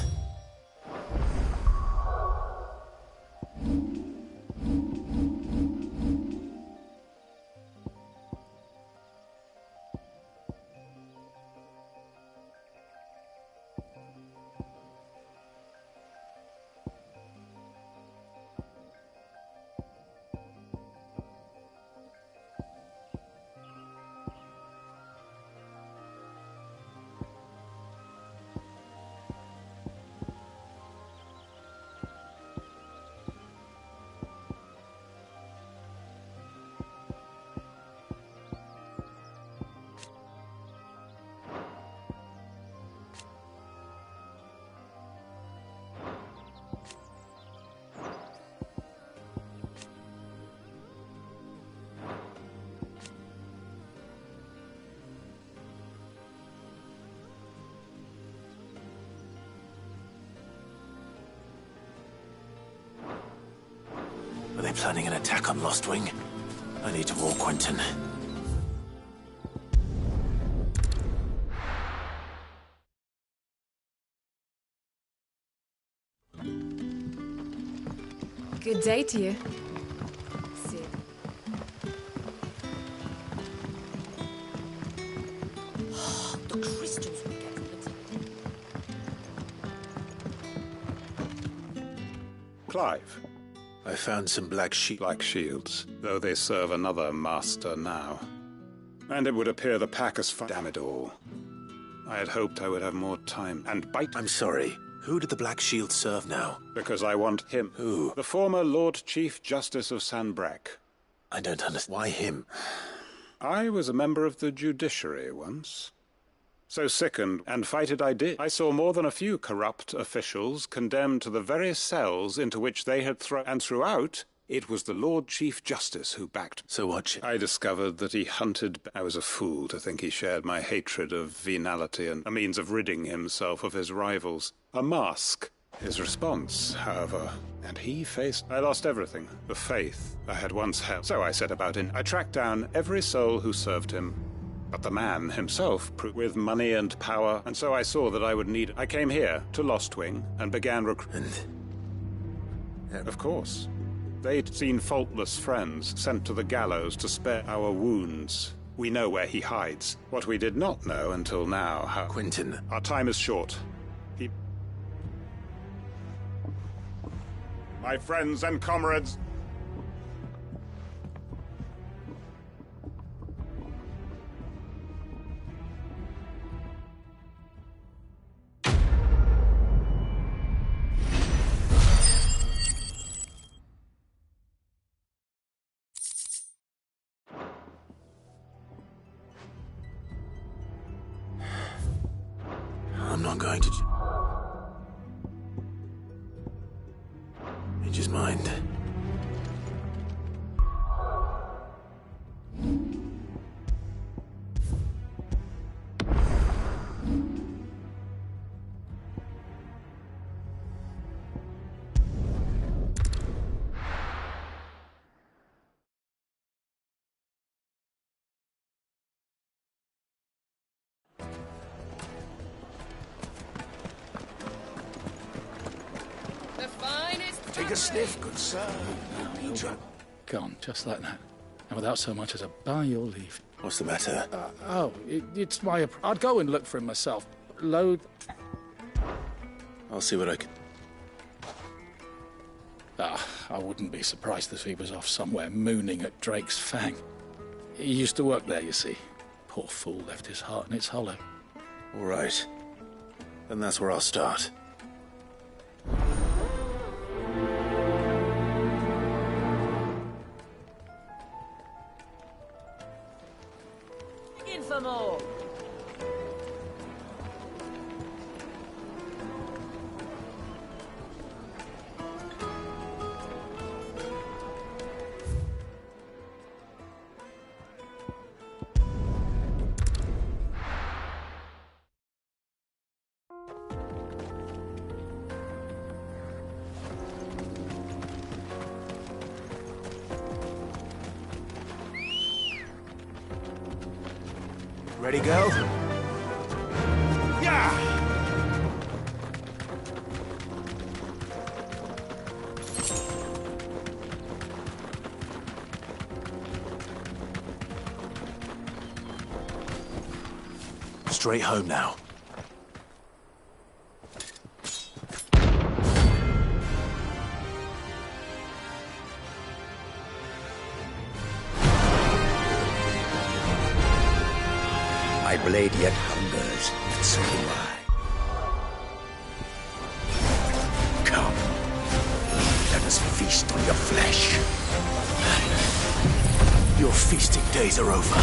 planning an attack on Lost Wing. I need to warn Quentin. Good day to you. Sid. The crystals will get little. Clive. I found some black shields, though they serve another master now. And it would appear the pack has damn it all. I had hoped I would have more time and bite. I'm sorry. Who did the Black Shield serve now? Because I want him. Who? The former Lord Chief Justice of Sanbreque. I don't understand. Why him? I was a member of the judiciary once. So sickened and fighted I did. I saw more than a few corrupt officials condemned to the very cells into which they had thrown. And throughout, it was the Lord Chief Justice who backed. So what? I discovered that he hunted. I was a fool to think he shared my hatred of venality and a means of ridding himself of his rivals. A mask. His response, however, and he faced. I lost everything. The faith I had once held. So I set about it. I tracked down every soul who served him. But the man himself, with money and power, and so I saw that I would need. I came here to Lost Wing and began recruiting. Of course. They'd seen faultless friends sent to the gallows to spare our wounds. We know where he hides. What we did not know until now, how... Quentin. Our time is short. My friends and comrades... I'm not going to change his mind. Take a sniff, good sir. Go on, just like that. And without so much as a by your leave. What's the matter? It's my... I'd go and look for him myself. Load... I'll see what I can... I wouldn't be surprised if he was off somewhere mooning at Drake's Fang. He used to work there, you see. Poor fool left his heart in its hollow. All right. Then that's where I'll start. In for more. Ready, go? Yeah! Straight home now. My blade yet hungers, and so do I. Come, let us feast on your flesh. Your feasting days are over.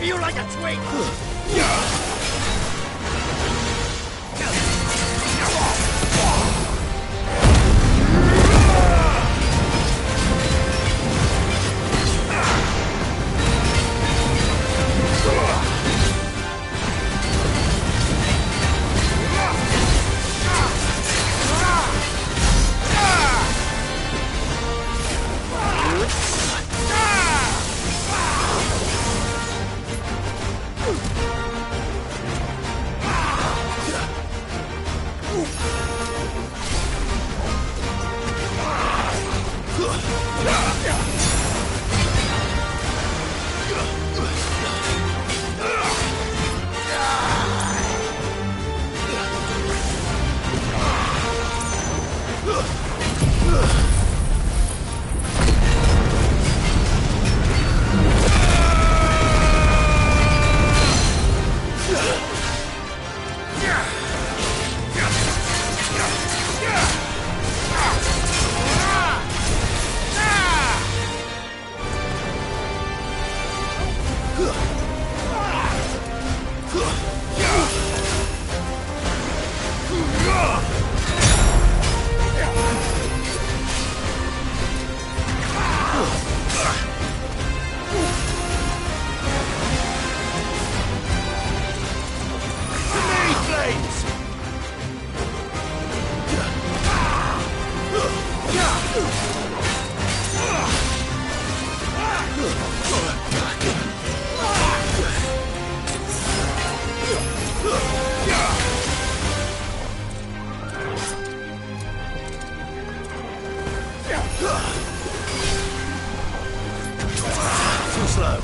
you like a twig! Too slow.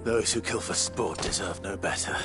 Those who kill for sport deserve no better.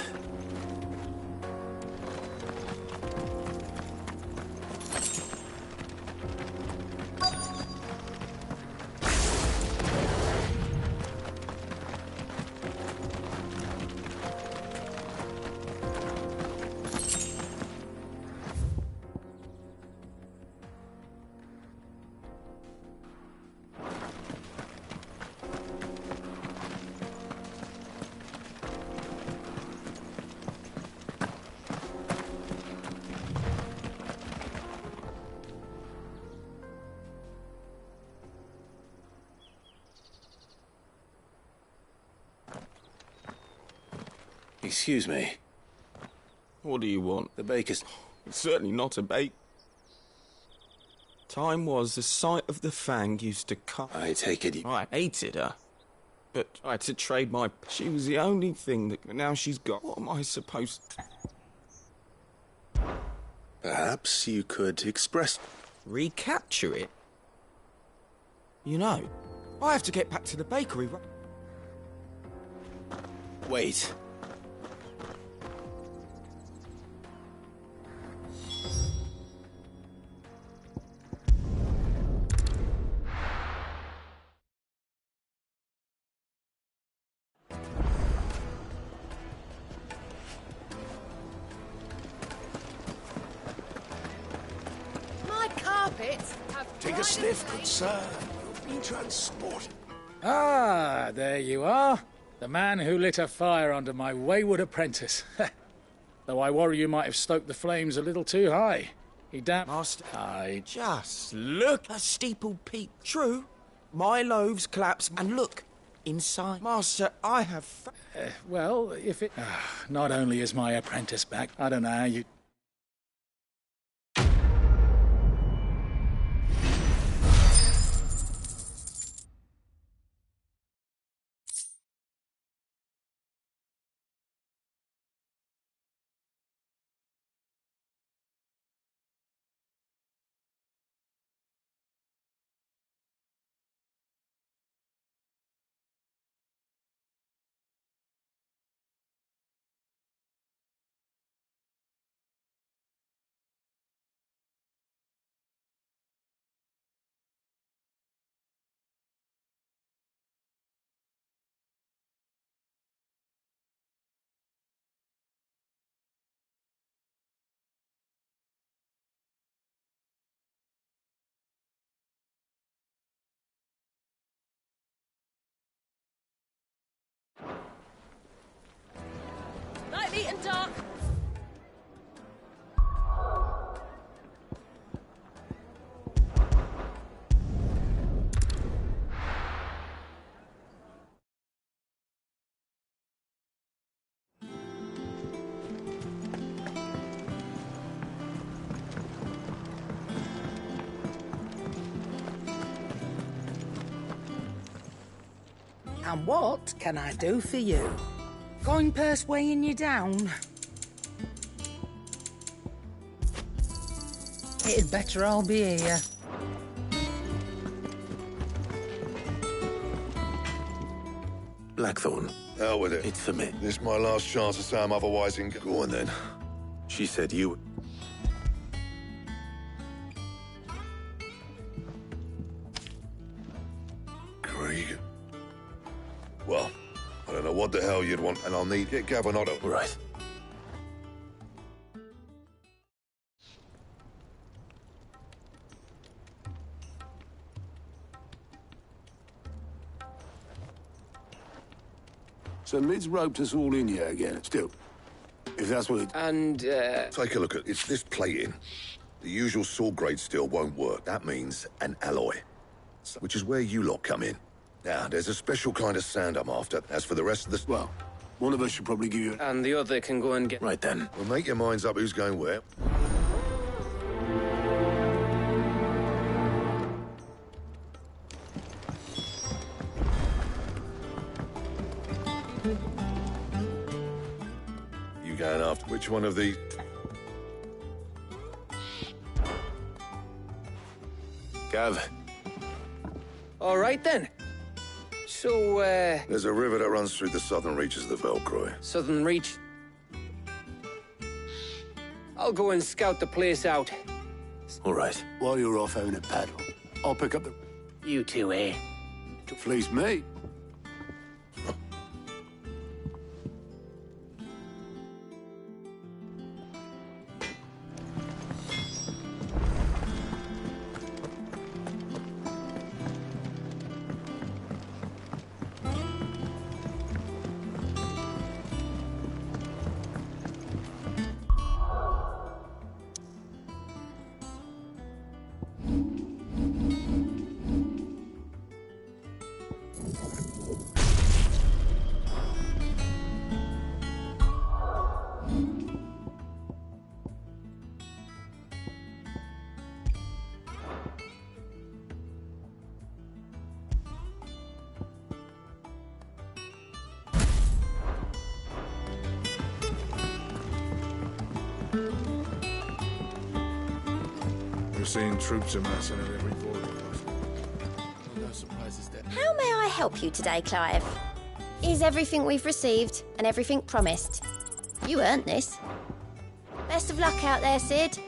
Excuse me. What do you want? The baker's... It's certainly not a bake. Time was the sight of the fang used to cut. I take it you... I hated her. But I had to trade my... She was the only thing that... Now she's got... What am I supposed to... Perhaps you could express... Recapture it? You know, I have to get back to the bakery. Wait. bits have Take a sniff, good sir. You'll be transported. Ah, there you are. The man who lit a fire under my wayward apprentice. Though I worry you might have stoked the flames a little too high. He damn... Master, I... just look. A steeple peak. True. My loaves collapse, and look. Inside. Master, I have... well, if it... not only is my apprentice back, I don't know how you... Light, neat and dark. And what can I do for you? Coin purse weighing you down? It'd better I'll be here. Blackthorn. Hell with it. It's for me. This is my last chance to say I'm otherwise in... Go on, then. She said you... Krieg. Well, I don't know what the hell you'd want, and I'll need... Get Gabinotto. Right. So Mid's roped us all in here again. Still, if that's what it... And, Take a look at it's this plating. The usual sword grade steel won't work. That means an alloy, which is where you lot come in. Now, there's a special kind of sand I'm after. As for the rest of the... Well, one of us should probably give you... And the other can go and get... Right then. Well, make your minds up who's going where. You going after which one of these? Gav. All right, then. So, There's a river that runs through the southern reaches of the Velcroy. Southern Reach. I'll go and scout the place out. All right. While you're off having a paddle, I'll pick up the... You two, eh? To fleece me. We're seeing troops amassing at every border post. No surprises there. How may I help you today, Clive? Is everything we've received and everything promised? You earned this. Best of luck out there, Sid.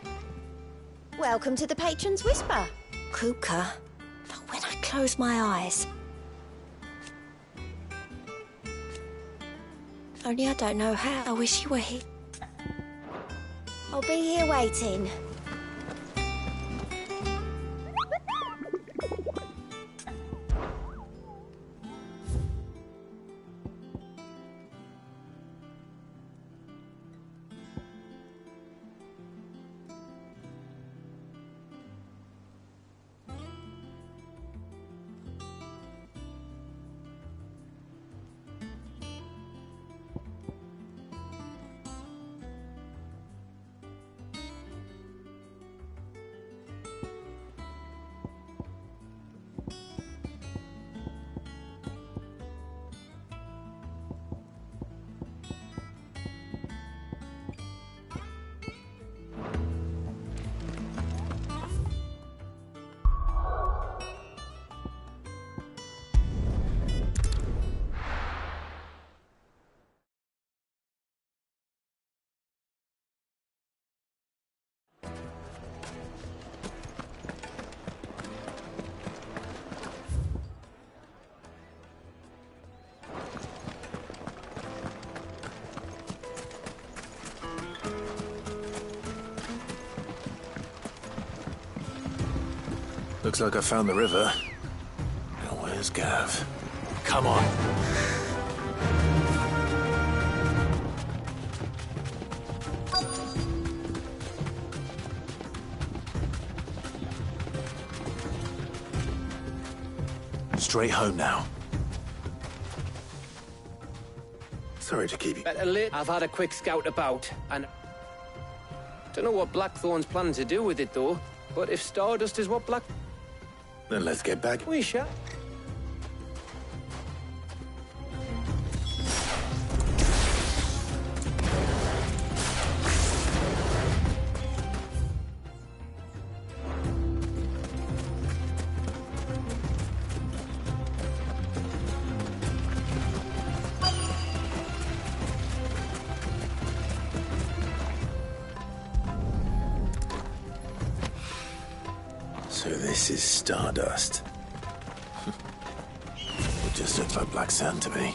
Welcome to the Patron's Whisper. Kuka, but when I close my eyes... Only I don't know how. I wish you were here. I'll be here waiting. Looks like I found the river. Now where's Gav? Come on. Straight home now. Sorry to keep you. Better late. I've had a quick scout about, and don't know what Blackthorn's planning to do with it, though. But if Stardust is what Black... Then let's get back. We shall. So this is Stardust. It just looks like black sand to me.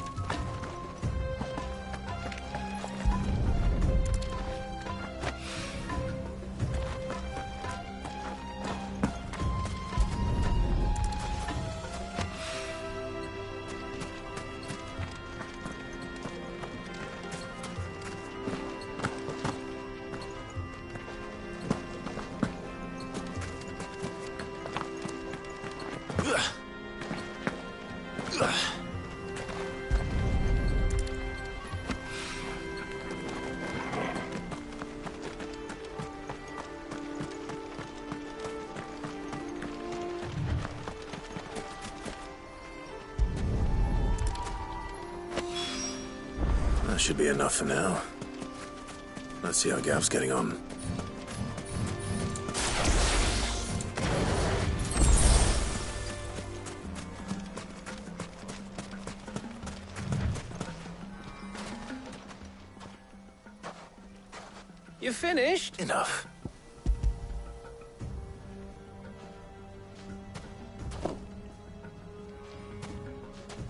That should be enough for now. Let's see how Gav's getting on. You finished? Enough.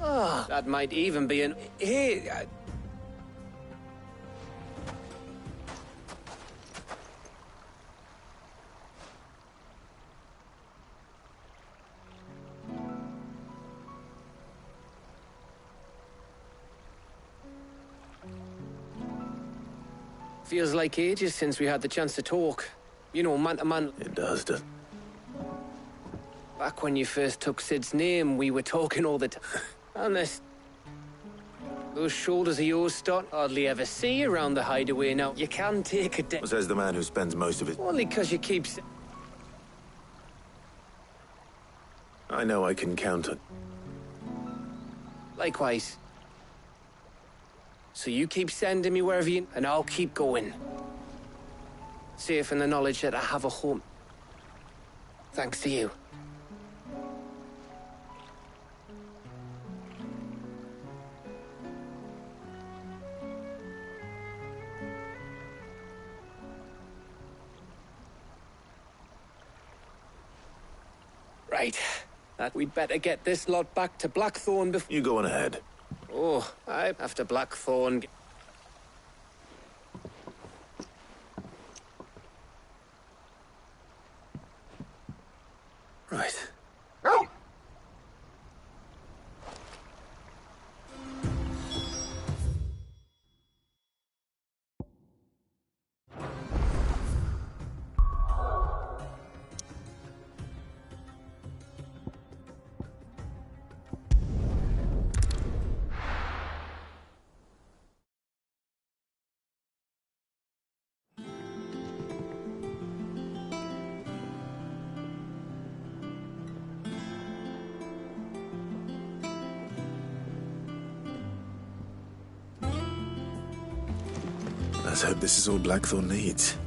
Ah, that might even be an... Hey... Feels like ages since we had the chance to talk. You know, man to man. It does. Back when you first took Sid's name, we were talking all the time. And those shoulders of yours start hardly ever see around the hideaway now. You can take a day. Says the man who spends most of it. Only because you keep... I know I can count on. Likewise. So you keep sending me wherever you... And I'll keep going. Safe in the knowledge that I have a home. Thanks to you. Right. We'd better get this lot back to Blackthorn before... You go on ahead. Oh, after Blackthorn... Right. Let's hope this is all Blackthorn needs.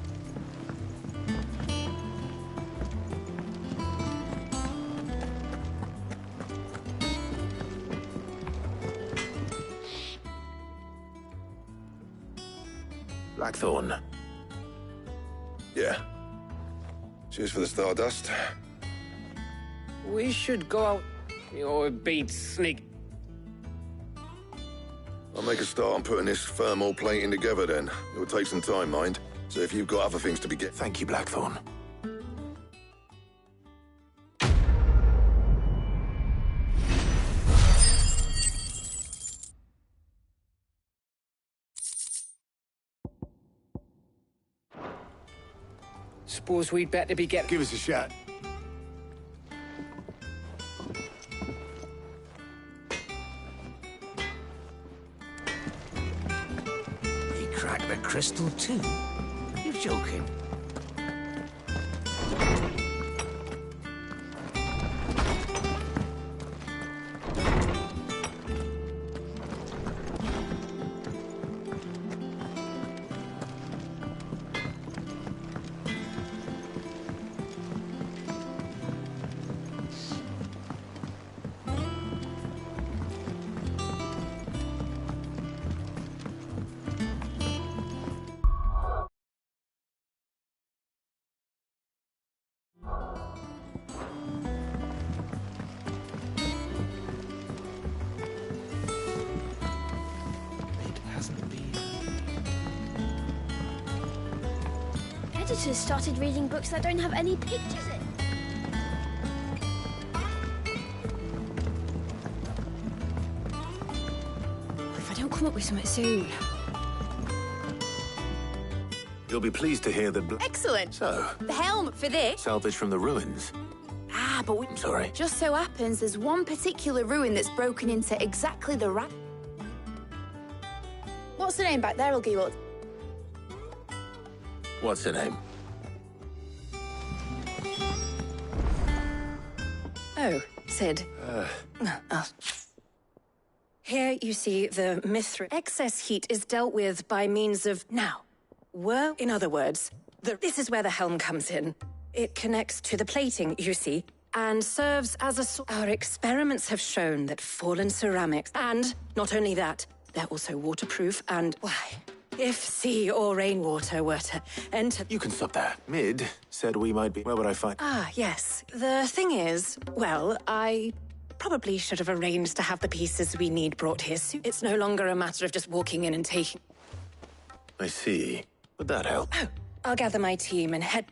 Blackthorn. Yeah. Cheers for the Stardust. We should go out... beat sneak... I'll make a start on putting this thermal plating together then. It will take some time, mind. So if you've got other things to be Thank you, Blackthorn. suppose we'd better be getting... Give us a shot. He cracked the crystal too? You're joking. Editors started reading books that don't have any pictures in. If I don't come up with something soon. You'll be pleased to hear that... Excellent. So, The helm for this. salvage from the ruins. Ah, but we... I'm sorry. Just so happens there's one particular ruin that's broken into exactly the right... What's the name back there, I'll give you... What's her name? Oh, Sid. Here you see the mithril. Excess heat is dealt with by means of... Now, in other words, this is where the helm comes in. It connects to the plating, you see, and serves as a... Our experiments have shown that fallen ceramics, and not only that, they're also waterproof and, why, if sea or rainwater were to enter... You can stop there. Mid said we might be... Where would I find... Ah, yes. The thing is, well, I probably should have arranged to have the pieces we need brought here soon. It's no longer a matter of just walking in and taking... I see. Would that help? Oh, I'll gather my team and head...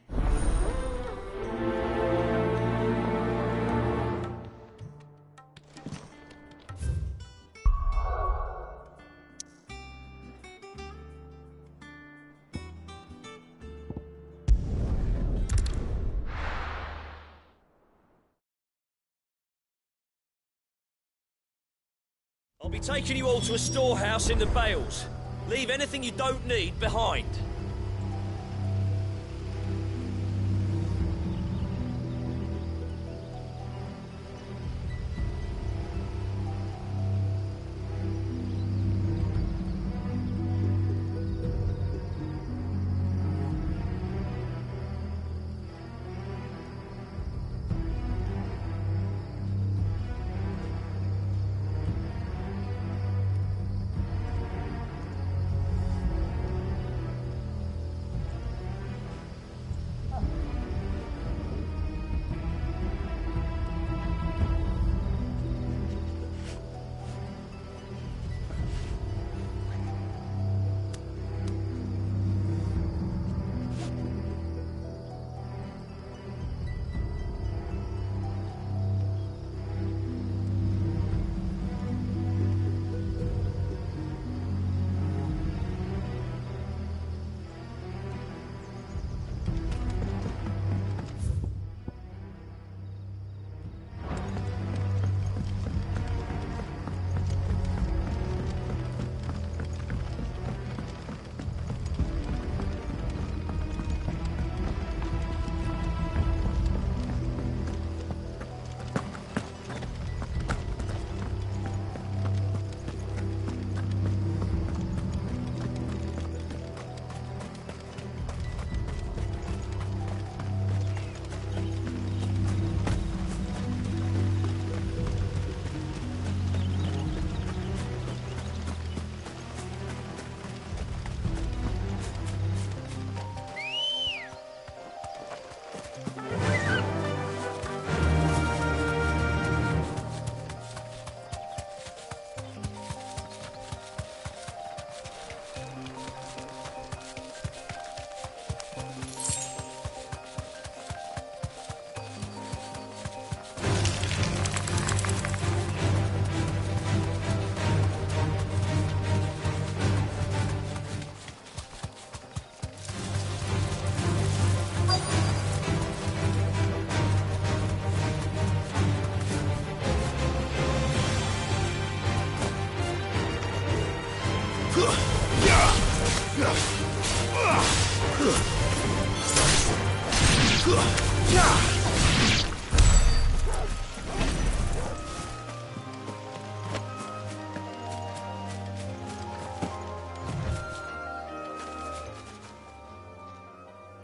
I'll be taking you all to a storehouse in the Bales. Leave anything you don't need behind.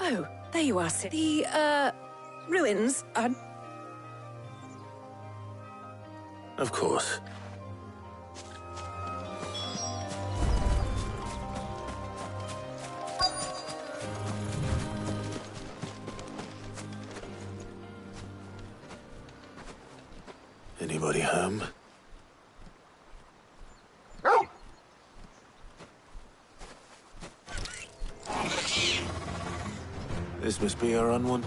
Oh, there you are, Sid. The, ruins are... Of course. Anybody home? This must be our own one.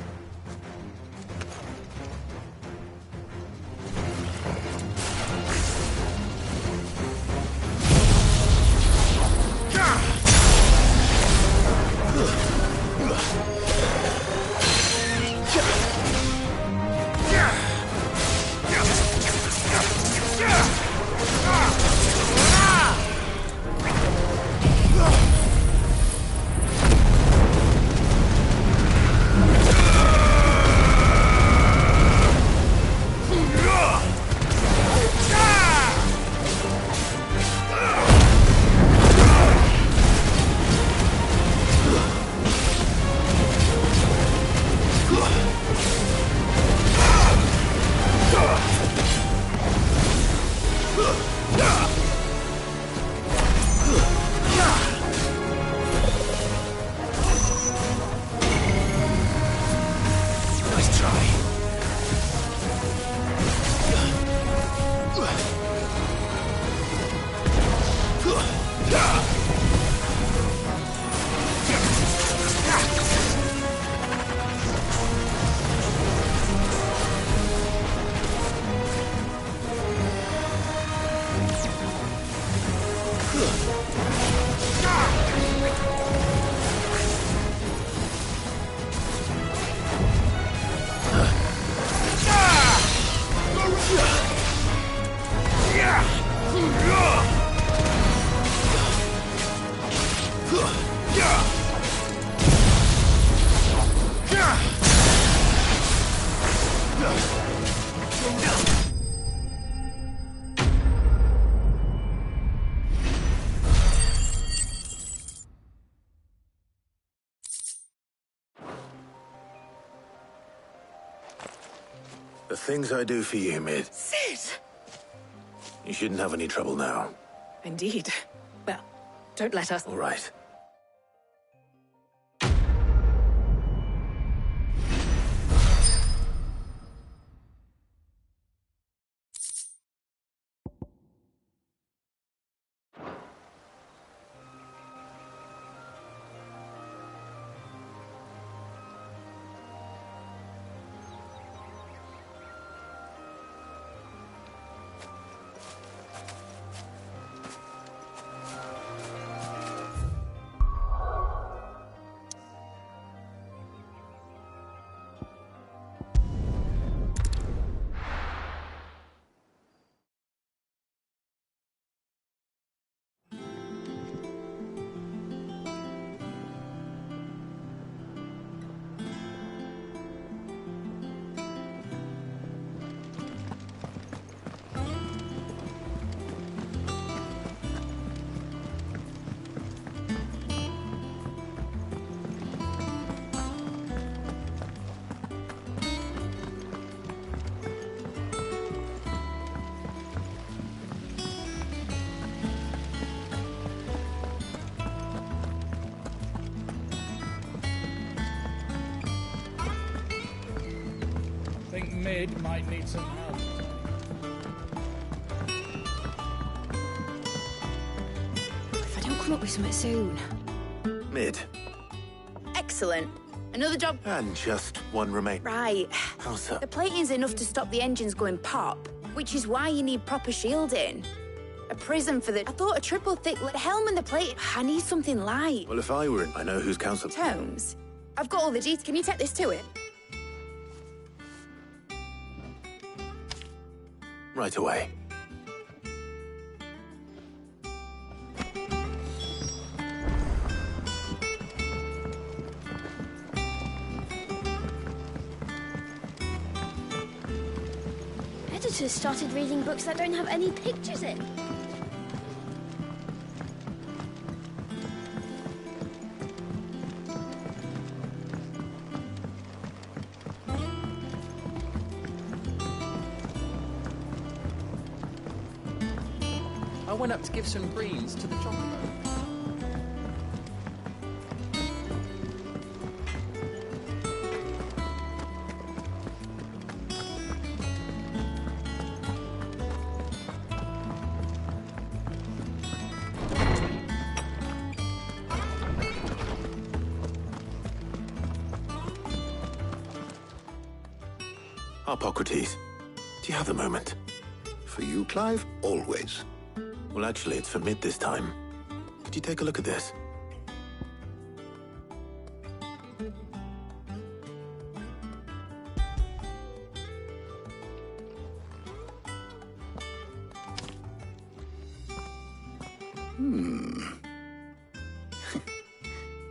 The things I do for you, Mid. Sid! You shouldn't have any trouble now. Indeed. Well, don't let us... All right. Think Mid might need some help. If I don't come up with something soon. Mid. Excellent. Another job. And just one remain. Right. How's that? The plating's enough to stop the engines going pop, which is why you need proper shielding. A prism for the... I thought a triple thick helm and the plate. I need something light. Well, if I were in, I know whose counsel. Tones. I've got all the details. Can you take this to it? Right away. daughter started reading books that don't have any pictures in. I went up to give some greens to the chocobo. Hippocrates, do you have a moment? For you, Clive, always. Well, actually, it's for mid this time. Could you take a look at this?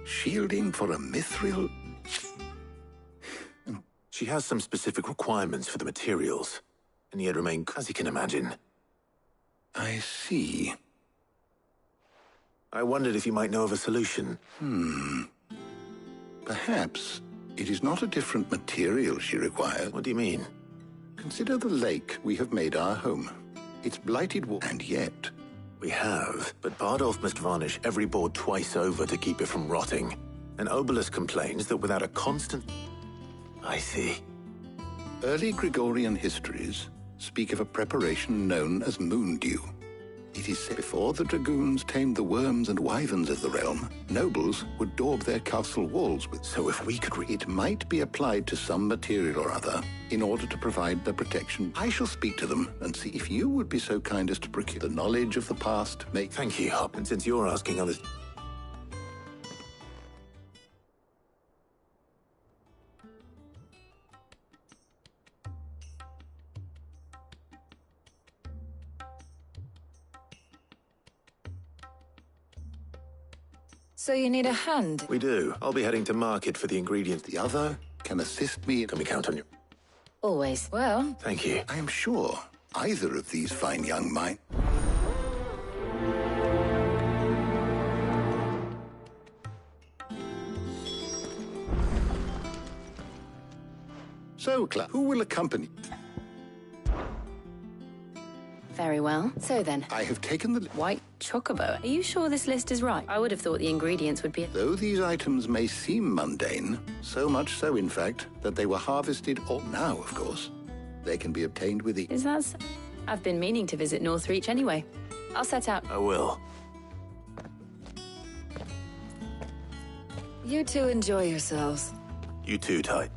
Shielding for a mithril? She has some specific requirements for the materials, and yet remain, as you can imagine. I see. I wondered if you might know of a solution. Perhaps it is not a different material she requires. What do you mean? Consider the lake we have made our home. It's blighted water, and yet... We have, but Bardolph must varnish every board twice over to keep it from rotting. And Obelisk complains that without a constant... I see. Early Gregorian histories speak of a preparation known as moon dew. It is said before the dragoons tamed the worms and wyverns of the realm, nobles would daub their castle walls with. So if we could it might be applied to some material or other in order to provide the protection. I shall speak to them and see if you would be so kind as to procure the knowledge of the past. Thank you, Hop. And since you're asking others... So you need a hand? We do. I'll be heading to market for the ingredients. The other can assist me. Can we count on you? Always. Well... Thank you. I am sure either of these fine young minds... So, Cla, who will accompany? Very well. So then. I have taken the... White chocobo. Are you sure this list is right? I would have thought the ingredients would be... Though these items may seem mundane, so much so, in fact, that they were harvested all... Now, of course, they can be obtained with the... Is that so? I've been meaning to visit Northreach anyway. I'll set out. I will. You two enjoy yourselves. You too, Ty.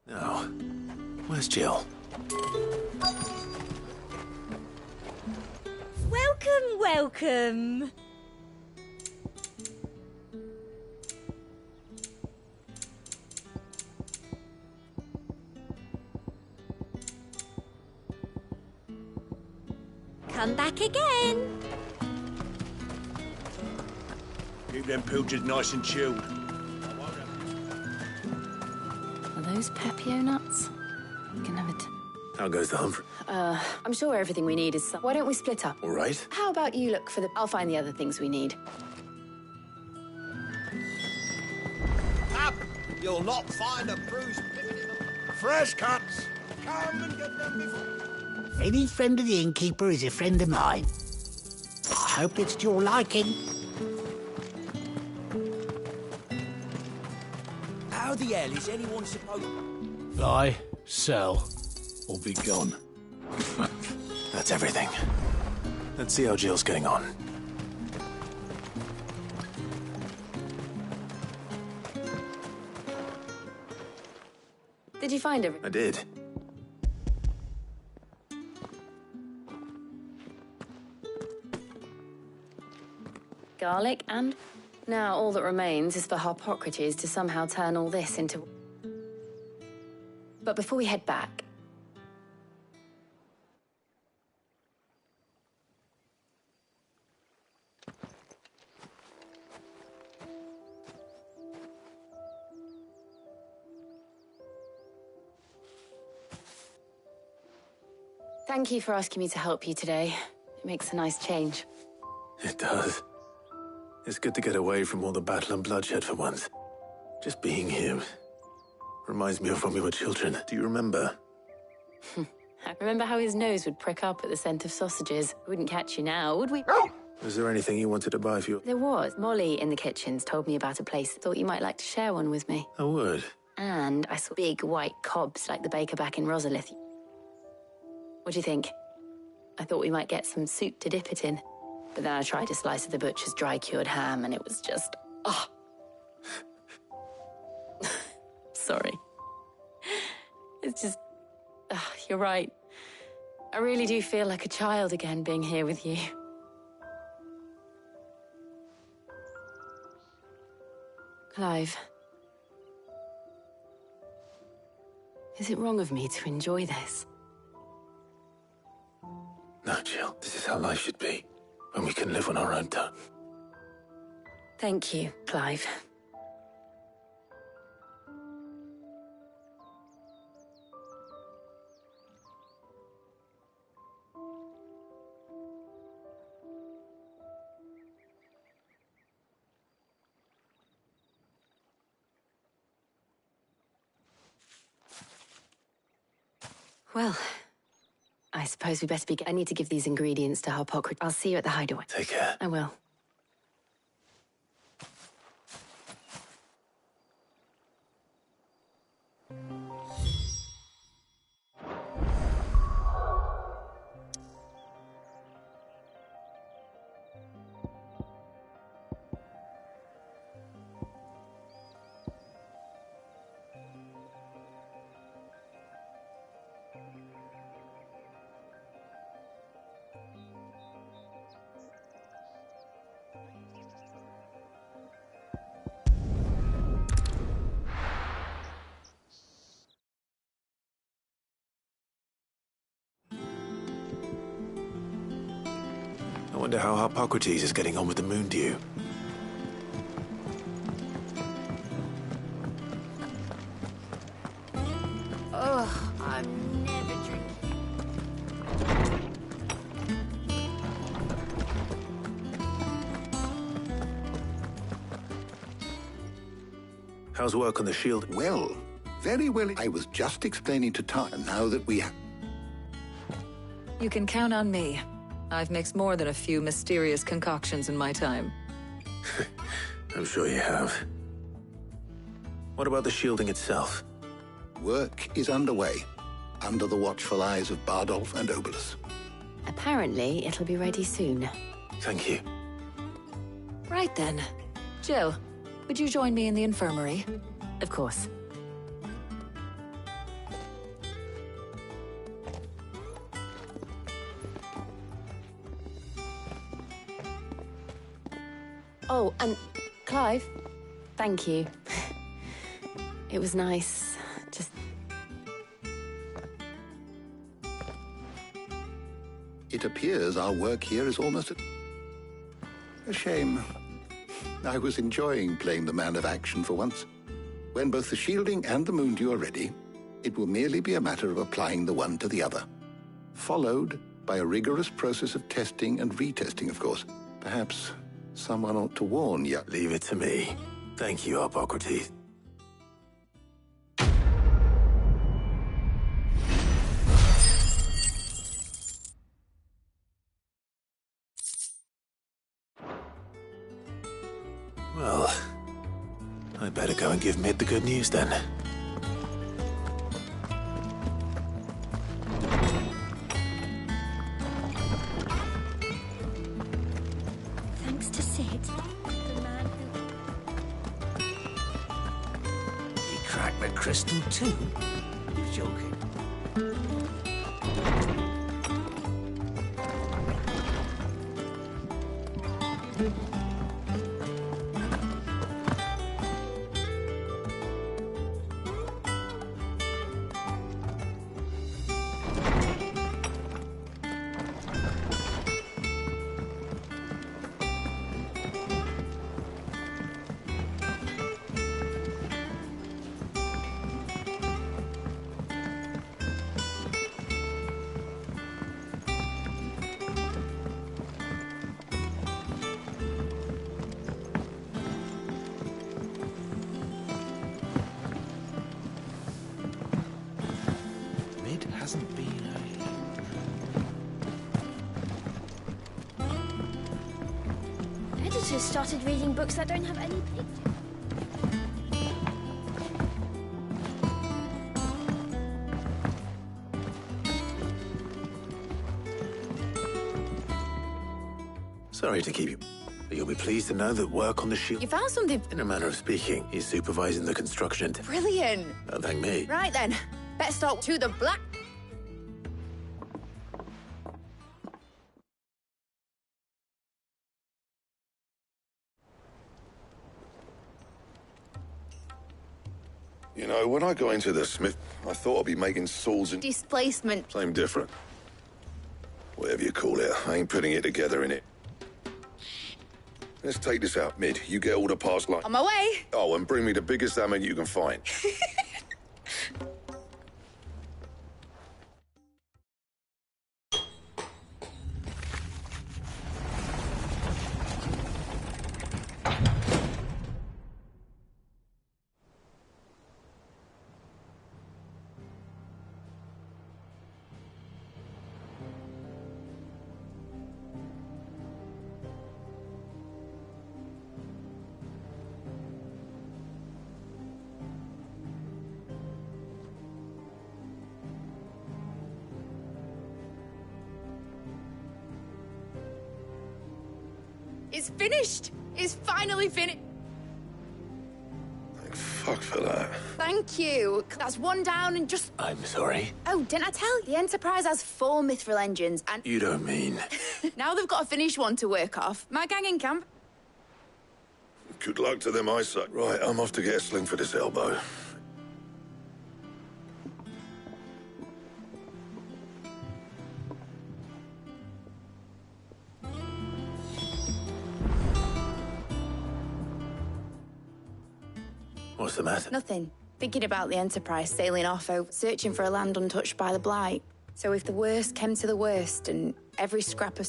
Now, where's Jill? Welcome, welcome. Come back again. Keep them pilchards nice and chilled. Are those Pepio nuts? You can have it. How goes the hunt? I'm sure everything we need is... Why don't we split up? All right. How about you look for the... I'll find the other things we need. Up! You'll not find a bruised pippin in the... Fresh cuts! Come and get them before... Any friend of the innkeeper is a friend of mine. I hope it's to your liking. How the hell is anyone supposed... Buy, sell, or be gone. That's everything. Let's see how Jill's getting on. Did you find everything? I did. Garlic and... Now all that remains is for Harpocrates to somehow turn all this into... But before we head back... Thank you for asking me to help you today. It makes a nice change. It does. It's good to get away from all the battle and bloodshed for once. Just being here reminds me of when we were children. Do you remember? I remember how his nose would prick up at the scent of sausages. We wouldn't catch you now, would we? Was there anything you wanted to buy for you? There was. Molly in the kitchens told me about a place. Thought you might like to share one with me. I would. And I saw big white cobs like the baker back in Rosalith. What do you think? I thought we might get some soup to dip it in. But then I tried a slice of the butcher's dry-cured ham, and it was just... Oh. Sorry. It's just... you're right. I really do feel like a child again being here with you. Clive. Is it wrong of me to enjoy this? No, Jill. This is how life should be. When we can live on our own terms. Thank you, Clive. Well, I suppose we best begin. I need to give these ingredients to Harpocrates. I'll see you at the hideaway. Take care. I will. I wonder how Harpocrates is getting on with the moon dew. Oh, I'm never drinking. How's work on the shield? Well, very well. I was just explaining to Tar, now that we have... You can count on me. I've mixed more than a few mysterious concoctions in my time. I'm sure you have. What about the shielding itself? Work is underway, under the watchful eyes of Bardolph and Obolus. Apparently, it'll be ready soon. Thank you. Right then. Jill, would you join me in the infirmary? Of course. Oh, and Clive, thank you. It was nice, just... It appears our work here is almost a shame. I was enjoying playing the man of action for once. When both the shielding and the moon dew are ready, it will merely be a matter of applying the one to the other. Followed by a rigorous process of testing and retesting, of course. Perhaps someone ought to warn you. Leave it to me. Thank you, Harpocrates. Well, I'd better go and give Mid the good news then. Thanks to Sid, the man who... He cracked the crystal too? You're joking. Hasn't been Editors started reading books that don't have any pictures. Sorry to keep you, but you'll be pleased to know that work on the shield... You found something... In a manner of speaking, he's supervising the construction... Brilliant. Don't thank me. Right then, better start to the black... You know, when I got into the smith, I thought I'd be making swords and... Displacement. Same different. Whatever you call it, I ain't putting it together, innit? Let's take this out, Mid. You get all the parts like... On my way. Oh, and bring me the biggest hammer you can find. It's finished. It's finally finished. Thank fuck for that. Thank you. That's one down and just... I'm sorry. Oh, didn't I tell you? The Enterprise has 4 mithril engines and... You don't mean... Now they've got a finished one to work off. My gang in camp. Good luck to them eyesight. Right, I'm off to get a sling for this elbow. What's the matter? Nothing. Thinking about the Enterprise sailing off, searching for a land untouched by the Blight. So if the worst came to the worst and every scrap of...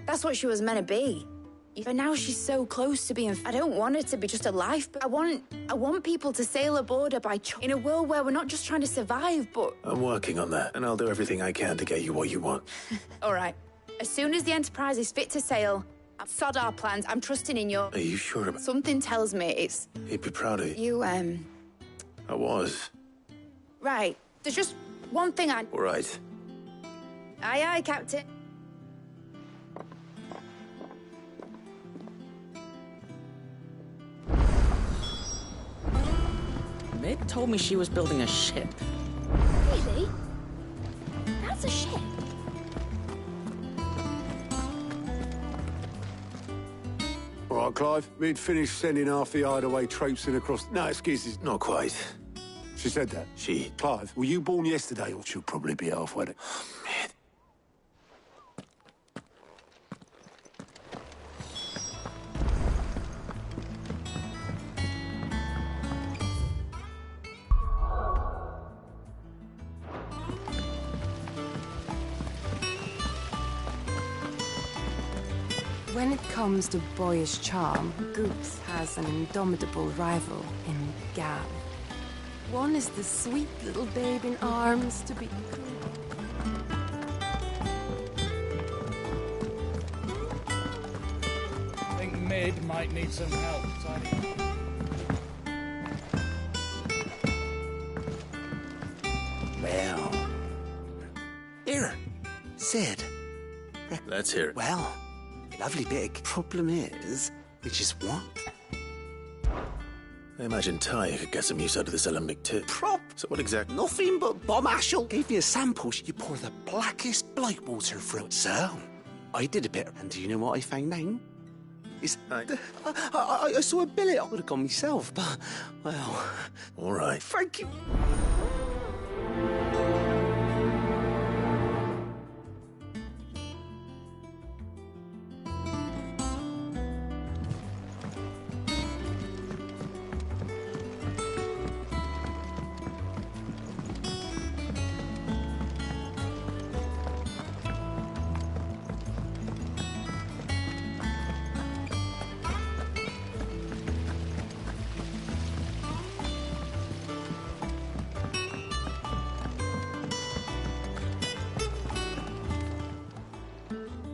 That's what she was meant to be. But now she's so close to being... I don't want her to be just a life, but I want people to sail aboard her by in a world where we're not just trying to survive, but... I'm working on that, and I'll do everything I can to get you what you want. All right. As soon as the Enterprise is fit to sail, sod our plans. I'm trusting in your... Are you sure about... Something tells me it's... He'd be proud of you. You, I was. Right. There's just one thing I... All right. Aye, aye, Captain. Mid told me she was building a ship. Really? That's a ship. All right, Clive. We'd finished sending half the hideaway traipsing across... No, excuses. Not quite. She said that? She... Clive, were you born yesterday, or she'll probably be halfway there? Mid. When it comes to boyish charm, Goops has an indomitable rival in Gav. One is the sweet little babe in arms to be... I think Mid Sid might need some help tidying up. Well... Here, Sid. Let's hear it. Well, lovely big problem is, which is what? I imagine Ty could get some use out of this alembic too. Prop? So what exactly? Nothing but Bob Ashell gave me a sample. You pour the blackest blight water through it. So, I did a bit, and do you know what I found out? I saw a billet. I would have gone myself, but, well... All right. Thank you.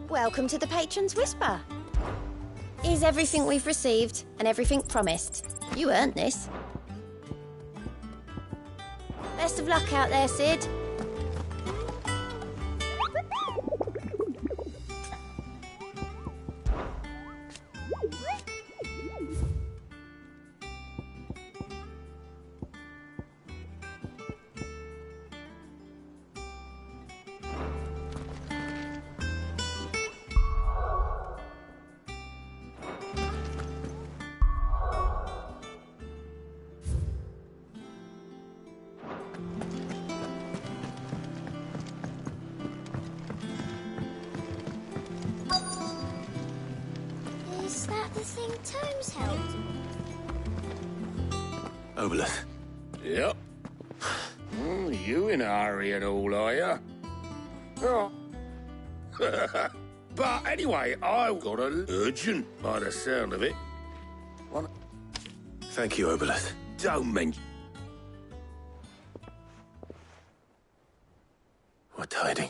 Welcome to the Patron's Whisper. Is everything we've received and everything promised. You earned this. Best of luck out there, Sid. Is that the thing Tomes held? Obelith. Yep. You in a hurry and all, are you? Oh. But anyway, I've got an urgent by the sound of it. Thank you, Obelith. Don't mention. What hiding?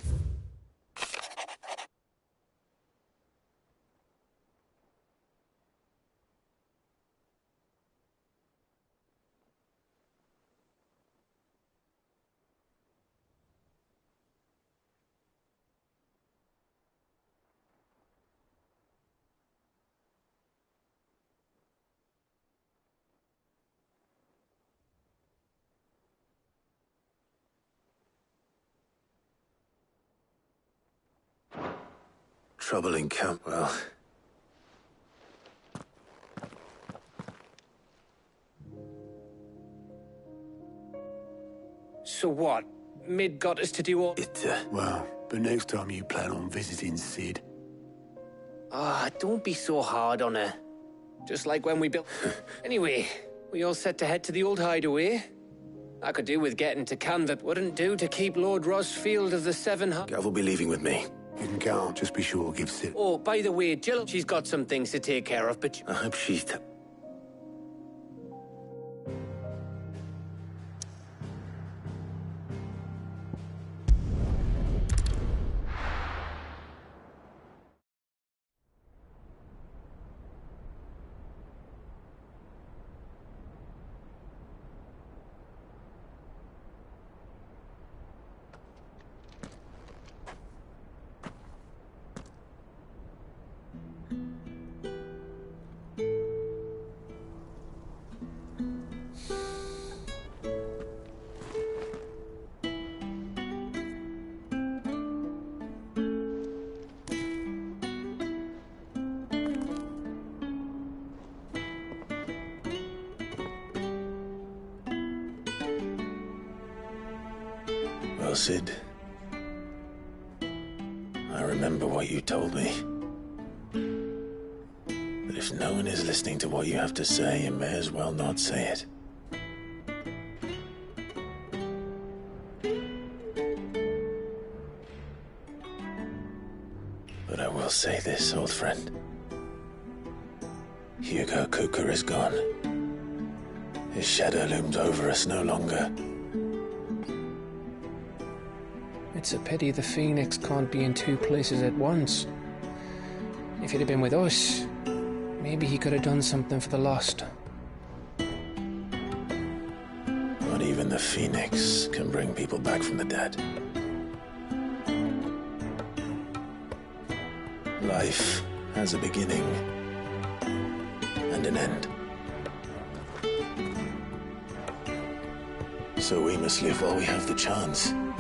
Trouble in camp, well... So what? Mid got us to do all... Well, but next time you plan on visiting Sid. Ah, don't be so hard on her. Just like when we built... Anyway, we all set to head to the old hideaway. I could do with getting to Canva. Wouldn't do to keep Lord Rosfield of the Seven... Gav will be leaving with me. You can count, just be sure to give Sid... Oh, by the way, Jill, she's got some things to take care of, but... I hope she's... Well, Sid, I remember what you told me. But if no one is listening to what you have to say, you may as well not say it. But I will say this, old friend. Hugo Cooker is gone. His shadow looms over us no longer. It's a pity the Phoenix can't be in two places at once. If he'd have been with us, Maybe he could have done something for the lost. Not even the Phoenix can bring people back from the dead. Life has a beginning and an end. So we must live while we have the chance. And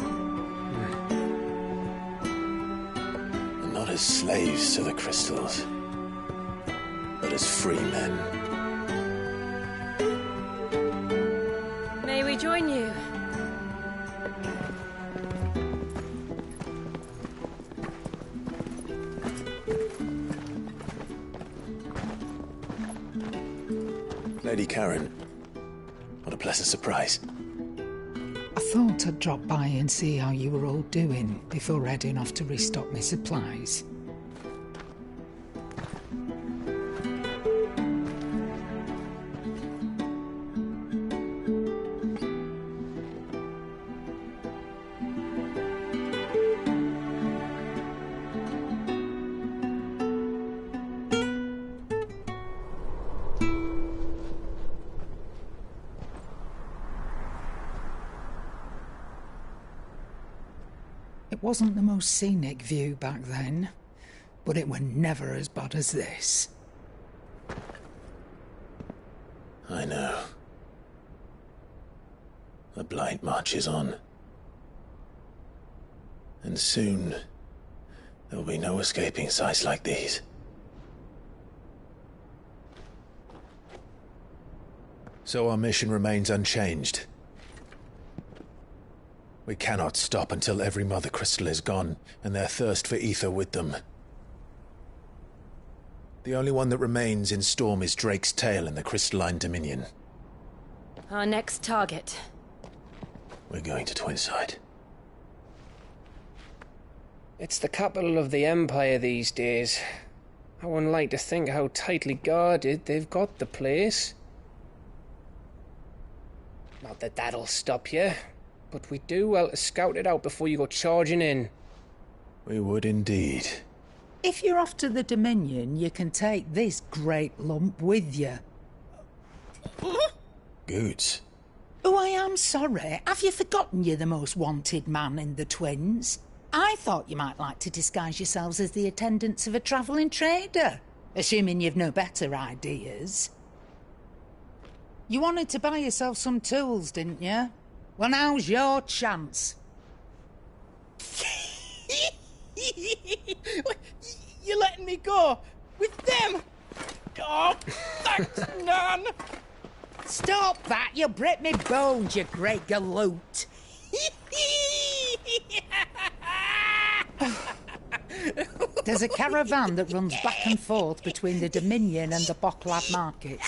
not as slaves to the crystals, but as free men. May we join you? Lady Karen, what a pleasant surprise. I thought I'd drop by and see how you were all doing before heading off to restock my supplies. It wasn't the most scenic view back then, but it were never as bad as this. I know. The Blight marches on. And soon, there'll be no escaping sights like these. So our mission remains unchanged. We cannot stop until every Mother Crystal is gone, and their thirst for ether with them. The only one that remains in Storm is Drake's Tail in the Crystalline Dominion. Our next target. We're going to Twinside. It's the capital of the Empire these days. I wouldn't like to think how tightly guarded they've got the place. Not that that'll stop you, but we do well to scout it out before you go charging in. We would indeed. If you're off to the Dominion, you can take this great lump with you. Goods. Oh, I am sorry. Have you forgotten you're the most wanted man in the Twins? I thought you might like to disguise yourselves as the attendants of a travelling trader, assuming you've no better ideas. You wanted to buy yourself some tools, didn't you? Well, now's your chance. You're letting me go with them? Oh, thanks, Nan. Stop that! You'll break me bones, you great galoot. There's a caravan that runs back and forth between the Dominion and the Bocklad markets.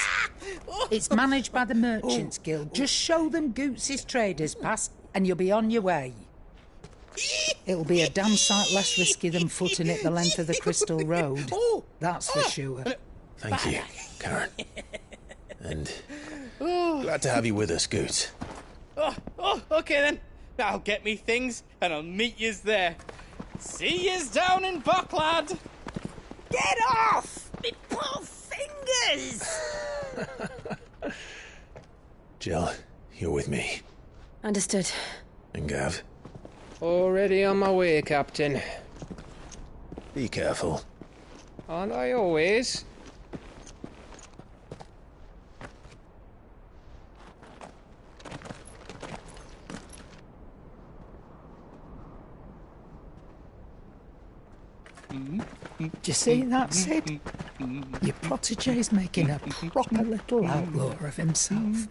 It's managed by the Merchants Guild. Just show them Goots' traders pass and you'll be on your way. It'll be a damn sight less risky than footing it the length of the Crystal Road. That's for sure. Thank you, Karen. And glad to have you with us, Goots. Okay then. I'll get me things and I'll meet yous there. See yous down in Bocklad. Get off! Me poor fingers! Jill, you're with me. Understood. And Gav? Already on my way, Captain. Be careful. Aren't I always? Do you see that, Sid? Your protege's making a proper little outlaw of himself.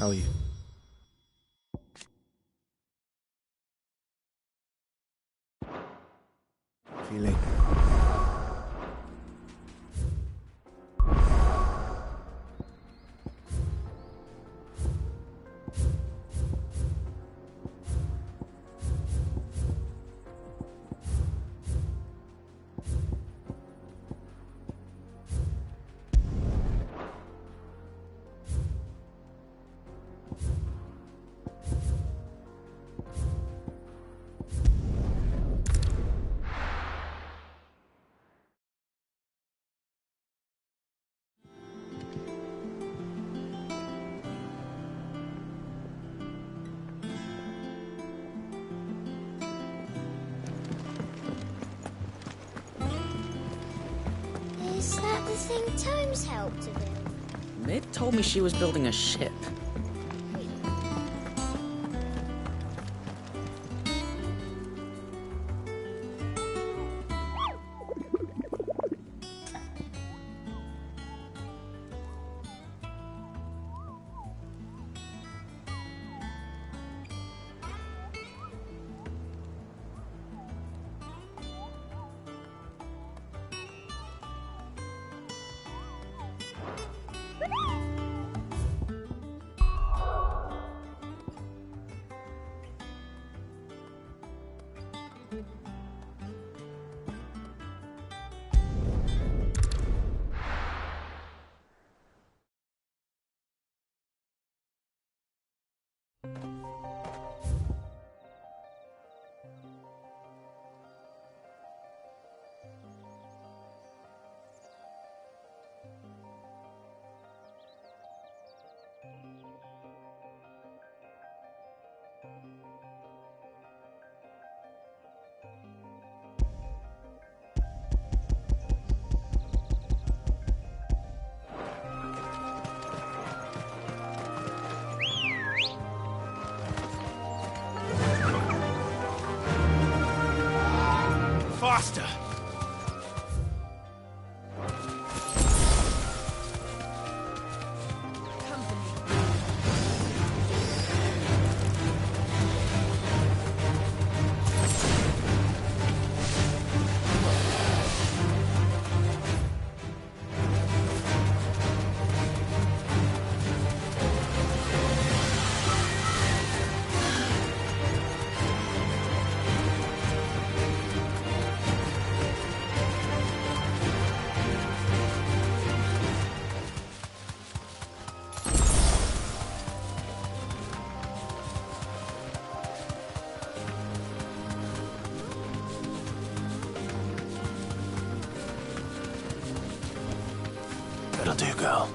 How are you? Feeling? Is that the thing Tomes helped to build? Mid told me she was building a ship. Faster! That'll do, girl.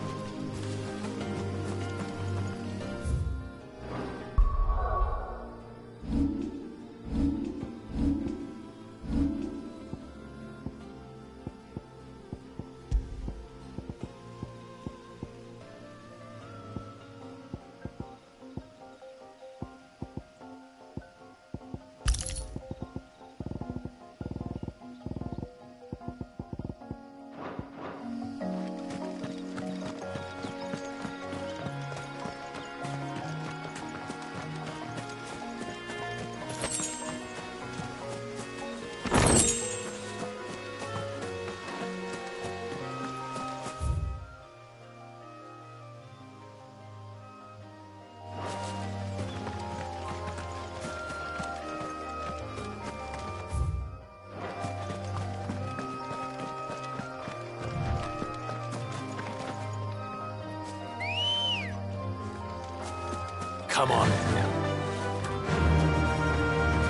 Come on.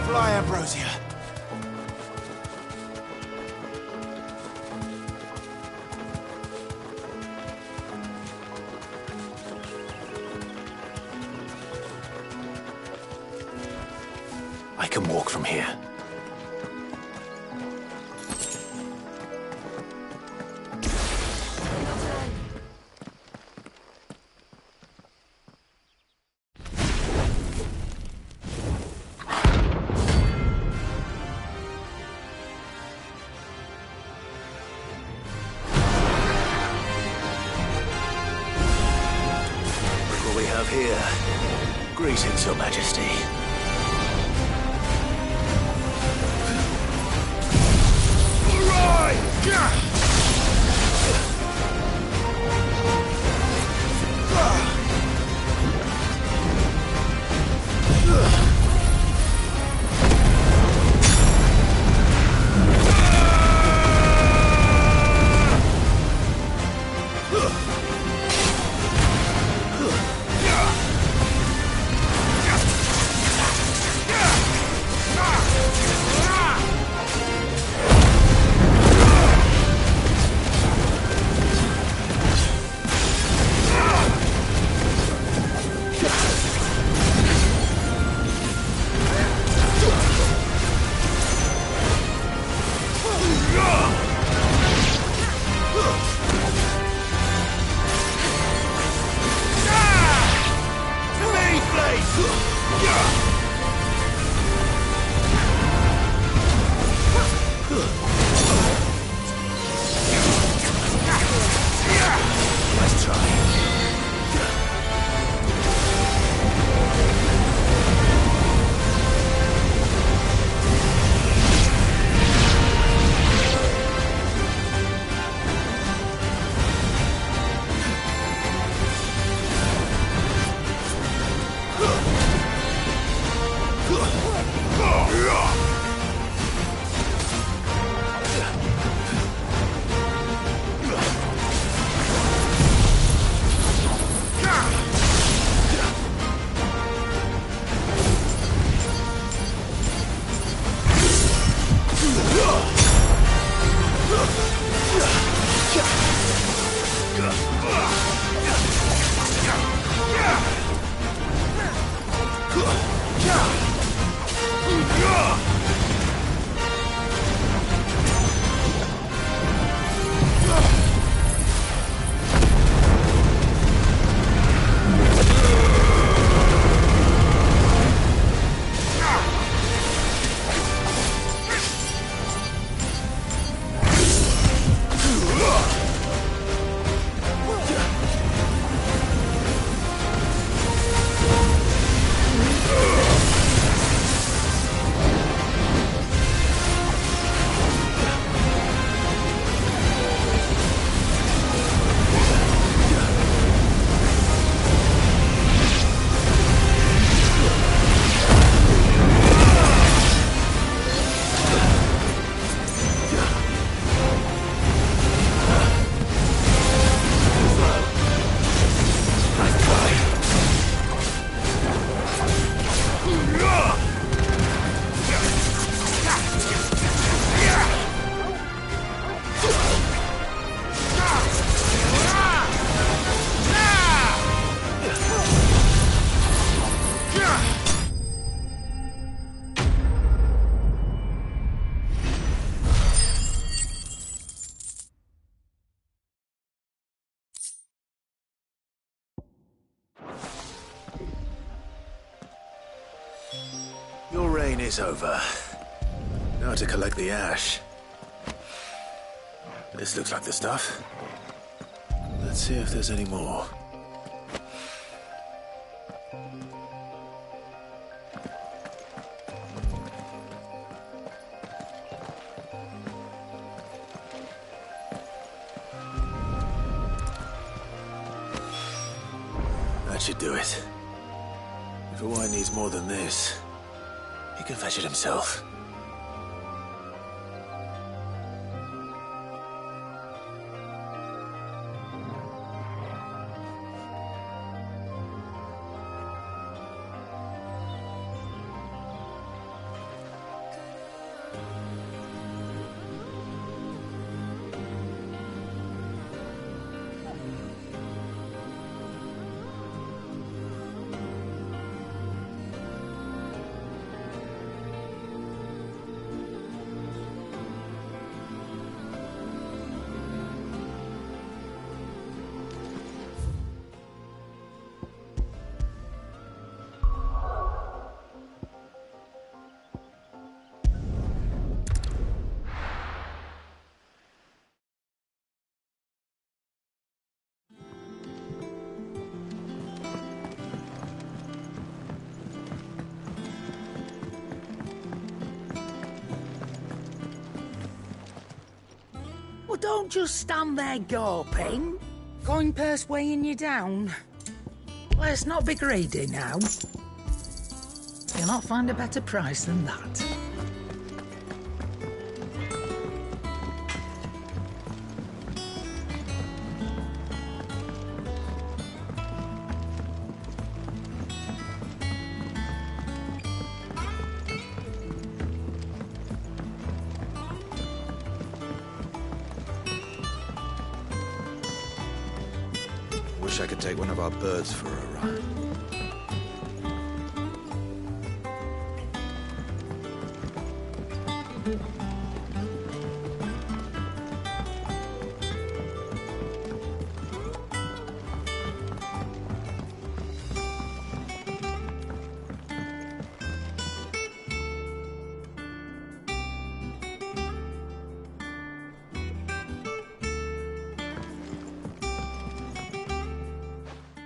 Fly, Ambrosia. I can walk from here. of here. Greetings, Your Majesty. Your reign is over. Now to collect the ash. This looks like the stuff. Let's see if there's any more. That should do it. If a wine needs more than this, he can fetch it himself. Well, don't just stand there gawping. Coin purse weighing you down. Let's not be greedy now. You'll not find a better price than that. Wish I could take one of our birds for a ride.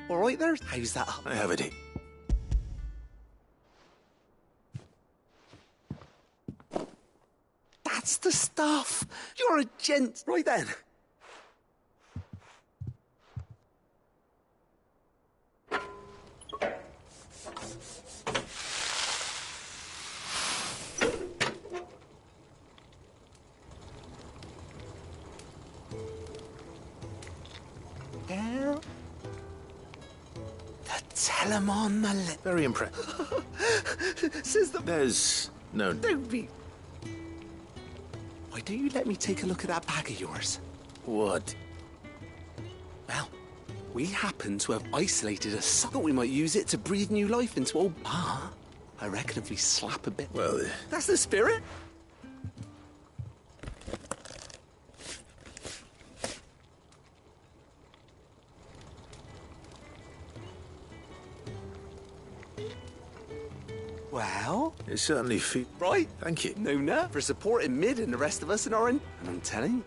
All right there? How's that? I have it. That's the stuff. You're a gent. Right then. Girl. Tell him on the lip. Very impressed. Says the... There's no... Don't be... Why don't you let me take a look at that bag of yours? What? Well, we happen to have isolated a site. Thought we might use it to breathe new life into old bar. I reckon if we slap a bit... Well... That's the spirit. Well... It certainly feels... Right. Thank you. No, for supporting Mid and the rest of us in our... And I'm telling you...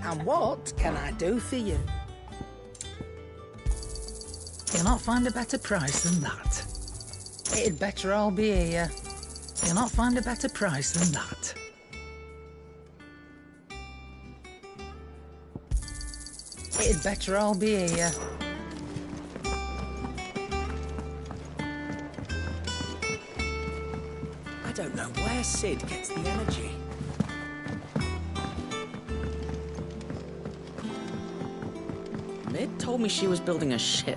And what can I do for you? You'll not find a better price than that. It'd better all be here. You'll not find a better price than that. It'd better all be here. I don't know where Sid gets the energy. Mid told me she was building a ship.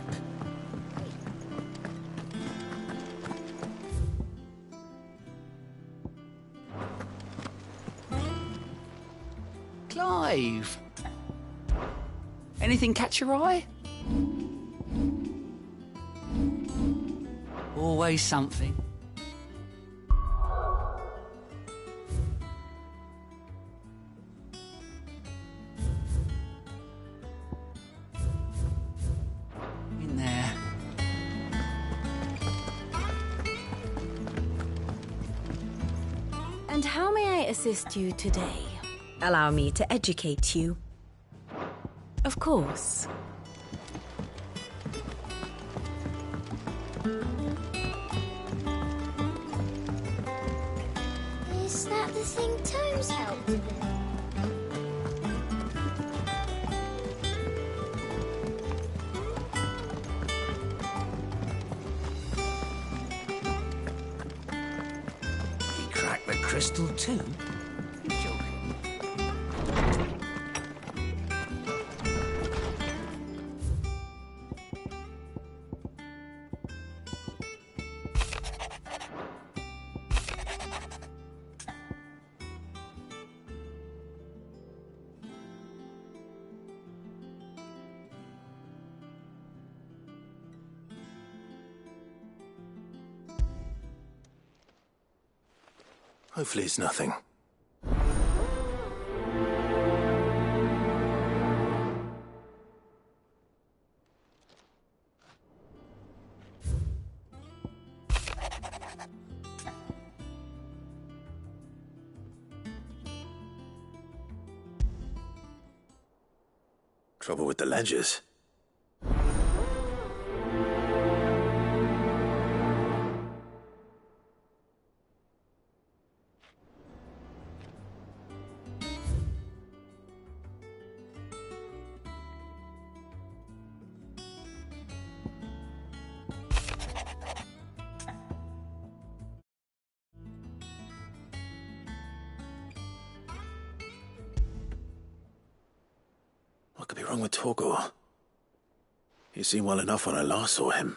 Clive! Anything catch your eye? Always something. In there. And how may I assist you today? Allow me to educate you. Of course. Is that the thing Tomes helped with? He cracked the crystal too? You joking? Hopefully it's nothing. Trouble with the ledgers. What could be wrong with Torgor? He seemed well enough when I last saw him.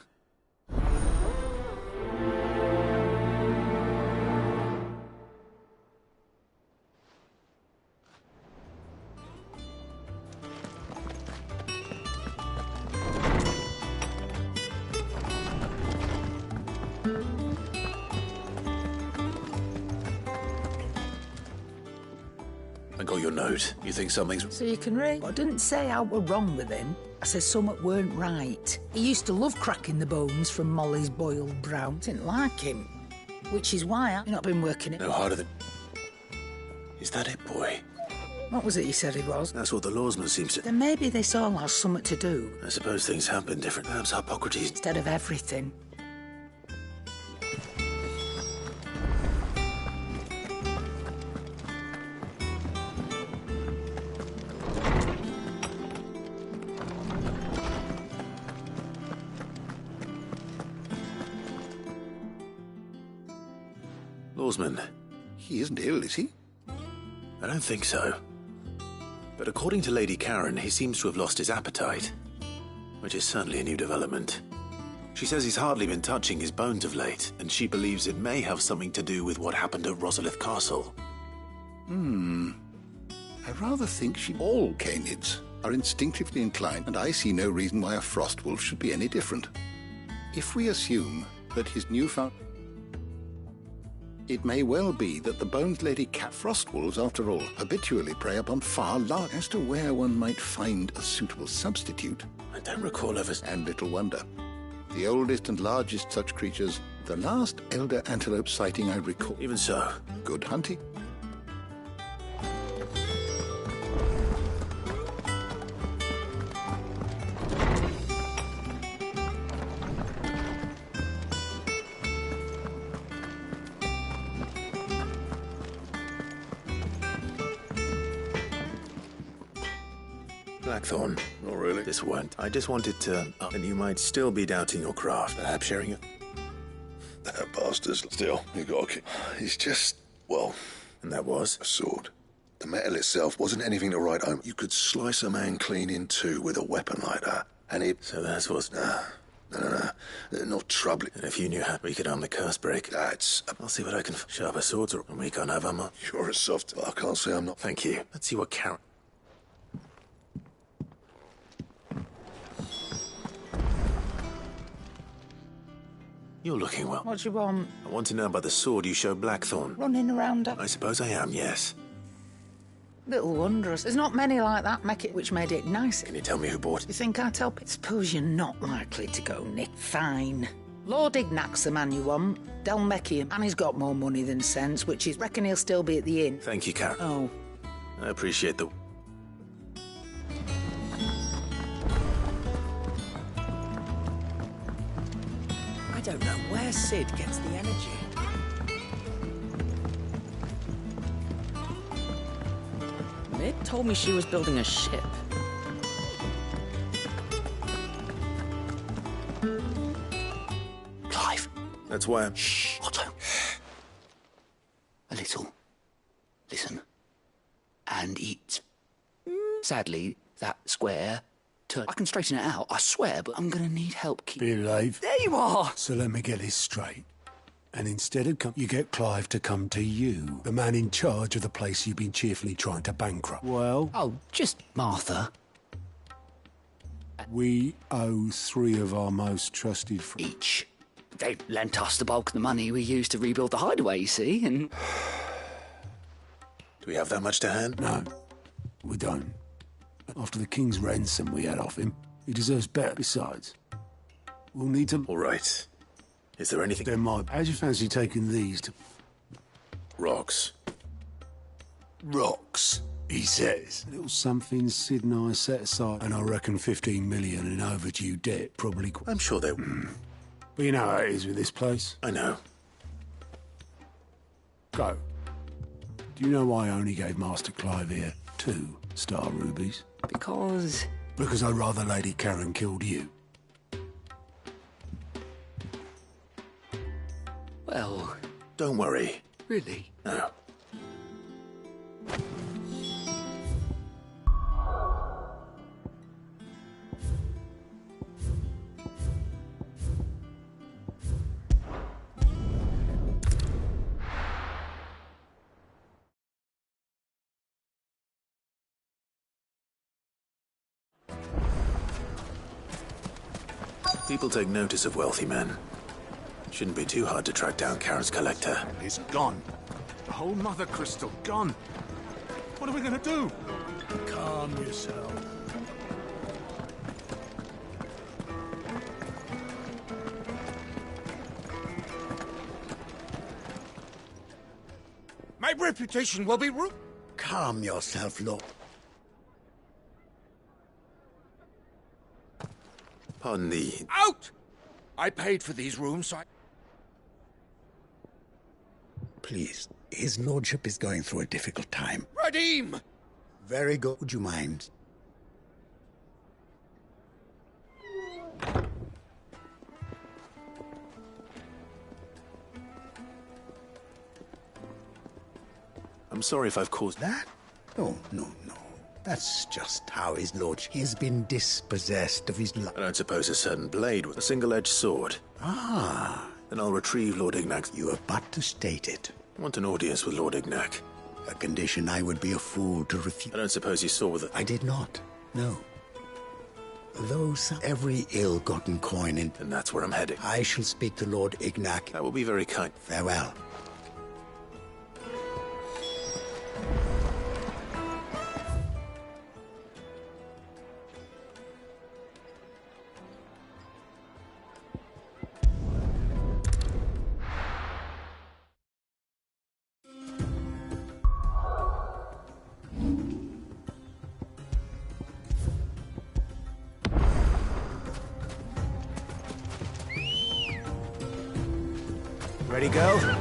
I got your note. You think something's... So you can read? I didn't say I were wrong with him. I said something weren't right. He used to love cracking the bones from Molly's boiled brown. Didn't like him. Which is why I've not been working it. No harder than... Is that it, boy? What was it you said he was? That's what the lawsman seems to... Then maybe this all has something to do. I suppose things have been different. Perhaps Hippocrates... Instead of everything. Lawsman. He isn't ill, is he? I don't think so. But according to Lady Karen, he seems to have lost his appetite. Which is certainly a new development. She says he's hardly been touching his bones of late, and she believes it may have something to do with what happened at Rosalith Castle. I rather think all canids are instinctively inclined, and I see no reason why a frostwolf should be any different. If we assume that his newfound... It may well be that the Bones Lady cat frostwolves, after all, habitually prey upon far larger. As to where one might find a suitable substitute, I don't recall ever... And little wonder. The oldest and largest such creatures, the last elder antelope sighting I recall. Even so. Good hunting. Blackthorn. Not really. This won't. I just wanted to... and you might still be doubting your craft. Perhaps sharing it. That bastard's still. You got to keep... He's just... Well... And that was? A sword. The metal itself wasn't anything to write home. You could slice a man clean in two with a weapon like that. And it... So that's what's... No. Not trouble. And if you knew how we could arm the curse break... That's... I'll see what I can... Sharper swords, and we can't have them. You're a soft... I can't say I'm not... Thank you. Let's see what Karen... You're looking well. What do you want? I want to know about the sword you showed Blackthorn. Running around I suppose I am, yes. Little wondrous. There's not many like that, make it, which made it nice. Can you tell me who bought it? You think I'd help it? Suppose you're not likely to go, Nick. Fine. Lord Ignac's the man you want. Delmeckium. And he's got more money than sense, which is... Reckon he'll still be at the inn. Thank you, Karen. Oh. I appreciate the... I don't know where Sid gets the energy. It told me she was building a ship. Clive. That's why I'm... Shh, Otto. A little. Listen. And eat. Sadly, that square turned... I can straighten it out, I swear, but I'm gonna need help Believe. There you are! So let me get this straight. And instead of you get Clive to come to you, the man in charge of the place you've been cheerfully trying to bankrupt. Well... Oh, just Martha. We owe 3 of our most trusted friends. Each. They lent us the bulk of the money we used to rebuild the hideaway, you see, and... Do we have that much to hand? No, we don't. After the king's ransom we had off him, he deserves better. Besides, we'll need to... All right. Is there anything... There might... How'd you fancy taking these to... Rocks. Rocks, he says. A little something Sid and I set aside, and I reckon 15 million in overdue debt, probably... I'm sure they... But you know how it is with this place. I know. Go. Do you know why I only gave Master Clive here 2 star rubies? Because... Because I'd rather Lady Karen killed you. Well... Don't worry. Really? No. People take notice of wealthy men. Shouldn't be too hard to track down Karen's collector. He's gone. The whole mother crystal gone. What are we gonna do? Calm yourself. My reputation will be ruined. Calm yourself, Lord. Pardon the... Out! I paid for these rooms, so I... Please, his lordship is going through a difficult time. Redeem! Very good. Would you mind? I'm sorry if I've caused... That? Oh, no. That's just how his lordship... He has been dispossessed of his... I don't suppose a certain blade with a single-edged sword. Ah. Then I'll retrieve Lord Ignac's... You have but to state it. I want an audience with Lord Ignac. A condition I would be a fool to refuse. I don't suppose you saw the... I did not. No. Though every ill-gotten coin in... And that's where I'm heading. I shall speak to Lord Ignac. That will be very kind. Farewell. Ready, go?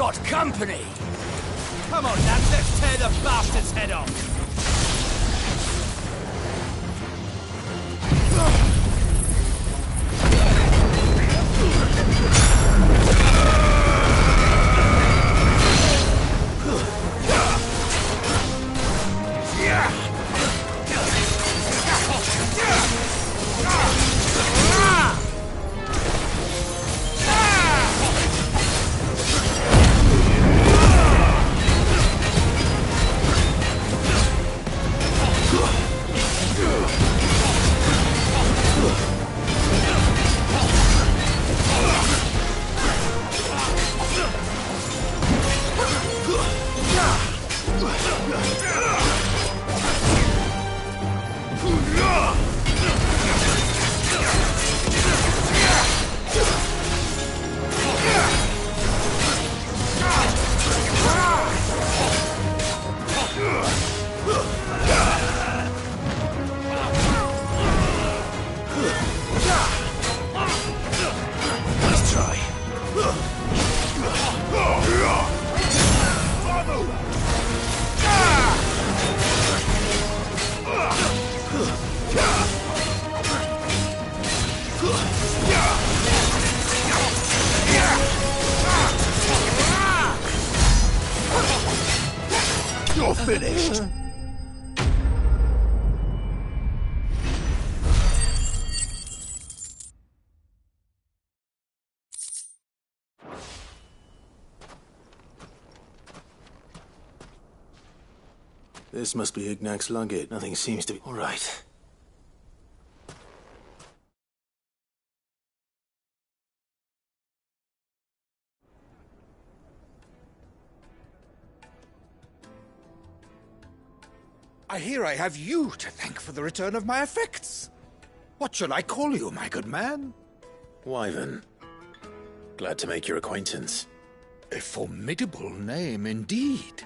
got company! Come on, lads, let's tear the bastard's head off! You're finished. This must be Ignac's luggage. Nothing seems to be... All right. I hear I have you to thank for the return of my effects. What shall I call you, my good man? Wyvern. Glad to make your acquaintance. A formidable name indeed.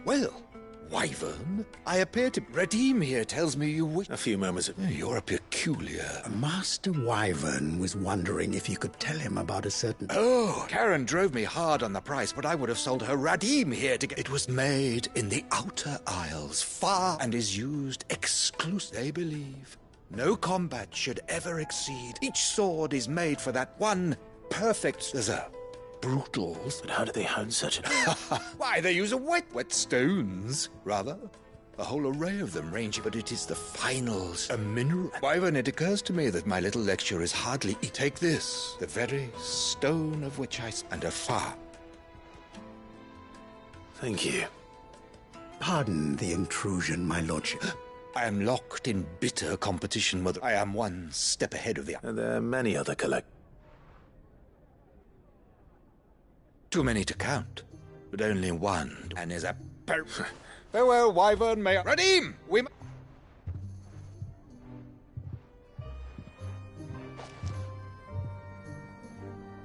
Well, Wyvern, I appear to... Redeem here tells me you wish... A few moments ago. You're a peculiar... Master Wyvern was wondering if you could tell him about a certain... Oh, Karen drove me hard on the price, but I would have sold her Radim here to get... It was made in the Outer Isles, far, and is used exclusively, they believe. No combat should ever exceed. Each sword is made for that one perfect... There's a... Brutals. But how do they hone such a... Why, they use a wet stones, rather. A whole array of them ranging, but it is the finals, a mineral. Wyvern, it occurs to me that my little lecture is hardly... Take this, the very stone of which I... And a fire. Thank you. Pardon the intrusion, my lordship. I am locked in bitter competition with... I am one step ahead of the... And there are many other collect... Too many to count, but only one, and is a... Farewell, Wyvern, may I... Radim! We...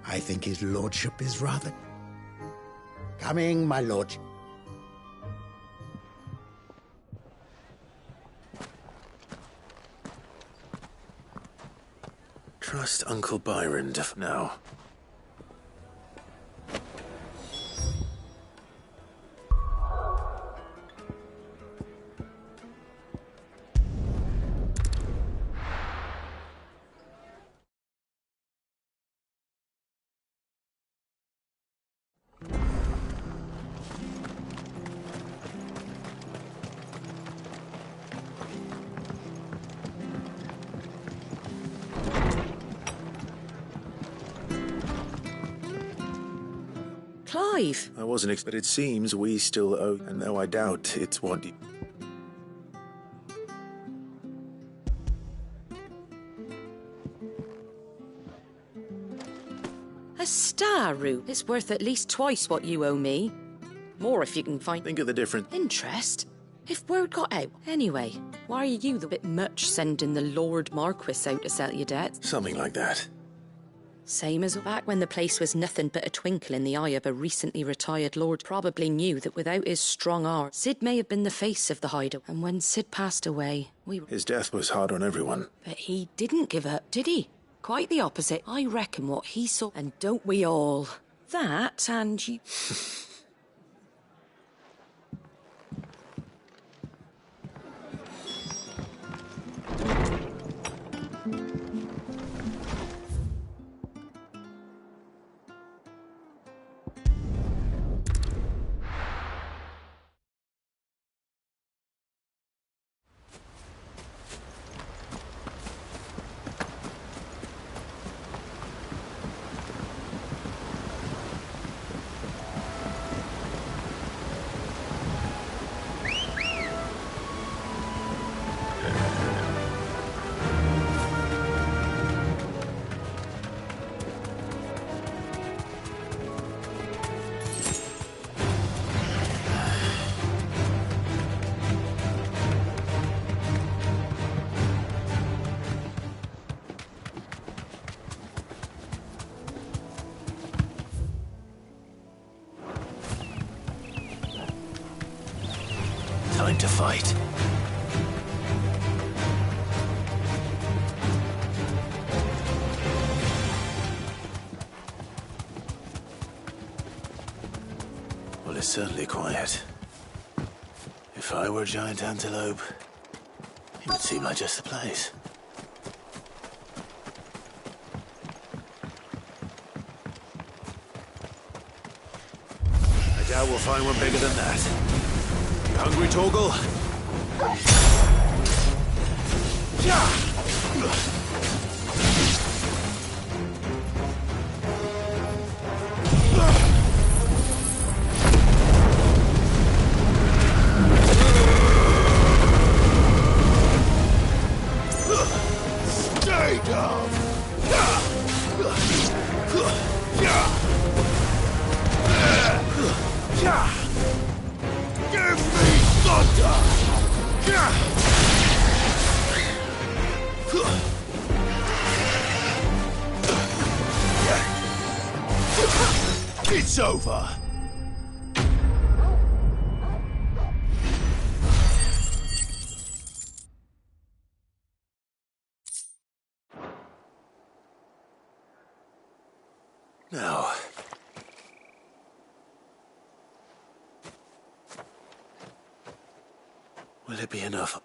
I think his lordship is rather... Coming, my lordship. Trust Uncle Byron now. Clive! I wasn't but it seems we still owe, and though I doubt it's what you... A star route. It's worth at least twice what you owe me. More if you can find... Think of the difference. Interest? If word got out. Anyway, why are you the bit much sending the Lord Marquis out to sell your debts? Something like that. Same as back when the place was nothing but a twinkle in the eye of a recently retired lord. Probably knew that without his strong arm, Sid may have been the face of the hideout. And when Sid passed away, we... His death was hard on everyone. But he didn't give up, did he? Quite the opposite. I reckon what he saw, and don't we all, That and you... Time to fight. Well, it's certainly quiet. If I were a giant antelope, it would seem like just the place. I doubt we'll find one bigger than that. You hungry, Torgal? Stay down! Give me thunder! It's over! Now... will it be enough?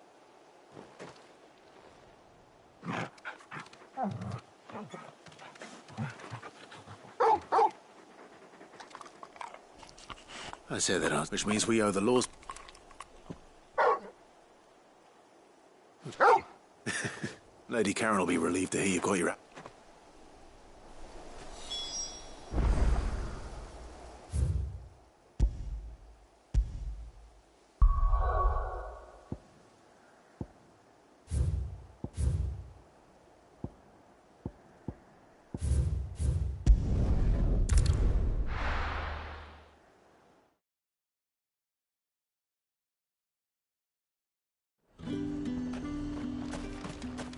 I say that out, which means we owe the laws. Lady Karen will be relieved to hear you've got your...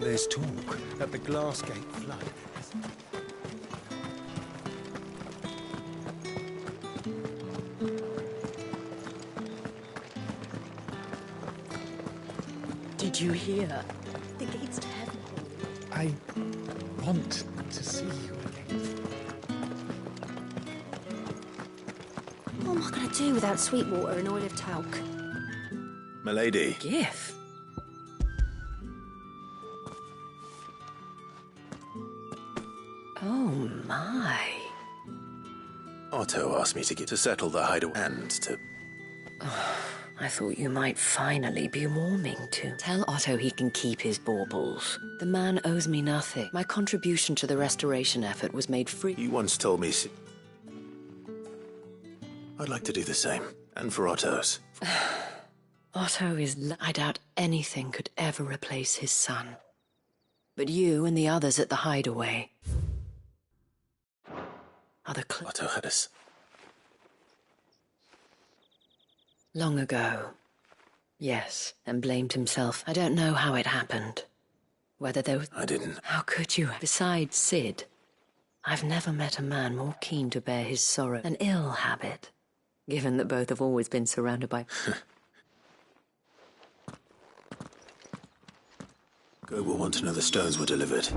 There's talk that the Glassgate flood. Did you hear? The gates to heaven. I want to see you again. What am I going to do without sweet water and oil of talc? Milady. Gift? Oh, my. Otto asked me to settle the hideaway and to... I thought you might finally be warming to. Tell Otto he can keep his baubles. The man owes me nothing. My contribution to the restoration effort was made free. You once told me... I'd like to do the same. And for Otto's. Otto is... I doubt anything could ever replace his son. But you and the others at the hideaway... Otto had us. Long ago. Yes, and blamed himself. I don't know how it happened. Whether there was... I didn't. How could you? Besides Sid, I've never met a man more keen to bear his sorrow. An ill habit, given that both have always been surrounded by... Go will want to know the stones were delivered.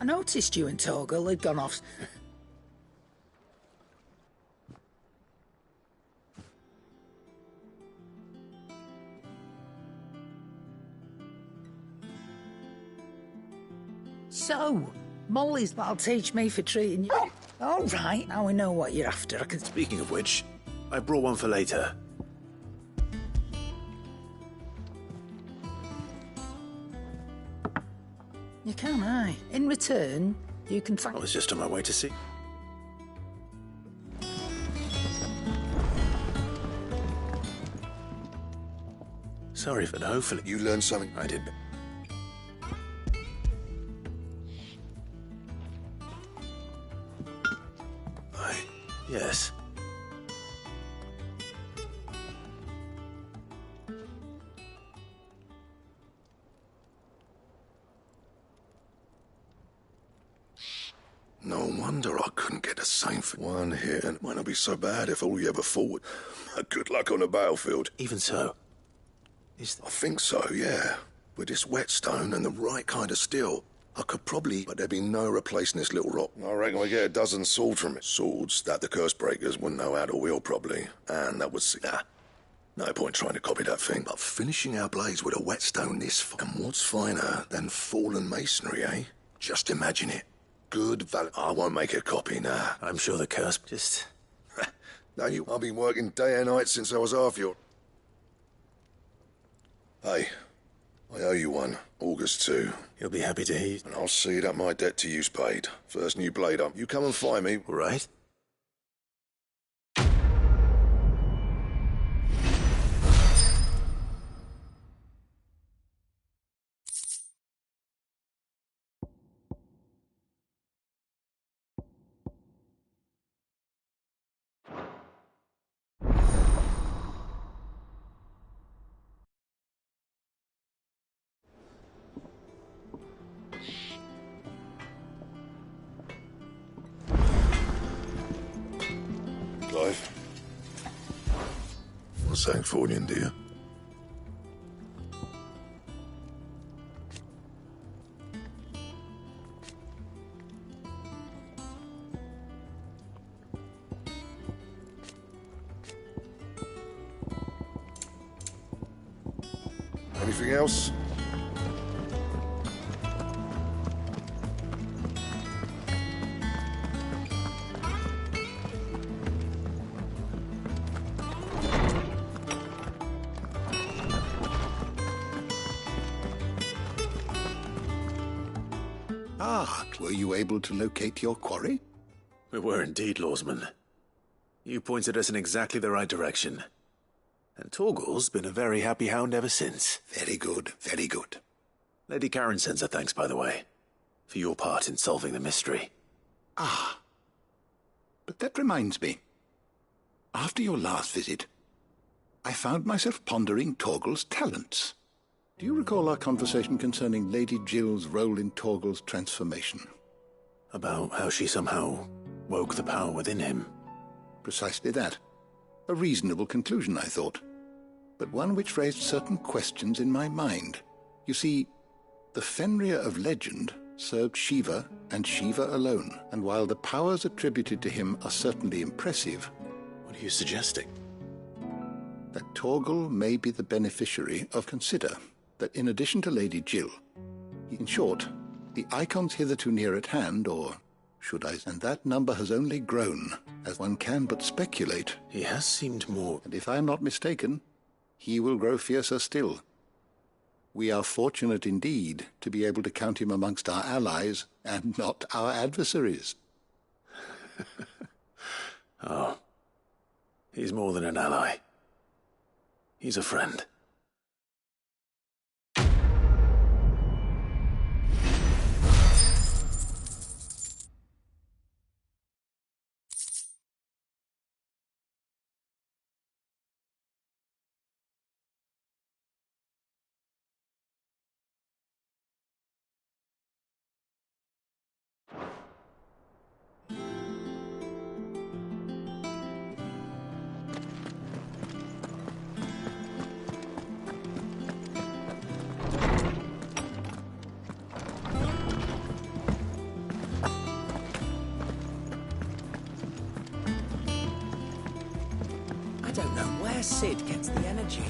noticed you and Torgal had gone off. So, Molly's that'll teach me for treating you. All right, now we know what you're after. I can... Speaking of which, I brought one for later. You can, aye. In return, you can thank... I was just on my way to see. Sorry, but hopefully... You learned something. I did. Yes. No wonder I couldn't get the same for one hit, and it might not be so bad if all you ever fought. Good luck on the battlefield. Even so, I think so, yeah. With this whetstone and the right kind of steel, I could probably... But there'd be no replacing this little rock. I reckon we get a dozen swords from it. Swords that the curse breakers wouldn't know how to wield properly. And that would see... no point trying to copy that thing. But finishing our blades with a whetstone this fine... And what's finer than fallen masonry, eh? Just imagine it. Good value. I won't make a copy, nah. I'm sure the curse just... No, I've been working day and night since I was half your... Hey, I owe you one. August 2. You'll be happy to hear. And I'll see that my debt to you's paid. First new blade up. You come and find me. All right. Clive. What's that for you, dear? Anything else? Were you able to locate your quarry? We were indeed, Lawsman. You pointed us in exactly the right direction. And Torgal's been a very happy hound ever since. Very good, very good. Lady Karen sends her thanks, by the way, for your part in solving the mystery. Ah. But that reminds me. After your last visit, I found myself pondering Torgal's talents. Do you recall our conversation concerning Lady Jill's role in Torgal's transformation? About how she somehow woke the power within him. Precisely that. A reasonable conclusion, I thought. But one which raised certain questions in my mind. You see, the Fenrir of legend served Shiva and Shiva alone, and while the powers attributed to him are certainly impressive... What are you suggesting? That Torgal may be the beneficiary of... Consider that in addition to Lady Jill, in short, the icons hitherto near at hand, or should I... And that number has only grown, as one can but speculate. He has seemed more... And if I am not mistaken, he will grow fiercer still. We are fortunate indeed to be able to count him amongst our allies and not our adversaries. Oh, he's more than an ally. He's a friend. I don't know where Sid gets the energy.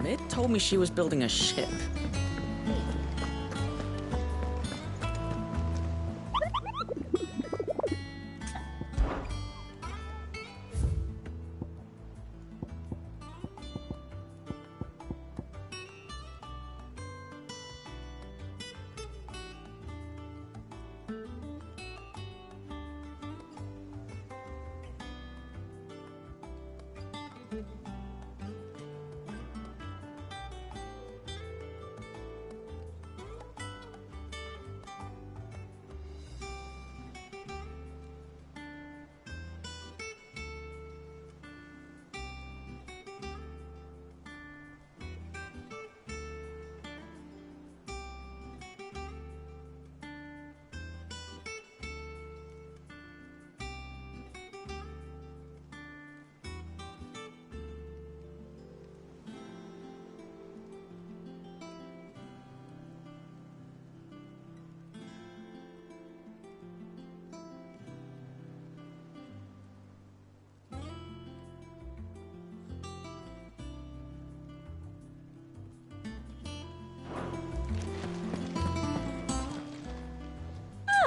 Mid told me she was building a ship.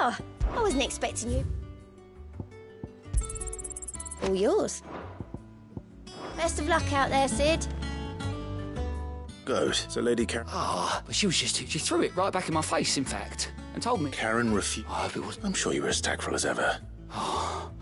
Oh, I wasn't expecting you. All yours. Best of luck out there, Sid. Good. So Lady Karen... Ah, but she threw it right back in my face, in fact, and told me... Karen refused... Oh, if it was... I'm sure you were as tactful as ever. Oh.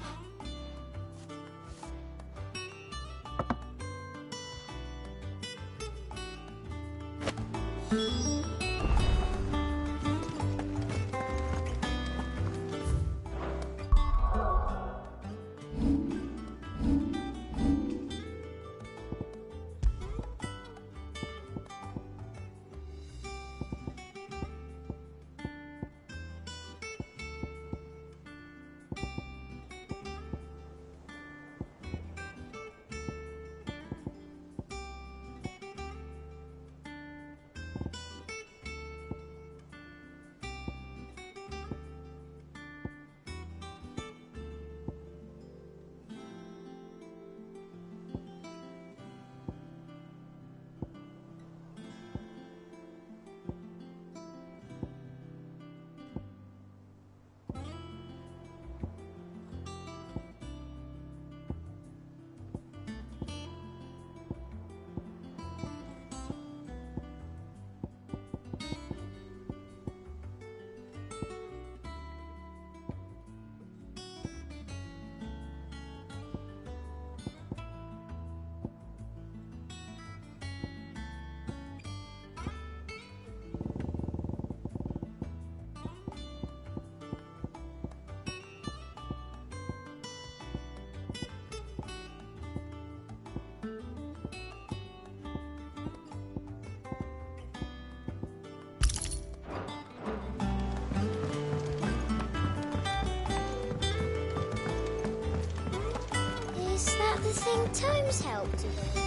Is that the thing Tomes helped with?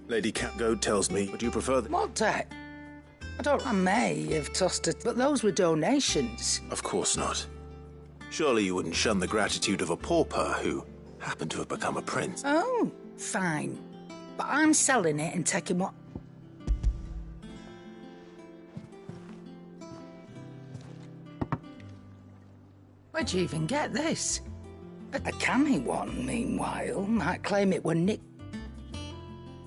Lady Catgoat tells me, would you prefer the... What debt? I may have tossed it, but those were donations. Of course not. Surely you wouldn't shun the gratitude of a pauper who happened to have become a prince. Oh, fine. But I'm selling it and taking what... Where'd you even get this? A canny one, meanwhile, might claim it were Nick.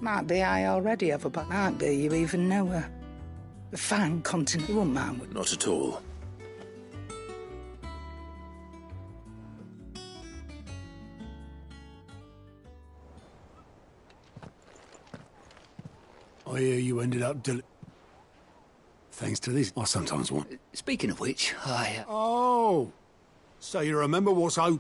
Might be I already have her, but might be you even know her. A fine continual man would... Not at all. I hear you ended up thanks to this, I sometimes want... Speaking of which, I... Oh! So you remember what's Right.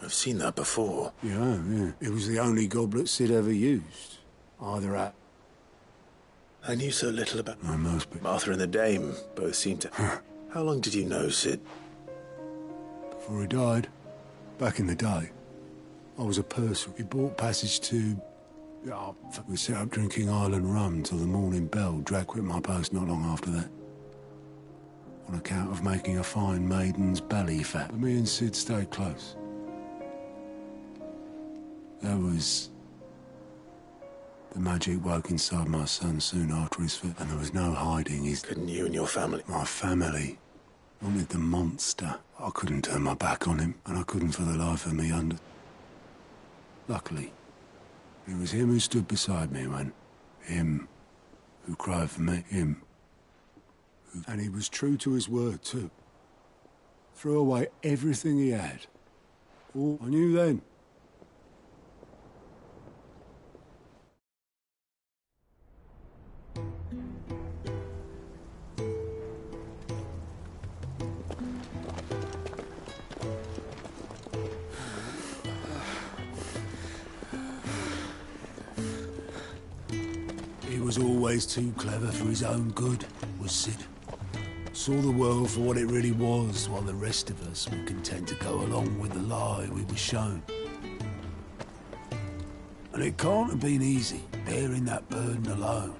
I've seen that before. Yeah. It was the only goblet Sid ever used. Either at... I knew so little about... I must be. Martha and the Dame both seemed to... How long did you know Sid? Before he died, back in the day, I was a purser. He bought passage to... we set up drinking Island rum till the morning bell. Dragged quit my post not long after that. On account of making a fine maiden's belly fat. But me and Sid stayed close. There was... The magic woke inside my son soon after his fit, and there was no hiding his... Couldn't you and your family? My family wanted the monster. I couldn't turn my back on him, and I couldn't for the life of me under... Luckily, it was him who stood beside me when... Him who cried for me. Him who... And he was true to his word, too. Threw away everything he had. All I knew then. He was always too clever for his own good, was Sid. Saw the world for what it really was, while the rest of us were content to go along with the lie we were shown. And it can't have been easy, bearing that burden alone.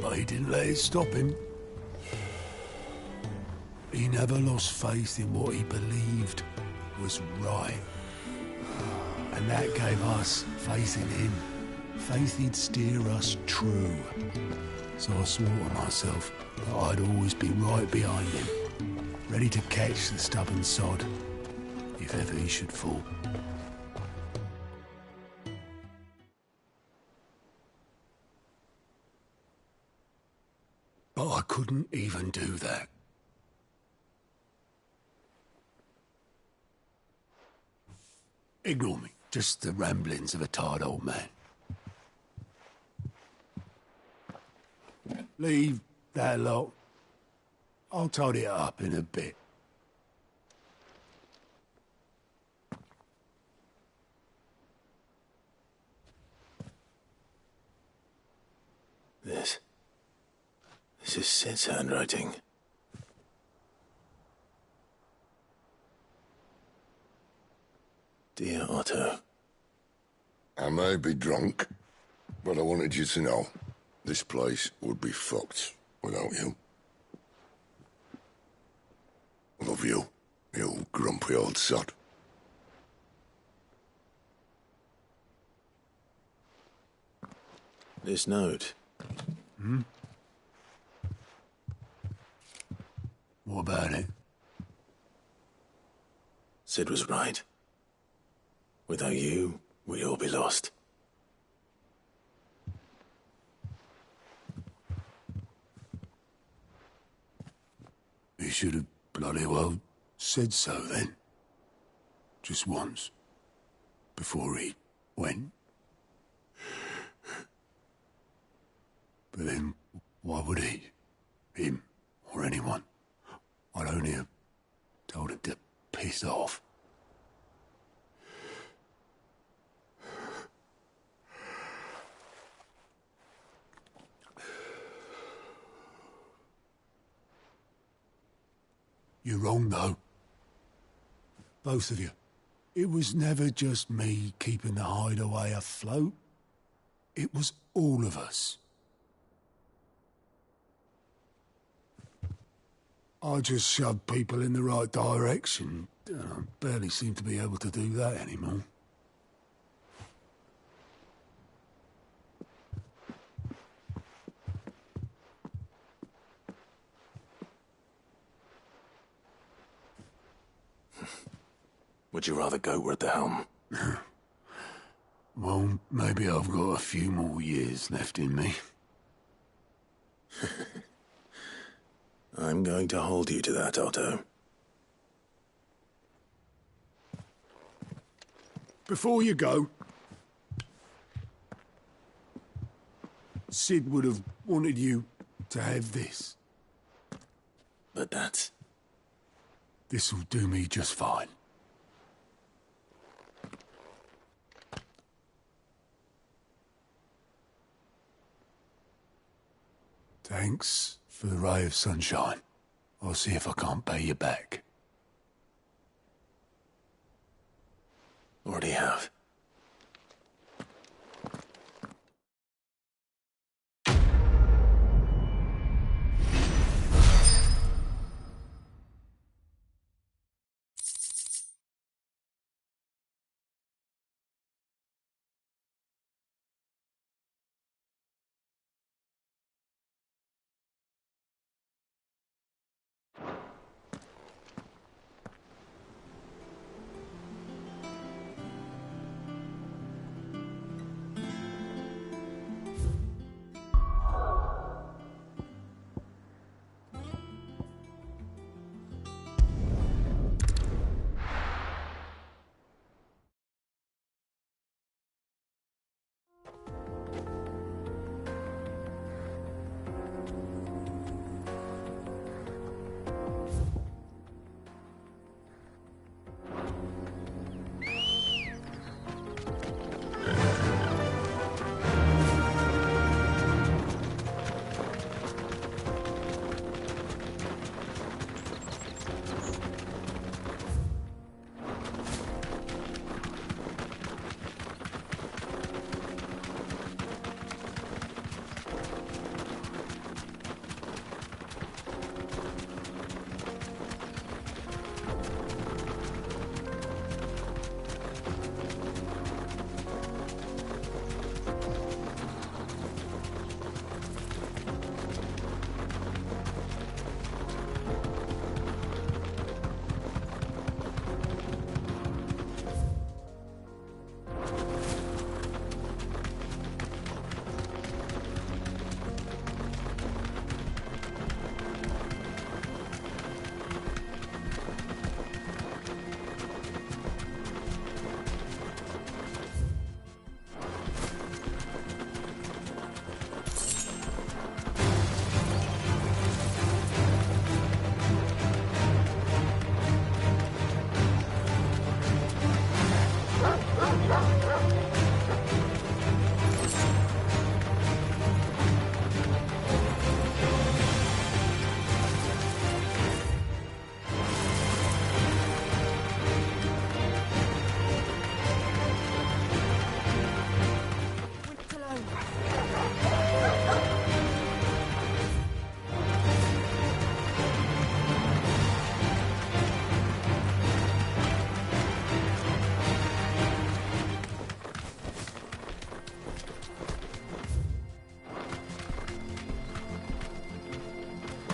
But he didn't let it stop him. He never lost faith in what he believed was right. And that gave us faith in him. Faith he'd steer us true. So I swore to myself that I'd always be right behind him, ready to catch the stubborn sod, if ever he should fall. But I couldn't even do that. Ignore me. Just the ramblings of a tired old man. Leave that lot. I'll tidy it up in a bit. This is Sid's handwriting. Dear Otto. I may be drunk, but I wanted you to know this place would be fucked without you. Love you, you grumpy old sod. This note. Hmm? What about it? Sid was right. Without you, we'd all be lost. He should have bloody well said so then. Just once. Before he went. But then, why would he? Him, or anyone? I'd only have told him to piss off. You're wrong, though. Both of you. It was never just me keeping the hideaway afloat. It was all of us. I just shoved people in the right direction. I barely seem to be able to do that anymore. Would you rather go at the helm? Well, maybe I've got a few more years left in me. I'm going to hold you to that, Otto. Before you go, Sid would have wanted you to have this. But that's... This'll do me just fine. Thanks for the ray of sunshine. I'll see if I can't pay you back. Already have.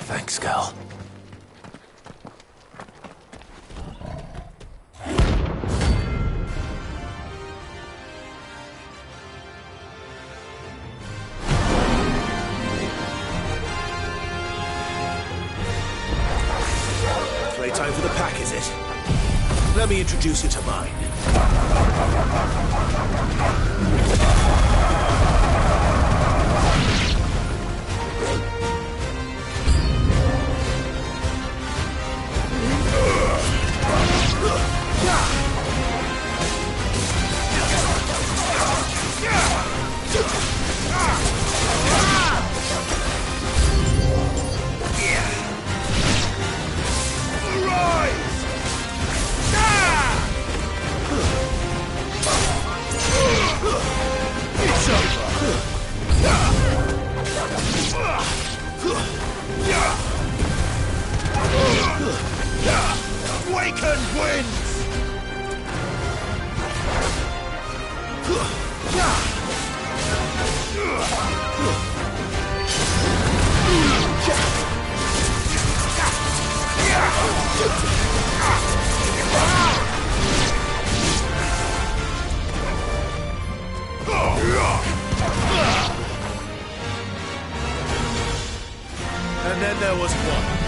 Thanks, Gal. Playtime for the pack, is it? Let me introduce you to mine. Awaken winds! And then there was one.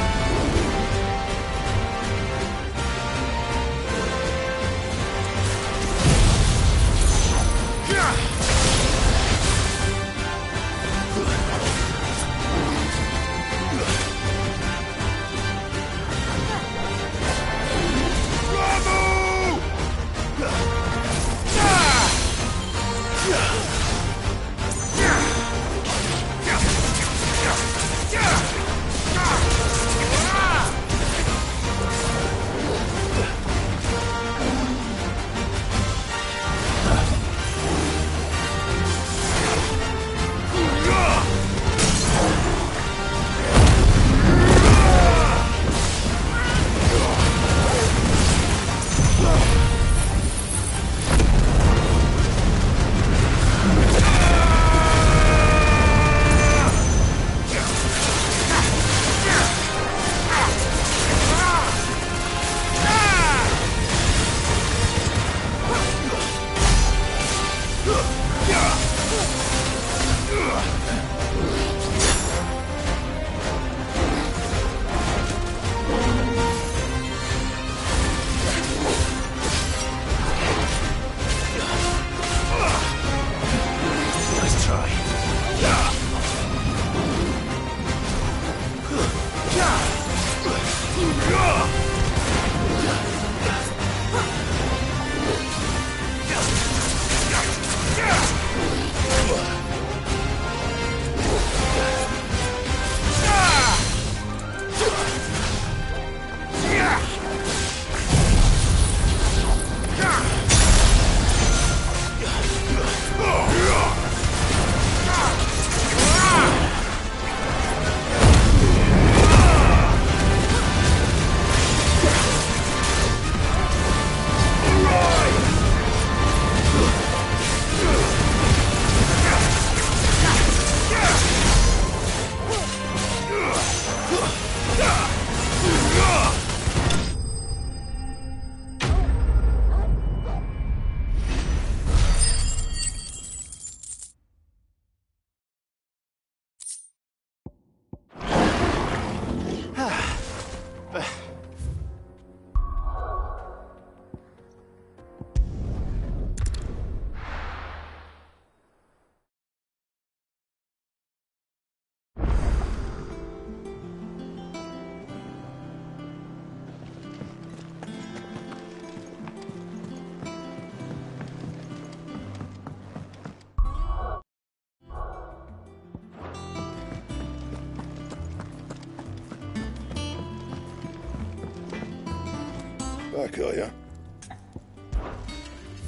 back, are you?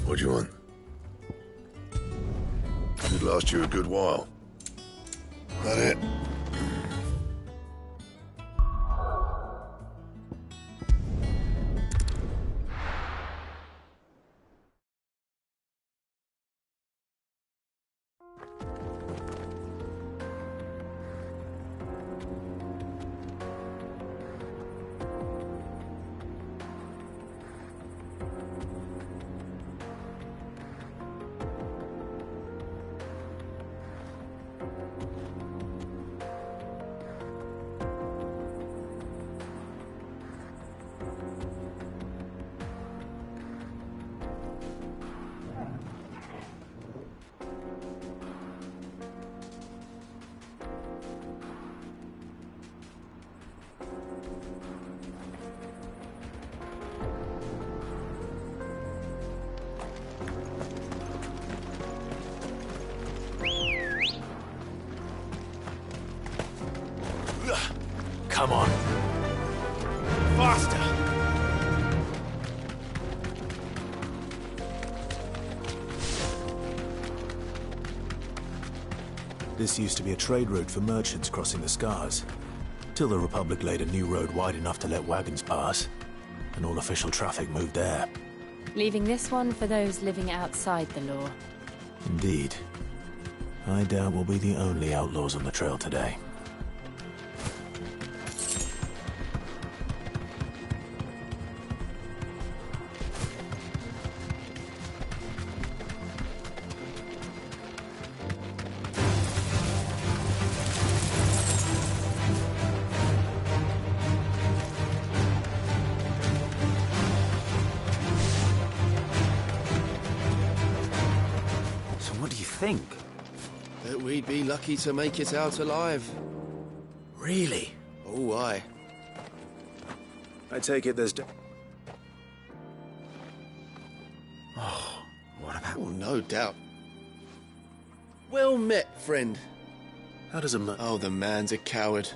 What do you want? Should last you a good while. That it? Come on. Faster! This used to be a trade route for merchants crossing the Scars, till the Republic laid a new road wide enough to let wagons pass, and all official traffic moved there. Leaving this one for those living outside the law. Indeed. I doubt we'll be the only outlaws on the trail today. Think that we'd be lucky to make it out alive. Really? Oh, aye. I take it there's... Oh, what about... Oh, no doubt. Well met, friend. How does a man... Oh, the man's a coward.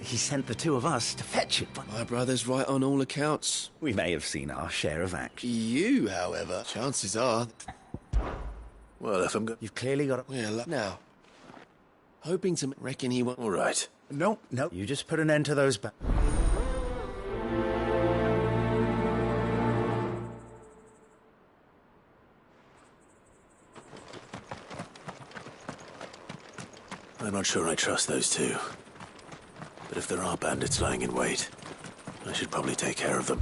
He sent the two of us to fetch it, but... My brother's right on all accounts. We may have seen our share of action. You, however, chances are... Well, if I'm good... You've clearly got... Well, now... Hoping to... Reckon he won't... All right. No. You just put an end to those... I'm not sure I trust those two. But if there are bandits lying in wait, I should probably take care of them.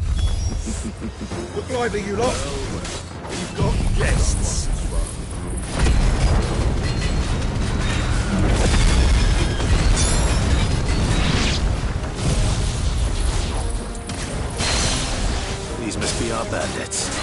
Look lively, you lot! You've got guests! These must be our bandits.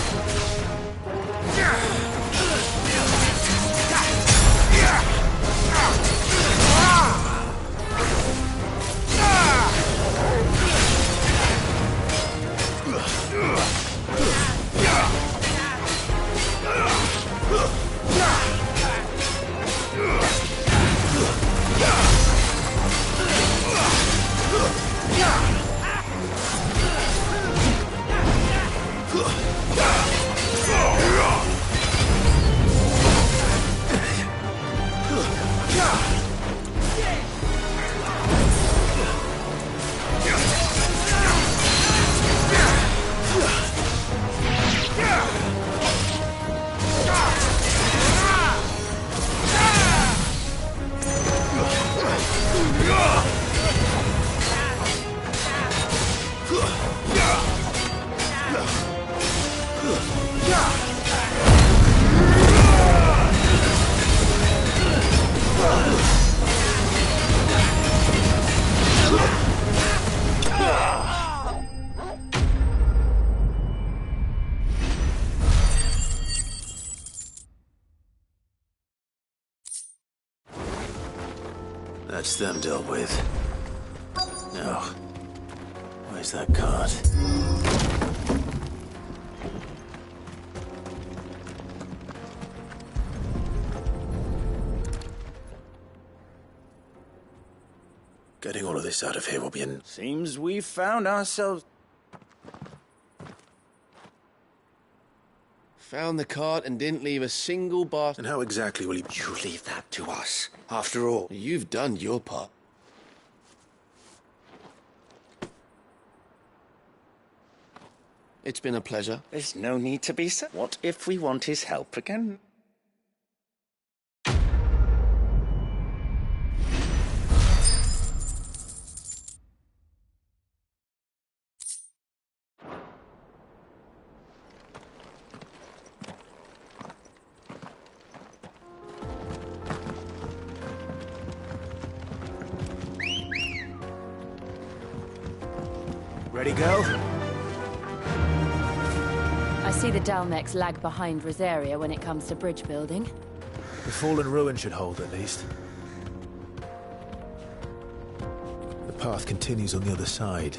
That's them dealt with. Now, where's that cart? Getting all of this out of here will be Seems we've found ourselves... Found the cart and didn't leave a single bar. And how exactly will you... You leave that to us. After all, You've done your part. It's been a pleasure. there's no need to be so... What if we want his help again? Ready, go? I see the Dalnecs lag behind Rosaria when it comes to bridge building. The fallen ruin should hold, at least. The path continues on the other side.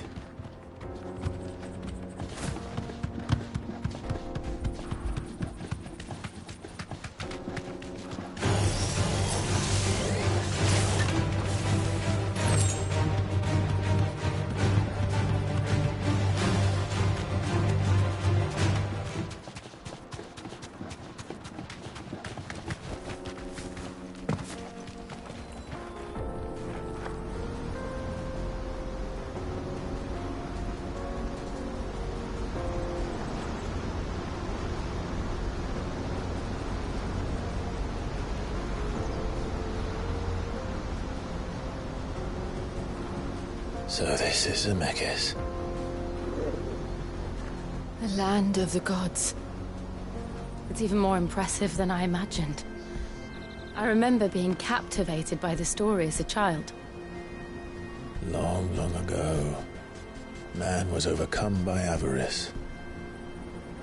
So this is Zemeckis. The land of the gods. It's even more impressive than I imagined. I remember being captivated by the story as a child. Long, long ago, man was overcome by avarice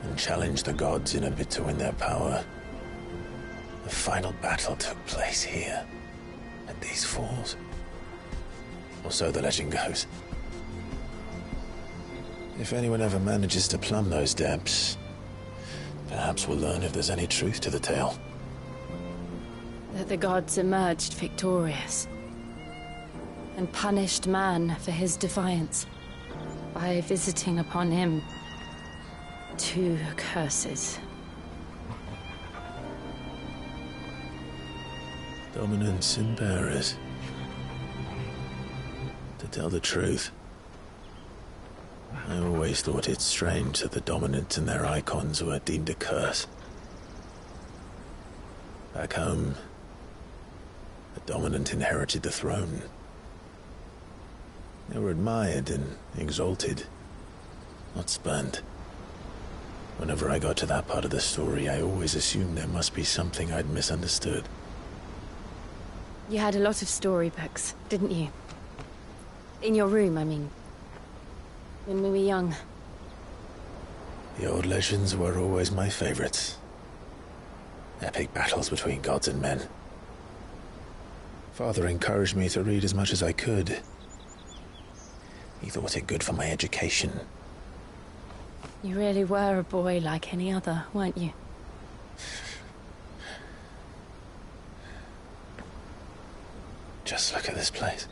and challenged the gods in a bid to win their power. The final battle took place here, at these falls. Or so the legend goes. If anyone ever manages to plumb those depths, perhaps we'll learn if there's any truth to the tale. That the gods emerged victorious and punished man for his defiance by visiting upon him 2 curses. Dominance and bearers. To tell the truth, I always thought it strange that the dominant and their icons were deemed a curse. Back home, the dominant inherited the throne. They were admired and exalted, not spurned. Whenever I got to that part of the story, I always assumed there must be something I'd misunderstood. You had a lot of storybooks, didn't you? In your room, I mean. When we were young. The old legends were always my favorites. Epic battles between gods and men. Father encouraged me to read as much as I could. He thought it good for my education. You really were a boy like any other, weren't you? Just look at this place.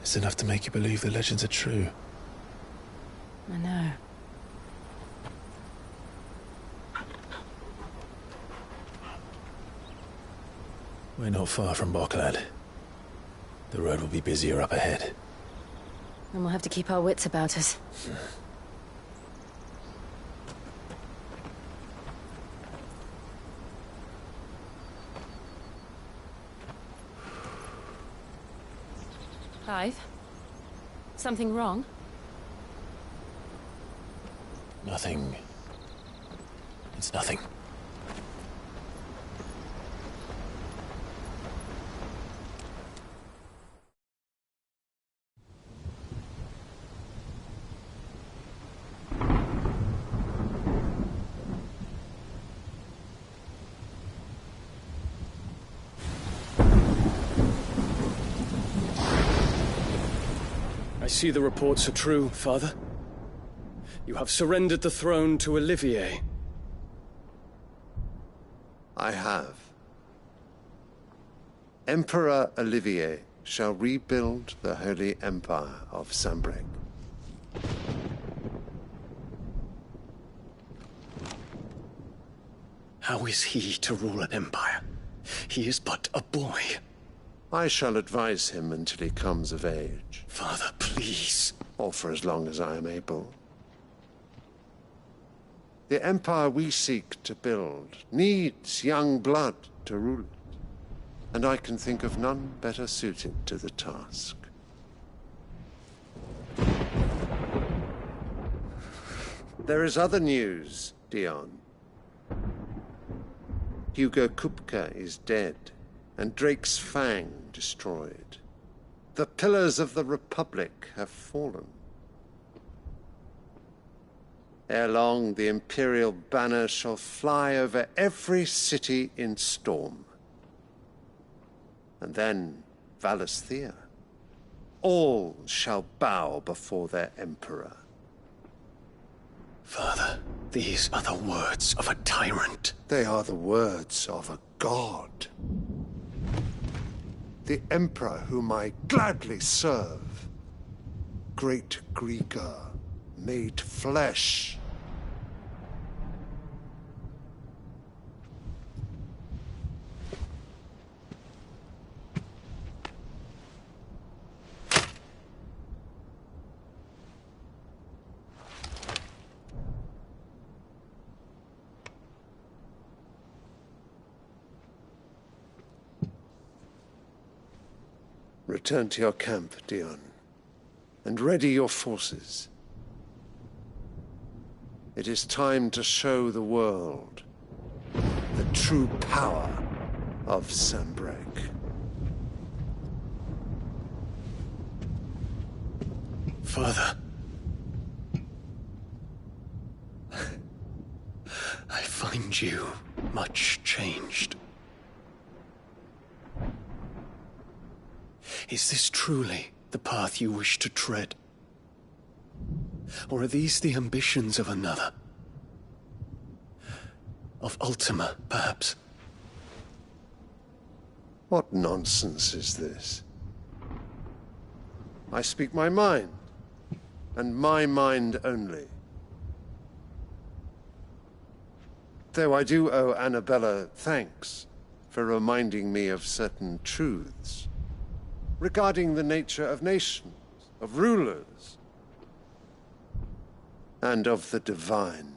It's enough to make you believe the legends are true. I know. We're not far from Boklad. The road will be busier up ahead. And we'll have to keep our wits about us. Clive? Something wrong? Nothing. It's nothing. I see the reports are true, Father. You have surrendered the throne to Olivier. I have. Emperor Olivier shall rebuild the Holy Empire of Sanbreque. How is he to rule an empire? He is but a boy. I shall advise him until he comes of age. Father, please. Or for as long as I am able. The empire we seek to build needs young blood to rule it, and I can think of none better suited to the task. There is other news, Dion. Hugo Kupka is dead, and Drake's Fang destroyed. The pillars of the Republic have fallen. Ere long, the Imperial banner shall fly over every city in Storm. And then, Valisthea. All shall bow before their Emperor. Father, these are the words of a tyrant. They are the words of a god. The Emperor whom I gladly serve. Great Greeker, made flesh. Return to your camp, Dion, and ready your forces. It is time to show the world the true power of Sanbreque. Father. I find you much changed. Is this truly the path you wish to tread? Or are these the ambitions of another? Of Ultima, perhaps? What nonsense is this? I speak my mind, and my mind only. Though I do owe Annabella thanks for reminding me of certain truths regarding the nature of nations, of rulers, and of the divine.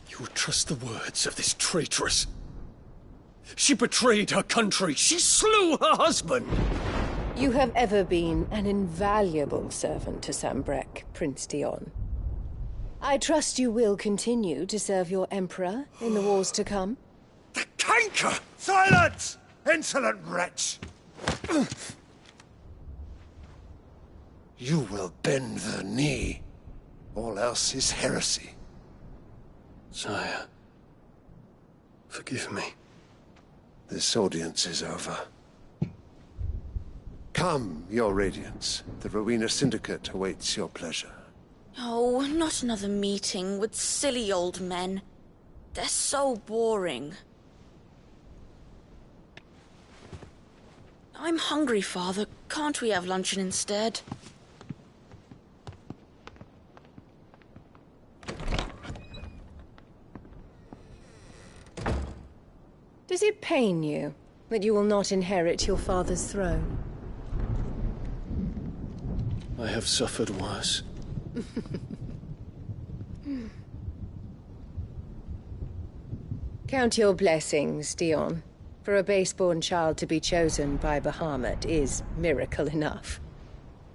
You would trust the words of this traitress? She betrayed her country. She slew her husband. You have ever been an invaluable servant to Sanbreque, Prince Dion. I trust you will continue to serve your Emperor in the wars to come. The canker! Silence! Insolent wretch! You will bend the knee. All else is heresy. Sire, forgive me. This audience is over. Come, your Radiance. The Rowena Syndicate awaits your pleasure. Oh, not another meeting with silly old men. They're so boring. I'm hungry, Father. Can't we have luncheon instead? Does it pain you that you will not inherit your father's throne? I have suffered worse. Count your blessings, Dion. For a base-born child to be chosen by Bahamut is miracle enough.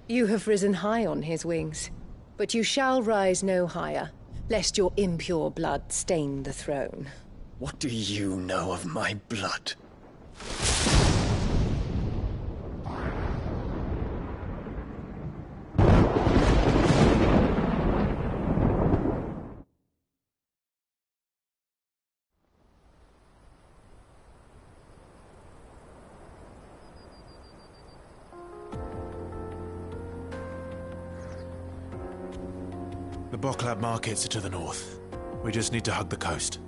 You have risen high on his wings, but you shall rise no higher, lest your impure blood stain the throne. What do you know of my blood? The Boklab markets are to the north. We just need to hug the coast.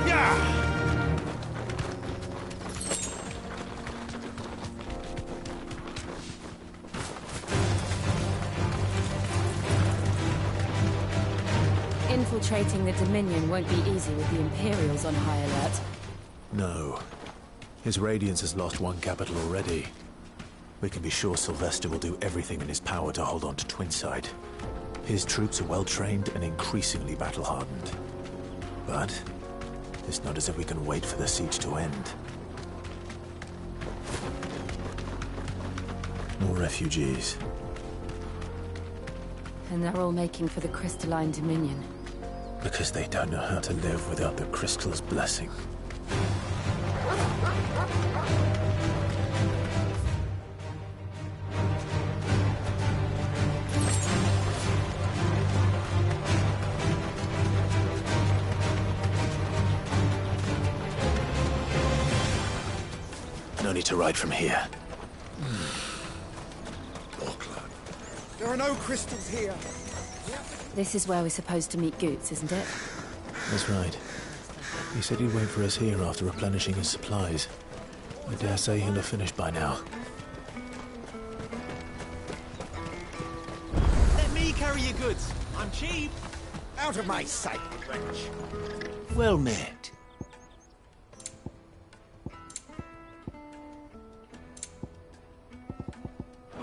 Yeah! Infiltrating the Dominion won't be easy with the Imperials on high alert. No. His Radiance has lost one capital already. We can be sure Sylvester will do everything in his power to hold on to Twinside. His troops are well-trained and increasingly battle-hardened. But it's not as if we can wait for the siege to end. More refugees. And they're all making for the Crystalline Dominion. Because they don't know how to live without the Crystal's blessing. No need to ride from here. There are no crystals here. This is where we're supposed to meet Goots, isn't it? That's right. He said he'd wait for us here after replenishing his supplies. I dare say he'll have finished by now. Let me carry your goods. I'm cheap. Out of my sight, wretch. Well met.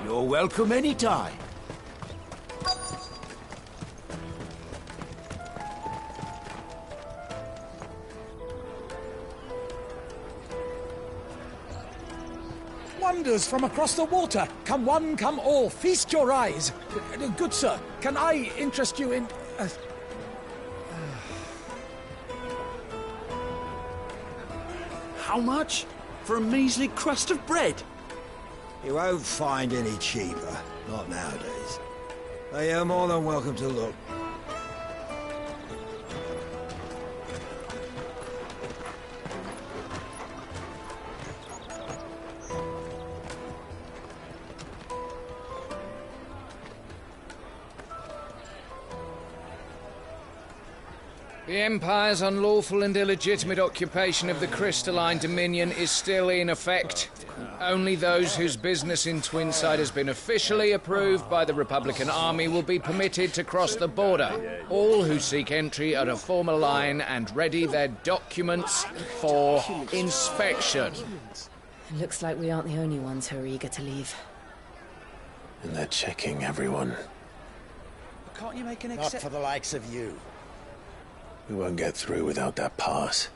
You're welcome anytime. Wonders from across the water. Come one, come all. Feast your eyes. Good sir, can I interest you in... How much? For a measly crust of bread? You won't find any cheaper. Not nowadays. But you're more than welcome to look. The Empire's unlawful and illegitimate occupation of the Crystalline Dominion is still in effect. Only those whose business in Twinside has been officially approved by the Republican Army will be permitted to cross the border. All who seek entry are to form a line and ready their documents for inspection. It looks like we aren't the only ones who are eager to leave. And they're checking everyone. Can't you make an Not for the likes of you. We won't get through without that pass.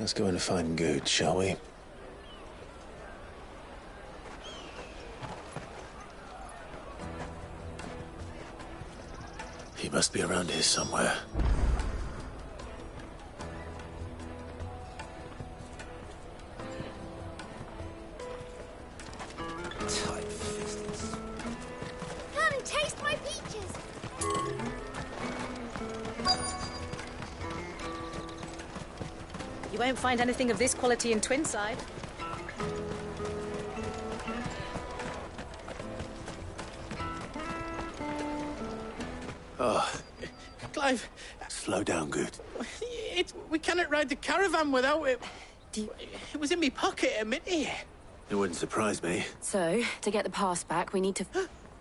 Let's go in and find Good, shall we? He must be around here somewhere. Come and taste my peaches! You won't find anything of this quality in Twinside. Oh, Clive, slow down, Good. we cannot ride the caravan without it. It was in my pocket a minute here. It wouldn't surprise me. So, to get the pass back, we need to...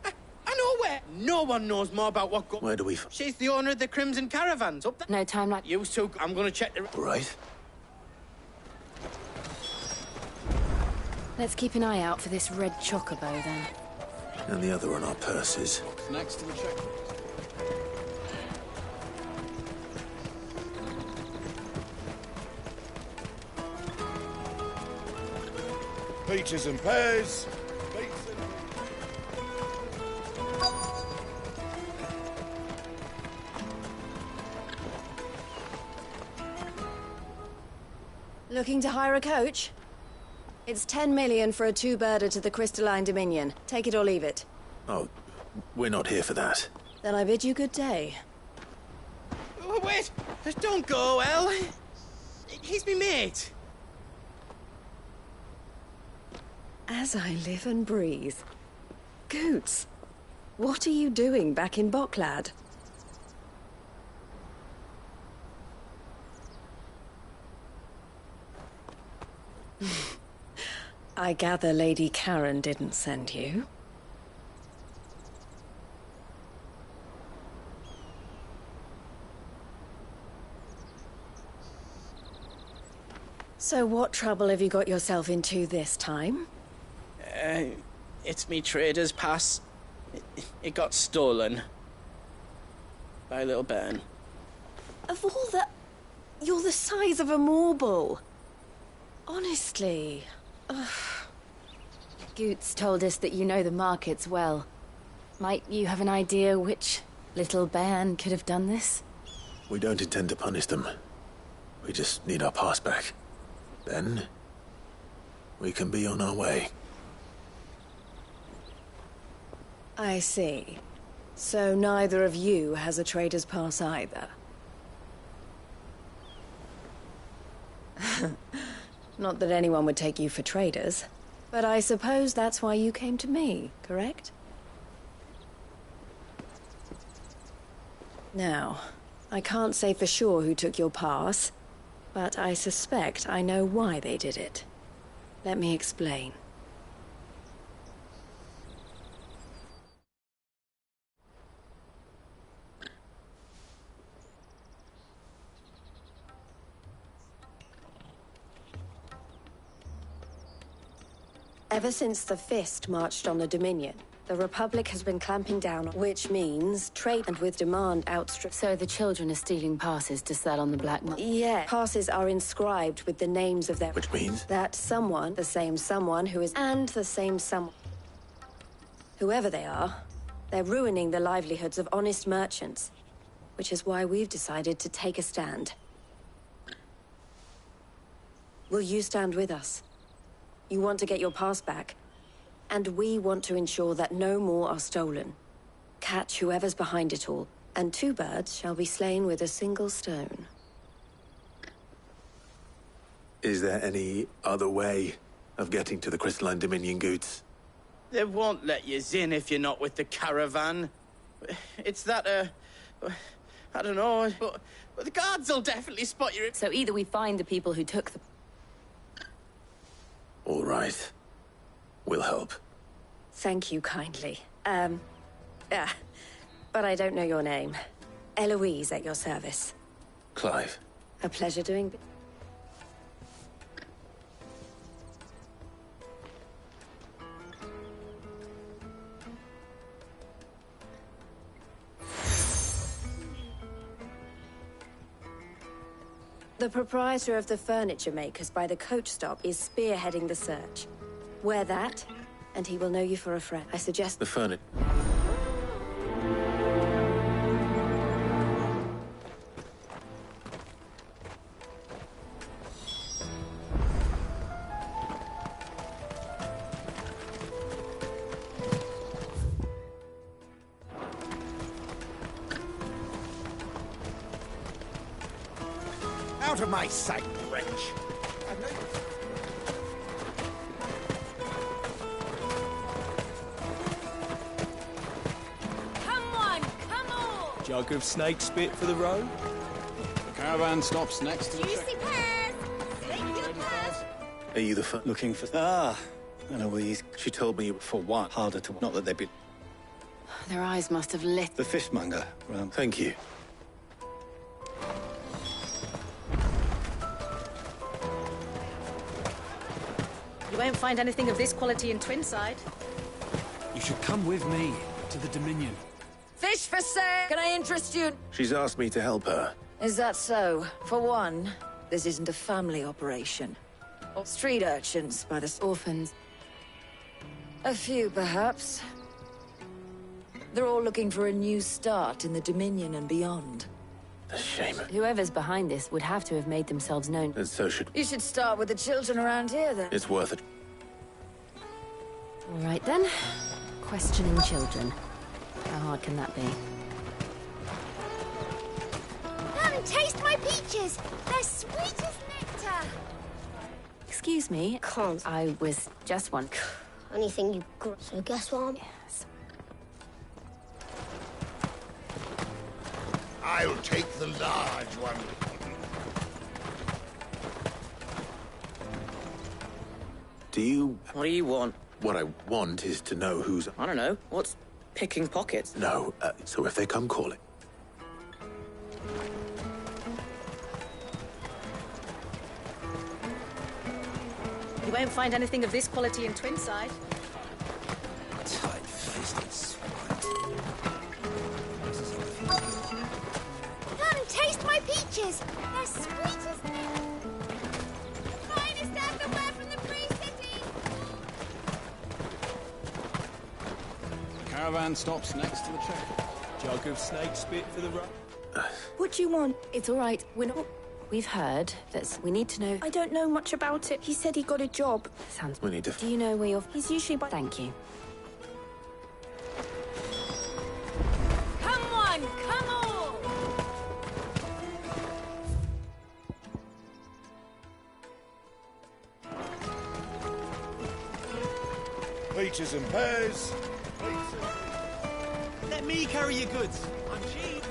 I know where. No one knows more about what... Where do we... She's the owner of the Crimson Caravans. Up there. No time like... You two, I'm going to check the... Right. Let's keep an eye out for this red chocobo, then. And the other on our purses. Next to the checkpoint. Peaches and pears. Looking to hire a coach? It's 10 million for a two-birder to the Crystalline Dominion. Take it or leave it. Oh, we're not here for that. Then I bid you good day. Wait! Don't go, El. He's me mate. As I live and breathe. Goots, what are you doing back in Bocklad? I gather Lady Karen didn't send you. So what trouble have you got yourself into this time? It's me trader's pass. It got stolen. By a little bairn. Of all the... You're the size of a marble. Honestly. Ugh. Goots told us that you know the markets well. Might you have an idea which little bairn could have done this? We don't intend to punish them. We just need our pass back. Then, we can be on our way. I see. So neither of you has a trader's pass either. Not that anyone would take you for traders, but I suppose that's why you came to me, correct? Now, I can't say for sure who took your pass, but I suspect I know why they did it. Let me explain. Ever since the Fist marched on the Dominion, the Republic has been clamping down, which means trade and with demand outstrip. So the children are stealing passes to sell on the black market? Yeah. Passes are inscribed with the names of their... Which means? That someone, the same someone who is... And the same someone... Whoever they are, they're ruining the livelihoods of honest merchants. Which is why we've decided to take a stand. Will you stand with us? You want to get your pass back, and we want to ensure that no more are stolen. Catch whoever's behind it all, and 2 birds shall be slain with a single stone. Is there any other way of getting to the Crystalline Dominion, Goots? They won't let you in if you're not with the caravan. It's that, I don't know, but the guards will definitely spot you. So either we find the people who took the... All right. We'll help. Thank you kindly. But I don't know your name. Eloise at your service. Clive. A pleasure doing... The proprietor of the furniture makers by the coach stop is spearheading the search. Wear that, and he will know you for a friend. I suggest... The furniture... Out of my sight, wretch! Come on! Jug of snake spit for the road? The caravan stops next to the... Juicy pears! Take your pears! Are you the Looking for... Ah, Eloise. She told me for one, harder to... Not that they'd be... Their eyes must have lit. The fishmonger. Thank you. You won't find anything of this quality in Twinside. You should come with me to the Dominion. Fish for sale! Can I interest you? She's asked me to help her. Is that so? For one, this isn't a family operation. Or street urchins by the... Orphans. A few, perhaps. They're all looking for a new start in the Dominion and beyond. A shame. Whoever's behind this would have to have made themselves known. And so should... You should start with the children around here, then. It's worth it. All right, then. Questioning children. How hard can that be? Come, taste my peaches! They're sweet as nectar! Excuse me. Can't. I was just one. Anything you... So guess what? Yes. I'll take the large one. Do you... What do you want? What I want is to know who's... I don't know. What's picking pockets? No, so if they come calling... You won't find anything of this quality in Twinside. Tight-fisted swine. Come, taste my peaches. They're sweet as finest everywhere from the Free City. The caravan stops next to the check. Jug of snake spit for the run. What do you want? It's all right. We're not... We've heard that we need to know... I don't know much about it. He said he got a job. Sounds... We need to... Do you know where you're... He's usually by... Thank you. Come on, come on! Peaches and pears. Let me carry your goods. I'm cheap.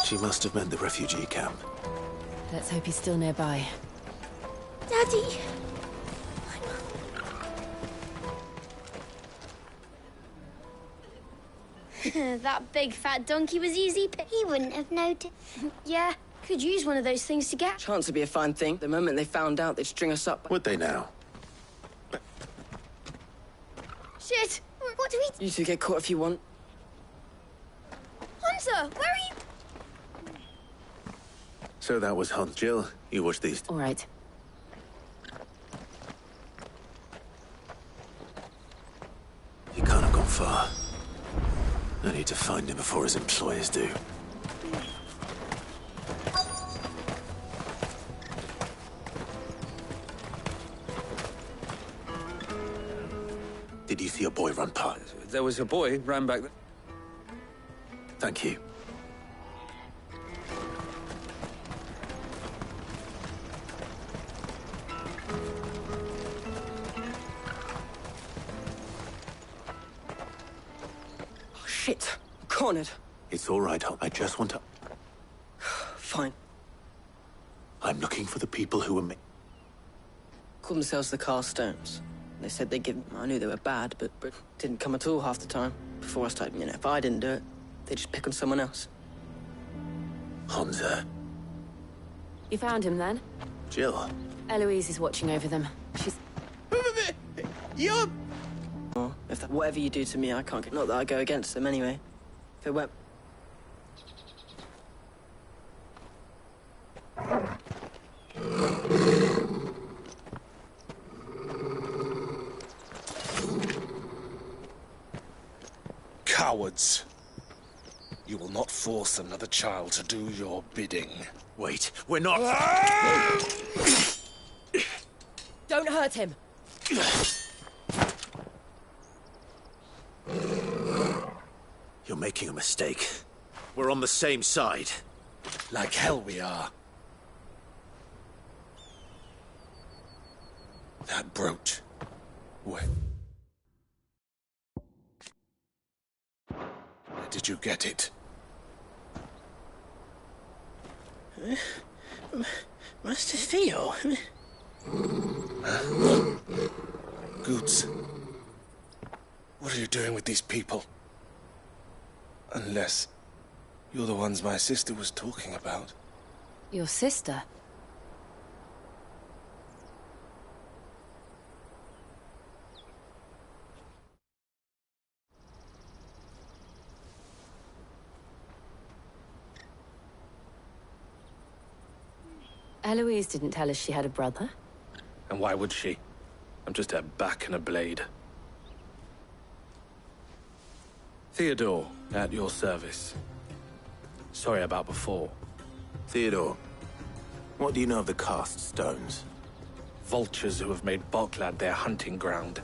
She must have meant the refugee camp. Let's hope he's still nearby. Daddy! That big fat donkey was easy, but he wouldn't have noticed. Yeah, could use one of those things to get... Chance would be a fine thing. The moment they found out, they'd string us up. Would they now? Shit! What do we... You two get caught if you want. Hunter, where are you... So that was Hunt. Jill, you watch these. All right. He can't have gone far. I need to find him before his employers do. Did you see a boy run past? There was a boy ran back. Thank you. Oh, shit. I'm cornered. It's all right, Hunt. I just want to... Fine. I'm looking for the people who were... Called themselves the Carstones. They said they'd give... I knew they were bad, but didn't come at all half the time. Before I started, if I didn't do it, they'd just pick on someone else. Hansa. You found him then? Jill. Eloise is watching over them. She's... You're... Oh, whatever you do to me, I can't get... Not that I go against them anyway. If it went... Cowards. You will not force another child to do your bidding. Wait, we're not... Don't hurt him. You're making a mistake. We're on the same side. Like hell we are. That brooch. Where did you get it? Master Theo? Goots. What are you doing with these people? Unless you're the ones my sister was talking about. Your sister? Eloise didn't tell us she had a brother. And why would she? I'm just her back and a blade. Theodore, at your service. Sorry about before. Theodore, what do you know of the cast stones? Vultures who have made Balklad their hunting ground.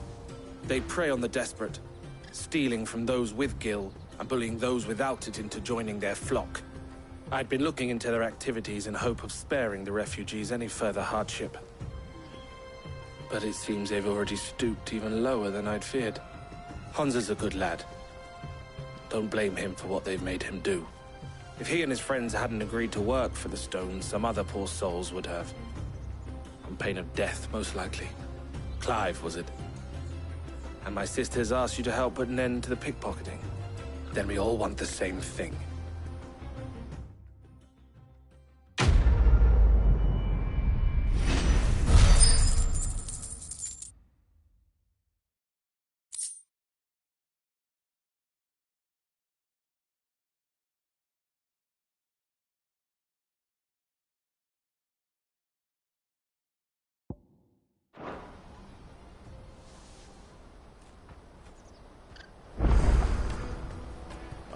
They prey on the desperate, stealing from those with Gil and bullying those without it into joining their flock. I'd been looking into their activities in hope of sparing the refugees any further hardship. But it seems they've already stooped even lower than I'd feared. Hansa's a good lad. Don't blame him for what they've made him do. If he and his friends hadn't agreed to work for the stones, some other poor souls would have. On pain of death, most likely. Clive, was it? And my sisters asked you to help put an end to the pickpocketing. then we all want the same thing.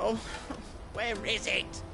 Oh, where is it?